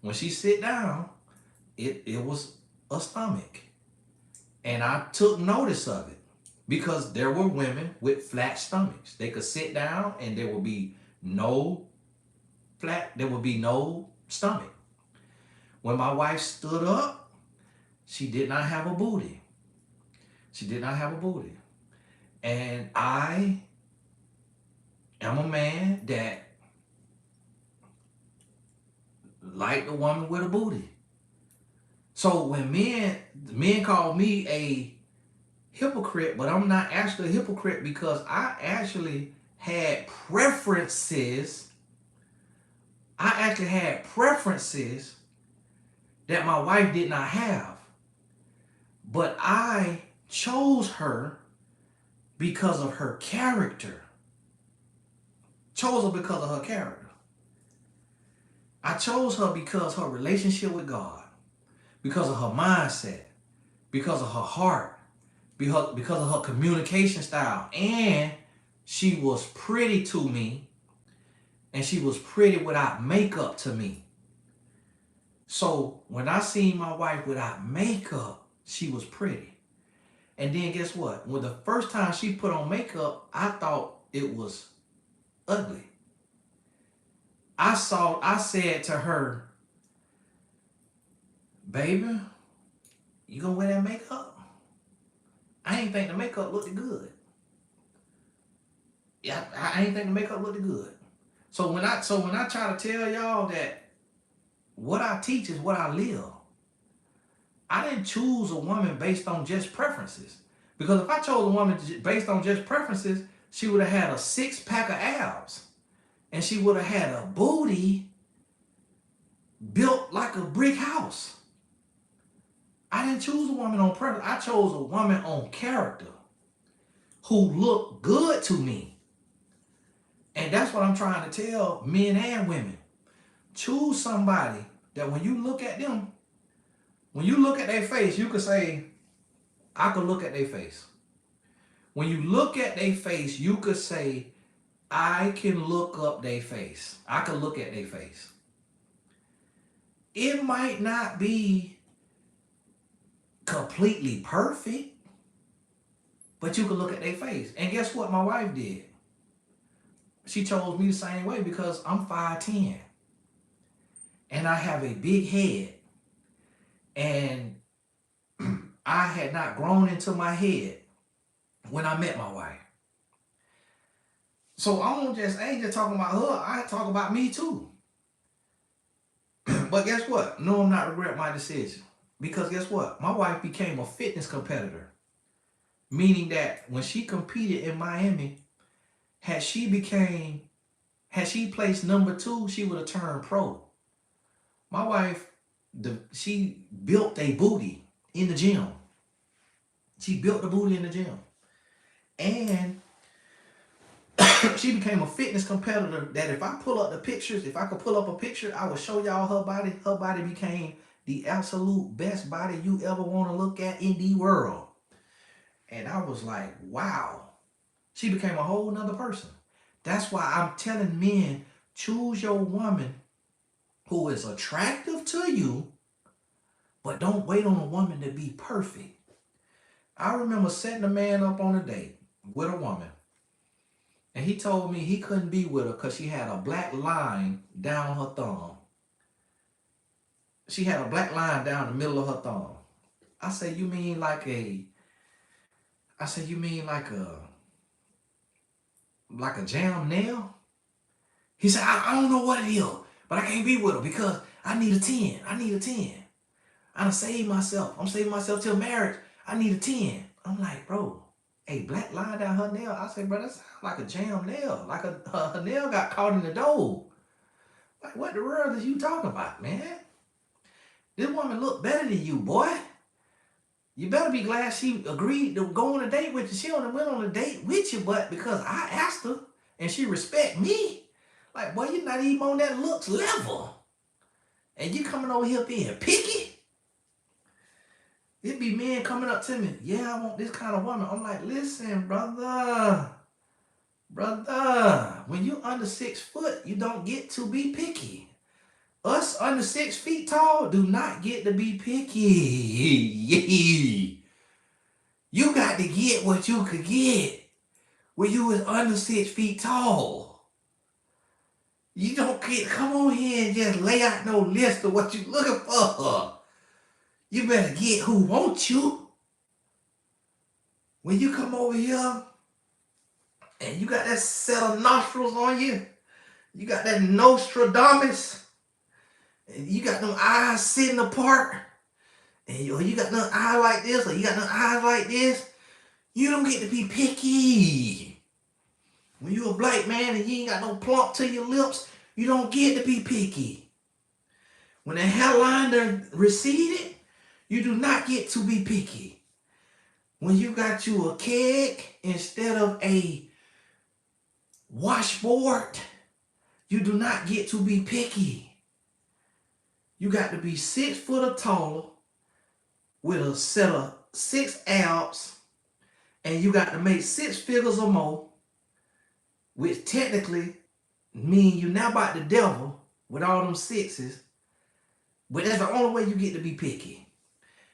When she sit down, it was a stomach. And I took notice of it because there were women with flat stomachs. They could sit down and there would be no stomach. When my wife stood up, she did not have a booty. She did not have a booty. And I am a man that like a woman with a booty. So when men call me a hypocrite, but I'm not actually a hypocrite because I actually had preferences. I actually had preferences that my wife did not have. But I chose her because of her character. Chose her because of her character. I chose her because her relationship with God, because of her mindset, because of her heart, because of her communication style. And she was pretty to me, and she was pretty without makeup to me. So when I seen my wife without makeup, she was pretty. And then guess what? When the first time she put on makeup, I thought it was ugly. I said to her, baby, you gonna wear that makeup? I ain't think the makeup looked good. Yeah, I ain't think the makeup looked good. So when I try to tell y'all that what I teach is what I live, I didn't choose a woman based on just preferences. Because if I chose a woman based on just preferences, she would have had a 6-pack of abs. And she would have had a booty built like a brick house. I didn't choose a woman on preference. I chose a woman on character who looked good to me. And that's what I'm trying to tell men and women. Choose somebody that when you look at them, when you look at their face, you could say, I could look at their face. When you look at their face, you could say, I can look up their face. I can look at their face. It might not be completely perfect, but you can look at their face. And guess what my wife did? She chose me the same way because I'm 5'10". And I have a big head. And I had not grown into my head. when I met my wife. So I ain't just talking about her, I talk about me too. But guess what? No, I'm not regret my decision. Because guess what? My wife became a fitness competitor. Meaning that when she competed in Miami, had she placed number 2, she would have turned pro. My wife, she built a booty in the gym. She built the booty in the gym. And she became a fitness competitor that if I pull up the pictures, if I could pull up a picture, I would show y'all her body. Her body became the absolute best body you ever want to look at in the world. And I was like, wow. She became a whole nother person. That's why I'm telling men, choose your woman who is attractive to you, but don't wait on a woman to be perfect. I remember setting a man up on a date with a woman, and he told me he couldn't be with her because she had a black line down her thumb. She had a black line down the middle of her thumb. I said, you mean like a jam nail? He said, I don't know what it is, but I can't be with her because I need a 10. I need a 10. I done saved myself. I'm saving myself till marriage. I need a 10. I'm like, bro, a black line down her nail. I said, bro, that sounds like a jam nail. Like her nail got caught in the dough. Like, what the world is you talking about, man? This woman look better than you, boy. You better be glad she agreed to go on a date with you. She only went on a date with you, but because I asked her and she respect me. Like, boy, you're not even on that looks level. And you coming over here being picky? It be men coming up to me, yeah, I want this kind of woman. I'm like, listen, brother, when you under 6 foot, you don't get to be picky. Us under 6 feet tall do not get to be picky. You got to get what you could get when you was under 6 feet tall. You don't come on here and just lay out no list of what you looking for. You better get who wants you. When you come over here and you got that set of nostrils on you, you got that Nostradamus, and you got them eyes sitting apart, and you got them eyes like this, or you got them eyes like this, you don't get to be picky. When you a black man and you ain't got no plump to your lips, you don't get to be picky. When the hairline done receded, you do not get to be picky. When you got you a keg instead of a washboard, you do not get to be picky. You got to be 6 foot or taller with a set of 6 abs, and you got to make 6 figures or more, which technically mean you now about the devil with all them 6s, but that's the only way you get to be picky.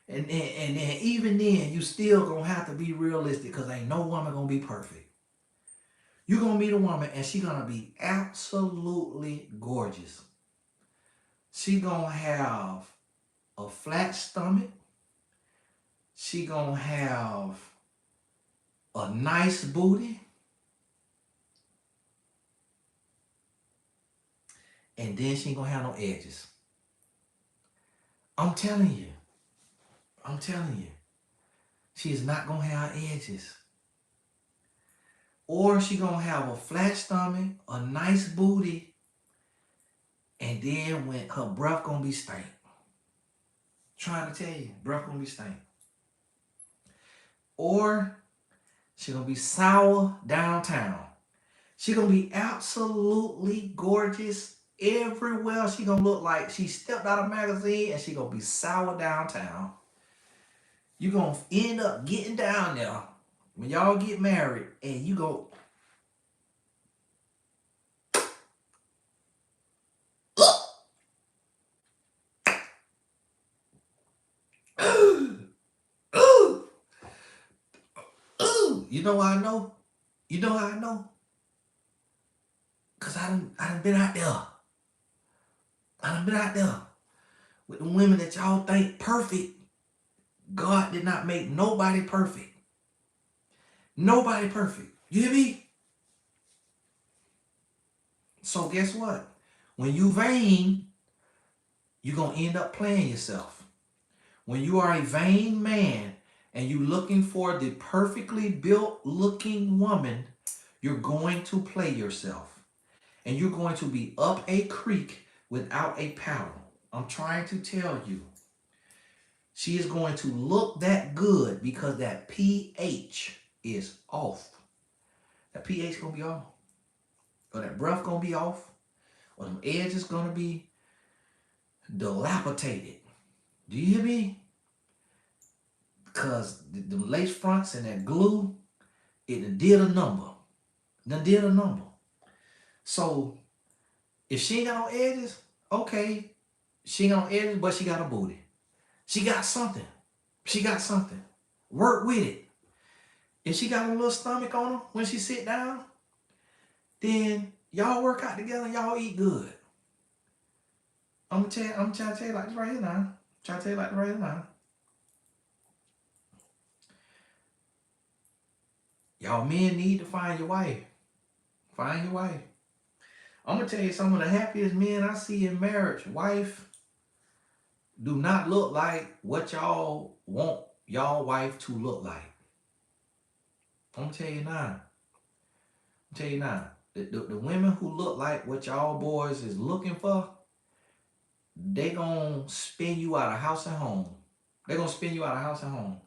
And then even then, you still gonna have to be realistic because ain't no woman gonna be perfect. You're gonna meet a woman and she gonna be absolutely gorgeous. She gonna have a flat stomach. She gonna have a nice booty. And then she ain't gonna have no edges. I'm telling you. She is not gonna have edges. Or she gonna have a flat stomach, a nice booty, and then when her breath gonna be stank. Trying to tell you, breath gonna be stank. Or she gonna be sour downtown. She gonna be absolutely gorgeous everywhere. She gonna look like she stepped out of a magazine, and she gonna be sour downtown. You're going to end up getting down there when y'all get married, and you go, you know how I know? You know how I know? Because I done been out there. I done been out there with the women that y'all think perfect. God did not make nobody perfect. Nobody perfect. You hear me? So guess what? When you vain, you're going to end up playing yourself. When you are a vain man and you looking for the perfectly built looking woman, you're going to play yourself. And you're going to be up a creek without a paddle. I'm trying to tell you. She is going to look that good because that pH is off. That pH going to be off. Or that breath going to be off. Or them edges going to be dilapidated. Do you hear me? Because the lace fronts and that glue, it did a number. Done did a number. So, if she ain't got no edges, okay. She ain't got no edges, but she got a booty. She got something. She got something. Work with it. If she got a little stomach on her when she sit down, then y'all work out together and y'all eat good. I'm trying to tell you like this right here now. Trying to tell you like this right here now. Y'all men need to find your wife. Find your wife. I'm going to tell you some of the happiest men I see in marriage. Wife do not look like what y'all want y'all wife to look like. I'm going to tell you now. The women who look like what y'all boys is looking for, they gonna spin you out of house and home. They gonna spin you out of house and home.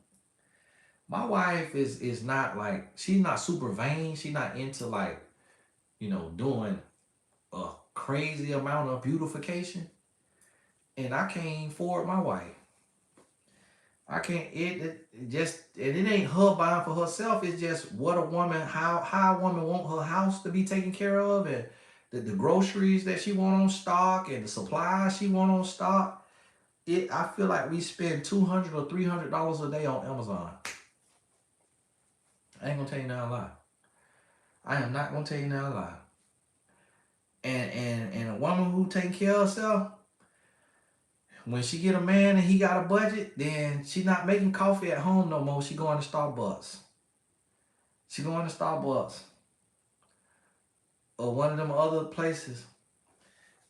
My wife is not like, she's not super vain. She's not into like, doing a crazy amount of beautification. And I can't afford my wife. I can't, it ain't her buying for herself. It's just what a woman, how a woman want her house to be taken care of, and the groceries that she want on stock and the supplies she want on stock. I feel like we spend $200 or $300 a day on Amazon. I ain't gonna tell you now a lie. I am not gonna tell you now a lie. And a woman who taking care of herself, when she get a man and he got a budget, then she not making coffee at home no more. She going to Starbucks. Or one of them other places.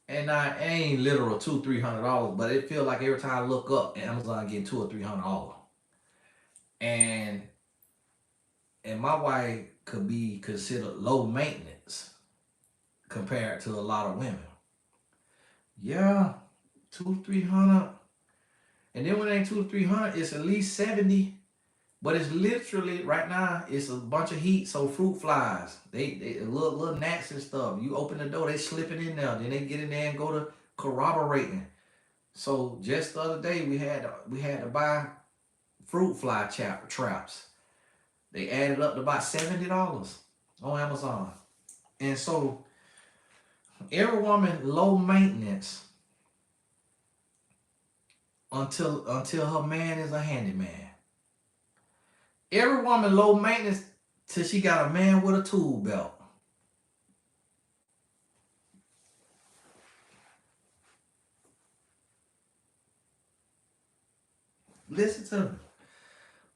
And I ain't literal $200-$300, but it feel like every time I look up, Amazon getting $200 or $300. And my wife could be considered low maintenance compared to a lot of women. Yeah, $200-$300. And then when it ain't $200-$300, it's at least 70. But it's literally right now, it's a bunch of heat. So fruit flies, they little gnats and stuff. You open the door, they slipping in there. Then they get in there and go to corroborating. So just the other day, we had to buy fruit fly traps. They added up to about $70 on Amazon. And so every woman low maintenance until her man is a handyman. Every woman low maintenance till she got a man with a tool belt. Listen to me.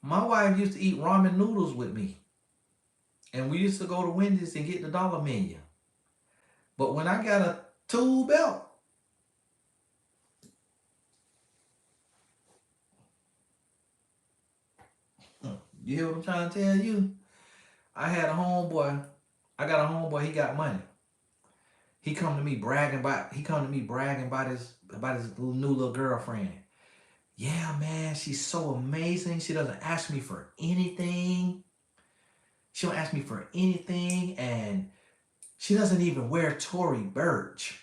My wife used to eat ramen noodles with me. And we used to go to Wendy's and get the dollar menu. But when I got a tool belt, you hear what I'm trying to tell you? I got a homeboy, he got money. He come to me bragging about his new little girlfriend. Yeah, man, she's so amazing. She doesn't ask me for anything. She don't ask me for anything, and she doesn't even wear Tory Burch.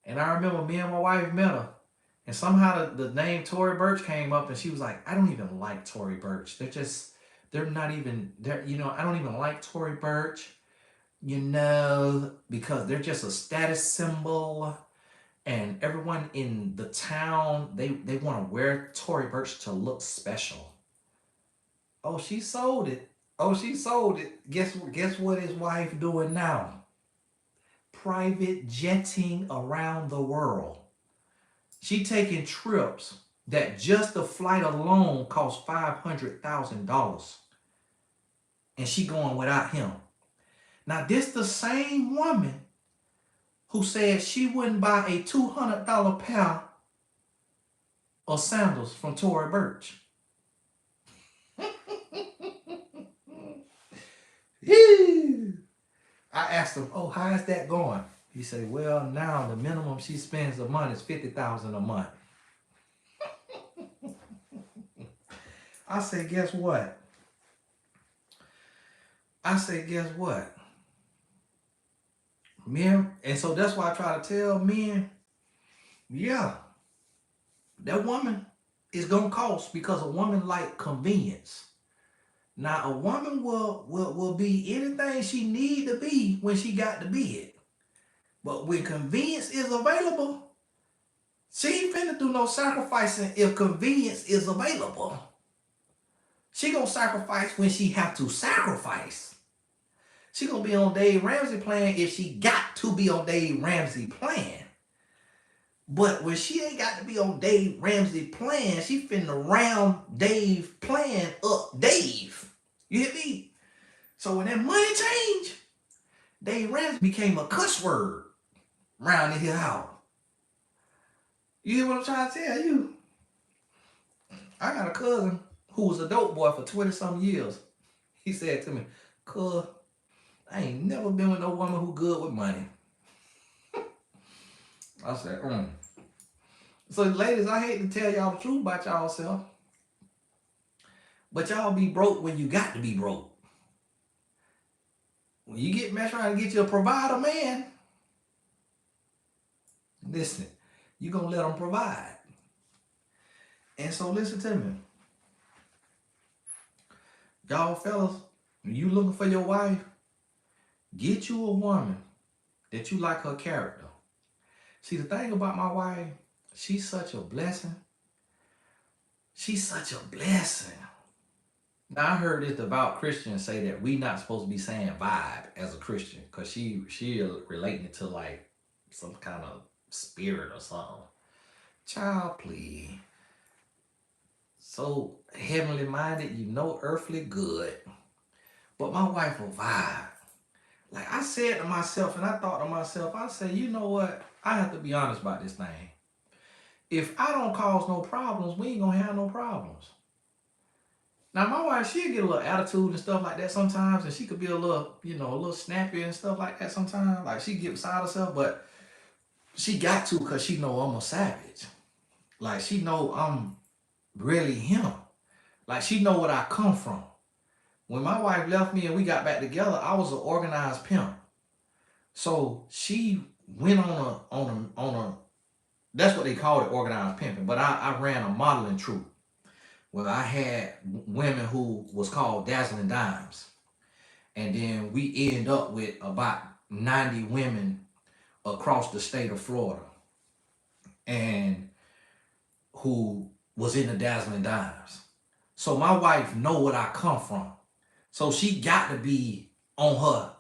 And I remember me and my wife met her, and somehow the name Tory Burch came up, and she was like, I don't even like Tory Burch. I don't even like Tory Burch, because they're just a status symbol. And everyone in the town, they want to wear Tory Burch to look special. Oh, she sold it. Guess what his wife doing now? Private jetting around the world. She taking trips that just the flight alone cost $500,000. and she going without him. Now this the same woman who said she wouldn't buy a $200 pair of sandals from Tory Burch. I asked him, oh, how is that going? He said, well, now the minimum she spends a month is $50,000 a month. I said, guess what? Men, and so that's why I try to tell men, yeah, that woman is gonna cost because a woman like convenience. Now a woman will be anything she need to be when she got to be it. But when convenience is available, she ain't finna do no sacrificing if convenience is available. She gonna sacrifice when she have to sacrifice. She gonna be on Dave Ramsey plan if she got to be on Dave Ramsey plan. But when she ain't got to be on Dave Ramsey plan, she finna round Dave plan up Dave. You hear me? So when that money changed, Dave Ramsey became a cuss word round in his house. You hear what I'm trying to tell you? I got a cousin who was a dope boy for 20-some years. He said to me, cuz, I ain't never been with no woman who good with money. I said, So ladies, I hate to tell y'all the truth about y'all self, but y'all be broke when you got to be broke. When you get messed around and get you a provider man, listen, you gonna let them provide. And so listen to me. Y'all fellas, when you looking for your wife, get you a woman that you like her character. See, the thing about my wife, she's such a blessing. She's such a blessing. Now, I heard this devout Christian say that we not supposed to be saying vibe as a Christian because she relating it to like some kind of spirit or something. Child, please. So heavenly minded, you know earthly good. But my wife will vibe. Like I said to myself, and I thought to myself, I said, you know what? I have to be honest about this thing. If I don't cause no problems, we ain't gonna have no problems. Now my wife, she'll get a little attitude and stuff like that sometimes, and she could be a little, a little snappy and stuff like that sometimes. Like she get beside herself, but she got to because she know I'm a savage. Like she know I'm really him. Like she know what I come from. When my wife left me and we got back together, I was an organized pimp. So she went on a that's what they called it, organized pimping. But I ran a modeling troupe where I had women who was called Dazzling Dimes. And then we end up with about 90 women across the state of Florida and who was in the Dazzling Dimes. So my wife know what I come from. So she got to be on her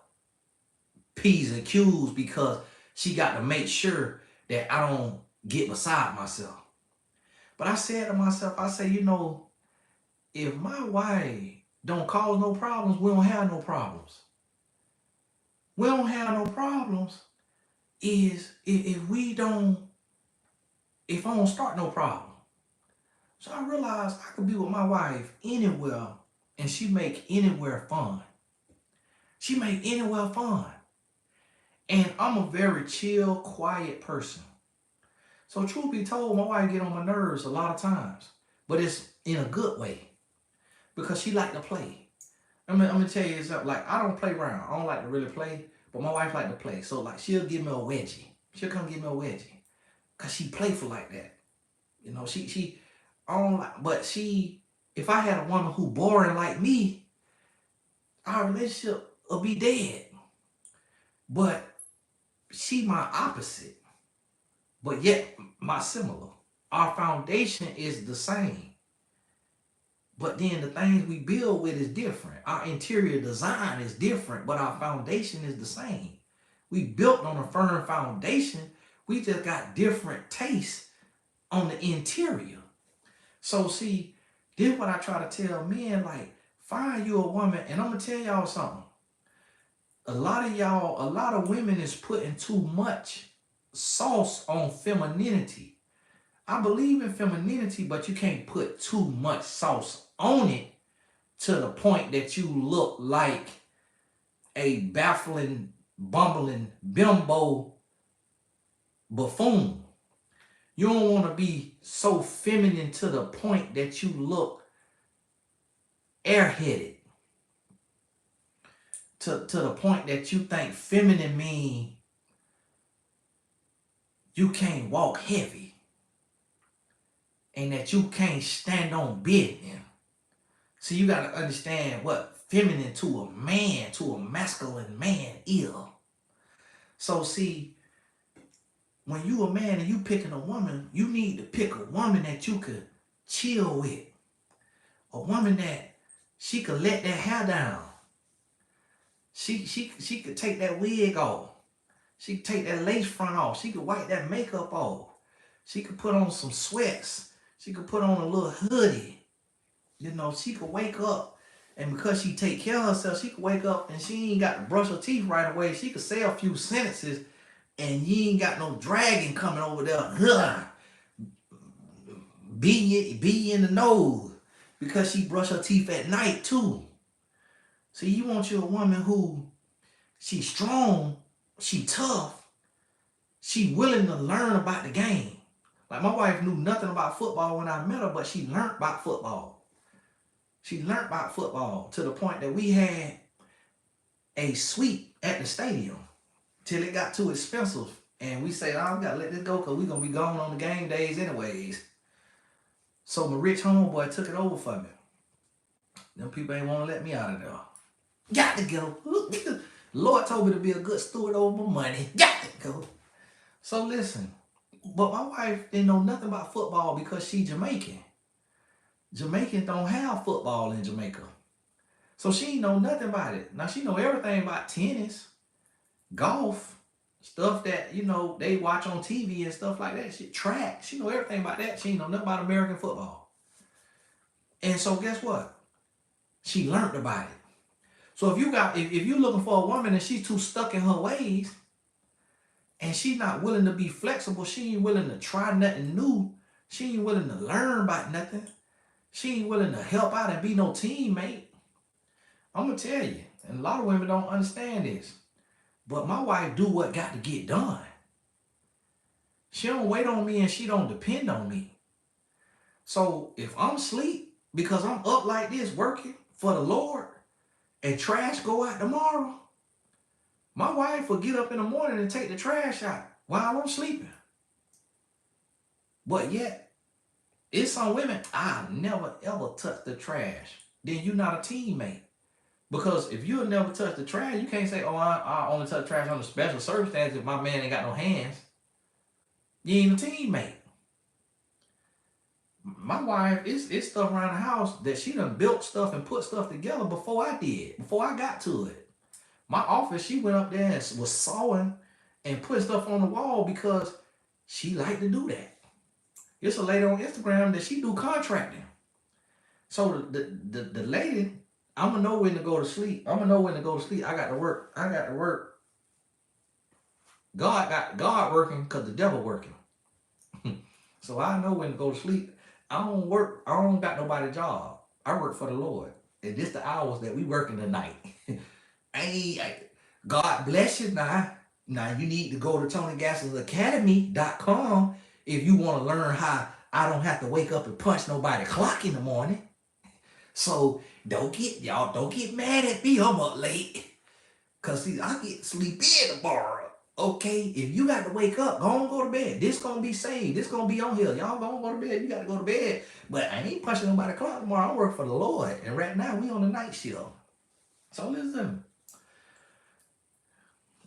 P's and Q's because she got to make sure that I don't get beside myself. But I said to myself, I say, if my wife don't cause no problems, we don't have no problems. We don't have no problems is if I don't start no problem. So I realized I could be with my wife anywhere and she make anywhere fun. She make anywhere fun. And I'm a very chill, quiet person. So truth be told, my wife get on my nerves a lot of times. But it's in a good way. Because she like to play. I'm gonna tell you something. Like, I don't play around. I don't like to really play. But my wife like to play. So like she'll give me a wedgie. She'll come give me a wedgie. Because she playful like that. She I don't like, but if I had a woman who boring like me, our relationship will be dead. But she my opposite, but yet my similar. Our foundation is the same. But then the things we build with is different. Our interior design is different, but our foundation is the same. We built on a firm foundation. We just got different tastes on the interior. So see, this is what I try to tell men, like, Find you a woman, and I'm gonna tell y'all something. A lot of women is putting too much sauce on femininity. I believe in femininity, but you can't put too much sauce on it to the point that you look like a baffling, bumbling bimbo buffoon. You don't want to be so feminine to the point that you look airheaded. To the point that you think feminine mean you can't walk heavy and that you can't stand on business. So you got to understand what feminine to a man, to a masculine man is. So see, when you a man and you picking a woman, you need to pick a woman that you could chill with. A woman that she could let that hair down. She could take that wig off. She could take that lace front off. She could wipe that makeup off. She could put on some sweats. She could put on a little hoodie. You know, she could wake up, and because she take care of herself, she could wake up and she ain't got to brush her teeth right away. She could say a few sentences, and you ain't got no dragon coming over there. Be in the nose, because she brush her teeth at night too. See, you want you a woman who, she's strong, she tough, she willing to learn about the game. Like my wife knew nothing about football when I met her, but she learned about football. She learned about football to the point that we had a suite at the stadium till it got too expensive. And we said, oh, we gotta let this go because we're gonna be gone on the game days anyways. So my rich homeboy took it over for me. Them people ain't wanna let me out of there. Got to go. Lord told me to be a good steward over my money. Got to go. So listen, but my wife didn't know nothing about football because she Jamaican. Jamaicans don't have football in Jamaica. So she ain't know nothing about it. Now she know everything about tennis, golf, stuff that, you know, they watch on TV and stuff like that. She track. She know everything about that. She ain't know nothing about American football. And so guess what? She learned about it. So if you're looking for a woman and she's too stuck in her ways and she's not willing to be flexible, she ain't willing to try nothing new, she ain't willing to learn about nothing, she ain't willing to help out and be no teammate, I'm gonna tell you, and a lot of women don't understand this, but my wife do what got to get done. She don't wait on me and she don't depend on me. So if I'm asleep because I'm up like this working for the Lord, and trash go out tomorrow, my wife will get up in the morning and take the trash out while I'm sleeping. But yet, it's some women, I'll never ever touch the trash. Then you're not a teammate. Because if you'll never touch the trash, you can't say, oh, I only touch trash under special circumstances if my man ain't got no hands. You ain't a teammate. My wife, it's stuff around the house that she done built stuff and put stuff together before I did, before I got to it. My office, she went up there and was sawing and put stuff on the wall because she liked to do that. It's a lady on Instagram that she do contracting. So the lady, I'm gonna know when to go to sleep. I got to work. God working because the devil working. So I know when to go to sleep. I don't work. I don't got nobody job. I work for the Lord. And this the hours that we working tonight. God bless you now. Now you need to go to TonyGasselsAcademy.com if you want to learn how I don't have to wake up and punch nobody clock in the morning. So don't get mad at me. I'm up late. Cause see, I get sleep in tomorrow. Okay, if you got to wake up, go to bed. This gonna be saved. This gonna be on here. Y'all gonna go to bed. You got to go to bed. But I ain't punching nobody clock tomorrow. I work for the Lord. And right now we on the night shift. So listen,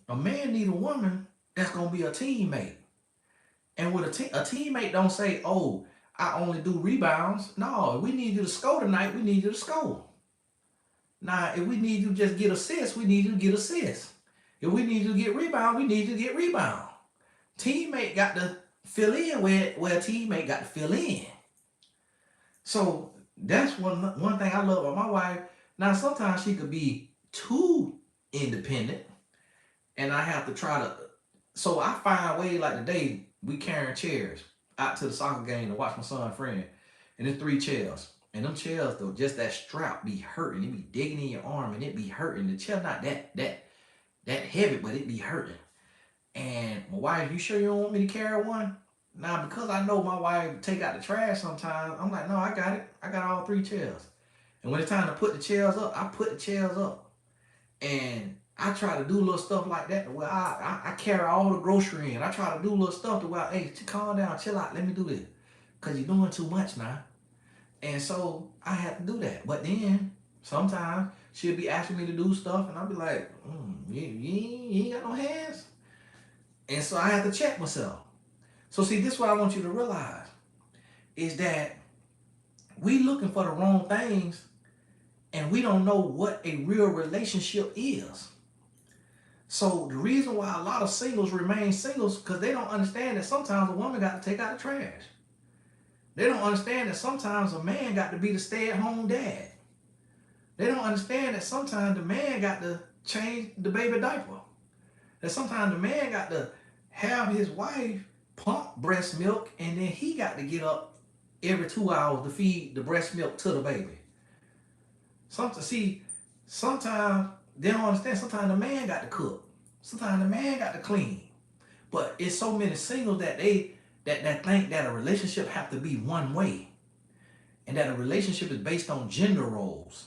a man need a woman that's gonna be a teammate. And with a teammate don't say, oh, I only do rebounds. No, we need you to score tonight. We need you to score. Now, if we need you to just get assists, we need you to get assists. If we need you to get rebound, we need you to get rebound. Teammate got to fill in where a teammate got to fill in. So that's one thing I love about my wife. Now, sometimes she could be too independent, and I have to try to. So I find ways like today we carrying chairs out to the soccer game to watch my son friend, and there's 3 chairs. And them chairs though, just that strap be hurting. It be digging in your arm, and it be hurting. The chair not that heavy, but it be hurting. And my wife, you sure you don't want me to carry one? Now, because I know my wife take out the trash sometimes, I'm like, no, I got it. I got all 3 chairs. And when it's time to put the chairs up, I put the chairs up. And I try to do little stuff like that where I carry all the grocery in. I try to do little stuff to where, hey, calm down, chill out, let me do this. Because you're doing too much now. And so I have to do that. But then sometimes she'll be asking me to do stuff, and I'll be like, you ain't got no hands? And so I have to check myself. So see, this is what I want you to realize is that we looking for the wrong things and we don't know what a real relationship is. So the reason why a lot of singles remain singles because they don't understand that sometimes a woman got to take out the trash. They don't understand that sometimes a man got to be the stay-at-home dad. They don't understand that sometimes the man got to change the baby diaper. That sometimes the man got to have his wife pump breast milk, and then he got to get up every 2 hours to feed the breast milk to the baby. Sometimes they don't understand. Sometimes the man got to cook. Sometimes the man got to clean. But it's so many singles that they think that a relationship have to be one way, and that a relationship is based on gender roles,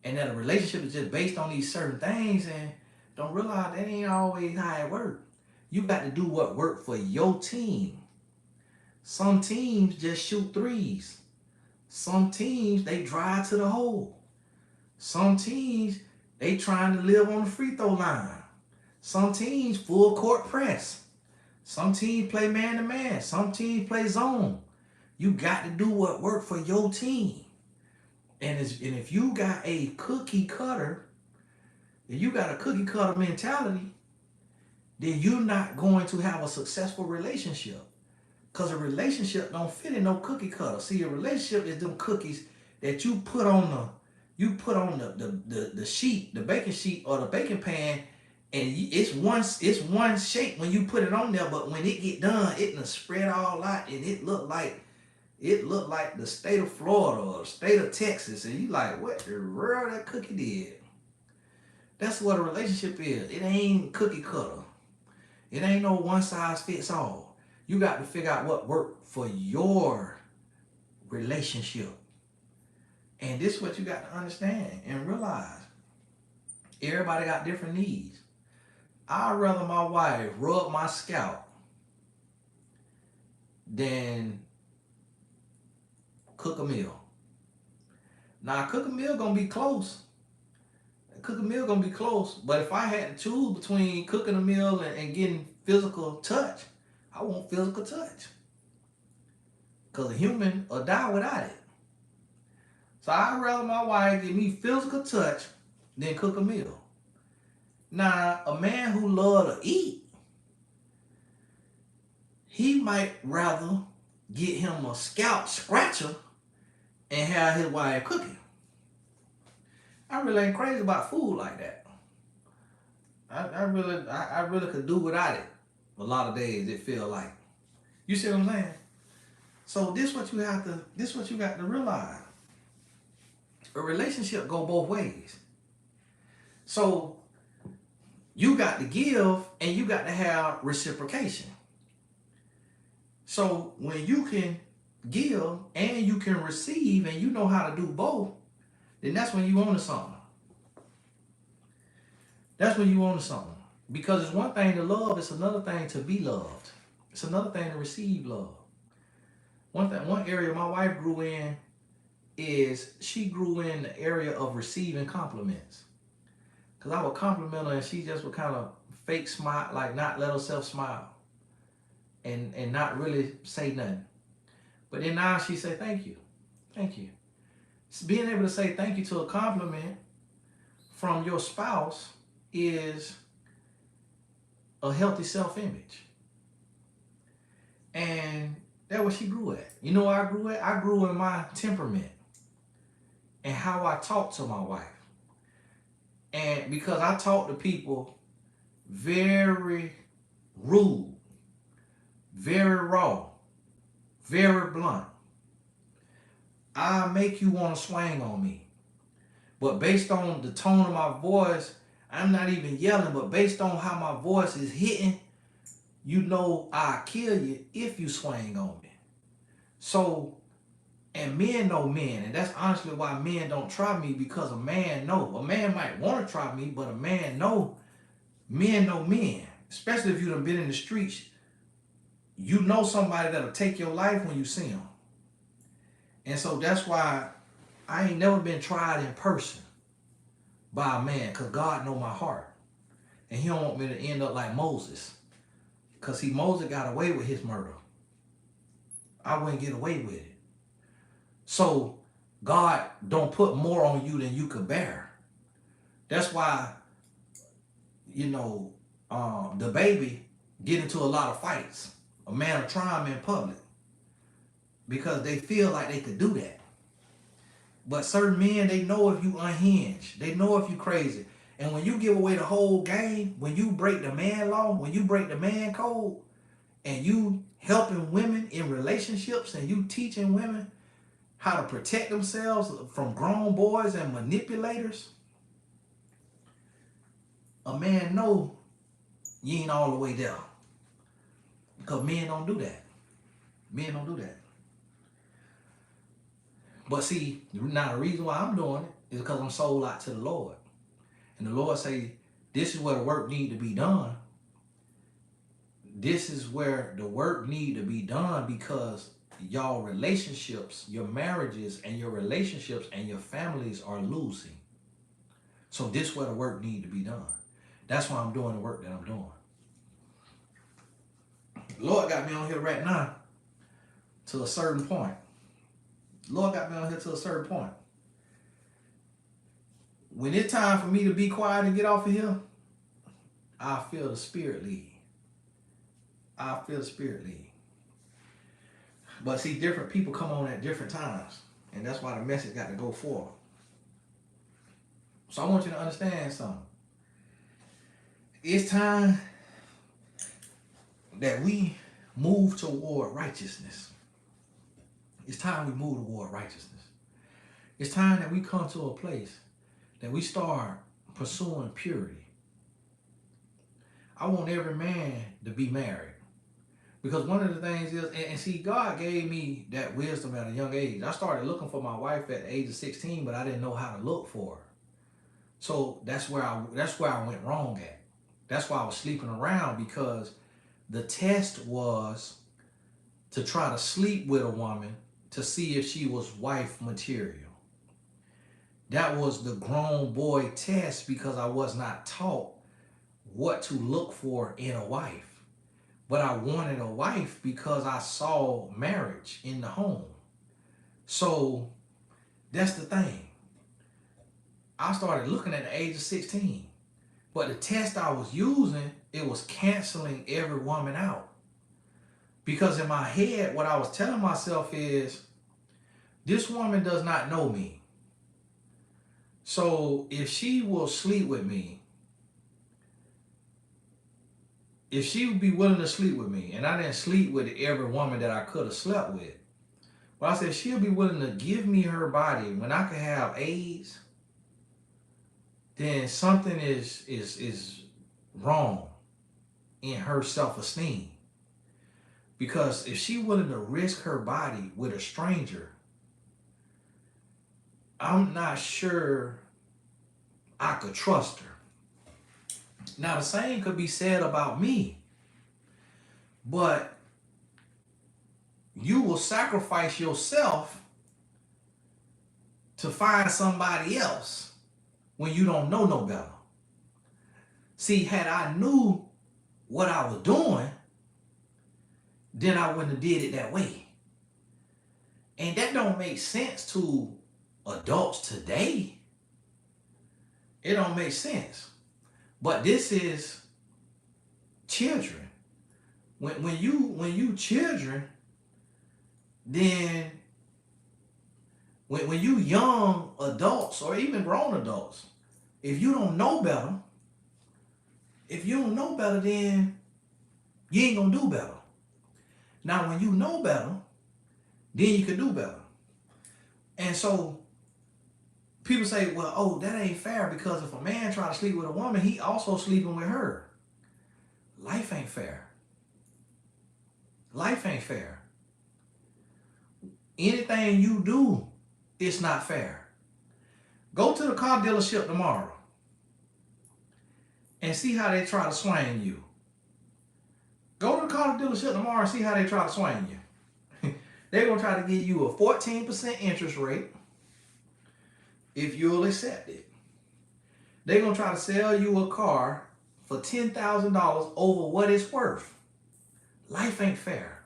and that a relationship is just based on these certain things, and don't realize that ain't always how it works. You got to do what work for your team. Some teams just shoot threes. Some teams, they drive to the hole. Some teams, they trying to live on the free throw line. Some teams full court press. Some teams play man to man. Some teams play zone. You got to do what work for your team. And if you got a cookie cutter, if you got a cookie cutter mentality, then you're not going to have a successful relationship. Because a relationship don't fit in no cookie cutter. See, a relationship is them cookies that you put on the sheet, the baking sheet or the baking pan, and it's one shape when you put it on there, but when it get done, it done spread all out, and it look like the state of Florida or the state of Texas, and you like, what the world that cookie did? That's what a relationship is. It ain't cookie cutter. It ain't no one size fits all. You got to figure out what worked for your relationship. And this is what you got to understand and realize. Everybody got different needs. I'd rather my wife rub my scalp than cook a meal. Now, cook a meal gonna be close. But if I had to choose between cooking a meal and getting physical touch, I want physical touch. Because a human will die without it. So I'd rather my wife give me physical touch than cook a meal. Now, a man who loves to eat, he might rather get him a scalp scratcher and have his wife cooking. I really ain't crazy about food like that. I really could do without it. A lot of days it feel like. You see what I'm saying? So this what you got to realize. A relationship go both ways. So you got to give and you got to have reciprocation. So when you can give and you can receive and you know how to do both, then that's when you own something. That's when you own something. Because it's one thing to love, it's another thing to be loved. It's another thing to receive love. One area my wife grew in is she grew in the area of receiving compliments. Because I would compliment her and she just would kind of fake smile, like not let herself smile. And not really say nothing. But then now she say, thank you. Thank you. Being able to say thank you to a compliment from your spouse is a healthy self-image. And that's what she grew at. You know where I grew at? I grew in my temperament. and how I talk to my wife. And because I talk to people very rude, very raw, very blunt, I make you want to swing on me. But based on the tone of my voice, I'm not even yelling, but based on how my voice is hitting, you know I'll kill you if you swing on me. So, and men know men, and that's honestly why men don't try me, because a man know. A man might want to try me, but a man know. Men know men. Especially if you done been in the streets, you know somebody that'll take your life when you see them. And so that's why I ain't never been tried in person by a man, because God know my heart. And he don't want me to end up like Moses. Because see, Moses got away with his murder. I wouldn't get away with it. So God don't put more on you than you could bear. That's why, you know, the baby get into a lot of fights. A man will try him in public because they feel like they could do that. But certain men, they know if you unhinged. They know if you crazy. And when you give away the whole game, when you break the man law, when you break the man code, and you helping women in relationships, and you teaching women how to protect themselves from grown boys and manipulators, a man know you ain't all the way there. Because men don't do that. Men don't do that. But see, now the reason why I'm doing it is because I'm sold out to the Lord. And the Lord say, this is where the work need to be done. This is where the work need to be done, because y'all relationships, your marriages and your relationships and your families are losing. So this is where the work need to be done. That's why I'm doing the work that I'm doing. Lord got me on here right now to a certain point. Lord got me on here to a certain point. When it's time for me to be quiet and get off of here, I feel the Spirit lead. I feel the Spirit lead. But see, different people come on at different times. And that's why the message got to go forward. So I want you to understand something. It's time that we move toward righteousness. It's time we move toward righteousness. It's time that we come to a place that we start pursuing purity. I want every man to be married. Because one of the things is, and see, God gave me that wisdom at a young age. I started looking for my wife at the age of 16, but I didn't know how to look for her. So that's where I went wrong at. That's why I was sleeping around, because the test was to try to sleep with a woman to see if she was wife material. That was the grown boy test, because I was not taught what to look for in a wife. But I wanted a wife because I saw marriage in the home. So that's the thing. I started looking at the age of 16. But the test I was using, it was canceling every woman out. Because in my head, what I was telling myself is, this woman does not know me. So if she will sleep with me, if she would be willing to sleep with me, and I didn't sleep with every woman that I could have slept with, but I said she'll be willing to give me her body when I could have AIDS, then something is wrong in her self-esteem. Because if she's willing to risk her body with a stranger, I'm not sure I could trust her. Now, the same could be said about me, but you will sacrifice yourself to find somebody else when you don't know no better. See, had I knew what I was doing, then I wouldn't have did it that way. And that don't make sense to adults today. It don't make sense. But this is children. When you children, then When you young adults or even grown adults, if you don't know better, then you ain't gonna do better. Now, when you know better, then you can do better. And so people say, well, oh, that ain't fair because if a man try to sleep with a woman, he also sleeping with her. Life ain't fair. Life ain't fair. Anything you do, it's not fair. Go to the car dealership tomorrow and see how they try to swing you. Go to the car dealership tomorrow and see how they try to swing you. They're going to try to give you a 14% interest rate if you'll accept it. They're going to try to sell you a car for $10,000 over what it's worth. Life ain't fair.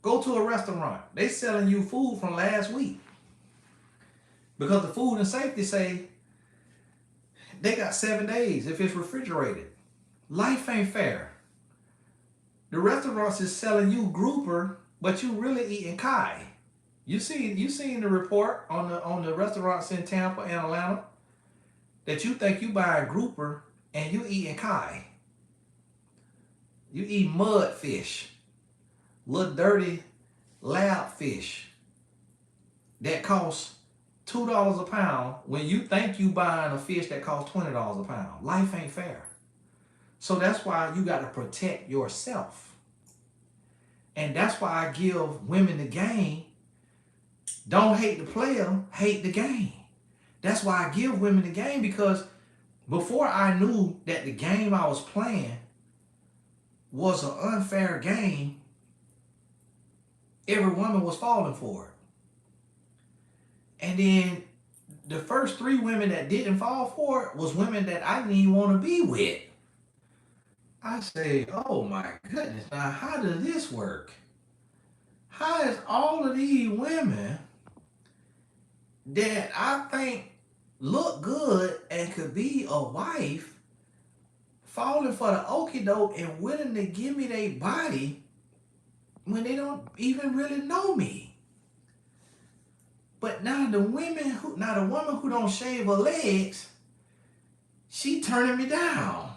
Go to a restaurant. They selling you food from last week. Because the food and safety say they got 7 days if it's refrigerated. Life ain't fair. The restaurants is selling you grouper, but you really eating Kai. You seen the report on the restaurants in Tampa and Atlanta that you think you buying grouper and you eating Kai. You eat mud fish, little dirty lab fish that costs $2 a pound when you think you buying a fish that costs $20 a pound. Life ain't fair. So that's why you got to protect yourself. And that's why I give women the game. Don't hate the player, hate the game. That's why I give women the game, because before I knew that the game I was playing was an unfair game, every woman was falling for it. And then the first 3 women that didn't fall for it was women that I didn't even want to be with. I say, oh my goodness, now how does this work? How is all of these women that I think look good and could be a wife falling for the okie doke and willing to give me their body when they don't even really know me? But now the woman who don't shave her legs, she turning me down.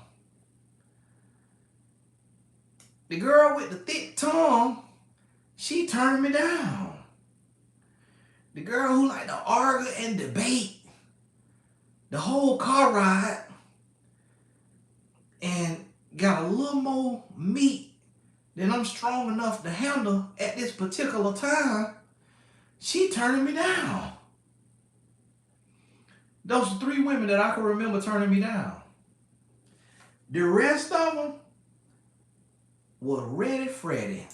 The girl with the thick tongue, she turning me down. The girl who like to argue and debate the whole car ride and got a little more meat than I'm strong enough to handle at this particular time, she turning me down. Those are 3 women that I can remember turning me down. The rest of them were ready Freddy,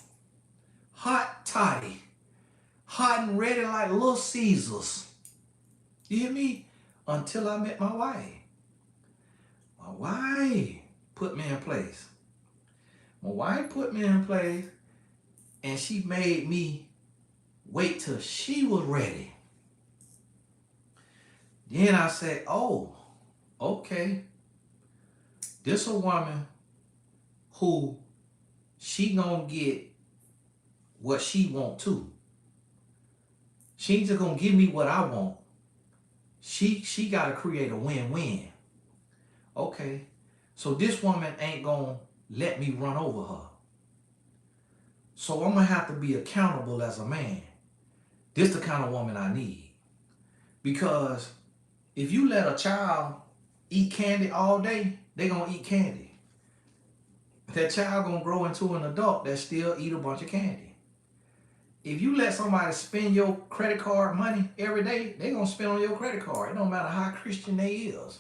hot toddy, hot and ready like Little Caesars. You hear me? Until I met my wife. My wife put me in place. My wife put me in place, and she made me wait till she was ready. Then I said, oh, okay. This a woman who she gonna get what she want too. She ain't just gonna give me what I want. She gotta create a win-win. Okay, so this woman ain't gonna let me run over her. So I'm gonna have to be accountable as a man. This the kind of woman I need. Because if you let a child eat candy all day, they gonna eat candy. That child gonna grow into an adult that still eat a bunch of candy. If you let somebody spend your credit card money every day, they gonna spend on your credit card. It don't matter how Christian they is.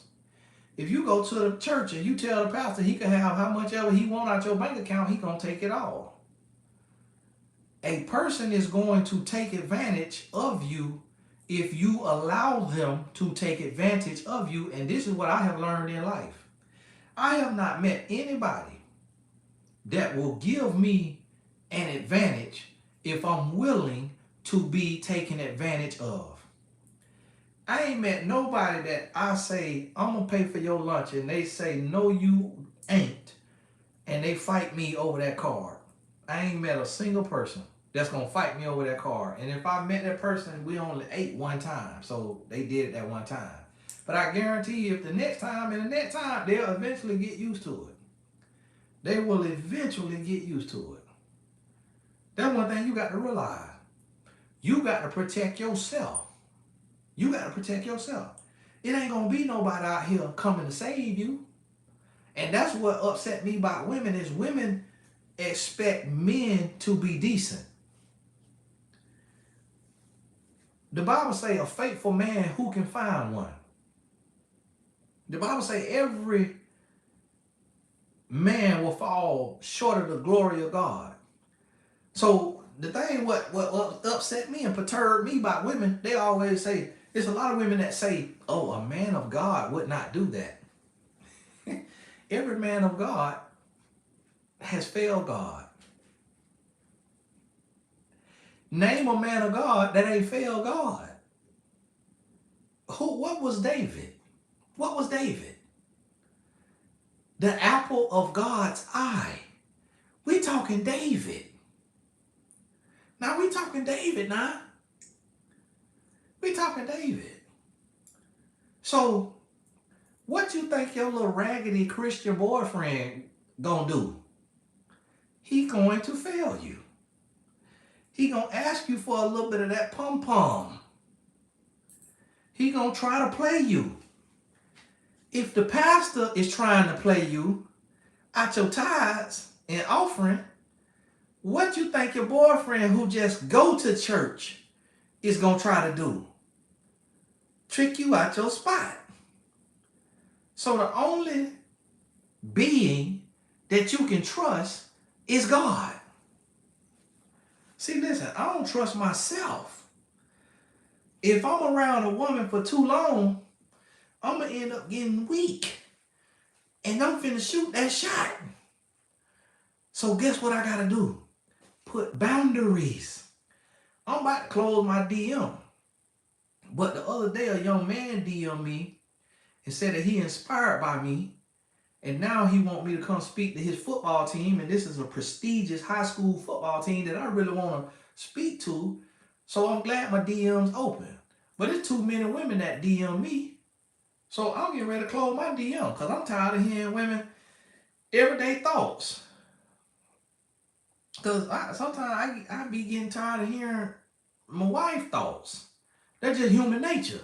If you go to the church and you tell the pastor he can have how much ever he want out your bank account, he gonna take it all. A person is going to take advantage of you if you allow them to take advantage of you. And this is what I have learned in life. I have not met anybody that will give me an advantage if I'm willing to be taken advantage of. I ain't met nobody that I say, I'm gonna pay for your lunch, and they say, no, you ain't. And they fight me over that card. I ain't met a single person that's gonna fight me over that car. And if I met that person, we only ate one time, so they did it that one time. But I guarantee you, if the next time and the next time, they'll eventually get used to it. They will eventually get used to it. That's one thing you got to realize. You got to protect yourself. You got to protect yourself. It ain't gonna be nobody out here coming to save you. And that's what upset me about women is women expect men to be decent. The Bible say a faithful man, who can find one? The Bible say every man will fall short of the glory of God. So the thing what upset me and perturbed me about women, they always say, there's a lot of women that say, oh, a man of God would not do that. Every man of God has failed God. Name a man of God that ain't failed God. What was David? What was David? The apple of God's eye. We talking David. Now we talking David now. We talking David. So what you think your little raggedy Christian boyfriend gonna do? He going to fail you. He gonna ask you for a little bit of that pom-pom. He gonna try to play you. If the pastor is trying to play you out your tithes and offering, what you think your boyfriend who just go to church is gonna try to do? Trick you out your spot. So the only being that you can trust is God. See, listen, I don't trust myself. If I'm around a woman for too long, I'm going to end up getting weak. And I'm finna shoot that shot. So guess what I got to do? Put boundaries. I'm about to close my DM. But the other day, a young man DM'd me and said that he inspired by me. And now he want me to come speak to his football team. And this is a prestigious high school football team that I really want to speak to. So I'm glad my DM's open. But it's too many women that DM me. So I'm getting ready to close my DM because I'm tired of hearing women everyday thoughts. Because sometimes I be getting tired of hearing my wife thoughts. That's just human nature.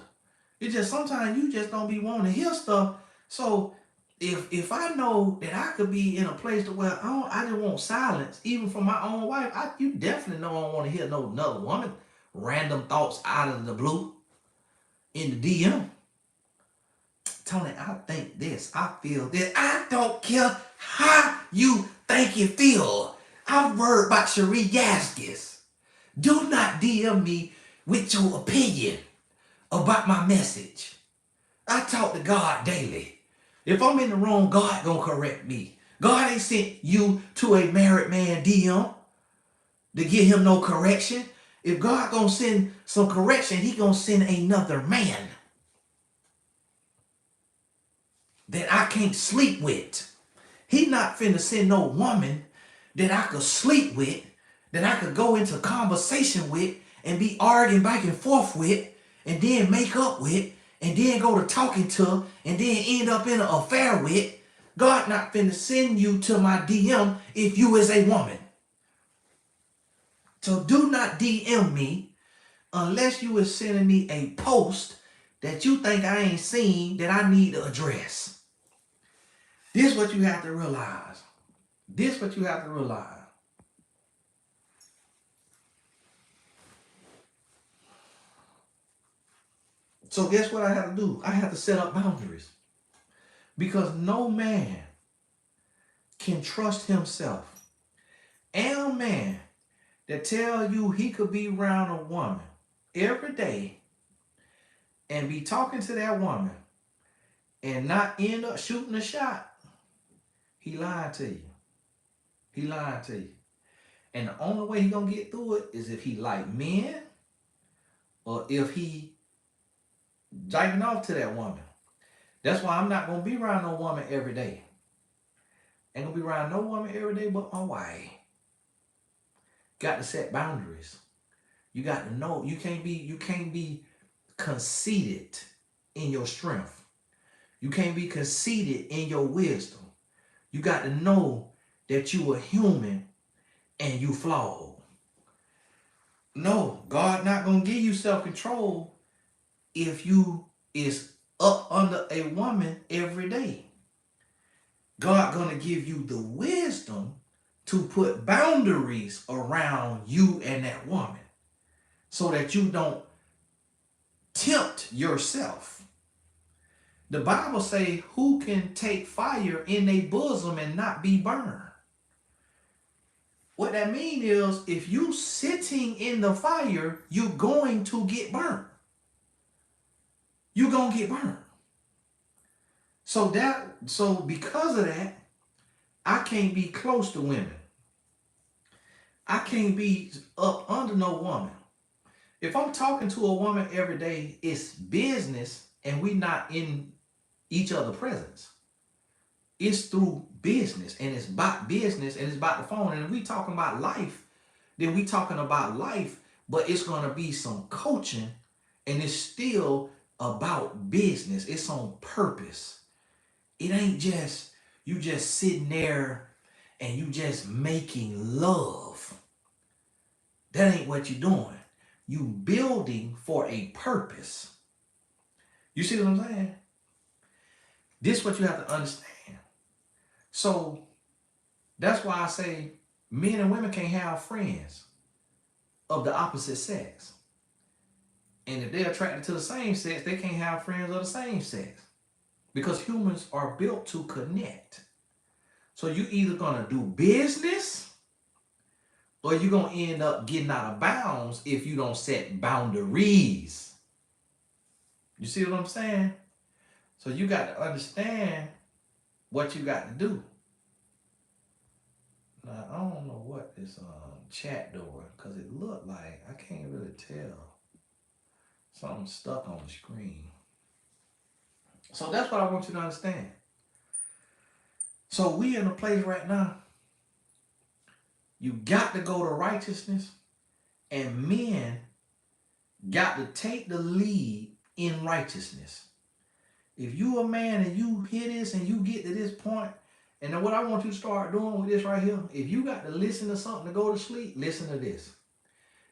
It's just sometimes you just don't be wanting to hear stuff. So if I know that I could be in a place to where I just want silence, even from my own wife, you definitely know I don't want to hear another woman random thoughts out of the blue in the DM. Tony, I think this, I feel this. I don't care how you think you feel. I've heard about Cherie Yaskis. Do not DM me with your opinion about my message. I talk to God daily. If I'm in the wrong, God gonna correct me. God ain't sent you to a married man DM to give him no correction. If God gonna send some correction, he gonna send another man that I can't sleep with. He not finna send no woman that I could sleep with, that I could go into conversation with and be arguing back and forth with, and then make up with, and then go to talking to, and then end up in an affair with. God not finna send you to my DM if you is a woman. So do not DM me unless you is sending me a post that you think I ain't seen that I need to address. This is what you have to realize. This is what you have to realize. So guess what I have to do? I have to set up boundaries. Because no man can trust himself. And a man that tell you he could be around a woman every day and be talking to that woman and not end up shooting a shot, he lied to you. He lied to you. And the only way he gonna get through it is if he like men or if he jacking off to that woman. That's why I'm not gonna be around no woman every day. Ain't gonna be around no woman every day but my wife. got to set boundaries. You got to know you can't be conceited in your strength. You can't be conceited in your wisdom. You got to know that you are human and you flawed. No, God not gonna give you self-control if you is up under a woman every day. God gonna give you the wisdom to put boundaries around you and that woman so that you don't tempt yourself. The Bible say, who can take fire in their bosom and not be burned? What that means is, if you sitting in the fire, you're going to get burned. You're gonna get burned. So because of that, I can't be close to women. I can't be up under no woman. If I'm talking to a woman every day, it's business and we not in each other's presence. It's through business, and it's about business, and it's about the phone. And if we talking about life, then we talking about life, but it's gonna be some coaching, and it's still about business. It's on purpose. It ain't just you just sitting there and you just making love. That ain't what you're doing. You building for a purpose. You see what I'm saying? This is what you have to understand. So that's why I say men and women can't have friends of the opposite sex. And if they're attracted to the same sex, they can't have friends of the same sex. Because humans are built to connect. So you either gonna do business or you're gonna end up getting out of bounds if you don't set boundaries. You see what I'm saying? So you got to understand what you got to do. Now, I don't know what this chat doing, because it looked like, I can't really tell. Something stuck on the screen. So that's what I want you to understand. So we in a place right now, you got to go to righteousness, and men got to take the lead in righteousness. If you a man and you hear this and you get to this point, and then what I want you to start doing with this right here, if you got to listen to something to go to sleep, listen to this.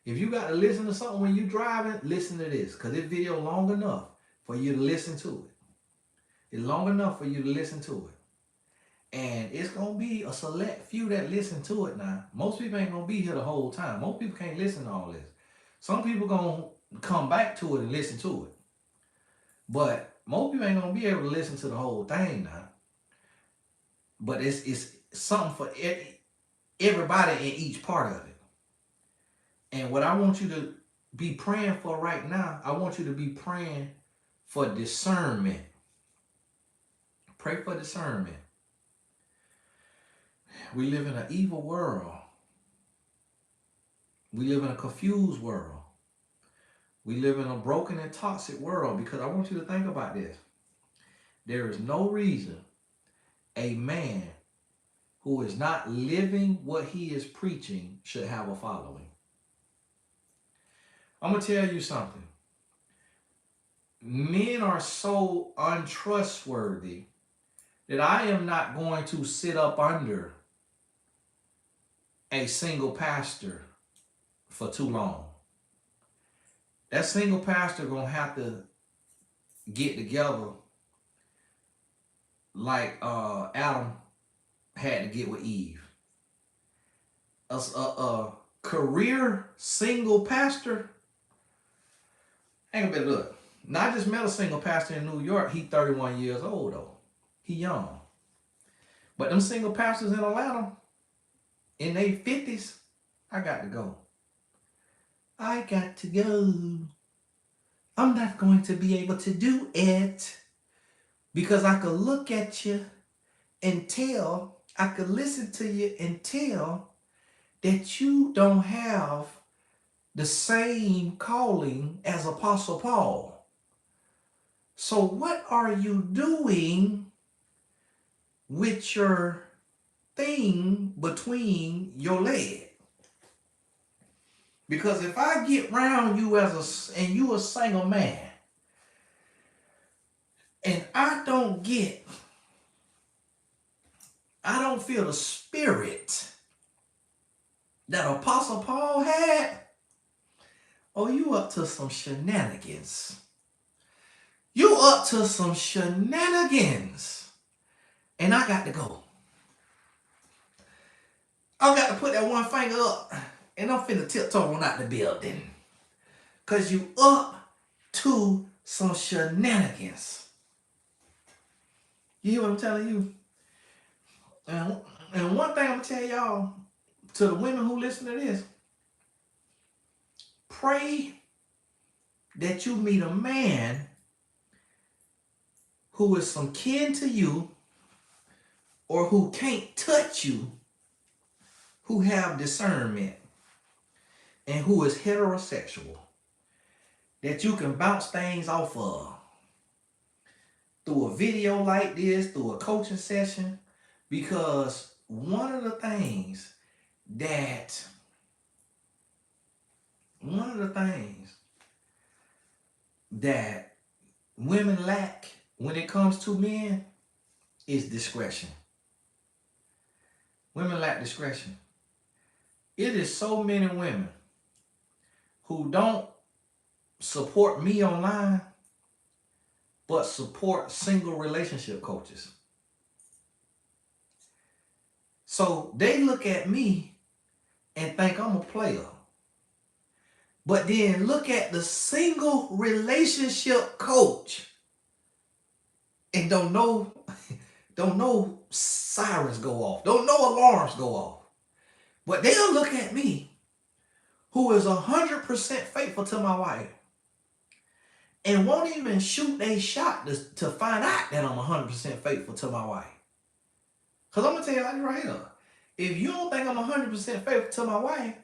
If you got to listen to something when you driving, listen to this, because this video long enough for you to listen to it. It's long enough for you to listen to it. And it's going to be a select few that listen to it now. Most people ain't going to be here the whole time. Most people can't listen to all this. Some people going to come back to it and listen to it. But most people ain't going to be able to listen to the whole thing now. But it's something for everybody in each part of it. And what I want you to be praying for right now, I want you to be praying for discernment. Pray for discernment. We live in an evil world. We live in a confused world. We live in a broken and toxic world, because I want you to think about this. There is no reason a man who is not living what he is preaching should have a following. I'm going to tell you something. Men are so untrustworthy that I am not going to sit up under a single pastor for too long. That single pastor going to have to get together like Adam had to get with Eve. A career single pastor ain't gonna be good. Now, I just met a single pastor in New York. He 31 years old though. He young. But them single pastors in Atlanta, in their 50s, I got to go. I got to go. I'm not going to be able to do it, because I could look at you and tell, I could listen to you and tell that you don't have the same calling as Apostle Paul. So what are you doing with your thing between your legs? Because if I get around you and you a single man, and I don't feel the spirit that Apostle Paul had, oh, you up to some shenanigans. You up to some shenanigans. And I got to go. I got to put that one finger up, and I'm finna tiptoe on out the building. Because you up to some shenanigans. You hear what I'm telling you? And one thing I'm going to tell y'all, to the women who listen to this, pray that you meet a man who is some kin to you or who can't touch you, who have discernment, and who is heterosexual, that you can bounce things off of through a video like this, through a coaching session, because one of the things that women lack when it comes to men is discretion. Women lack discretion. It is so many women who don't support me online, but support single relationship coaches. So they look at me and think I'm a player. But then look at the single relationship coach and don't know sirens go off, don't know alarms go off. But they'll look at me, who is 100% faithful to my wife, and won't even shoot a shot to find out that I'm 100% faithful to my wife. Because I'm going to tell you like right here, if you don't think I'm 100% faithful to my wife,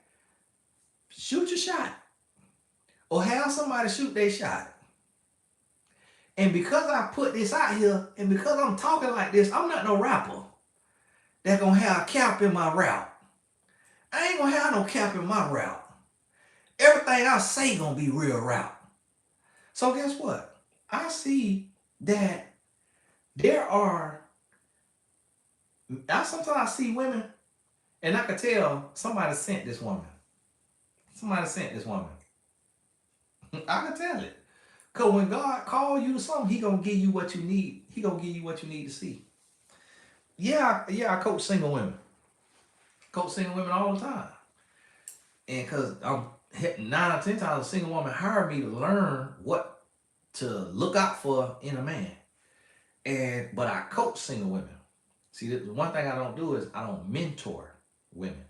shoot your shot. Or have somebody shoot their shot. And because I put this out here, and because I'm talking like this, I'm not no rapper that's going to have a cap in my rap. I ain't going to have no cap in my rap. Everything I say going to be real rap. So guess what? I see that sometimes I see women, and I can tell somebody sent this woman. Somebody sent this woman. I can tell it. Because when God calls you to something, He going to give you what you need. He going to give you what you need to see. Yeah, I coach single women. Coach single women all the time. And because I'm 9 or 10 times a single woman hired me to learn what to look out for in a man. But I coach single women. See, the one thing I don't do is I don't mentor women.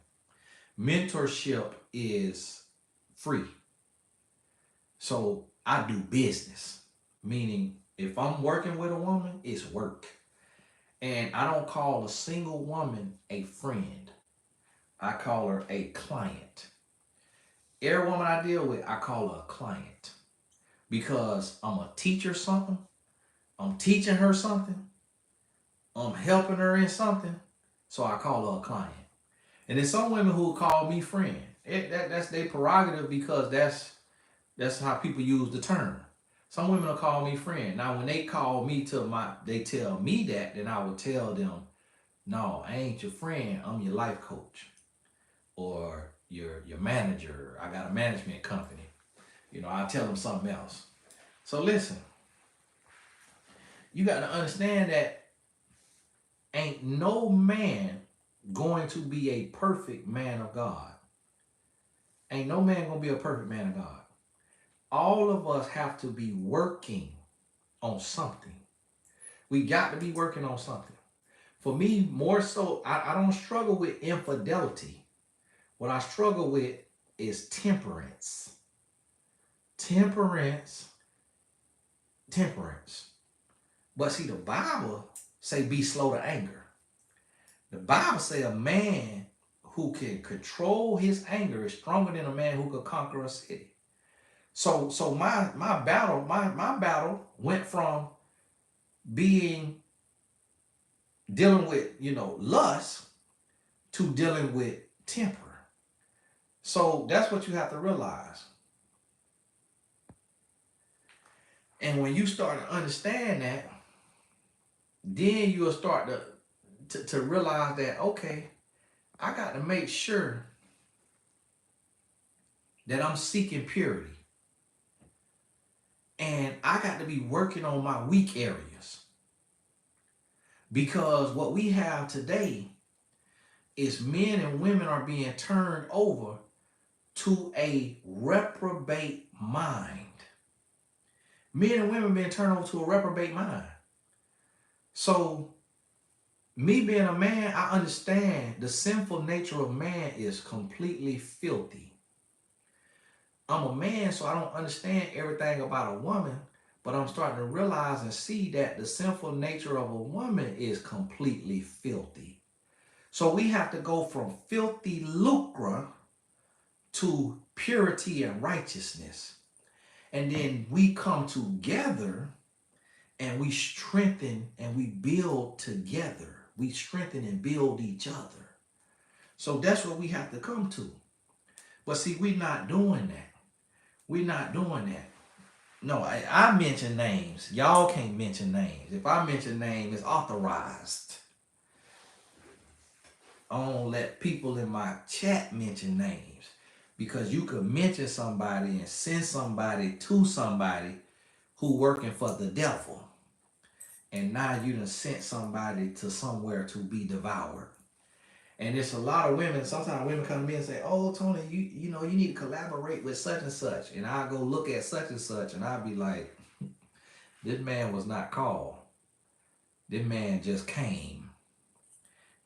Mentorship is free. So I do business, meaning if I'm working with a woman, it's work. And I don't call a single woman a friend. I call her a client. Every woman I deal with, I call her a client. Because I'm going to teach her something. I'm teaching her something. I'm helping her in something. So I call her a client. And there's some women who call me friend. That's their prerogative, because that's how people use the term. Some women will call me friend. Now, when they call me they tell me that, then I will tell them, no, I ain't your friend. I'm your life coach, or your manager. I got a management company. I'll tell them something else. So listen, you got to understand that ain't no man going to be a perfect man of God. Ain't no man going to be a perfect man of God. All of us have to be working on something. We got to be working on something. For me, more so, I don't struggle with infidelity. What I struggle with is temperance. Temperance. But see, the Bible say be slow to anger. The Bible say a man who can control his anger is stronger than a man who could conquer a city. So my battle went from dealing with lust to dealing with temper. So that's what you have to realize. And when you start to understand that, then you'll start to realize that, okay, I got to make sure that I'm seeking purity. And I got to be working on my weak areas. Because what we have today is men and women are being turned over to a reprobate mind. Men and women being turned over to a reprobate mind. So, me being a man, I understand the sinful nature of man is completely filthy. I'm a man, so I don't understand everything about a woman, but I'm starting to realize and see that the sinful nature of a woman is completely filthy. So we have to go from filthy lucre to purity and righteousness. And then we come together and we strengthen and we build together. We strengthen and build each other. So that's what we have to come to. But see, we're not doing that. We're not doing that. No, I mention names. Y'all can't mention names. If I mention names, it's authorized. I don't let people in my chat mention names, because you could mention somebody and send somebody to somebody who working for the devil. And now you done sent somebody to somewhere to be devoured. And there's a lot of women, sometimes women come to me and say, oh, Tony, you know, you need to collaborate with such and such. And I'll go look at such and such and I'll be like, this man was not called. This man just came.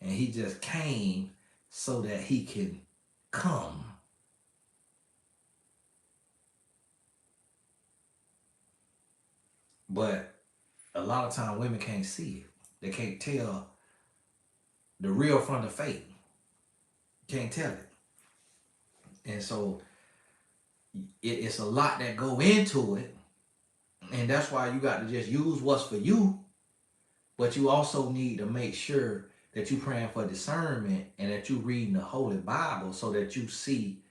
And he just came so that he can come. But a lot of times women can't see it. They can't tell the real from the fake. Can't tell it. And so it's a lot that go into it. And that's why you got to just use what's for you. But you also need to make sure that you're praying for discernment and that you're reading the Holy Bible so that you see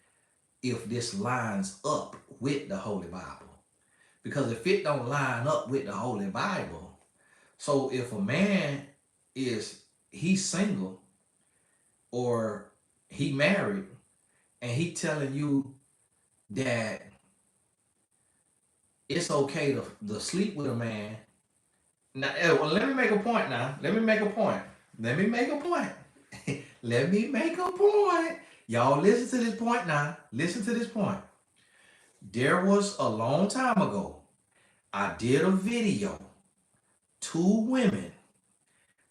if this lines up with the Holy Bible. Because if it don't line up with the Holy Bible, so if a man he's single or he married and he telling you that it's okay to sleep with a man. Now, well, let me make a point now. Let me make a point. Let me make a point. Let me make a point. Y'all listen to this point now. Listen to this point. There was a long time ago, I did a video to women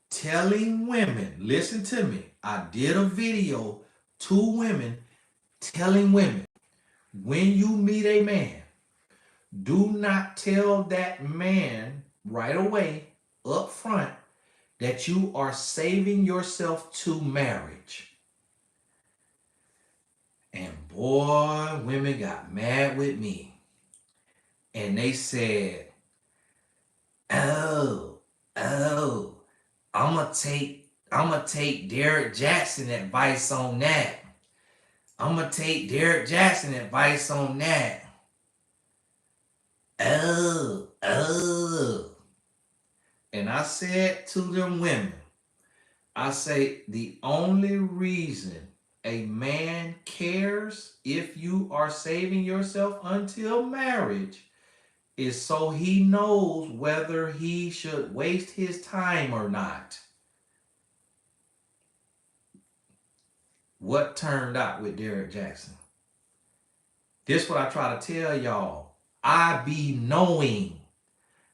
telling women, listen to me. I did a video to women telling women, when you meet a man, do not tell that man right away up front that you are saving yourself to marriage. And boy, women got mad with me. And they said, oh, I'ma take Derrick Jaxn advice on that. I'ma take Derrick Jaxn advice on that. Oh. And I said to them women, I say, the only reason a man cares if you are saving yourself until marriage is so he knows whether he should waste his time or not. What turned out with Derrick Jaxn? This what I try to tell y'all. I be knowing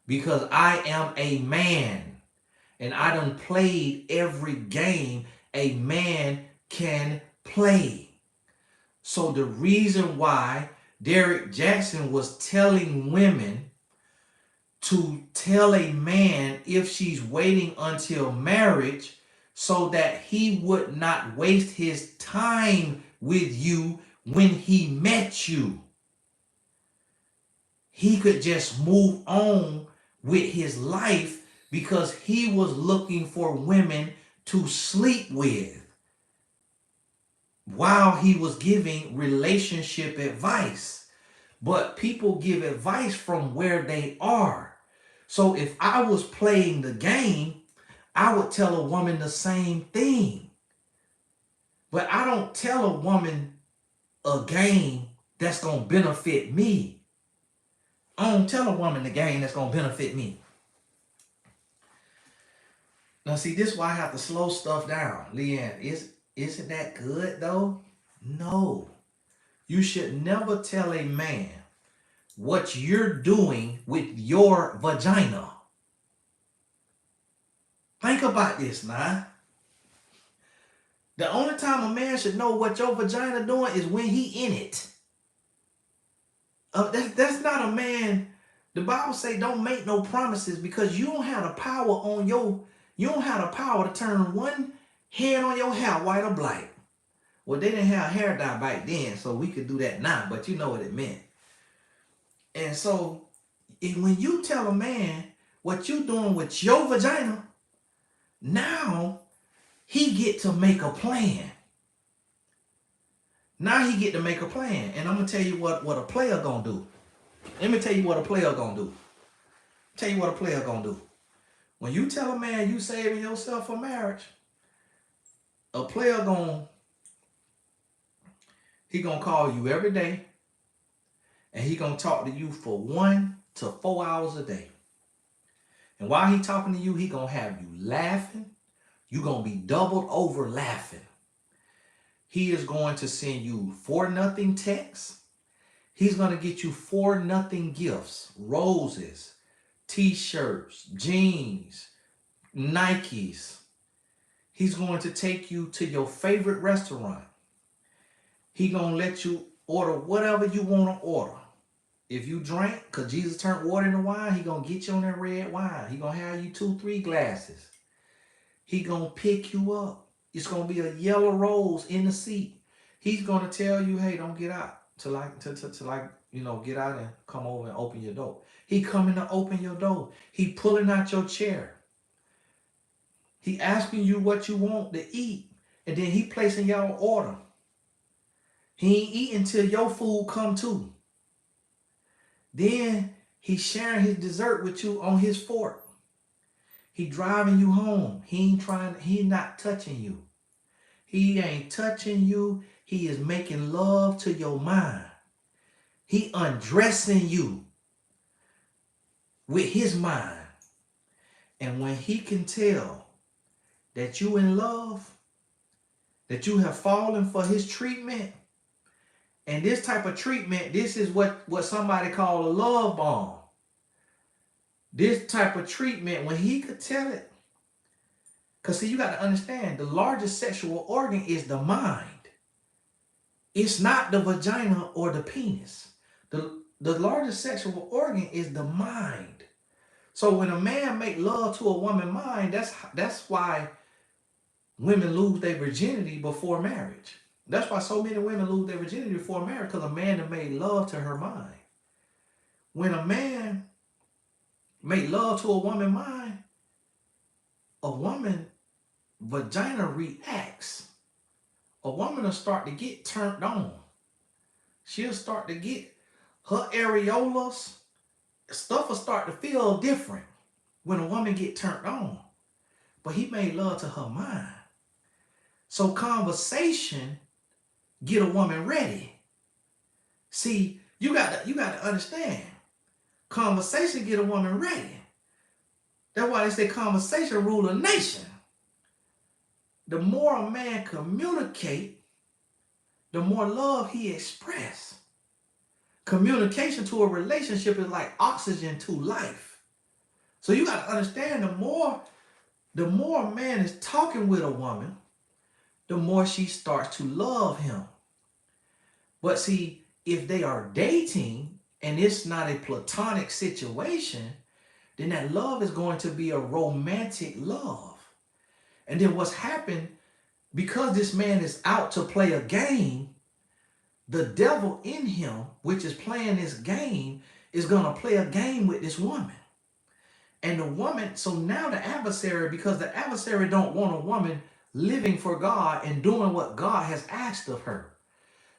because I am a man and I done played every game a man can play. So the reason why Derrick Jaxn was telling women to tell a man if she's waiting until marriage so that he would not waste his time with you when he met you. He could just move on with his life because he was looking for women to sleep with. while he was giving relationship advice. But people give advice from where they are. So if I was playing the game, I would tell a woman the same thing. But I don't tell a woman a game that's going to benefit me. I don't tell a woman the game that's going to benefit me. Now, see, this is why I have to slow stuff down. Leanne, isn't that good, though? No. You should never tell a man what you're doing with your vagina. Think about this now. The only time a man should know what your vagina doing is when he in it. That's not a man. The Bible say don't make no promises because you don't have the power on you don't have the power to turn one hair on your hair white or black. Well, they didn't have hair dye back then, so we could do that now, but you know what it meant. And so when you tell a man what you doing with your vagina, now he get to make a plan. Now he get to make a plan. And I'm going to tell you what a player going to do. Let me tell you what a player going to do. Tell you what a player going to do. When you tell a man you saving yourself for marriage, a player he going to call you every day and he going to talk to you for 1 to 4 hours a day. And while he talking to you, he going to have you laughing. You're going to be doubled over laughing. He is going to send you 4-0 texts. He's going to get you 4-0 gifts, roses, t-shirts, jeans, Nikes. He's going to take you to your favorite restaurant. He's going to let you order whatever you want to order. If you drink, because Jesus turned water into wine, he's going to get you on that red wine. He's going to have you 2-3 glasses. He's going to pick you up. It's going to be a yellow rose in the seat. He's going to tell you, hey, don't get out till I get out and come over and open your door. He coming to open your door. He pulling out your chair. He asking you what you want to eat. And then he placing y'all order. He ain't eating till your food come too. Then he's sharing his dessert with you on his fork. He driving you home. He not touching you. He ain't touching you. He is making love to your mind. He undressing you with his mind. And when he can tell that you in love, that you have fallen for his treatment, and this type of treatment, this is what somebody call a love bomb. This type of treatment, when he could tell it, because see, you got to understand, the largest sexual organ is the mind. It's not the vagina or the penis. The largest sexual organ is the mind. So when a man make love to a woman's mind, that's why women lose their virginity before marriage. That's why so many women lose their virginity before marriage, because a man that made love to her mind. When a man make love to a woman's mind, a woman vagina reacts. A woman will start to get turned on. She'll start to get her areolas. Stuff will start to feel different when a woman get turned on. But he made love to her mind. So conversation get a woman ready. See, you got to understand. Conversation get a woman ready. That's why they say conversation rule a nation. The more a man communicate, the more love he express. Communication to a relationship is like oxygen to life. So you got to understand, the more a man is talking with a woman, the more she starts to love him. But see, if they are dating and it's not a platonic situation, then that love is going to be a romantic love. And then what's happened, because this man is out to play a game, the devil in him, which is playing this game, is going to play a game with this woman. And the woman, so now the adversary, because the adversary don't want a woman living for God and doing what God has asked of her.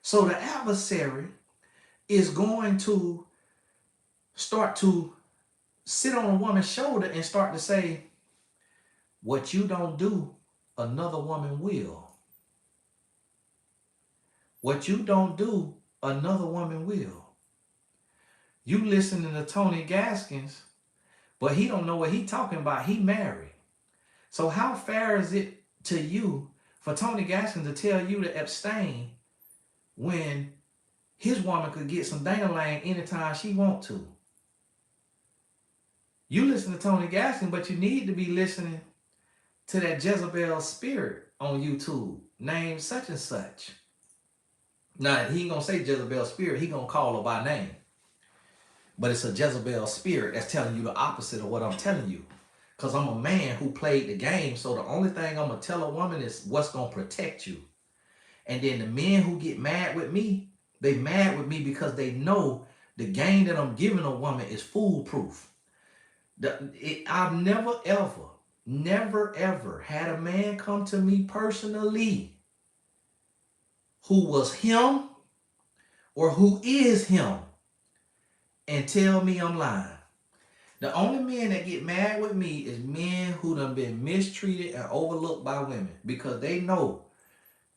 So the adversary is going to start to sit on a woman's shoulder and start to say, what you don't do, another woman will. What you don't do, another woman will. You listening to Tony Gaskins, but he don't know what he talking about. He married. So how fair is it to you for Tony Gaskins to tell you to abstain when his woman could get some dang-a-lang anytime she want to? You listen to Tony Gaskins, but you need to be listening to that Jezebel spirit on YouTube named such and such. Now, he ain't going to say Jezebel spirit. He going to call her by name. But it's a Jezebel spirit that's telling you the opposite of what I'm telling you. Because I'm a man who played the game. So the only thing I'm going to tell a woman is what's going to protect you. And then the men who get mad with me, they mad with me because they know the game that I'm giving a woman is foolproof. I've never ever had a man come to me personally who was him or who is him and tell me I'm lying. The only men that get mad with me is men who done been mistreated and overlooked by women, because they know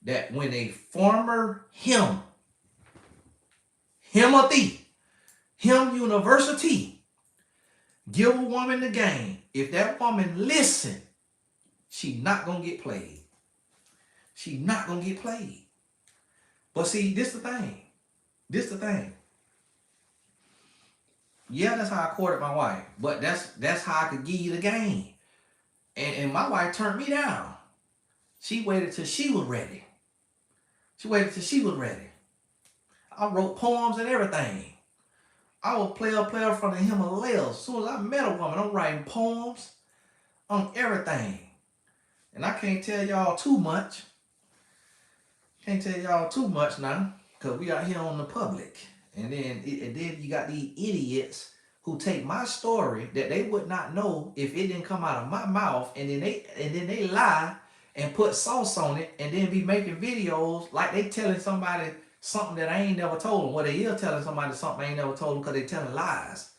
that when a former him university give a woman the game, if that woman listen, she not gonna get played. She not gonna get played. But see, this the thing. Yeah, that's how I courted my wife. But that's how I could give you the game. And my wife turned me down. She waited till she was ready. I wrote poems and everything. I was player from the Himalayas. As soon as I met a woman, I'm writing poems on everything. And I can't tell y'all too much. Now, because we out here on the public. And then you got these idiots who take my story that they would not know if it didn't come out of my mouth, and then they lie and put sauce on it, and then be making videos like they telling somebody something that I ain't never told them. Well, they is telling somebody something I ain't never told them because they telling lies.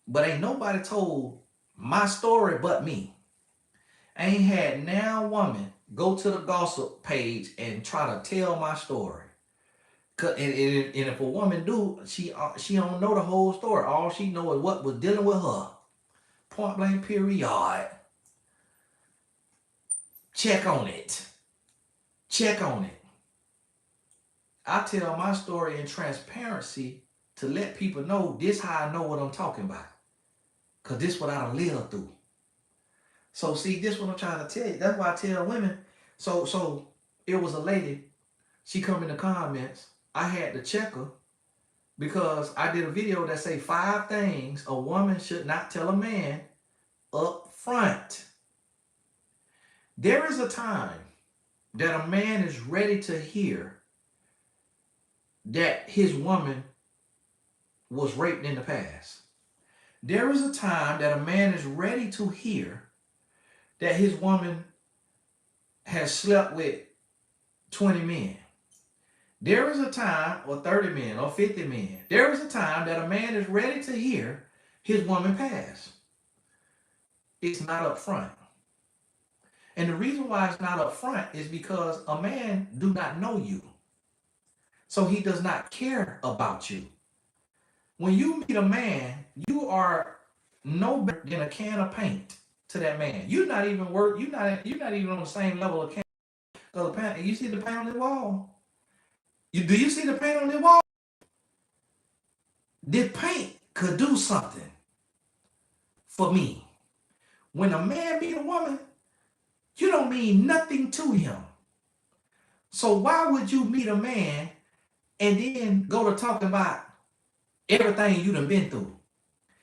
But ain't nobody told my story but me. I ain't had now woman go to the gossip page and try to tell my story. And if a woman do, she don't know the whole story. All she know is what was dealing with her. Point blank period. Check on it. I tell my story in transparency to let people know this how I know what I'm talking about. Because this what I done lived through. So see, this what I'm trying to tell you. That's why I tell women. So it was a lady. She come in the comments. I had to check her because I did a video that say 5 things a woman should not tell a man up front. There is a time that a man is ready to hear that his woman was raped in the past. There is a time that a man is ready to hear that his woman has slept with 20 men. There is a time, or 30 men, or 50 men. There is a time that a man is ready to hear his woman pass. It's not up front. And the reason why it's not up front is because a man do not know you. So he does not care about you. When you meet a man, you are no better than a can of paint to that man. You're not even even on the same level of paint. You see the paint on the wall? Do you see the paint on the wall? This paint could do something for me. When a man meet a woman, you don't mean nothing to him. So why would you meet a man and then go to talk about everything you done been through?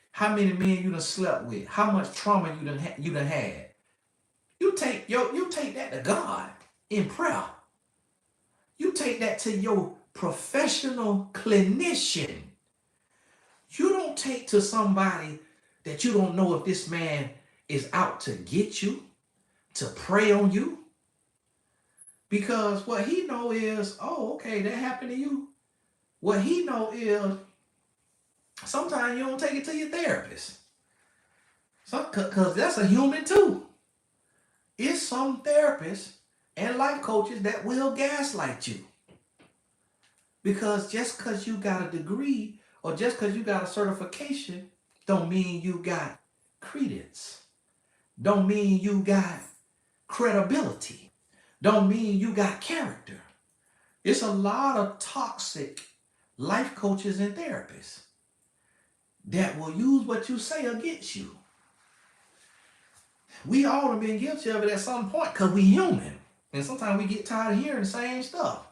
How many men you done slept with? How much trauma you done had? You take that to God in prayer. You take that to your professional clinician. You don't take to somebody that you don't know if this man is out to get you, to prey on you. Because what he know is, oh, okay, that happened to you. What he know is sometimes you don't take it to your therapist. Because that's a human too. It's some therapists and life coaches that will gaslight you. Because just because you got a degree or just because you got a certification don't mean you got credence. Don't mean you got credibility. Don't mean you got character. It's a lot of toxic life coaches and therapists that will use what you say against you. We all have been guilty of it at some point because we human. And sometimes we get tired of hearing the same stuff.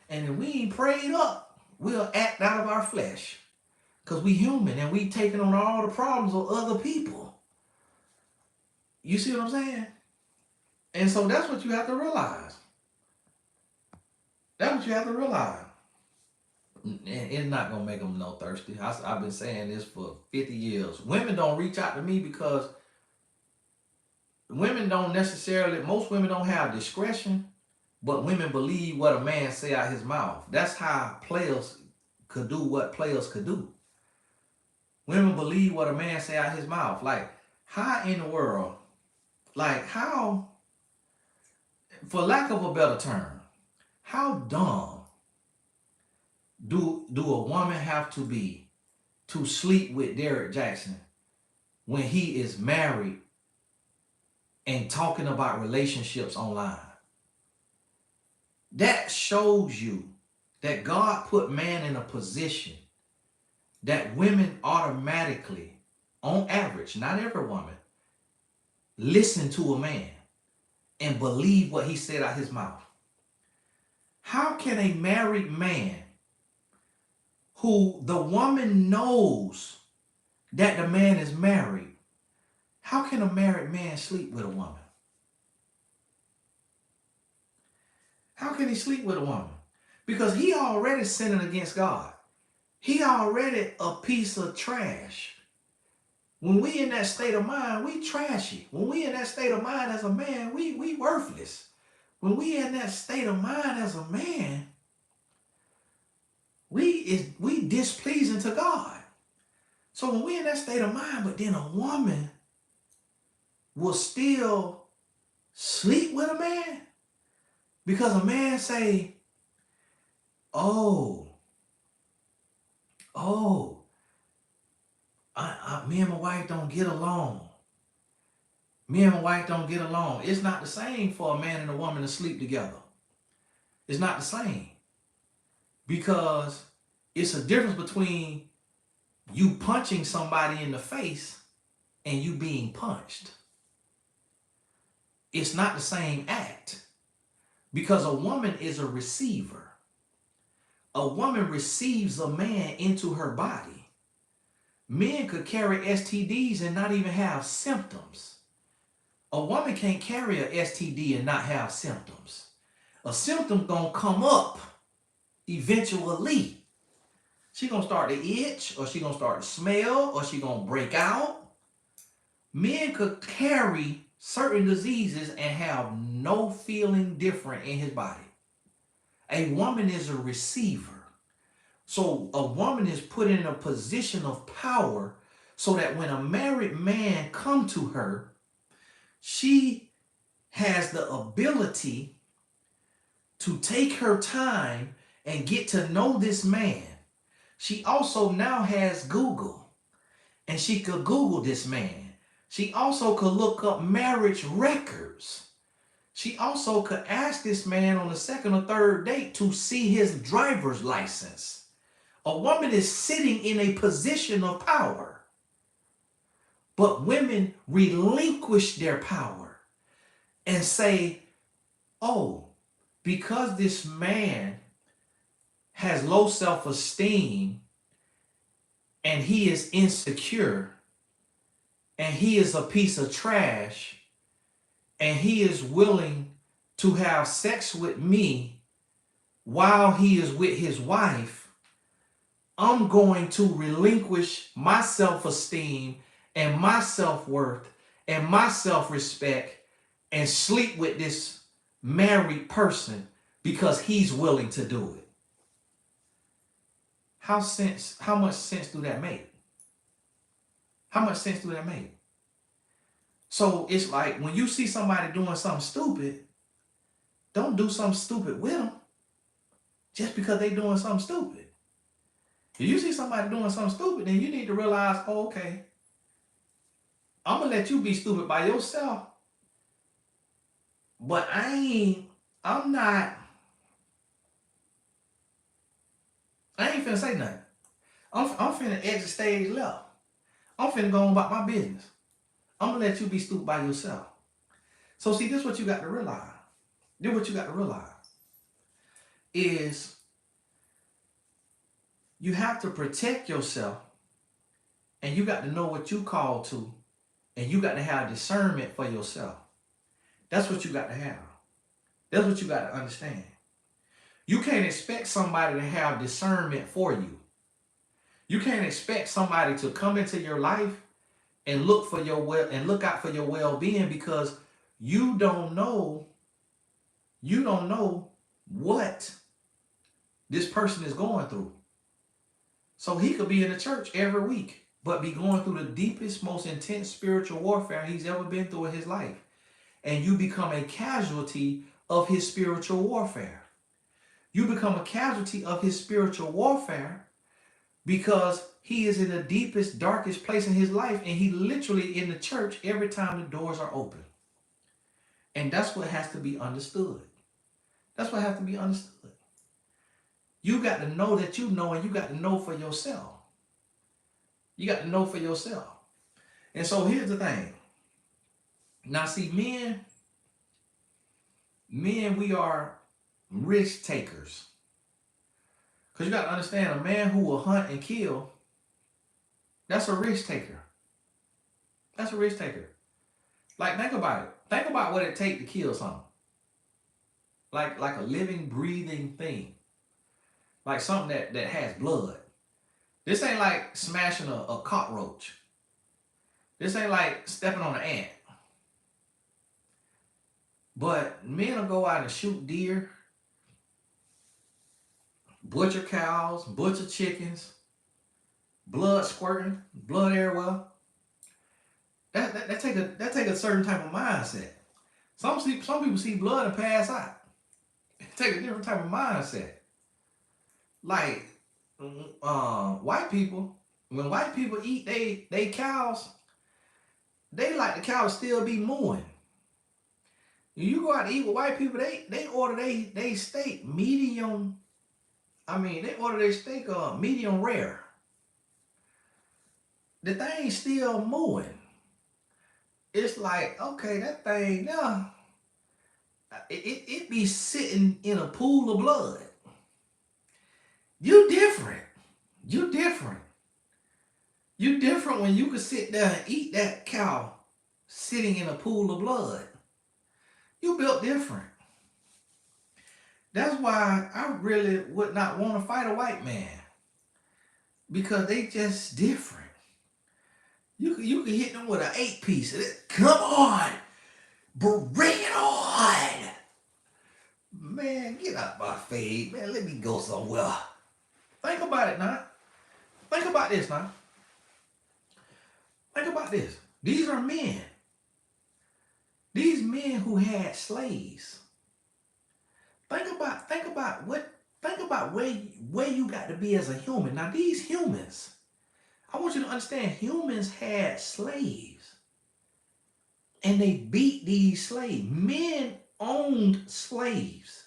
And if we ain't prayed up, we'll act out of our flesh. Because we human and we taking on all the problems of other people. You see what I'm saying? And so that's what you have to realize. That's what you have to realize. And it's not going to make them no thirsty. I've been saying this for 50 years. Women don't reach out to me because women don't necessarily, most women don't have discretion, but women believe what a man say out his mouth. That's how players could do what players could do. Women believe what a man say out his mouth. Like, how in the world, like how, for lack of a better term, how dumb do a woman have to be to sleep with Derrick Jackson when he is married and talking about relationships online? That shows you that God put man in a position that women automatically, on average, not every woman, listen to a man and believe what he said out his mouth. How can a married man who the woman knows that the man is married, how can a married man sleep with a woman? How can he sleep with a woman? Because he already sinning against God. He already a piece of trash. When we in that state of mind, we trashy. When we in that state of mind as a man, we worthless. When we in that state of mind as a man, we displeasing to God. So when we in that state of mind, but then a woman will still sleep with a man because a man say, me and my wife don't get along. Me and my wife don't get along. It's not the same for a man and a woman to sleep together. It's not the same. Because it's a difference between you punching somebody in the face and you being punched. It's not the same act. Because a woman is a receiver. A woman receives a man into her body. Men could carry STDs and not even have symptoms. A woman can't carry an STD and not have symptoms. A symptom gonna come up eventually. She gonna start to itch, or she gonna start to smell, or she gonna break out. Men could carry certain diseases and have no feeling different in his body. A woman is a receiver. So a woman is put in a position of power so that when a married man comes to her, she has the ability to take her time and get to know this man. She also now has Google, and she could Google this man. She also could look up marriage records. She also could ask this man on the second or third date to see his driver's license. A woman is sitting in a position of power. But women relinquish their power and say, oh, because this man has low self-esteem and he is insecure and he is a piece of trash and he is willing to have sex with me while he is with his wife, I'm going to relinquish my self-esteem and my self-worth and my self-respect and sleep with this married person because he's willing to do it. How much sense do that make? How much sense do that make? So it's like when you see somebody doing something stupid, don't do something stupid with them just because they doing something stupid. If you see somebody doing something stupid, then you need to realize, oh, okay, I'm gonna let you be stupid by yourself, but I'm not, I ain't finna say nothing. I'm finna exit stage left. I'm finna go on about my business. I'm gonna let you be stupid by yourself. So see, this is what you got to realize. This is what you got to realize is you have to protect yourself, and you got to know what you call to, and you got to have discernment for yourself. That's what you got to have. That's what you got to understand. You can't expect somebody to have discernment for you. You can't expect somebody to come into your life and look for your look out for your well-being, because you don't know what this person is going through. So he could be in the church every week, but be going through the deepest, most intense spiritual warfare he's ever been through in his life. And you become a casualty of his spiritual warfare. You become a casualty of his spiritual warfare because he is in the deepest, darkest place in his life, and he literally in the church every time the doors are open. And that's what has to be understood. That's what has to be understood. You got to know that you know, and you got to know for yourself. You got to know for yourself. And so here's the thing. Now see, men, we are risk takers. Because you got to understand, a man who will hunt and kill, that's a risk taker. That's a risk taker. Like, think about it. Think about what it takes to kill something. Like a living, breathing thing. Like something that has blood. This ain't like smashing a cockroach. This ain't like stepping on an ant. But men will go out and shoot deer, butcher cows, butcher chickens, blood squirting, blood everywhere. That take a certain type of mindset. Some people see blood and pass out. It take a different type of mindset. Like white people, when white people eat they cows, they like the cow to still be mooing. You go out to eat with white people, they order they steak medium. They order their steak medium rare. The thing still mooing. It's like, okay, that thing now, it be sitting in a pool of blood. You different. You different. You different when you can sit there and eat that cow sitting in a pool of blood. You built different. That's why I really would not want to fight a white man, because they just different. You can hit them with an 8-piece. Come on, bring it on, man. Get out my face, man. Let me go somewhere. Think about it now. Think about this now. Think about this. These are men. These men who had slaves. Think about where you got to be as a human. Now these humans, I want you to understand, humans had slaves. And they beat these slaves. Men owned slaves.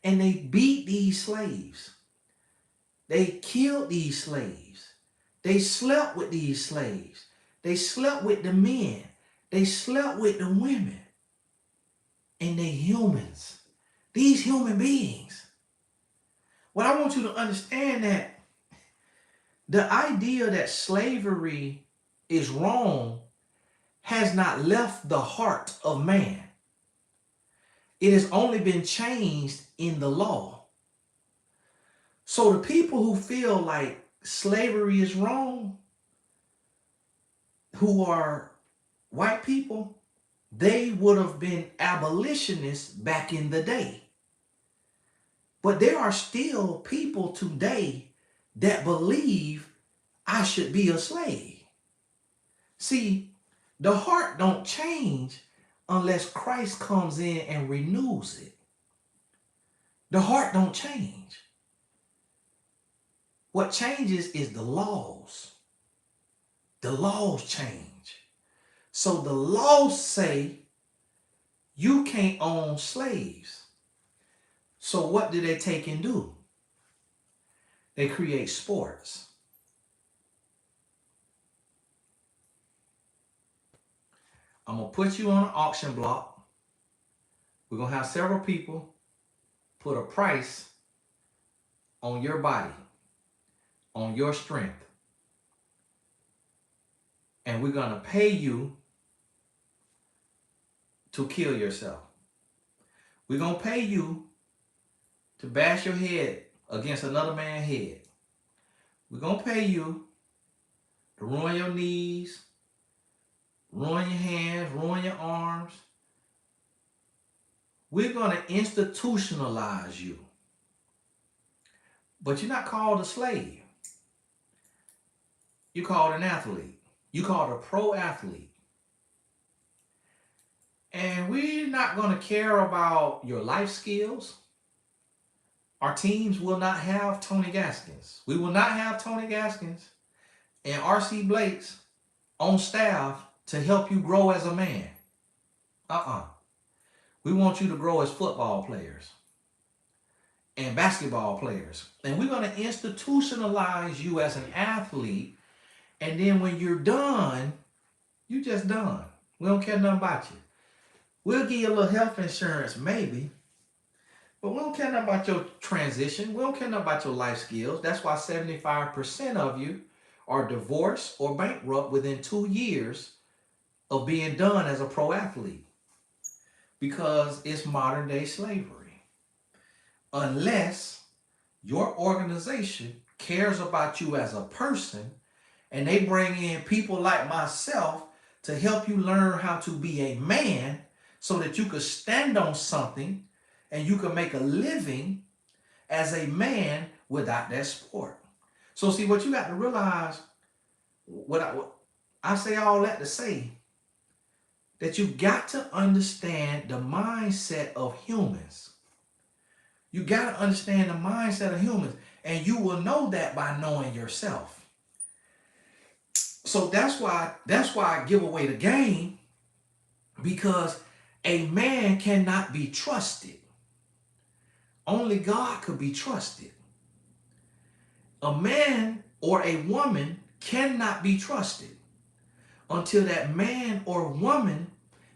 And they beat these slaves. They killed these slaves. They slept with these slaves. They slept with the men. They slept with the women. And they humans. These human beings. What I want you to understand, that the idea that slavery is wrong has not left the heart of man. It has only been changed in the law. So the people who feel like slavery is wrong, who are white people, they would have been abolitionists back in the day. But there are still people today that believe I should be a slave. See, the heart don't change unless Christ comes in and renews it. The heart don't change. What changes is the laws. The laws change. So the laws say you can't own slaves. So what do they take and do? They create sports. I'm going to put you on an auction block. We're going to have several people put a price on your body, on your strength. And we're going to pay you to kill yourself. We're going to pay you to bash your head against another man's head. We're going to pay you to ruin your knees, ruin your hands, ruin your arms. We're going to institutionalize you. But you're not called a slave. You're called an athlete. You're called a pro athlete. And we're not going to care about your life skills. Our teams will not have Tony Gaskins. We will not have Tony Gaskins and R.C. Blakes on staff to help you grow as a man. We want you to grow as football players and basketball players. And we're going to institutionalize you as an athlete. And then when you're done, you just done. We don't care nothing about you. We'll give you a little health insurance, maybe. But we don't care nothing about your transition. We don't care nothing about your life skills. That's why 75% of you are divorced or bankrupt within 2 years of being done as a pro athlete. Because it's modern day slavery. Unless your organization cares about you as a person and they bring in people like myself to help you learn how to be a man so that you could stand on something and you can make a living as a man without that sport. So see, what you got to realize, what I say all that to say, that you got to understand the mindset of humans. You got to understand the mindset of humans. And you will know that by knowing yourself. So that's why I give away the game, because a man cannot be trusted. Only God could be trusted. A man or a woman cannot be trusted until that man or woman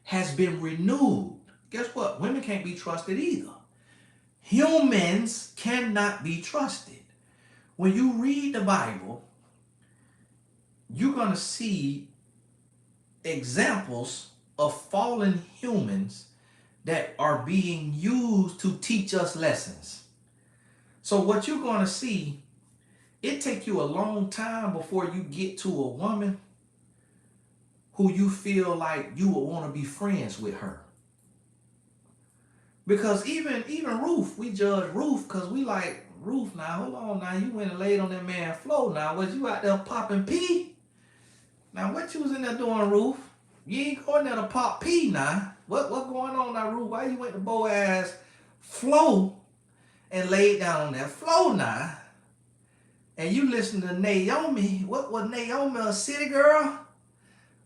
has been renewed. Guess what? Women can't be trusted either. Humans cannot be trusted. When you read the Bible, you're going to see examples of fallen humans that are being used to teach us lessons. So what you're going to see, it takes you a long time before you get to a woman who you feel like you would want to be friends with her. Because even Ruth, we judge Ruth because we like, Ruth, now, hold on now, you went and laid on that man's floor now. Was you out there popping pee? Now, what you was in there doing, Ruth? You ain't going there to pop pee now. What going on now, Ruth? Why you went to Boaz's floor and laid down on that floor now? And you listen to Naomi. What was Naomi, a city girl?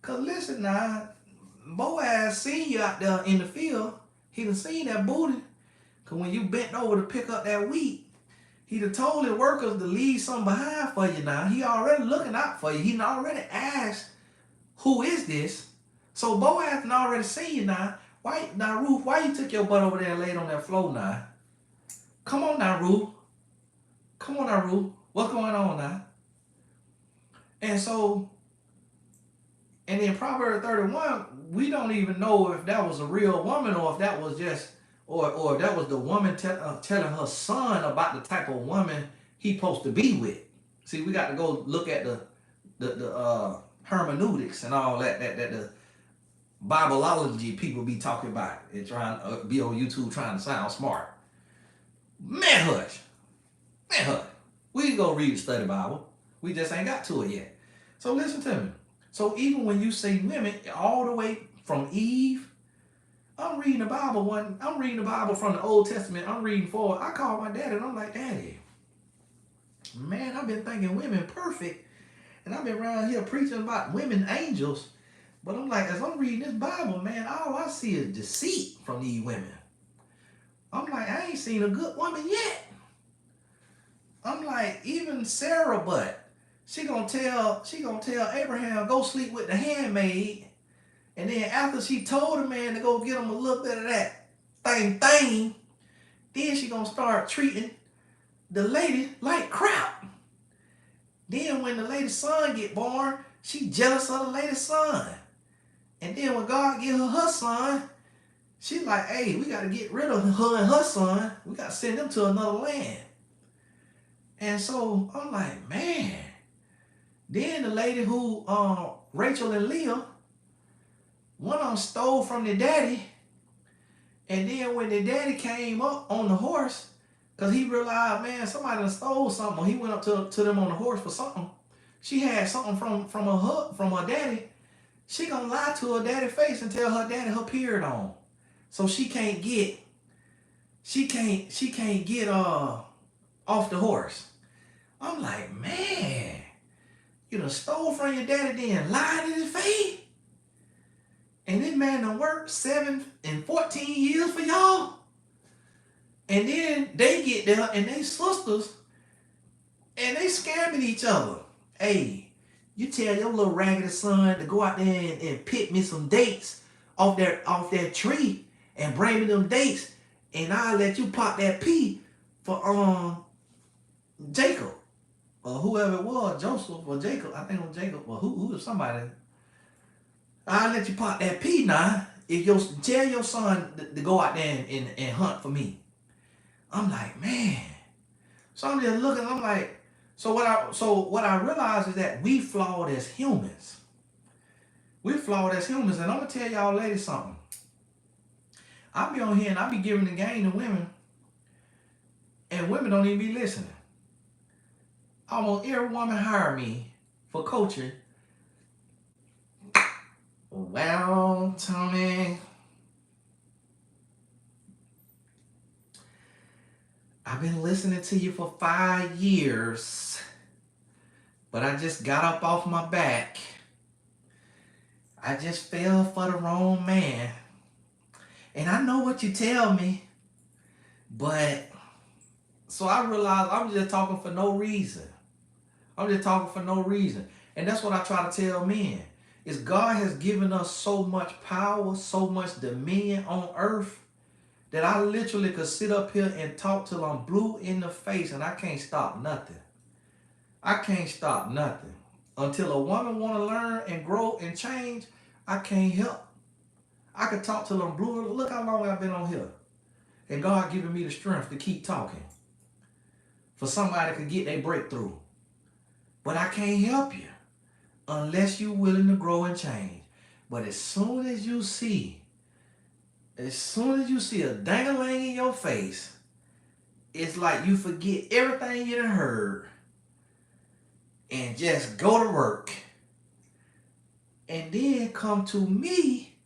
Because listen now, Boaz seen you out there in the field. He done seen that booty. Because when you bent over to pick up that wheat, he done told his workers to leave something behind for you now. He already looking out for you. He done already asked, who is this? So Boaz done already seen you now. Why, now Ruth, why you took your butt over there and laid on that floor now? Come on now, Ruth. Come on now, Ruth. What's going on now? And so, and in Proverbs 31, we don't even know if that was a real woman or if that was just, or if that was the woman telling her son about the type of woman he supposed to be with. See, we got to go look at the hermeneutics and all that Bibleology people be talking about and trying to be on YouTube trying to sound smart. Man, hush. Man, hush. We go read the study Bible. We just ain't got to it yet. So listen to me. So even when you say women, all the way from Eve, I'm reading the Bible from the Old Testament. I'm reading forward. I call my daddy and I'm like, Daddy, man, I've been thinking women perfect. And I've been around here preaching about women angels. But I'm like, as I'm reading this Bible, man, all I see is deceit from these women. I'm like, I ain't seen a good woman yet. I'm like, even Sarah, but she gonna tell Abraham, go sleep with the handmaid. And then after she told the man to go get him a little bit of that thing, then she gonna start treating the lady like crap. Then when the lady's son get born, she jealous of the lady's son. And then when God give her son, she like, hey, we got to get rid of her and her son. We got to send them to another land. And so I'm like, man. Then the lady who, Rachel and Leah, one of them stole from their daddy. And then when their daddy came up on the horse, because he realized, man, somebody done stole something. He went up to them on the horse for something. She had something from her daddy. She gonna lie to her daddy face and tell her daddy her period on. So she can't get off the horse. I'm like, man, you done stole from your daddy then lied in his face? And this man done worked 7 and 14 years for y'all? And then they get there and they sisters and they scamming each other. Hey, you tell your little raggedy son to go out there and pick me some dates off that tree and bring me them dates, and I'll let you pop that pea for Jacob or whoever it was, Joseph or Jacob. I think it was Jacob or who was somebody. I'll let you pop that pea now if you tell your son to go out there and hunt for me. I'm like, man. So I'm just looking. I'm like, so what I realize is that we flawed as humans. We flawed as humans, and I'm gonna tell y'all ladies something. I be on here and I be giving the game to women, and women don't even be listening. Almost every woman hire me for coaching. Well, Tony, I've been listening to you for 5 years, but I just got up off my back. I just fell for the wrong man. And I know what you tell me, but so I realized I'm just talking for no reason. I'm just talking for no reason. And that's what I try to tell men. Is God has given us so much power, so much dominion on earth, that I literally could sit up here and talk till I'm blue in the face and I can't stop nothing. I can't stop nothing. Until a woman want to learn and grow and change, I can't help. I could talk till I'm blue. Look how long I've been on here. And God giving me the strength to keep talking. For somebody to get their breakthrough. But I can't help you unless you're willing to grow and change. But as soon as you see a dang-a-lang in your face, it's like you forget everything you done heard and just go to work. And then come to me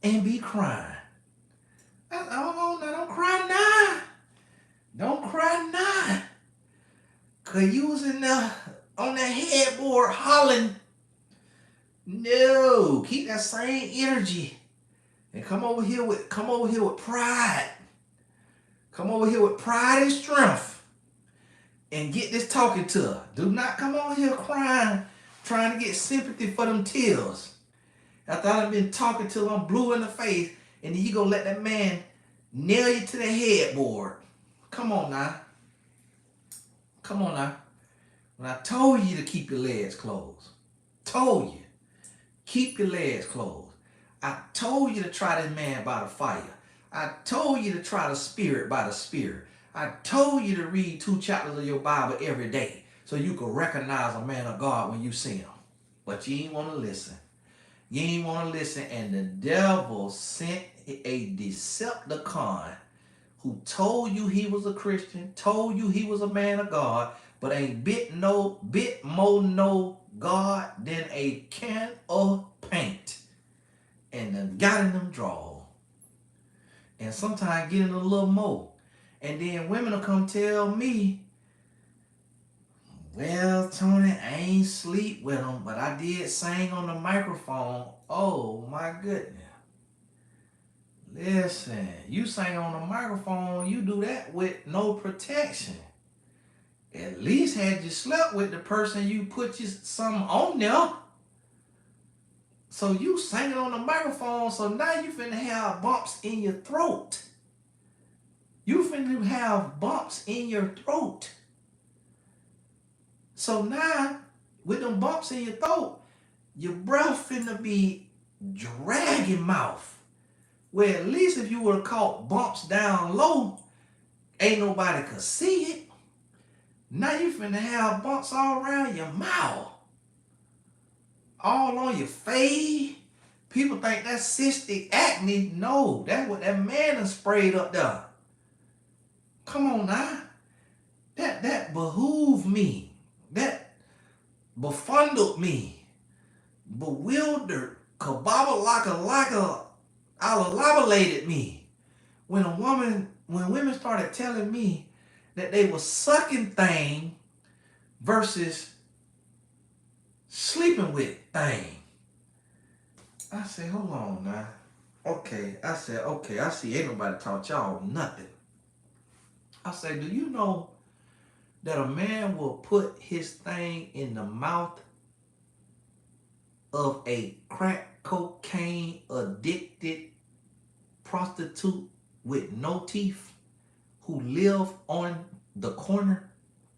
and be crying. Oh, no, don't cry now. Don't cry now. Because you was in there on that headboard hollering. No, keep that same energy. And come over here with pride. Come over here with pride and strength. And get this talking to her. Do not come over here crying, trying to get sympathy for them tears. After I've been talking till I'm blue in the face, and then you gonna let that man nail you to the headboard. Come on now. Come on now. When I told you to keep your legs closed. Told you. Keep your legs closed. I told you to try this man by the fire. I told you to try the spirit by the spirit. I told you to read 2 chapters of your Bible every day so you could recognize a man of God when you see him. But you ain't want to listen. You ain't want to listen. And the devil sent a Decepticon who told you he was a Christian, told you he was a man of God, but ain't bit more no God than a can of paint. And then got in them draws. And sometimes getting a little more. And then women will come tell me, well, Tony, I ain't sleep with him, but I did sing on the microphone. Oh my goodness. Listen, you sing on the microphone, you do that with no protection. At least had you slept with the person, you put you something on there. So you singing on the microphone, so now you finna have bumps in your throat. You finna have bumps in your throat. So now, with them bumps in your throat, your breath finna be dragging mouth. Where at least if you would have caught bumps down low, ain't nobody could see it. Now you finna have bumps all around your mouth. All on your face. People think that's cystic acne. No, that's what that man has sprayed up there. Come on now. That behooved me. That befuddled me. Bewildered. Alabalated me. When women started telling me that they were sucking thing versus sleeping with thing. I said, hold on now. Okay, I see ain't nobody taught y'all nothing. I said, do you know that a man will put his thing in the mouth of a crack cocaine addicted prostitute with no teeth who live on the corner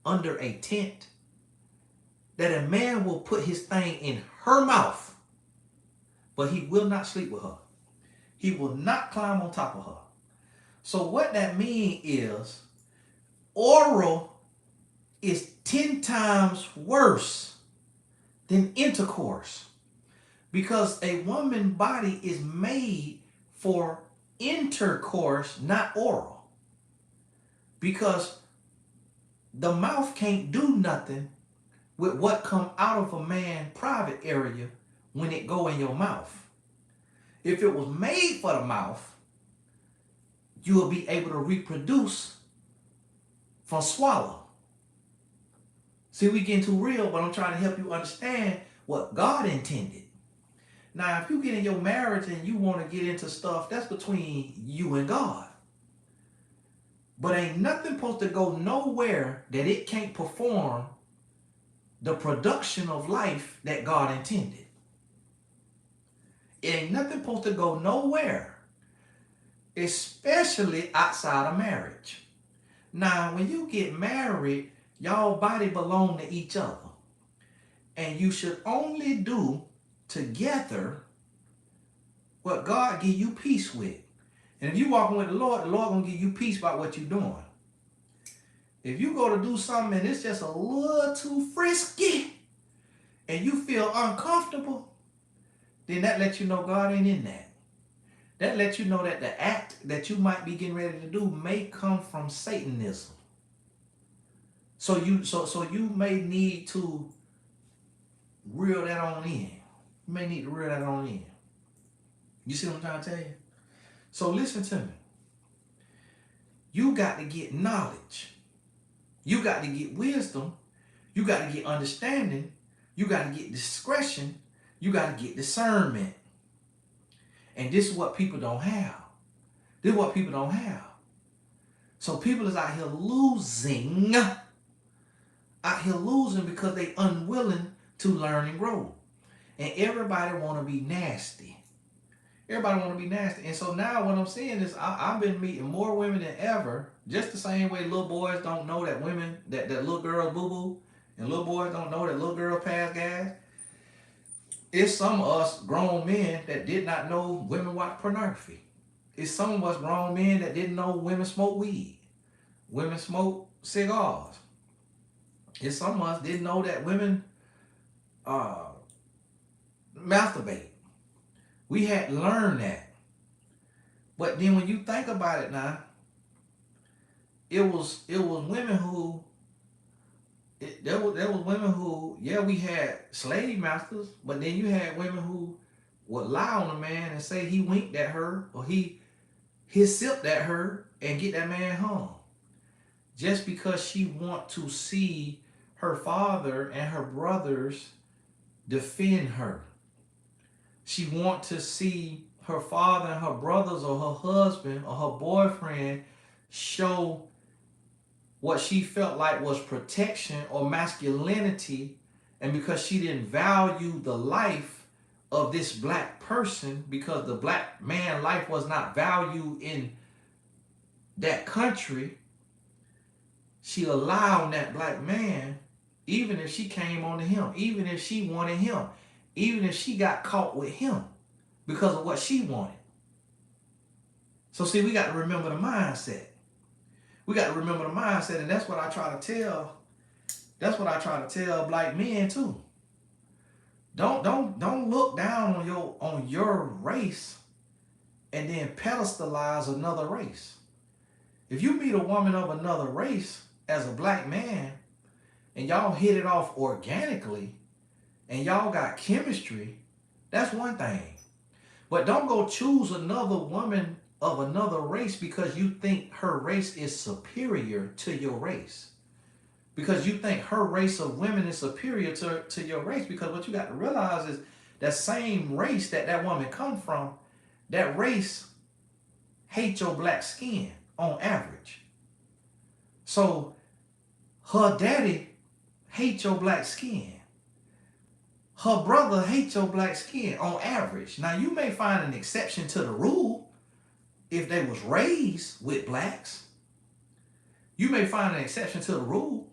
under a tent? That a man will put his thing in her mouth, but he will not sleep with her. He will not climb on top of her. So what that means is oral is 10 times worse than intercourse, because a woman's body is made for intercourse, not oral. Because the mouth can't do nothing with what come out of a man's private area when it go in your mouth. If it was made for the mouth, you will be able to reproduce from swallow. See, we getting too real, but I'm trying to help you understand what God intended. Now, if you get in your marriage and you want to get into stuff, that's between you and God. But ain't nothing supposed to go nowhere that it can't perform the production of life that God intended. It ain't nothing supposed to go nowhere, especially outside of marriage. Now, when you get married, y'all body belong to each other. And you should only do together what God give you peace with. And if you walking with the Lord gonna give you peace about what you're doing. If you go to do something and it's just a little too frisky and you feel uncomfortable, then that lets you know God ain't in that. That lets you know that the act that you might be getting ready to do may come from Satanism. So you may need to reel that on in. You may need to reel that on in. You see what I'm trying to tell you? So listen to me. You got to get knowledge. You got to get wisdom. You got to get understanding. You got to get discretion. You got to get discernment. And this is what people don't have. This is what people don't have. So people is out here losing. Out here losing because they unwilling to learn and grow. And everybody want to be nasty. Everybody want to be nasty. And so now what I'm seeing is I've been meeting more women than ever. Just the same way little boys don't know that women, that little girls boo-boo. And little boys don't know that little girls pass gas. It's some of us grown men that did not know women watch pornography. It's some of us grown men that didn't know women smoke weed. Women smoke cigars. It's some of us didn't know that women masturbate. We had to learn that. But then when you think about it now, it was women who there was women who, yeah, we had slave masters, but then you had women who would lie on a man and say he winked at her or he sipped at her and get that man hung just because she want to see her father and her brothers defend her. She want to see her father and her brothers or her husband or her boyfriend show what she felt like was protection or masculinity, and because she didn't value the life of this black person, because the black man life was not valued in that country, she allowed that black man, even if she came on to him, even if she wanted him, even if she got caught with him because of what she wanted. So see, we got to remember the mindset. We got to remember the mindset, and that's what I try to tell. That's what I try to tell black men too. Don't look down on your race and then pedestalize another race. If you meet a woman of another race as a black man and y'all hit it off organically and y'all got chemistry, that's one thing. But don't go choose another woman of another race because you think her race is superior to your race. Because you think her race of women is superior to your race. Because what you got to realize is that same race that woman come from, that race hates your black skin on average. So her daddy hates your black skin. Her brother hates your black skin on average. Now you may find an exception to the rule if they was raised with blacks. You may find an exception to the rule.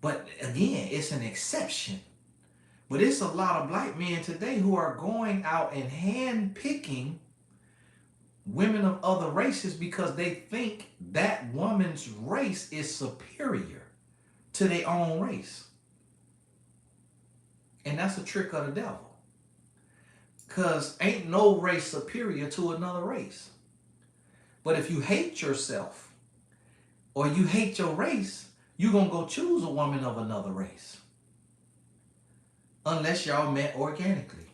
But again, it's an exception. But it's a lot of black men today who are going out and handpicking women of other races because they think that woman's race is superior to their own race. And that's a trick of the devil. Because ain't no race superior to another race. But if you hate yourself or you hate your race, you're going to go choose a woman of another race. Unless y'all met organically.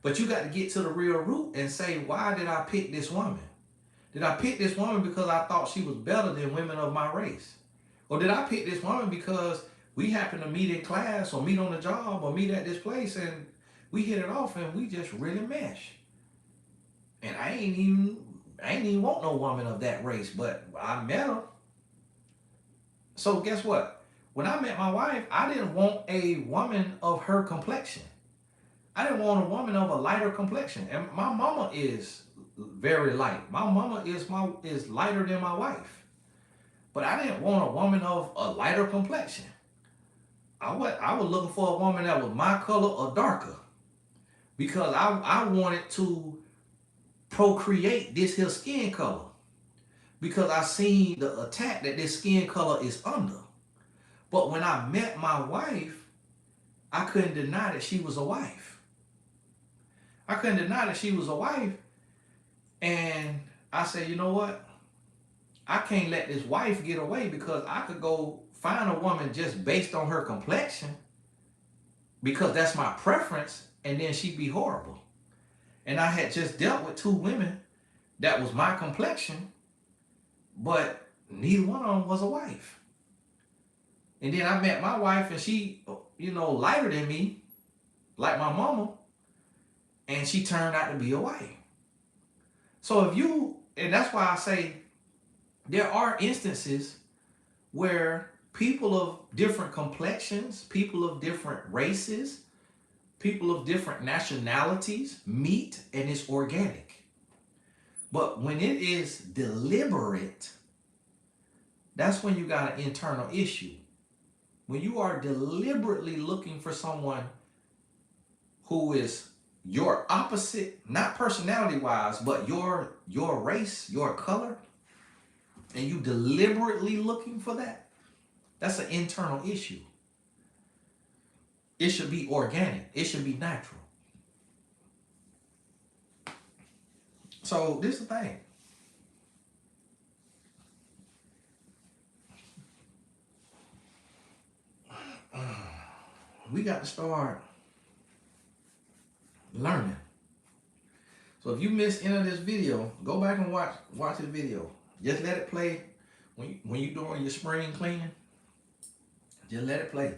But you got to get to the real root and say, why did I pick this woman? Did I pick this woman because I thought she was better than women of my race? Or did I pick this woman because we happened to meet in class or meet on the job or meet at this place and we hit it off and we just really mesh? And I ain't even want no woman of that race, but I met her. So guess what? When I met my wife, I didn't want a woman of her complexion. I didn't want a woman of a lighter complexion. And my mama is very light. My mama is lighter than my wife. But I didn't want a woman of a lighter complexion. I was looking for a woman that was my color or darker. Because I wanted to procreate this here skin color. Because I seen the attack that this skin color is under. But when I met my wife, I couldn't deny that she was a wife. I couldn't deny that she was a wife. And I said, you know what? I can't let this wife get away because I could go find a woman just based on her complexion because that's my preference, and then she'd be horrible. And I had just dealt with two women that was my complexion, but neither one of them was a wife. And then I met my wife and she, lighter than me, like my mama, and she turned out to be a wife. So and that's why I say there are instances where people of different complexions, people of different races, people of different nationalities meet and it's organic. But when it is deliberate, that's when you got an internal issue. When you are deliberately looking for someone who is your opposite, not personality-wise, but your race, your color, and you deliberately looking for that, that's an internal issue. It should be organic. It should be natural. So this is the thing. We got to start learning. So if you missed any of this video, go back and watch the video. Just let it play when you doing your spring cleaning. Just let it play.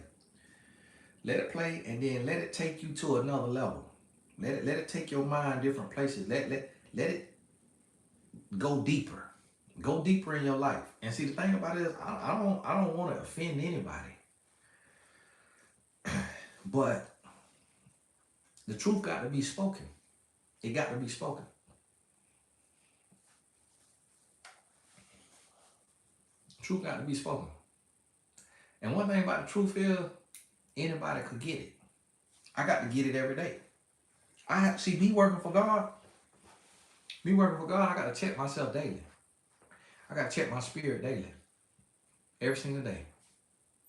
Let it play, and then let it take you to another level. Let it take your mind different places. Let it go deeper. Go deeper in your life. And see, the thing about it is, I don't want to offend anybody, but the truth got to be spoken. It got to be spoken. Truth got to be spoken. And one thing about the truth is, anybody could get it. I got to get it every day. Me working for God. Me working for God, I got to check myself daily. I got to check my spirit daily. Every single day.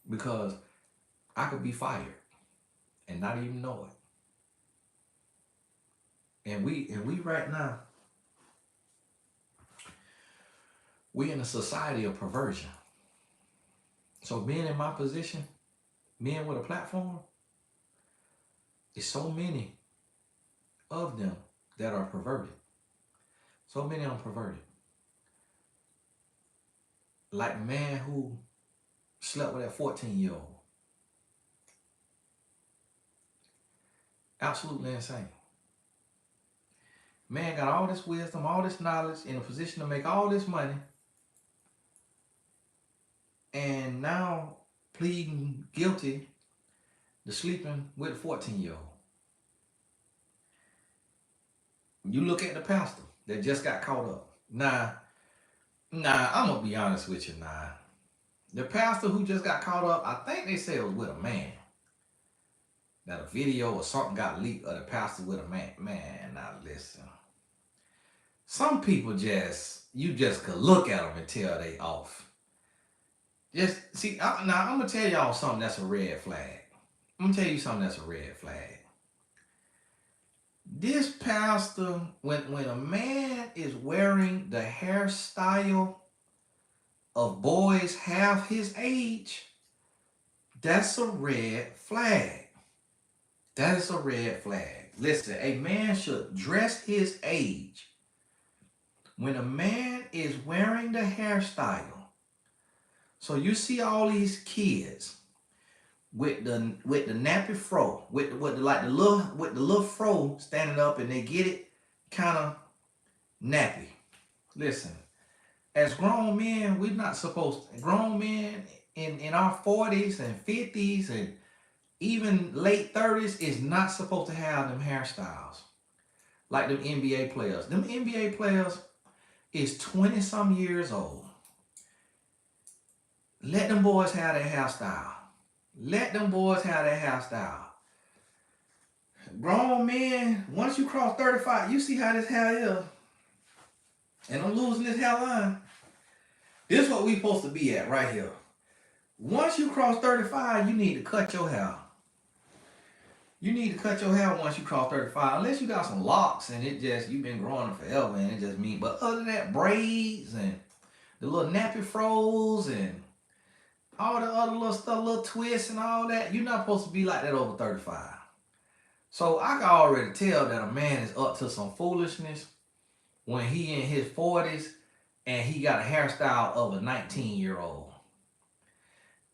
Because I could be fired and not even know it. And we right now, we in a society of perversion. So being in my position, being with a platform, it's so many of them that are perverted. So many of them perverted. Like the man who slept with that 14-year-old. Absolutely insane. Man got all this wisdom, all this knowledge, in a position to make all this money, and now pleading guilty to sleeping with a 14-year-old. You look at the pastor that just got caught up. Nah, I'm going to be honest with you now. The pastor who just got caught up, I think they said it was with a man. That a video or something got leaked of the pastor with a man. Man, now listen. Some people you just could look at them and tell they off. Just, see, I'm going to tell y'all something that's a red flag. I'm going to tell you something that's a red flag. This pastor, when a man is wearing the hairstyle of boys half his age, that's a red flag. That is a red flag. Listen, a man should dress his age. When a man is wearing the hairstyle, so you see all these kids with the nappy fro, with the little fro standing up, and they get it kind of nappy. Listen, as grown men, we're not supposed to. Grown men in our 40s and 50s and even late 30s is not supposed to have them hairstyles like them NBA players. Them NBA players is 20-some years old. Let them boys have their hairstyle. Let them boys have their hairstyle. Grown men, once you cross 35, you see how this hair is. And I'm losing this hairline. This is what we supposed to be at right here. Once you cross 35, you need to cut your hair. You need to cut your hair once you cross 35. Unless you got some locks and you've been growing them forever and it just mean. But other than that, braids and the little nappy froze and all the other little stuff, little twists and all that, you're not supposed to be like that over 35. So I can already tell that a man is up to some foolishness when he in his 40s and he got a hairstyle of a 19-year-old.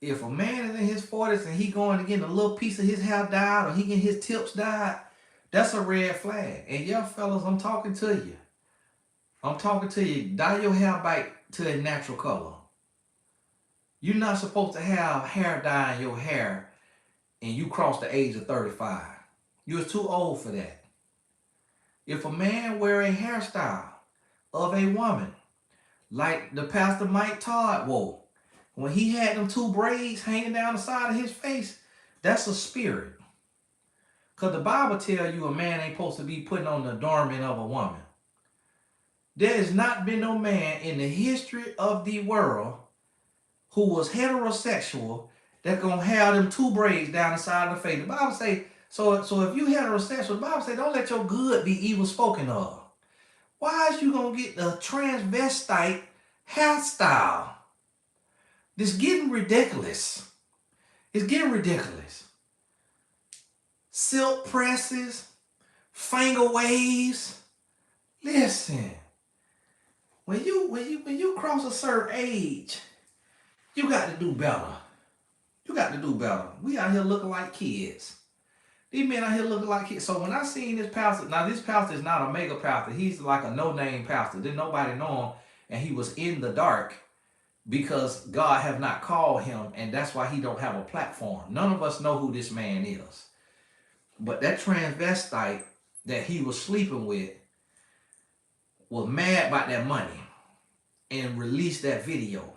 If a man is in his 40s and he going to get a little piece of his hair dyed or he getting his tips dyed, that's a red flag. And y'all fellas, I'm talking to you. I'm talking to you. Dye your hair back to a natural color. You're not supposed to have hair dye in your hair and you cross the age of 35. You're too old for that. If a man wear a hairstyle of a woman, like the Pastor Mike Todd wore, when he had them two braids hanging down the side of his face, that's a spirit. Because the Bible tells you a man ain't supposed to be putting on the adornment of a woman. There has not been no man in the history of the world who was heterosexual that gonna have them two braids down the side of the face. The Bible say, so if you heterosexual, the Bible say, don't let your good be evil spoken of. Why is you gonna get the transvestite hairstyle? This getting ridiculous. It's getting ridiculous. Silk presses, finger waves. Listen, when you cross a certain age, you got to do better. You got to do better. We out here looking like kids. These men out here looking like kids. So when I seen this pastor, now this pastor is not a mega pastor. He's like a no-name pastor. Didn't nobody know him, and he was in the dark because God have not called him, and that's why he don't have a platform. None of us know who this man is. But that transvestite that he was sleeping with was mad about that money and released that video.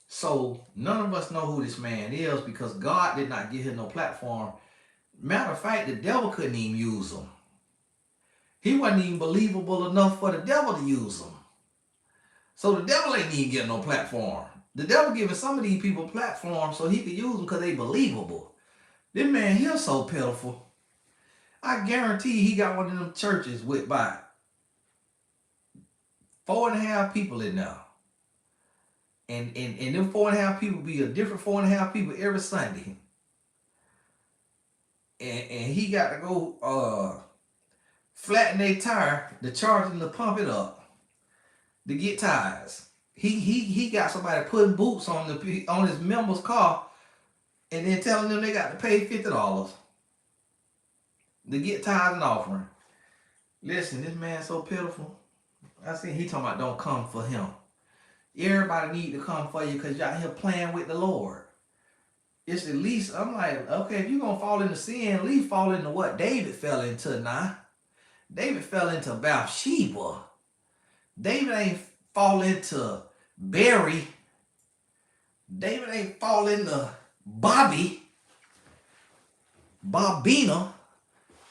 So none of us know who this man is because God did not give him no platform. Matter of fact, the devil couldn't even use him. He wasn't even believable enough for the devil to use him. So the devil ain't even getting no platform. The devil giving some of these people platforms so he could use them because they believable. This man here so pitiful. I guarantee he got one of them churches with by 4.5 people in there. And them 4.5 people be a different 4.5 people every Sunday. And he got to go flatten their tire to charge them to pump it up to get tires. He got somebody putting boots on his members' car and then telling them they got to pay $50 to get tithes and offering. Listen, this man's so pitiful. I see he talking about don't come for him. Everybody need to come for you because y'all here playing with the Lord. It's at least, I'm like, okay, if you're going to fall into sin, at least fall into what David fell into now. David fell into Bathsheba. David ain't fall into Barry. David ain't fall into Bobina.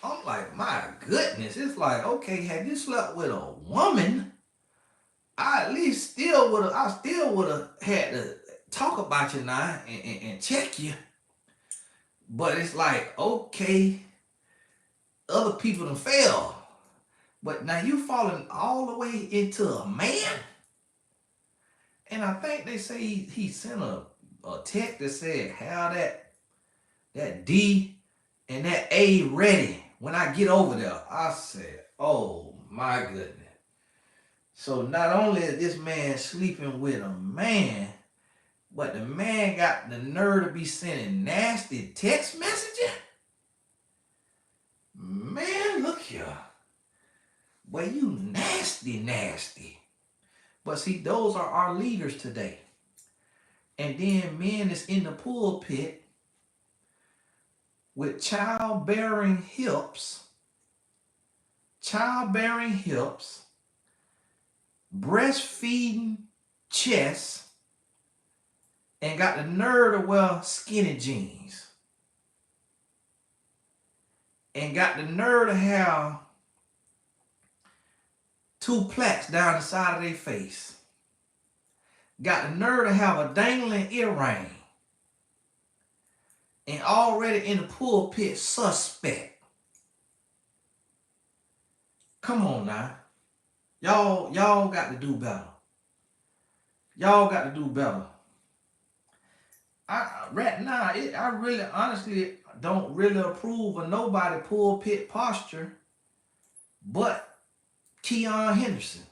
I'm like, my goodness. It's like, okay, had you slept with a woman, I still would have had to talk about you now and check you. But it's like, okay, other people done fail. But now you falling all the way into a man. And I think they say he sent a text that said, have that D and that A ready when I get over there. I said, oh my goodness. So not only is this man sleeping with a man, but the man got the nerve to be sending nasty text messaging. Man, look here. Boy, you nasty. But see, those are our leaders today. And then men is in the pulpit with childbearing hips, breastfeeding chest, and got the nerve to wear skinny jeans. And got the nerve to have 2 plaques down the side of their face. Got the nerve to have a dangling earring. And already in the pulpit suspect. Come on now. Y'all got to do better. Y'all got to do better. Right now, I really honestly don't really approve of nobody pulpit posture but Keon Henderson.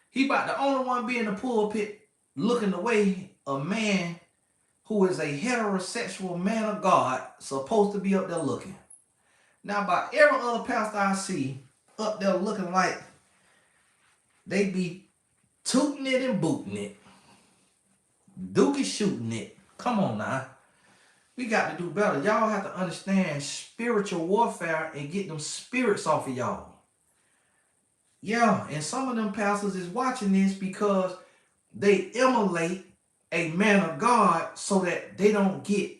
He about the only one being in the pulpit looking the way a man who is a heterosexual man of God supposed to be up there looking. Now, about every other pastor I see up there looking like they be tooting it and booting it. Dookie shooting it. Come on now. We got to do better. Y'all have to understand spiritual warfare and get them spirits off of y'all. Yeah, and some of them pastors is watching this because they emulate a man of God so that they don't get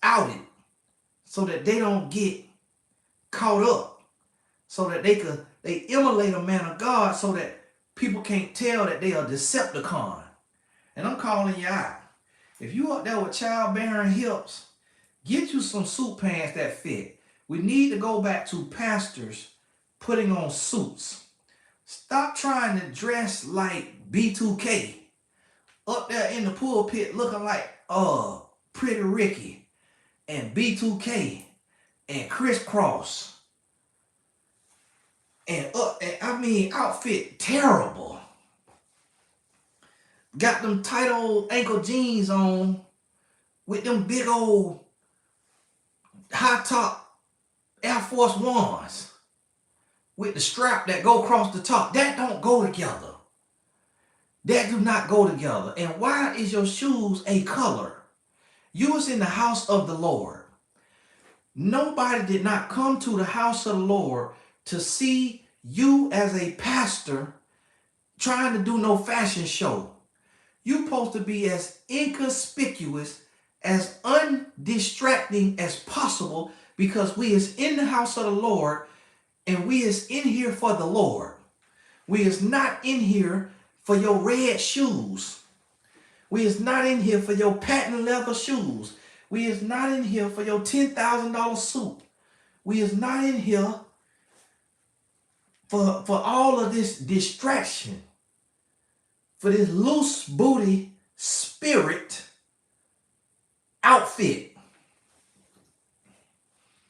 outed, so that they don't get caught up, so that they emulate a man of God so that people can't tell that they are Decepticon. And I'm calling you out. If you up there with childbearing hips, get you some suit pants that fit. We need to go back to pastors putting on suits. Stop trying to dress like B2K up there in the pulpit looking like Pretty Ricky and B2K and Crisscross and outfit terrible. Got them tight old ankle jeans on with them big old high top Air Force Ones with the strap that go across the top. That don't go together. That do not go together. And why is your shoes a color? You was in the house of the Lord. Nobody did not come to the house of the Lord to see you as a pastor trying to do no fashion show. You're supposed to be as inconspicuous, as undistracting as possible, because we is in the house of the Lord and we is in here for the Lord. We is not in here for your red shoes. We is not in here for your patent leather shoes. We is not in here for your $10,000 suit. We is not in here for all of this distraction, for this loose booty spirit outfit.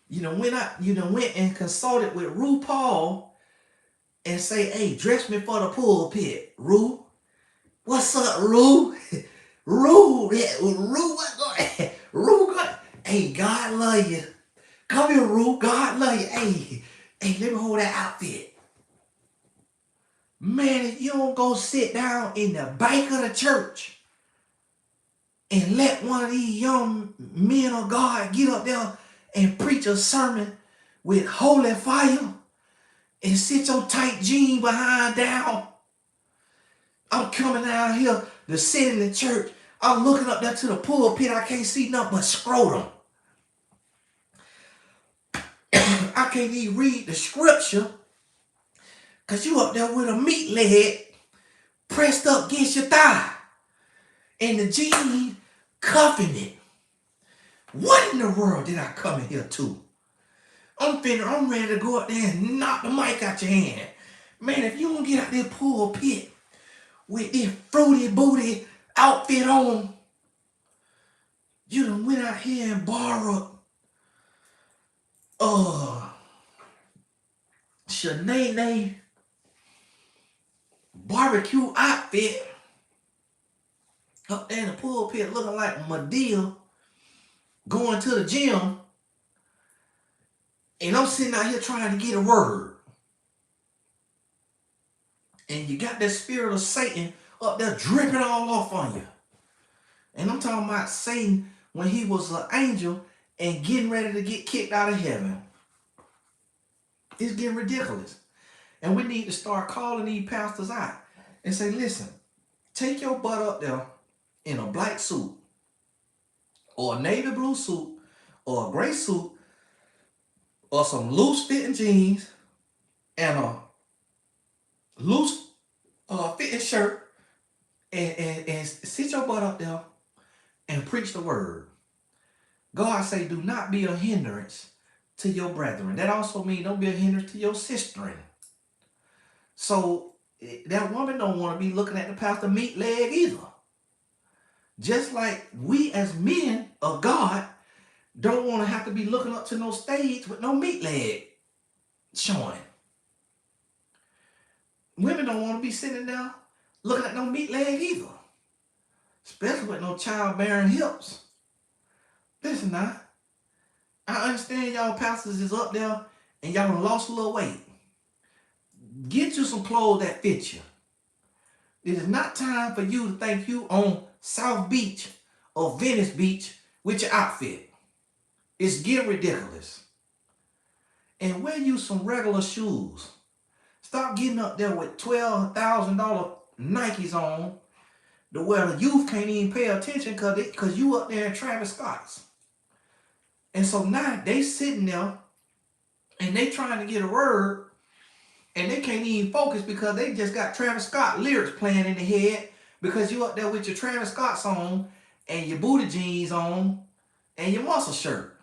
Went and consulted with RuPaul and say, hey, dress me for the pulpit, Ru. What's up, Ru? Ru, what's going? Ru, hey, God love you. Come here, Ru. God love you. Hey, let me hold that outfit. Man, if you don't go sit down in the back of the church and let one of these young men of God get up there and preach a sermon with holy fire and sit your tight jean behind down. I'm coming down here to sit in the church. I'm looking up there to the pulpit. I can't see nothing but scrotum. I can't even read the scripture because you up there with a meat leg pressed up against your thigh and the jean cuffing it. What in the world did I come in here to? I'm ready to go up there and knock the mic out your hand. Man, if you don't get out there pulpit with this fruity booty outfit on, you done went out here and borrowed Shanae barbecue outfit up there in the pulpit looking like Madea going to the gym, and I'm sitting out here trying to get a word. And you got that spirit of Satan up there dripping all off on you. And I'm talking about Satan when he was an angel and getting ready to get kicked out of heaven. It's getting ridiculous. And we need to start calling these pastors out and say, listen, take your butt up there in a black suit or a navy blue suit or a gray suit or some loose fitting jeans and a loose fitting shirt and sit your butt up there and preach the word. God say, do not be a hindrance to your brethren. That also means don't be a hindrance to your sister. So that woman don't want to be looking at the pastor meat leg either. Just like we as men of God don't want to have to be looking up to no stage with no meat leg showing. Women don't want to be sitting there looking at no meat leg either. Especially with no childbearing hips. Listen now, I understand y'all pastors is up there and y'all done lost a little weight. Get you some clothes that fit you. It is not time for you to think you on South Beach or Venice Beach with your outfit. It's getting ridiculous. And wear you some regular shoes. Stop getting up there with $12,000 Nikes on to where the youth can't even pay attention because you up there in Travis Scott's. And so now they sitting there and they trying to get a word and they can't even focus because they just got Travis Scott lyrics playing in the head because you up there with your Travis Scott's on and your booty jeans on and your muscle shirt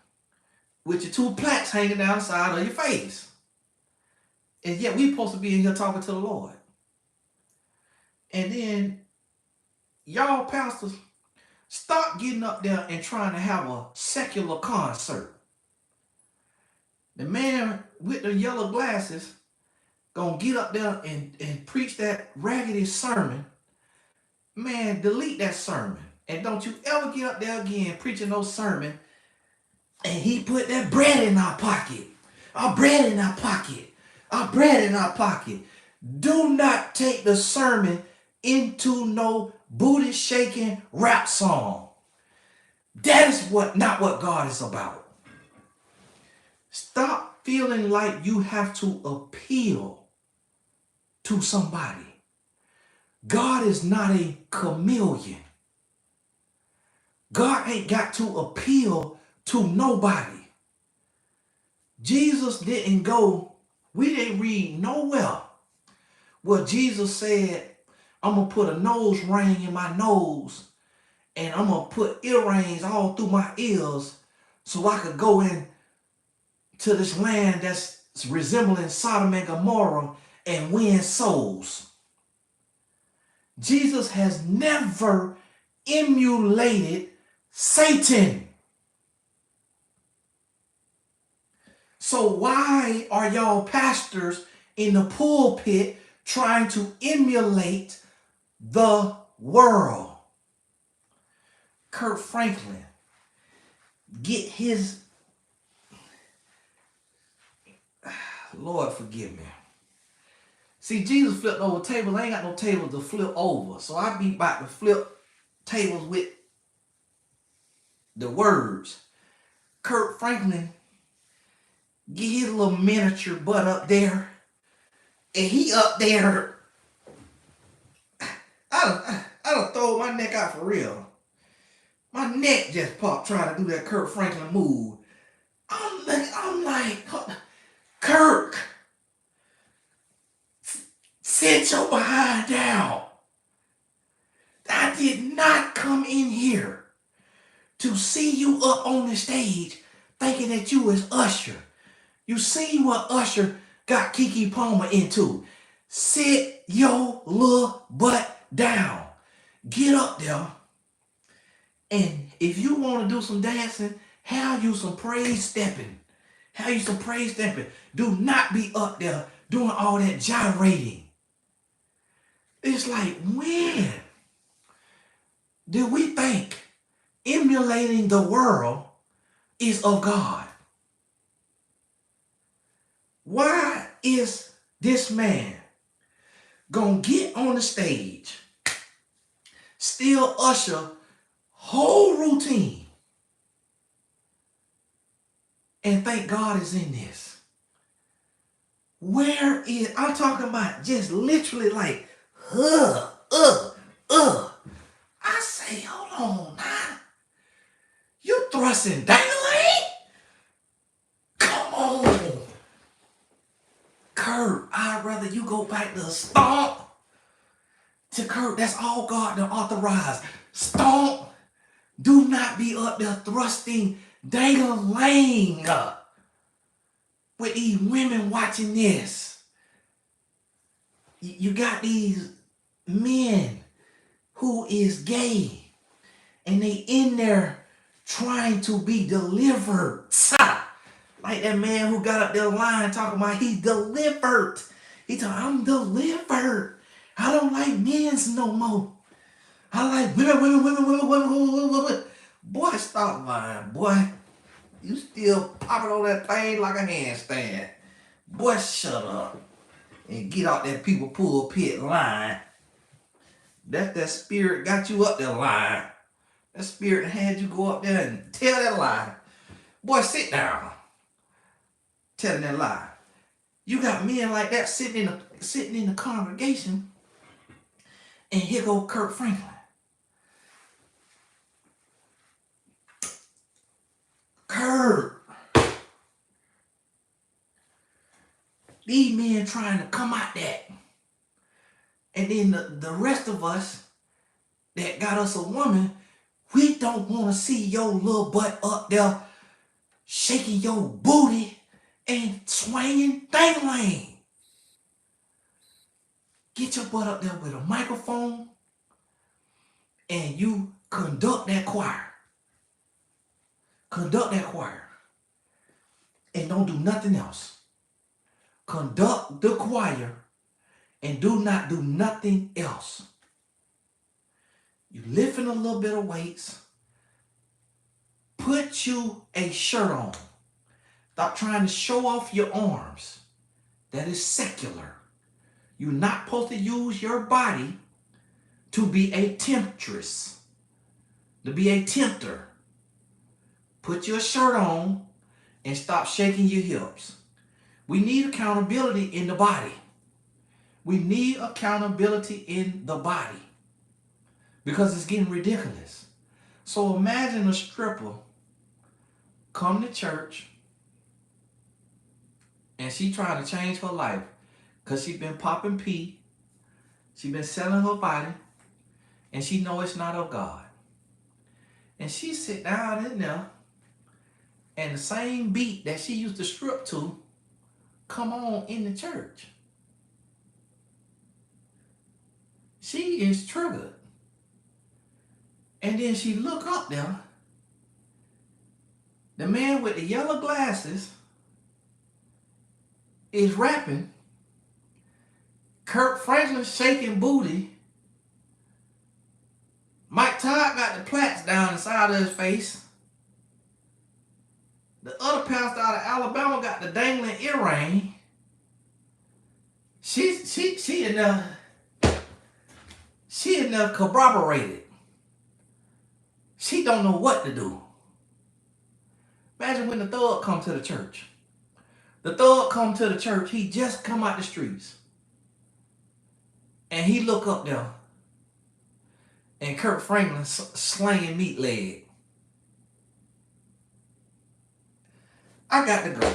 with your two plaques hanging down the side of your face. And yet we supposed to be in here talking to the Lord. And then y'all pastors, stop getting up there and trying to have a secular concert. The man with the yellow glasses gonna get up there and preach that raggedy sermon. Man, delete that sermon. And don't you ever get up there again preaching no sermon. And he put that bread in our pocket. Our bread in our pocket. Our bread in our pocket. Do not take the sermon into no booty shaking rap song. That is not what God is about. Stop feeling like you have to appeal to somebody. God is not a chameleon. God ain't got to appeal to nobody. Jesus didn't go, we didn't read nowhere where Jesus said, I'm going to put a nose ring in my nose and I'm going to put earrings all through my ears so I could go in to this land that's resembling Sodom and Gomorrah and win souls. Jesus has never emulated Satan. So why are y'all pastors in the pulpit trying to emulate the world? Kirk Franklin, get his, Lord forgive me. See, Jesus flipped over tables. I ain't got no table to flip over. So I be about to flip tables with the words. Kirk Franklin, get his little miniature butt up there. And he up there. I done throw my neck out for real. My neck just popped trying to do that Kirk Franklin move. I'm like, Kirk, sit your behind down. I did not come in here to see you up on the stage thinking that you was Usher. You see what Usher got Keke Palmer into. Sit your little butt down. Get up there. And if you want to do some dancing, have you some praise stepping. Have you some praise stepping. Do not be up there doing all that gyrating. It's like, when do we think emulating the world is of God? Why is this man gonna get on the stage, steal Usher whole routine, and think God is in this? Where is, I'm talking about just literally like, I say, hold on now. You thrusting daylight? Come on. Kurt, I'd rather you go back to stomp. To Kurt, that's all God done authorized. Stomp. Do not be up there thrusting daylight with these women watching this. You got these men who is gay and they in there trying to be delivered. Like that man who got up there lying talking about he's delivered. He talking, I'm delivered. I don't like men's no more. I like women. Boy, stop lying, boy. You still popping on that thing like a handstand. Boy, shut up. And get out that people pulpit lying. That's that spirit got you up there lying. That spirit had you go up there and tell that lie. Boy, sit down. Telling that lie. You got men like that sitting in the congregation, and here go Kirk Franklin. Kirk. These men trying to come out that. And then the rest of us that got us a woman, we don't want to see your little butt up there shaking your booty and swinging dangling. Get your butt up there with a microphone and you conduct that choir. Conduct that choir. And don't do nothing else. Conduct the choir and do not do nothing else. You lifting a little bit of weights. Put you a shirt on. Stop trying to show off your arms. That is secular. You're not supposed to use your body to be a temptress, to be a tempter. Put your shirt on and stop shaking your hips. We need accountability in the body. We need accountability in the body because it's getting ridiculous. So imagine a stripper come to church and she trying to change her life because she been popping pee, she been selling her body, and she know it's not of God. And she sit down in there and the same beat that she used to strip to come on in the church. She is triggered. And then she look up there. The man with the yellow glasses is rapping. Kirk Franklin shaking booty. Mike Todd got the plaits down the side of his face. The other pastor out of Alabama got the dangling earring. She in there corroborated. She don't know what to do. Imagine when the thug come to the church. The thug come to the church, he just come out the streets. And he look up there. And Kirk Franklin slanging meat leg. I got to go.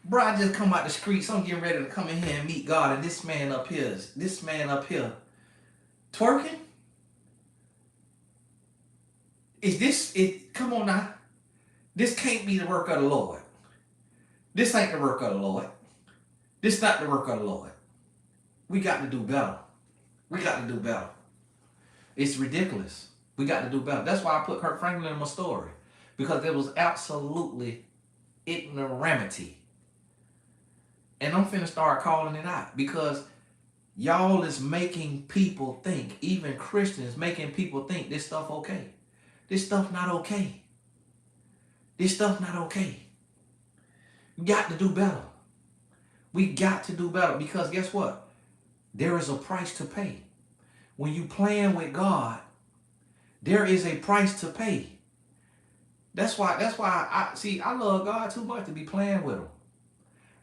Bro, I just come out the streets. I'm getting ready to come in here and meet God. And this man up here twerking? Come on now. This can't be the work of the Lord. This ain't the work of the Lord. This not the work of the Lord. We got to do better. We got to do better. It's ridiculous. We got to do better. That's why I put Kirk Franklin in my story. Because there was absolutely ignoramity. And I'm finna start calling it out. Because y'all is making people think, even Christians making people think this stuff okay. This stuff not okay. This stuff not okay. We got to do better. We got to do better because guess what? There is a price to pay. When you playing with God, there is a price to pay. That's why I love God too much to be playing with him.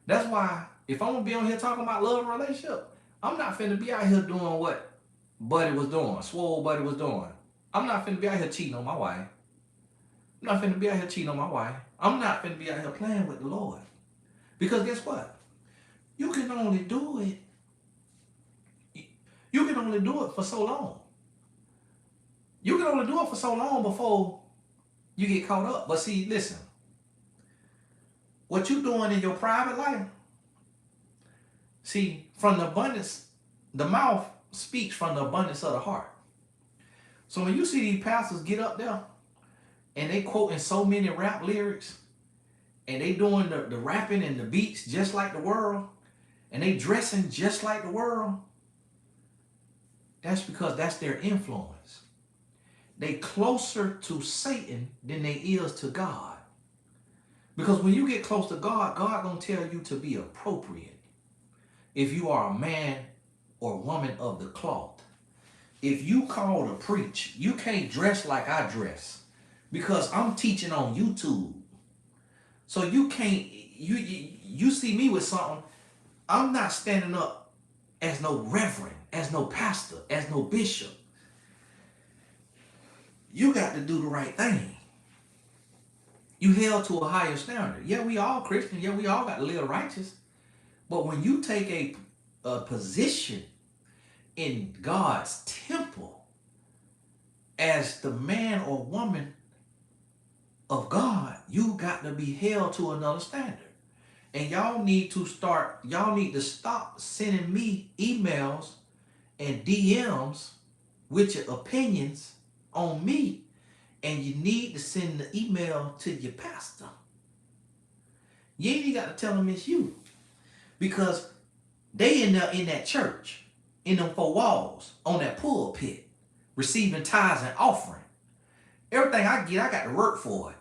That's why if I'm gonna be on here talking about love and relationship, I'm not finna be out here doing what Buddy was doing, Swole Buddy was doing. I'm not finna be out here cheating on my wife. I'm not finna be out here cheating on my wife. I'm not finna be out here playing with the Lord. Because guess what? You can only do it. You can only do it for so long. You can only do it for so long before you get caught up. But see, listen. What you doing in your private life, see, from the abundance, the mouth speaks from the abundance of the heart. So when you see these pastors get up there and they quoting so many rap lyrics and they doing the rapping and the beats just like the world and they dressing just like the world, that's because that's their influence. They closer to Satan than they is to God. Because when you get close to God, God gonna tell you to be appropriate. If you are a man or woman of the cloth, if you call to preach, you can't dress like I dress because I'm teaching on YouTube. So you can't, you see me with something, I'm not standing up as no reverend, as no pastor, as no bishop. You got to do the right thing. You held to a higher standard. Yeah, we all Christians. Yeah, we all got to live righteous. But when you take a position in God's temple as the man or woman of God, you got to be held to another standard. And y'all need to stop sending me emails and DMs with your opinions on me. And you need to send the email to your pastor. You ain't even got to tell them it's you. Because they in there in that church, in them four walls, on that pulpit, receiving tithes and offering. Everything I get, I got to work for it.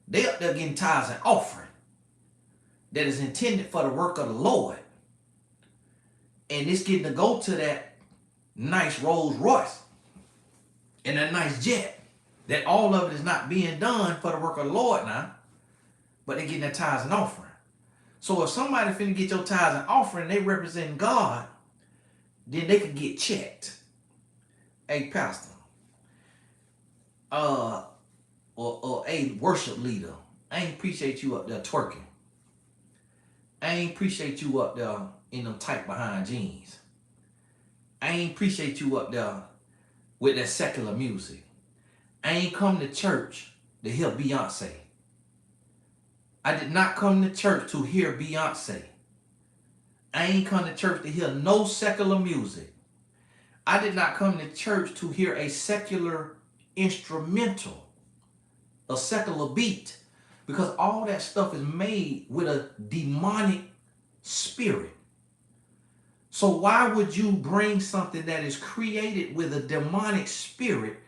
They up there getting tithes and offering that is intended for the work of the Lord. And it's getting to go to that nice Rolls Royce and that nice jet. That all of it is not being done for the work of the Lord now, but they're getting their tithes and offering. So if somebody finna get your tithes and offering, they represent God, then they can get checked. Hey, pastor, or a worship leader, I ain't appreciate you up there twerking. I ain't appreciate you up there in them tight behind jeans. I ain't appreciate you up there with that secular music. I ain't come to church to hear Beyonce. I did not come to church to hear Beyonce. I ain't come to church to hear no secular music. I did not come to church to hear a secular instrumental, a secular beat, because all that stuff is made with a demonic spirit. So why would you bring something that is created with a demonic spirit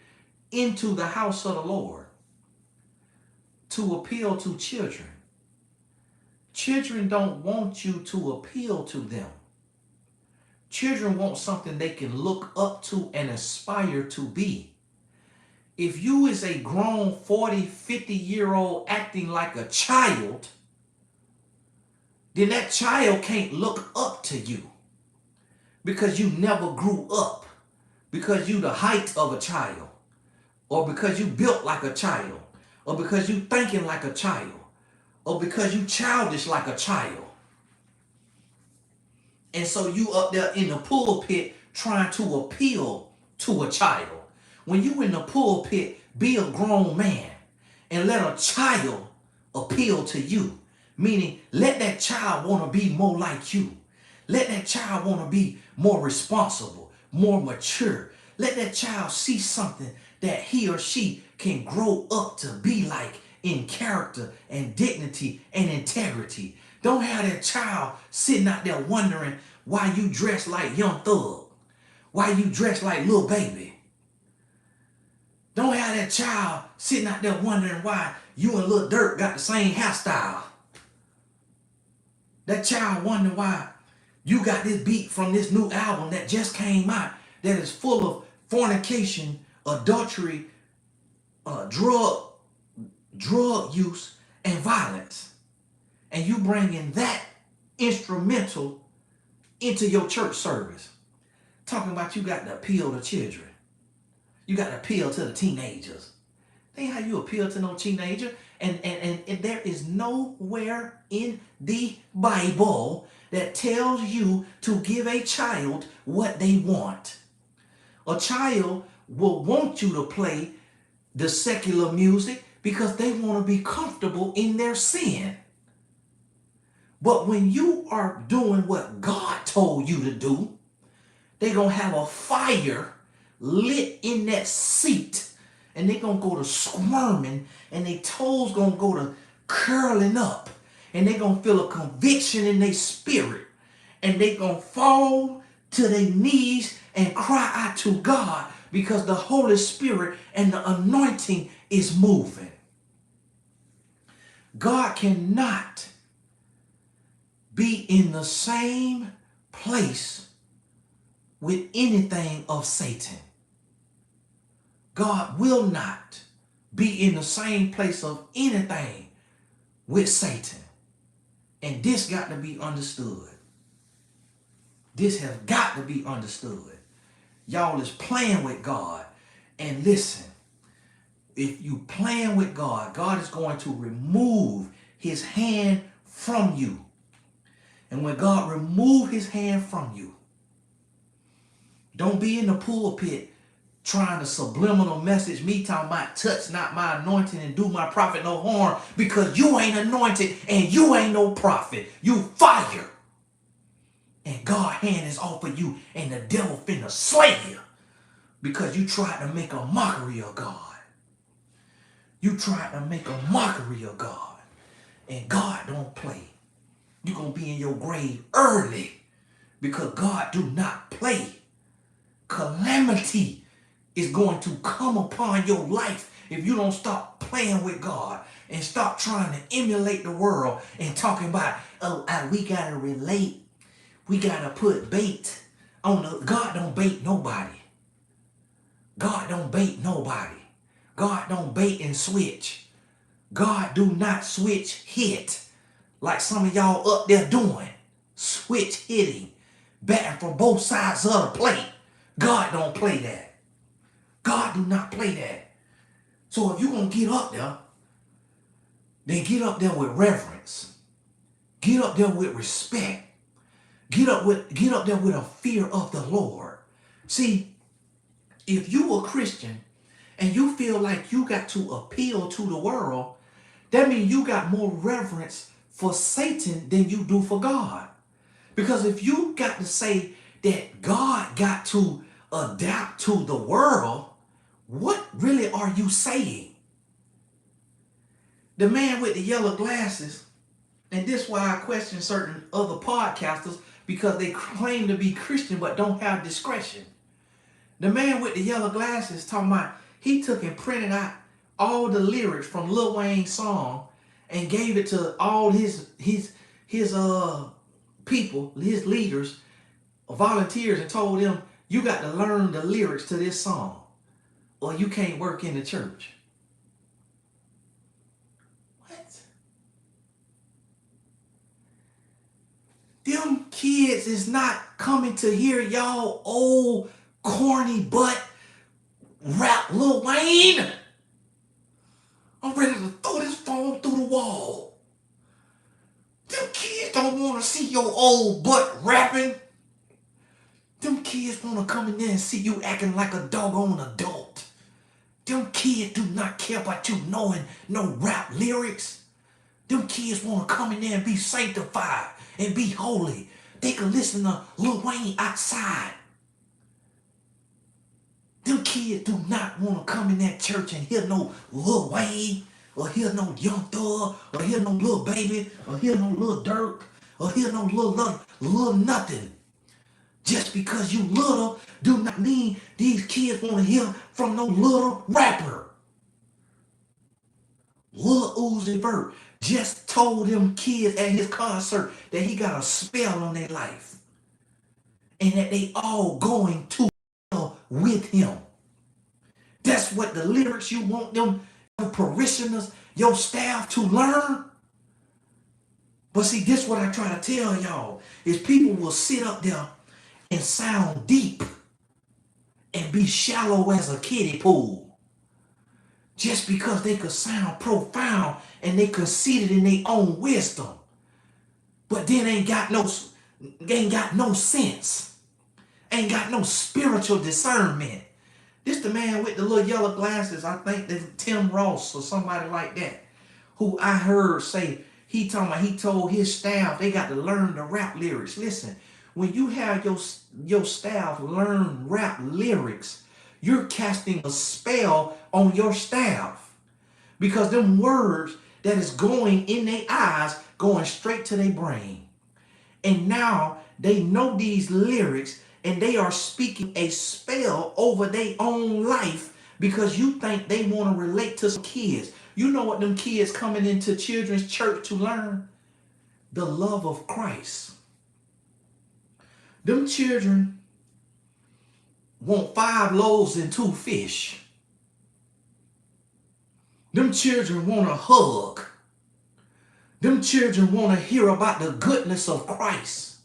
into the house of the Lord to appeal to children? Children don't want you to appeal to them. Children want something they can look up to and aspire to be. If you is a grown 40, 50-year-old acting like a child, then that child can't look up to you because you never grew up, because you the height of a child, or because you built like a child, or because you thinking like a child, or because you childish like a child. And so you up there in the pulpit trying to appeal to a child. When you in the pulpit, be a grown man and let a child appeal to you. Meaning, let that child want to be more like you. Let that child want to be more responsible, more mature. Let that child see something that he or she can grow up to be like in character and dignity and integrity. Don't have that child sitting out there wondering why you dress like Young Thug, why you dress like Lil Baby. Don't have that child sitting out there wondering why you and Lil Durk got the same hairstyle. That child wondering why you got this beat from this new album that just came out that is full of fornication, adultery, drug use, and violence. And you bringing that instrumental into your church service. Talking about you got to appeal to children. You got to appeal to the teenagers. That ain't how you appeal to no teenager. And there is nowhere in the Bible that tells you to give a child what they want. A child will want you to play the secular music because they want to be comfortable in their sin. But when you are doing what God told you to do, they're going to have a fire lit in that seat, and they're going to go to squirming, and their toes going to go to curling up, and they're going to feel a conviction in their spirit, and they're going to fall to their knees and cry out to God because the Holy Spirit and the anointing is moving. God cannot be in the same place with anything of Satan. God will not be in the same place of anything with Satan. And this got to be understood. This has got to be understood. Y'all is playing with God. And listen, if you playing with God, God is going to remove his hand from you. And when God remove his hand from you, don't be in the pulpit trying to subliminal message me talking about touch not my anointing and do my prophet no harm, because you ain't anointed and you ain't no prophet. You fire. And God's hand is off of you and the devil finna slay you because you tried to make a mockery of God. You tried to make a mockery of God. And God don't play. You're going to be in your grave early because God do not play. Calamity is going to come upon your life if you don't stop playing with God and stop trying to emulate the world and talking about, we got to relate. We got to put bait on the... God don't bait nobody. God don't bait nobody. God don't bait and switch. God do not switch hit like some of y'all up there doing. Switch hitting. Batting from both sides of the plate. God don't play that. God do not play that. So if you're going to get up there, then get up there with reverence. Get up there with respect. Get up there with a fear of the Lord. See, if you a Christian and you feel like you got to appeal to the world, that means you got more reverence for Satan than you do for God. Because if you got to say that God got to adapt to the world, what really are you saying? The man with the yellow glasses, and this is why I question certain other podcasters, because they claim to be Christian but don't have discretion. The man with the yellow glasses talking about he took and printed out all the lyrics from Lil Wayne's song and gave it to all his people, his leaders, volunteers, and told them, you got to learn the lyrics to this song or you can't work in the church. What? Them kids is not coming to hear y'all old corny butt rap Lil Wayne. I'm ready to throw this phone through the wall. Them kids don't want to see your old butt rapping. Them kids want to come in there and see you acting like a doggone adult. Them kids do not care about you knowing no rap lyrics. Them kids want to come in there and be sanctified and be holy. They can listen to Lil Wayne outside. Them kids do not want to come in that church and hear no Lil Wayne, or hear no Young Thug, or hear no Lil Baby, or hear no Lil Durk, or hear no Lil nothing. Just because you little do not mean these kids want to hear from no little rapper. Lil Uzi Vert just told them kids at his concert that he got a spell on their life. And that they all going to hell with him. That's what the lyrics you want them, your parishioners, your staff to learn. But see, this is what I try to tell y'all, is people will sit up there and sound deep and be shallow as a kiddie pool just because they could sound profound and they conceited in their own wisdom, but then ain't got no sense, ain't got no spiritual discernment. This the man with the little yellow glasses, I think that's Tim Ross or somebody like that, who I heard say he told his staff they got to learn the rap lyrics. Listen, when you have your staff learn rap lyrics, you're casting a spell on your staff, because them words that is going in their eyes going straight to their brain. And now they know these lyrics and they are speaking a spell over their own life because you think they want to relate to some kids. You know what them kids coming into children's church to learn? The love of Christ. Them children want 5 loaves and 2 fish. Them children want a hug. Them children want to hear about the goodness of Christ.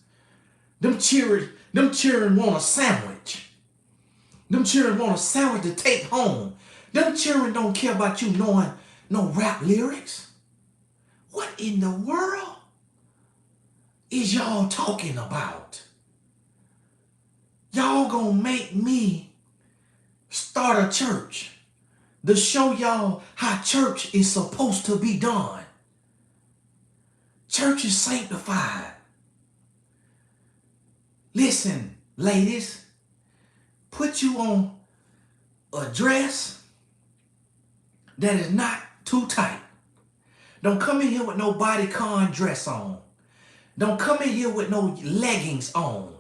Them children want a sandwich. Them children want a sandwich to take home. Them children don't care about you knowing no rap lyrics. What in the world is y'all talking about? Y'all gonna make me start start a church to show y'all how church is supposed to be done. Church is sanctified. Listen, ladies, put you on a dress that is not too tight. Don't come in here with no bodycon dress on. Don't come in here with no leggings on,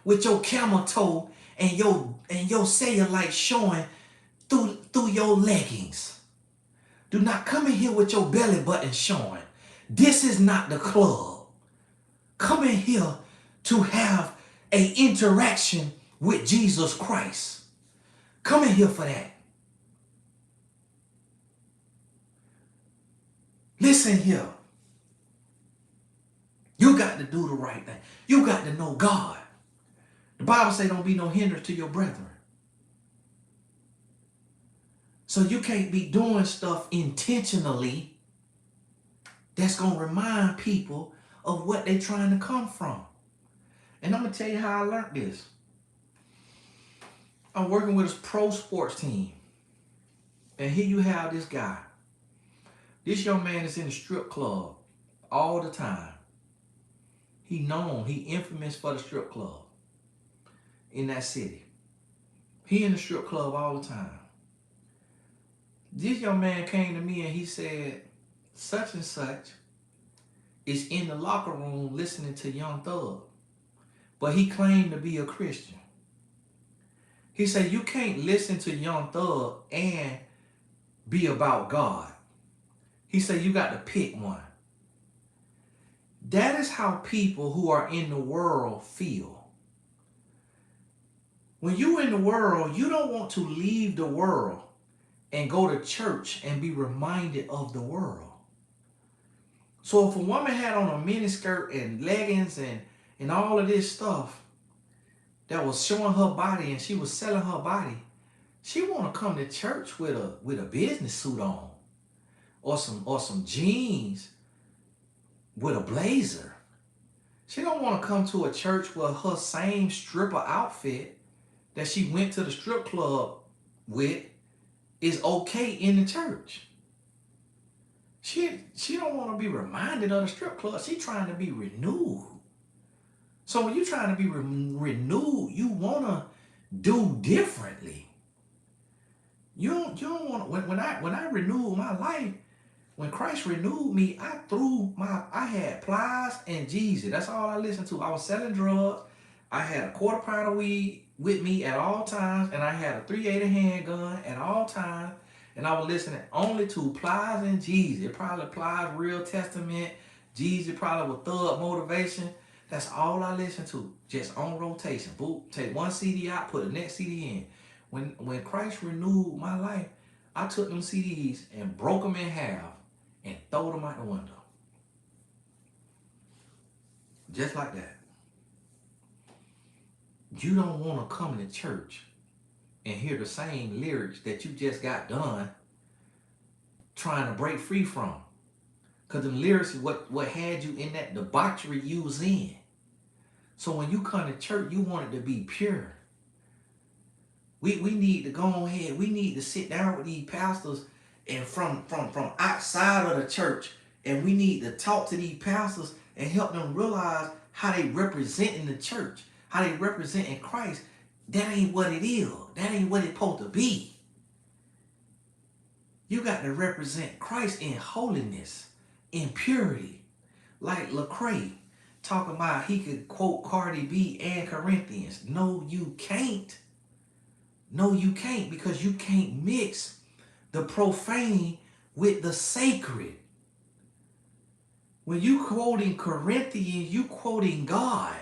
with your camel toe and your cellulite showing through your leggings. Do not come in here with your belly button showing. This is not the club. Come in here to have an interaction with Jesus Christ. Come in here for that. Listen here. You got to do the right thing. You got to know God. The Bible says don't be no hindrance to your brethren. So you can't be doing stuff intentionally that's going to remind people of what they're trying to come from. And I'm going to tell you how I learned this. I'm working with a pro sports team. And here you have this guy. This young man is in the strip club all the time. He infamous for the strip club in that city. He in the strip club all the time. This young man came to me and he said, such and such is in the locker room listening to Young Thug. But he claimed to be a Christian. He said, you can't listen to Young Thug and be about God. He said, you got to pick one. That is how people who are in the world feel. When you're in the world, you don't want to leave the world and go to church and be reminded of the world. So if a woman had on a miniskirt and leggings and all of this stuff that was showing her body and she was selling her body, she want to come to church with a business suit on or some jeans with a blazer. She don't want to come to a church with her same stripper outfit that she went to the strip club with is okay in the church. She don't want to be reminded of the strip club. She trying to be renewed. So when you're trying to be renewed, you want to do differently. You don't want to, when I renewed my life, when Christ renewed me, I had Plies and Jeezy. That's all I listened to. I was selling drugs. I had a quarter pound of weed with me at all times, and I had a .380 handgun at all times, and I was listening only to Plies and Jeezy. Probably Plies, Real Testament, Jeezy probably with Thug Motivation. That's all I listened to, just on rotation. Boop, take one CD out, put the next CD in. When Christ renewed my life, I took them CDs and broke them in half and throw them out the window. Just like that. You don't want to come to church and hear the same lyrics that you just got done trying to break free from. Because the lyrics is what had you in that debauchery you was in. So when you come to church, you want it to be pure. We need to go ahead. We need to sit down with these pastors and from outside of the church, and we need to talk to these pastors and help them realize how they represent in the church, how they represent in Christ. That ain't what it is. That ain't what it's supposed to be. You got to represent Christ in holiness, in purity. Like Lecrae talking about he could quote Cardi B and Corinthians. No, you can't. No, you can't, because you can't mix the profane with the sacred. When you quoting Corinthians, you quoting God.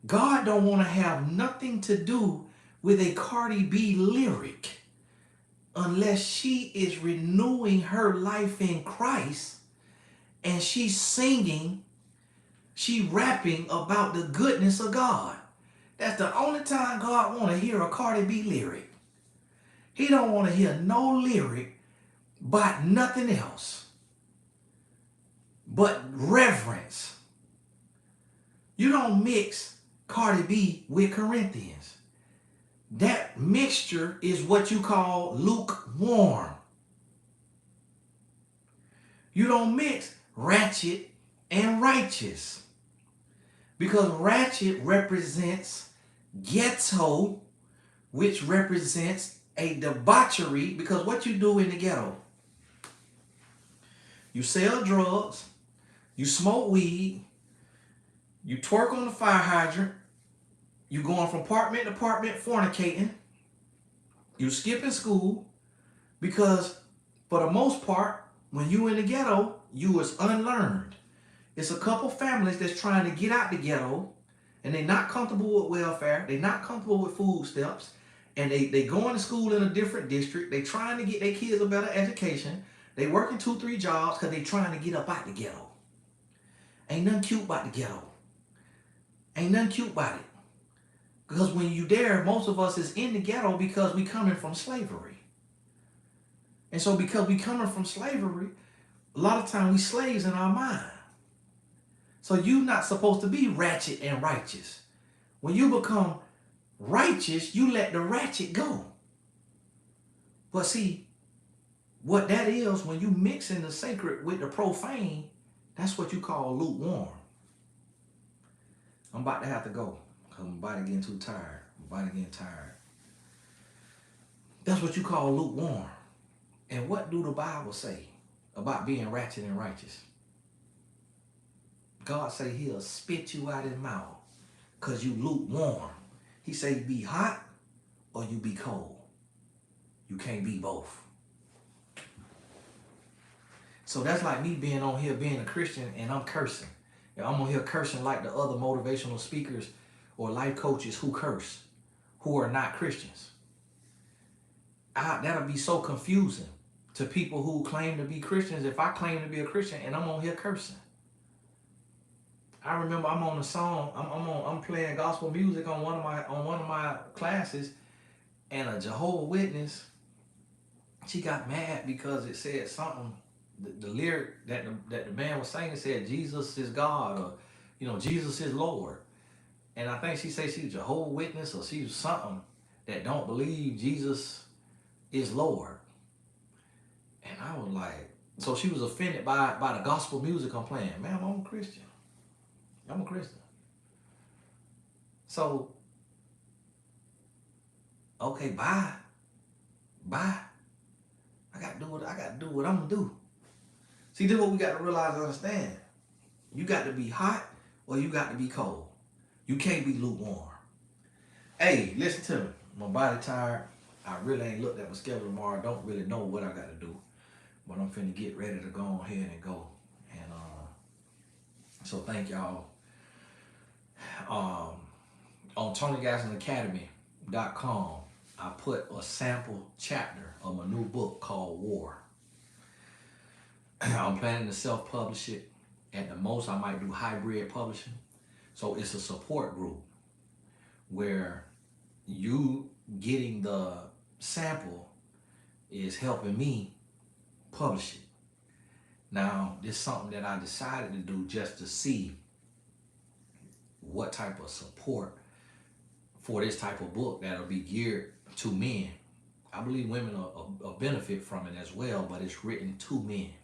God don't want to have nothing to do with a Cardi B lyric unless she is renewing her life in Christ and she's singing, she rapping about the goodness of God. That's the only time God want to hear a Cardi B lyric. He don't want to hear no lyric but nothing else but reverence. You don't mix Cardi B with Corinthians. that mixture is what you call lukewarm. You don't mix ratchet and righteous, because ratchet represents ghetto, which represents a debauchery. Because what you do in the ghetto, you sell drugs, you smoke weed, you twerk on the fire hydrant, you going from apartment to apartment fornicating, you skipping school, because for the most part, when you in the ghetto, you was unlearned. It's a couple families that's trying to get out the ghetto, and they're not comfortable with welfare, they're not comfortable with food stamps, and they going to school in a different district, they trying to get their kids a better education, they working 2-3 jobs because they trying to get up out the ghetto. Ain't nothing cute about the ghetto. Ain't nothing cute about it. Because when you there, most of us is in the ghetto because we coming from slavery. And so because we coming from slavery, a lot of time we slaves in our mind. So you not supposed to be ratchet and righteous. When you become righteous, you let the ratchet go. But see, what that is, when you mixing the sacred with the profane, that's what you call lukewarm. I'm about to have to go because my body getting too tired. My body getting tired. That's what you call lukewarm. And what do the Bible say about being ratchet and righteous? God say he'll spit you out his mouth because you lukewarm. He say be hot or you be cold. You can't be both. So that's like me being on here being a Christian and I'm cursing. And I'm on here cursing like the other motivational speakers or life coaches who curse, who are not Christians. That'll be so confusing to people who claim to be Christians. If I claim to be a Christian and I'm on here cursing. I remember I'm on a song, I'm playing gospel music on one of my classes, and a Jehovah's Witness, she got mad because it said something. The lyric that the man was singing said Jesus is God, or Jesus is Lord. And I think she said she's a Jehovah's Witness, or she's something that don't believe Jesus is Lord. And I was like, so she was offended by the gospel music I'm playing. Man, I'm a Christian. I'm a Christian. So, okay, bye. Bye. I gotta do what I'm gonna do. See, this is what we got to realize and understand. You got to be hot or you got to be cold. You can't be lukewarm. Hey, listen to me. My body tired. I really ain't looked at my schedule tomorrow. I don't really know what I got to do. But I'm finna get ready to go ahead and go. And so thank y'all. On TonyGastonAcademy.com, I put a sample chapter of my new book called War. I'm planning to self-publish it. At the most, I might do hybrid publishing. So it's a support group where you getting the sample is helping me publish it. Now, this is something that I decided to do just to see what type of support for this type of book that'll be geared to men. I believe women will benefit from it as well, but it's written to men.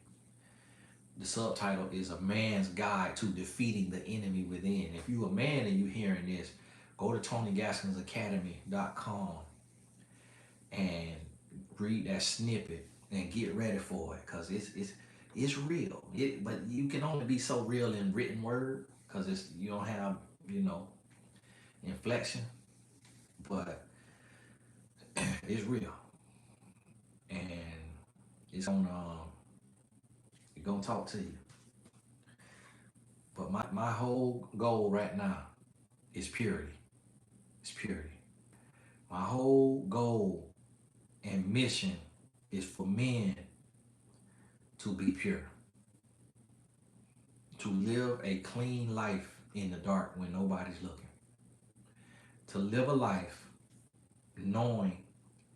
The subtitle is A Man's Guide to Defeating the Enemy Within. If you're a man and you're hearing this, go to TonyGastonAcademy.com and read that snippet and get ready for it, because it's real. But you can only be so real in written word because you don't have inflection, but it's real, and it's gonna talk to you. But my whole goal right now is purity. It's purity. My whole goal and mission is for men to be pure, to live a clean life in the dark when nobody's looking, to live a life knowing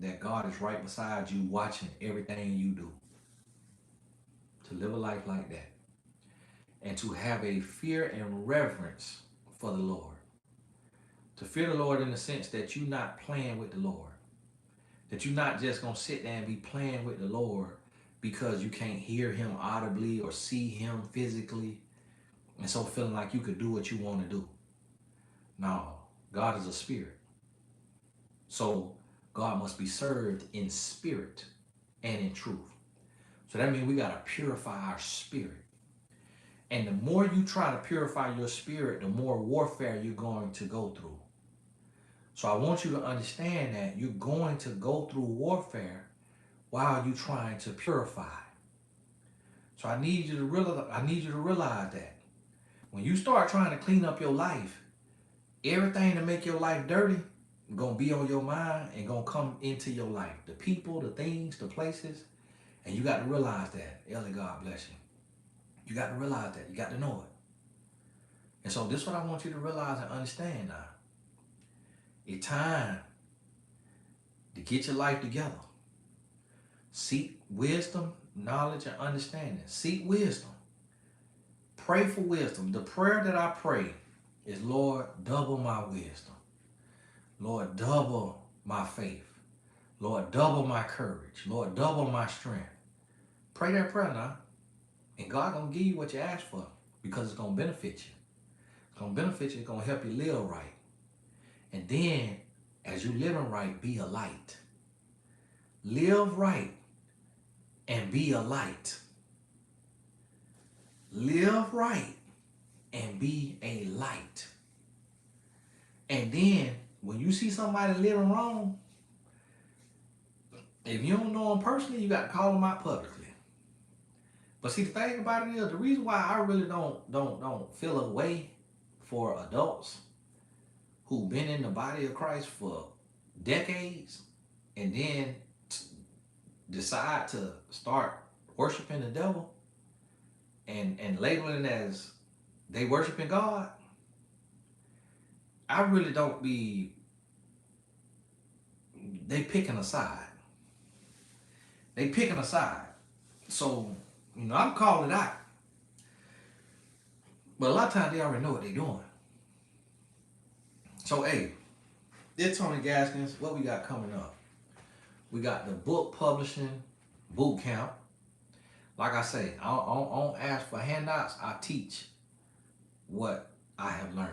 that God is right beside you watching everything you do, to live a life like that, and to have a fear and reverence for the Lord. To fear the Lord in the sense that you're not playing with the Lord. That you're not just going to sit there and be playing with the Lord because you can't hear him audibly or see him physically, and so feeling like you could do what you want to do. No, God is a spirit. So God must be served in spirit and in truth. So that means we got to purify our spirit. And the more you try to purify your spirit, the more warfare you're going to go through. So I want you to understand that you're going to go through warfare while you're trying to purify. So I need you to realize that when you start trying to clean up your life, everything to make your life dirty gonna be on your mind and gonna come into your life. The people, the things, the places, and you got to realize that. Ellie, God bless you. You got to realize that. You got to know it. And so this is what I want you to realize and understand now. It's time to get your life together. Seek wisdom, knowledge, and understanding. Seek wisdom. Pray for wisdom. The prayer that I pray is, Lord, double my wisdom. Lord, double my faith. Lord, double my courage. Lord, double my strength. Pray that prayer now. And God gonna give you what you ask for because it's gonna benefit you. It's gonna benefit you. It's gonna help you live right. And then, as you living right, be a light. Live right and be a light. Live right and be a light. And then, when you see somebody living wrong, if you don't know them personally, you got to call them out publicly. But see, the thing about it is, the reason why I really don't feel a way for adults who've been in the body of Christ for decades and then decide to start worshiping the devil and labeling it as they worshiping God, I really don't be, they picking a side. They picking a side. So, I'm calling it out. But a lot of times they already know what they're doing. So, hey, this Tony Gaskins, what we got coming up? We got the book publishing boot camp. Like I say, I don't ask for handouts. I teach what I have learned.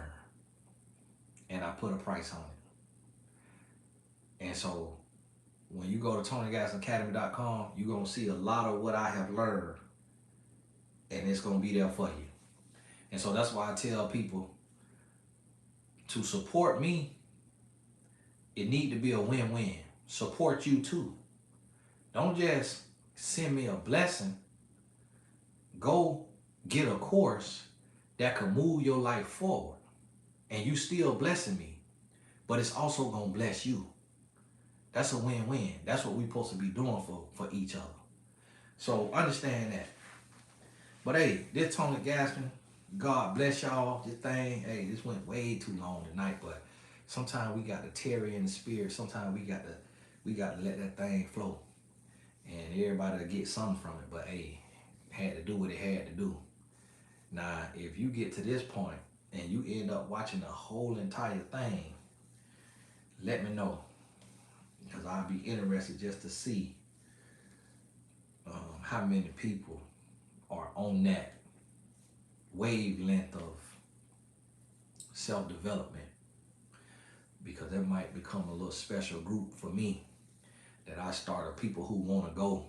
And I put a price on it. And so, when you go to TonyGaskinAcademy.com, you're going to see a lot of what I have learned. And it's going to be there for you. And so that's why I tell people to support me. It need to be a win-win. Support you too. Don't just send me a blessing. Go get a course that can move your life forward. And you still blessing me. But it's also going to bless you. That's a win-win. That's what we're supposed to be doing for each other. So understand that. But hey, this Tony Gaskin, God bless y'all. This thing, hey, this went way too long tonight, but sometimes we got to tarry in the spirit. Sometimes we got to let that thing flow. And everybody will get something from it. But hey, had to do what it had to do. Now, if you get to this point and you end up watching the whole entire thing, let me know. Because I'll be interested just to see how many people are on that wavelength of self-development, because that might become a little special group for me that I start of people who want to go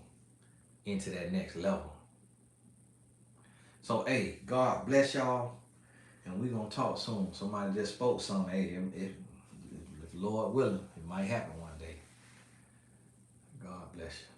into that next level. So hey, God bless y'all, and we're gonna talk soon. Somebody just spoke something. Hey, if Lord willing, it might happen one day. God bless you.